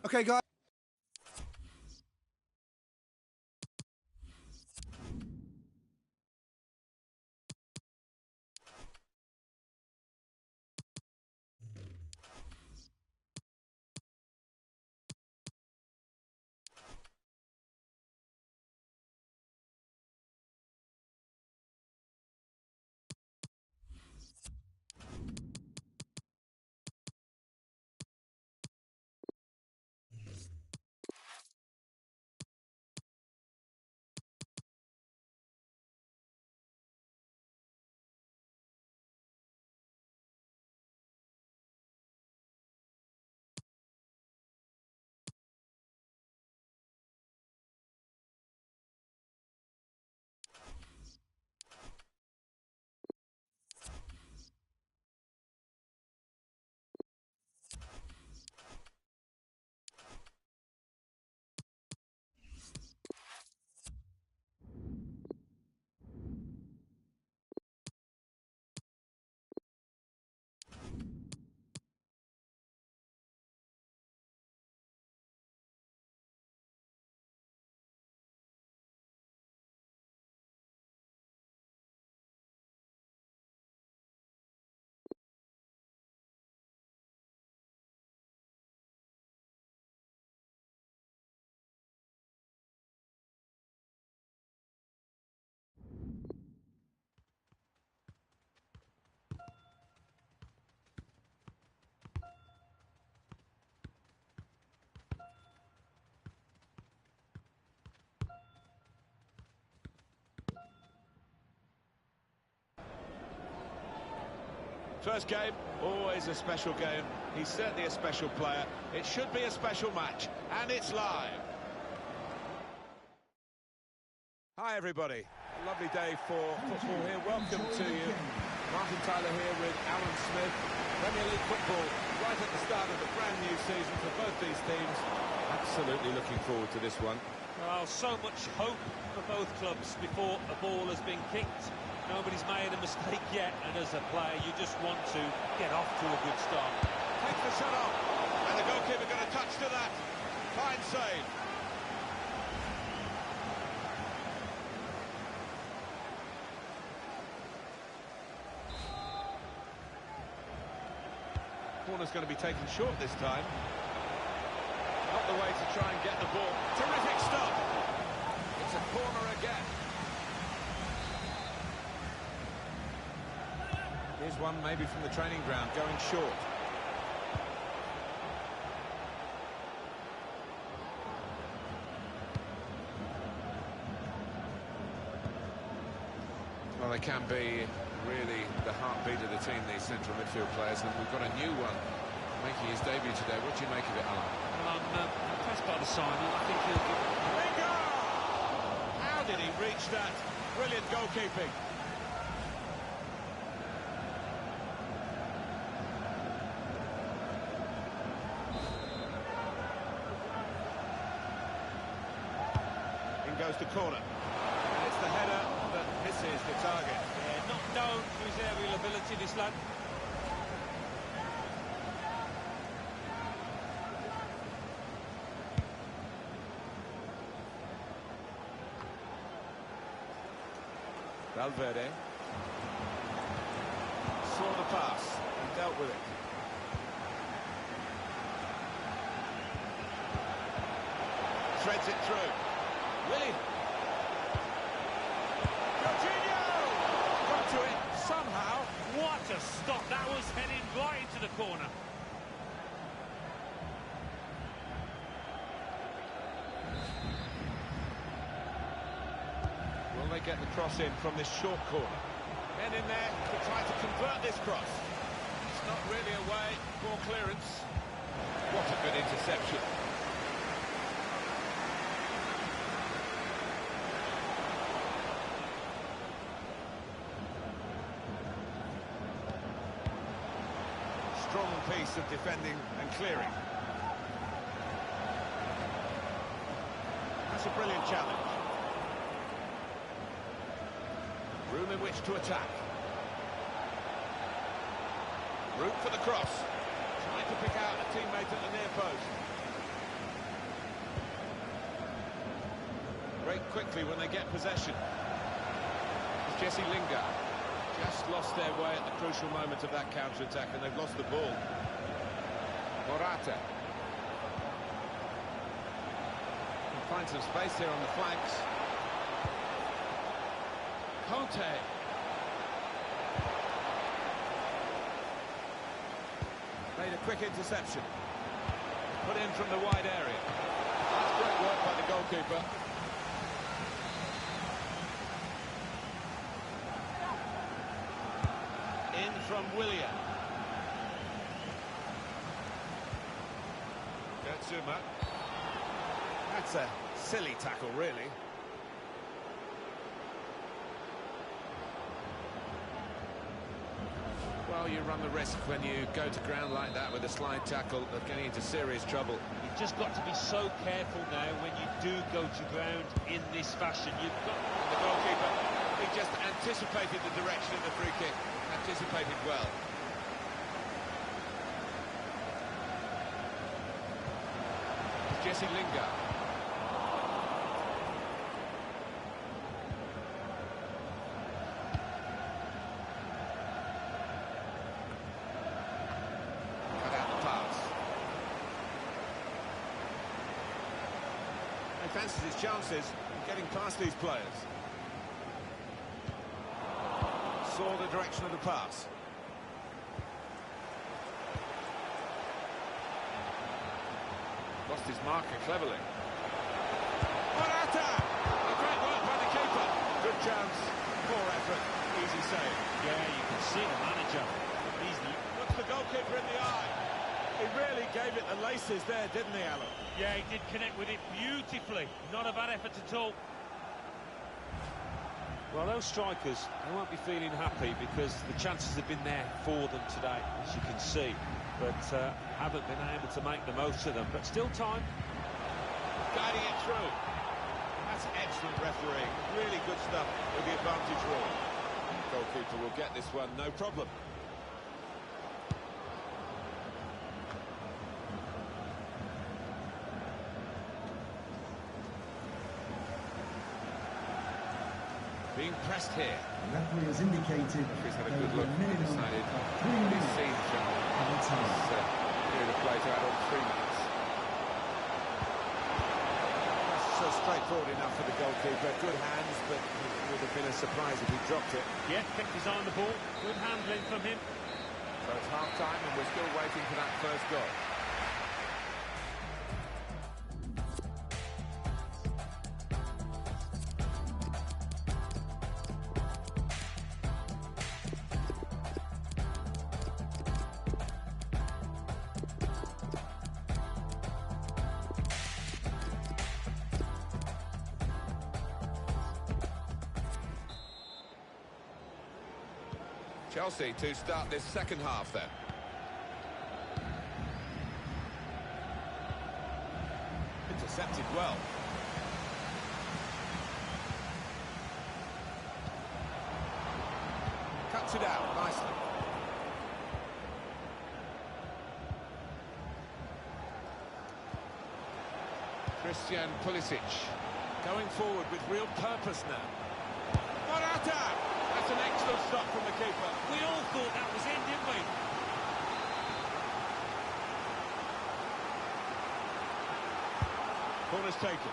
OK, guys. First game, always a special game. He's certainly a special player. It should be a special match, and it's live. Hi, everybody. A lovely day for football here. Welcome to you. Martin Tyler here with Alan Smith. Premier League football right at the start of the brand new season for both these teams. Absolutely looking forward to this one. Well, so much hope for both clubs before a ball has been kicked. Nobody's made a mistake yet, and as a player, you just want to get off to a good start. Takes the shot off, and the goalkeeper got a touch to that. Fine save. Corner's going to be taken short this time. Not the way to try and get the ball. Terrific stop. It's a corner again. Here's one maybe from the training ground, going short. Well, they can be really the heartbeat of the team, these central midfield players, and we've got a new one making his debut today. What do you make of it, Alan? Well, I'm impressed by the signing. I think he'll give... Bingo! How did he reach that? Brilliant goalkeeping. Goes to corner. And it's the header that misses the target. Yeah, not known for his aerial ability, this lad. Valverde saw the pass and dealt with it. Threads it through. Willie. Coutinho! Got to it somehow. What a stop. That was heading right into the corner. Will they get the cross in from this short corner? Men in there to try to convert this cross. It's not really away. Poor clearance. What a good interception. strong piece of defending and clearing. That's a brilliant challenge. Room in which to attack. Room for the cross. Trying to pick out a teammate at the near post. Break quickly when they get possession. It's Jesse Lingard. Just lost their way at the crucial moment of that counter-attack, and they've lost the ball. Morata. Can find some space here on the flanks. Conte. Made a quick interception. Put in from the wide area. That's great work by the goalkeeper. In from Willian. Gertzuma. That's a silly tackle, really. Well, you run the risk when you go to ground like that with a slide tackle of getting into serious trouble. You've just got to be so careful now when you do go to ground in this fashion. You've got... The goalkeeper, he just anticipated the direction of the free kick. Anticipated well. Jesse Lingard. Cut out the pass. He fancies his chances of getting past these players. Saw the direction of the pass. Lost his marker cleverly. Morata! A great work by the keeper. Good chance, poor effort, easy save. Yeah, you can see the manager. He's Looks the goalkeeper in the eye. He really gave it the laces there, didn't he, Alan? Yeah, he did connect with it beautifully. Not a bad effort at all. Well, those strikers, they won't be feeling happy because the chances have been there for them today, as you can see, but haven't been able to make the most of them. But still time. Guiding it through. That's excellent refereeing. Really good stuff with the advantage rule. Goalkeeper will get this one, no problem. Being pressed here. The referee has indicated He's had a there good will look be a and minimum decided of 3 these minutes scenes from of the time. this period of play to add on 3 minutes. That's so straightforward enough for the goalkeeper. Good hands, but it would have been a surprise if he dropped it. Yeah, kept his eye on the ball. Good handling from him. So it's half-time and we're still waiting for that first goal. Chelsea to start this second half then. Intercepted well. Cuts it out nicely. Christian Pulisic going forward with real purpose now. Morata! That's an excellent stop from the keeper. We all thought that was in, didn't we? Corner's taken.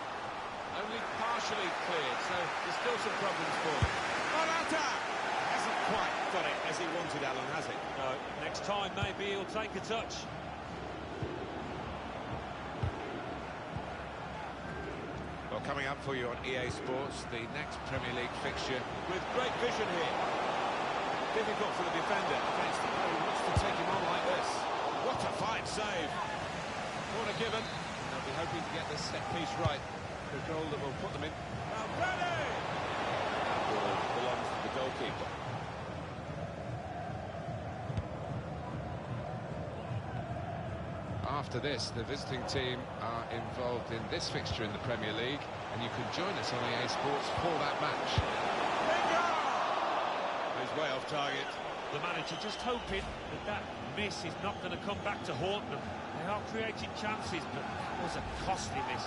Only partially cleared, so there's still some problems for him. Morata! Hasn't quite got it as he wanted, Alan, has he? No, next time maybe he'll take a touch. Well, coming up for you on EA Sports, the next Premier League fixture with great vision here. Difficult for the defender against the player who wants to take him on like this. What a fine save. Corner given. They'll be hoping to get this set piece right. The goal that will put them in. Now, ready! That ball belongs to the goalkeeper. after this, the visiting team are involved in this fixture in the Premier League, and you can join us on EA Sports for that match. He's way off target. The manager just hoping that that miss is not going to come back to haunt them. They are creating chances, but that was a costly miss.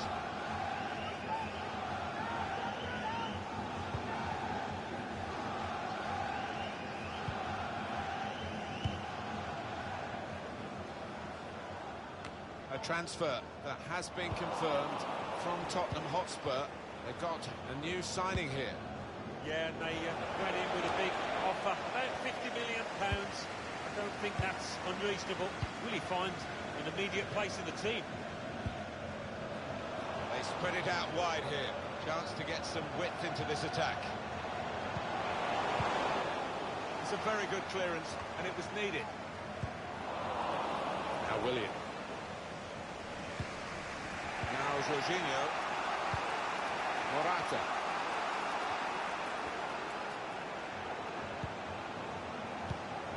A transfer that has been confirmed from Tottenham Hotspur. They've got a new signing here. Yeah, and they went in with a big offer, about £50 million. I don't think that's unreasonable. Will he find an immediate place in the team? They spread it out wide here. Chance to get some width into this attack. It's a very good clearance, and it was needed. Now William. Now Jorginho. Morata.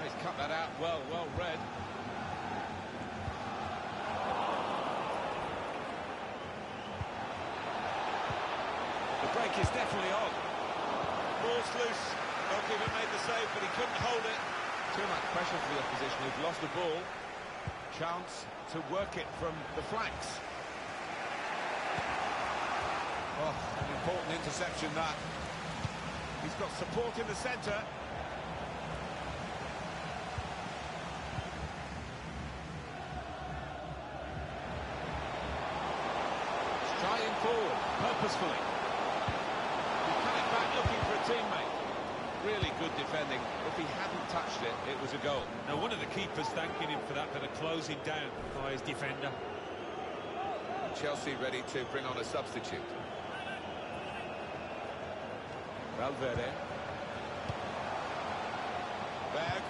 He's cut that out well read. The break is definitely on. Ball's loose. Goalkeeper made the save, but he couldn't hold it. Too much pressure for the opposition, who've lost the ball. Chance to work it from the flanks. Oh, an important interception that. He's got support in the centre. Striding forward, purposefully. He's coming back looking for a teammate. Really good defending. If he hadn't touched it, it was a goal. Now, one of the keepers thanking him for that bit of closing down by his defender. Chelsea ready to bring on a substitute. Valverde. Berg.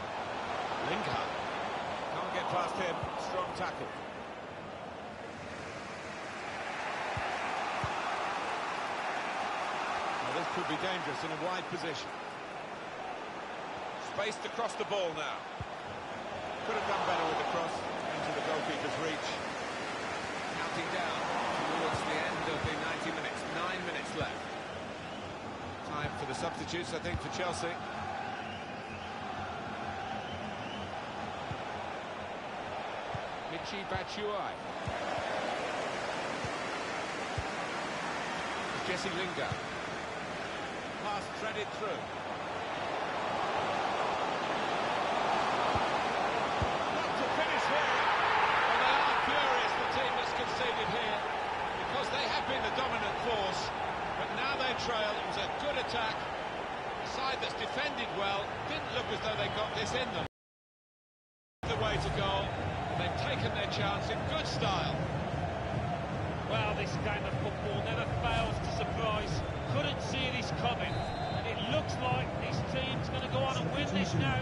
Lingard. Can't get past him. Strong tackle. Now this could be dangerous in a wide position. Spaced across the ball now. Could have done better with the cross into the goalkeeper's reach. Counting down towards the end of the 90 minutes. 9 minutes left. Time for the substitutes, I think, for Chelsea. Michy Batshuayi. Jesse Lingard. Pass threaded through. Not to finish here. Well, they are furious, the team that's conceded here, because they have been the dominant force. But now they trail. It was a good attack. A side that's defended well. Didn't look as though they got this in them. The way to goal. They've taken their chance in good style. Well, this game of football never fails to surprise. Couldn't see this coming. And it looks like this team's going to go on and win this now.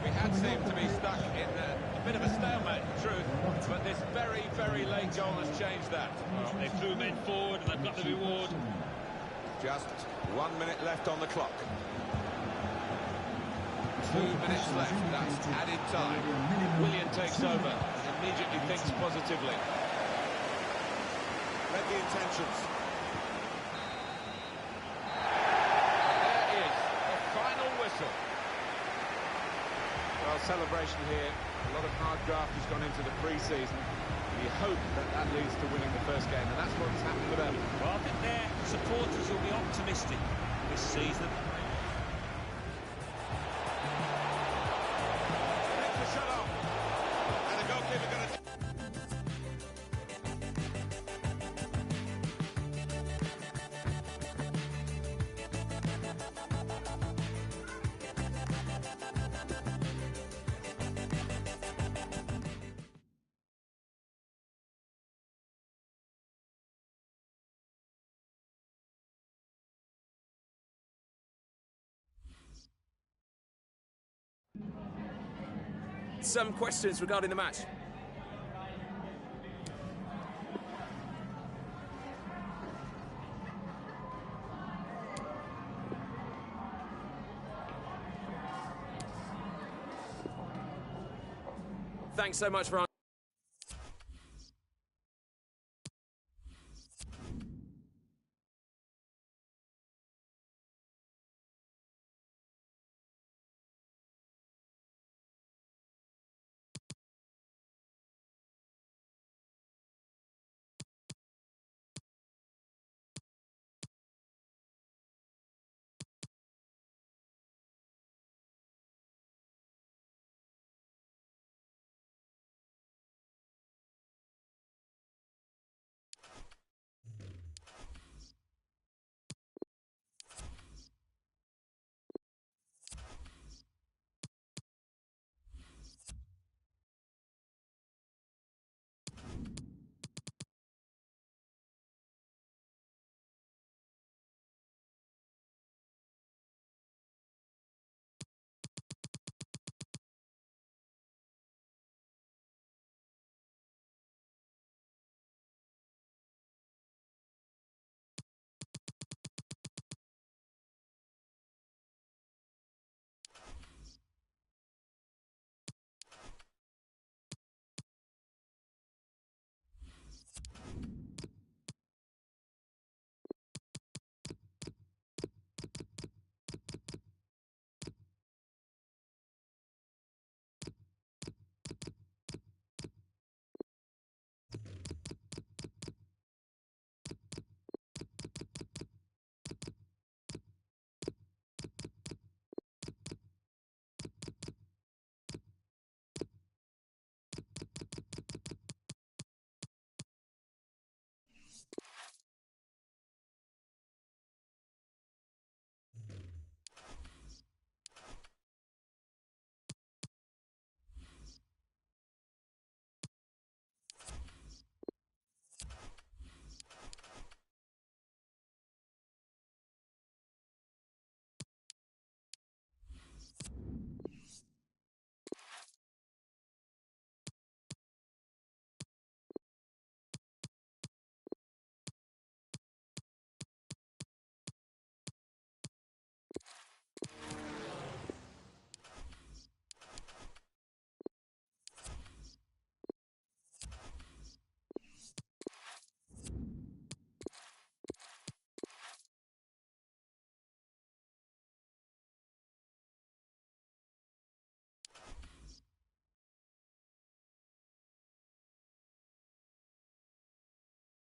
We had seemed to be stuck in a bit of a stalemate, in truth. But this very, very late goal has changed that. Well, they threw men forward and they've got the reward. Just 1 minute left on the clock. 2 minutes left, that's added time. Willian takes over and immediately thinks positively. Read the intentions. And there is the final whistle. Well, celebration here. A lot of hard graft has gone into the pre-season. You hope that that leads to winning the first game, and that's what's happened for them. Well, I think their supporters will be optimistic this season. Shut off. And the goalkeeper going to... Some questions regarding the match. Thanks so much for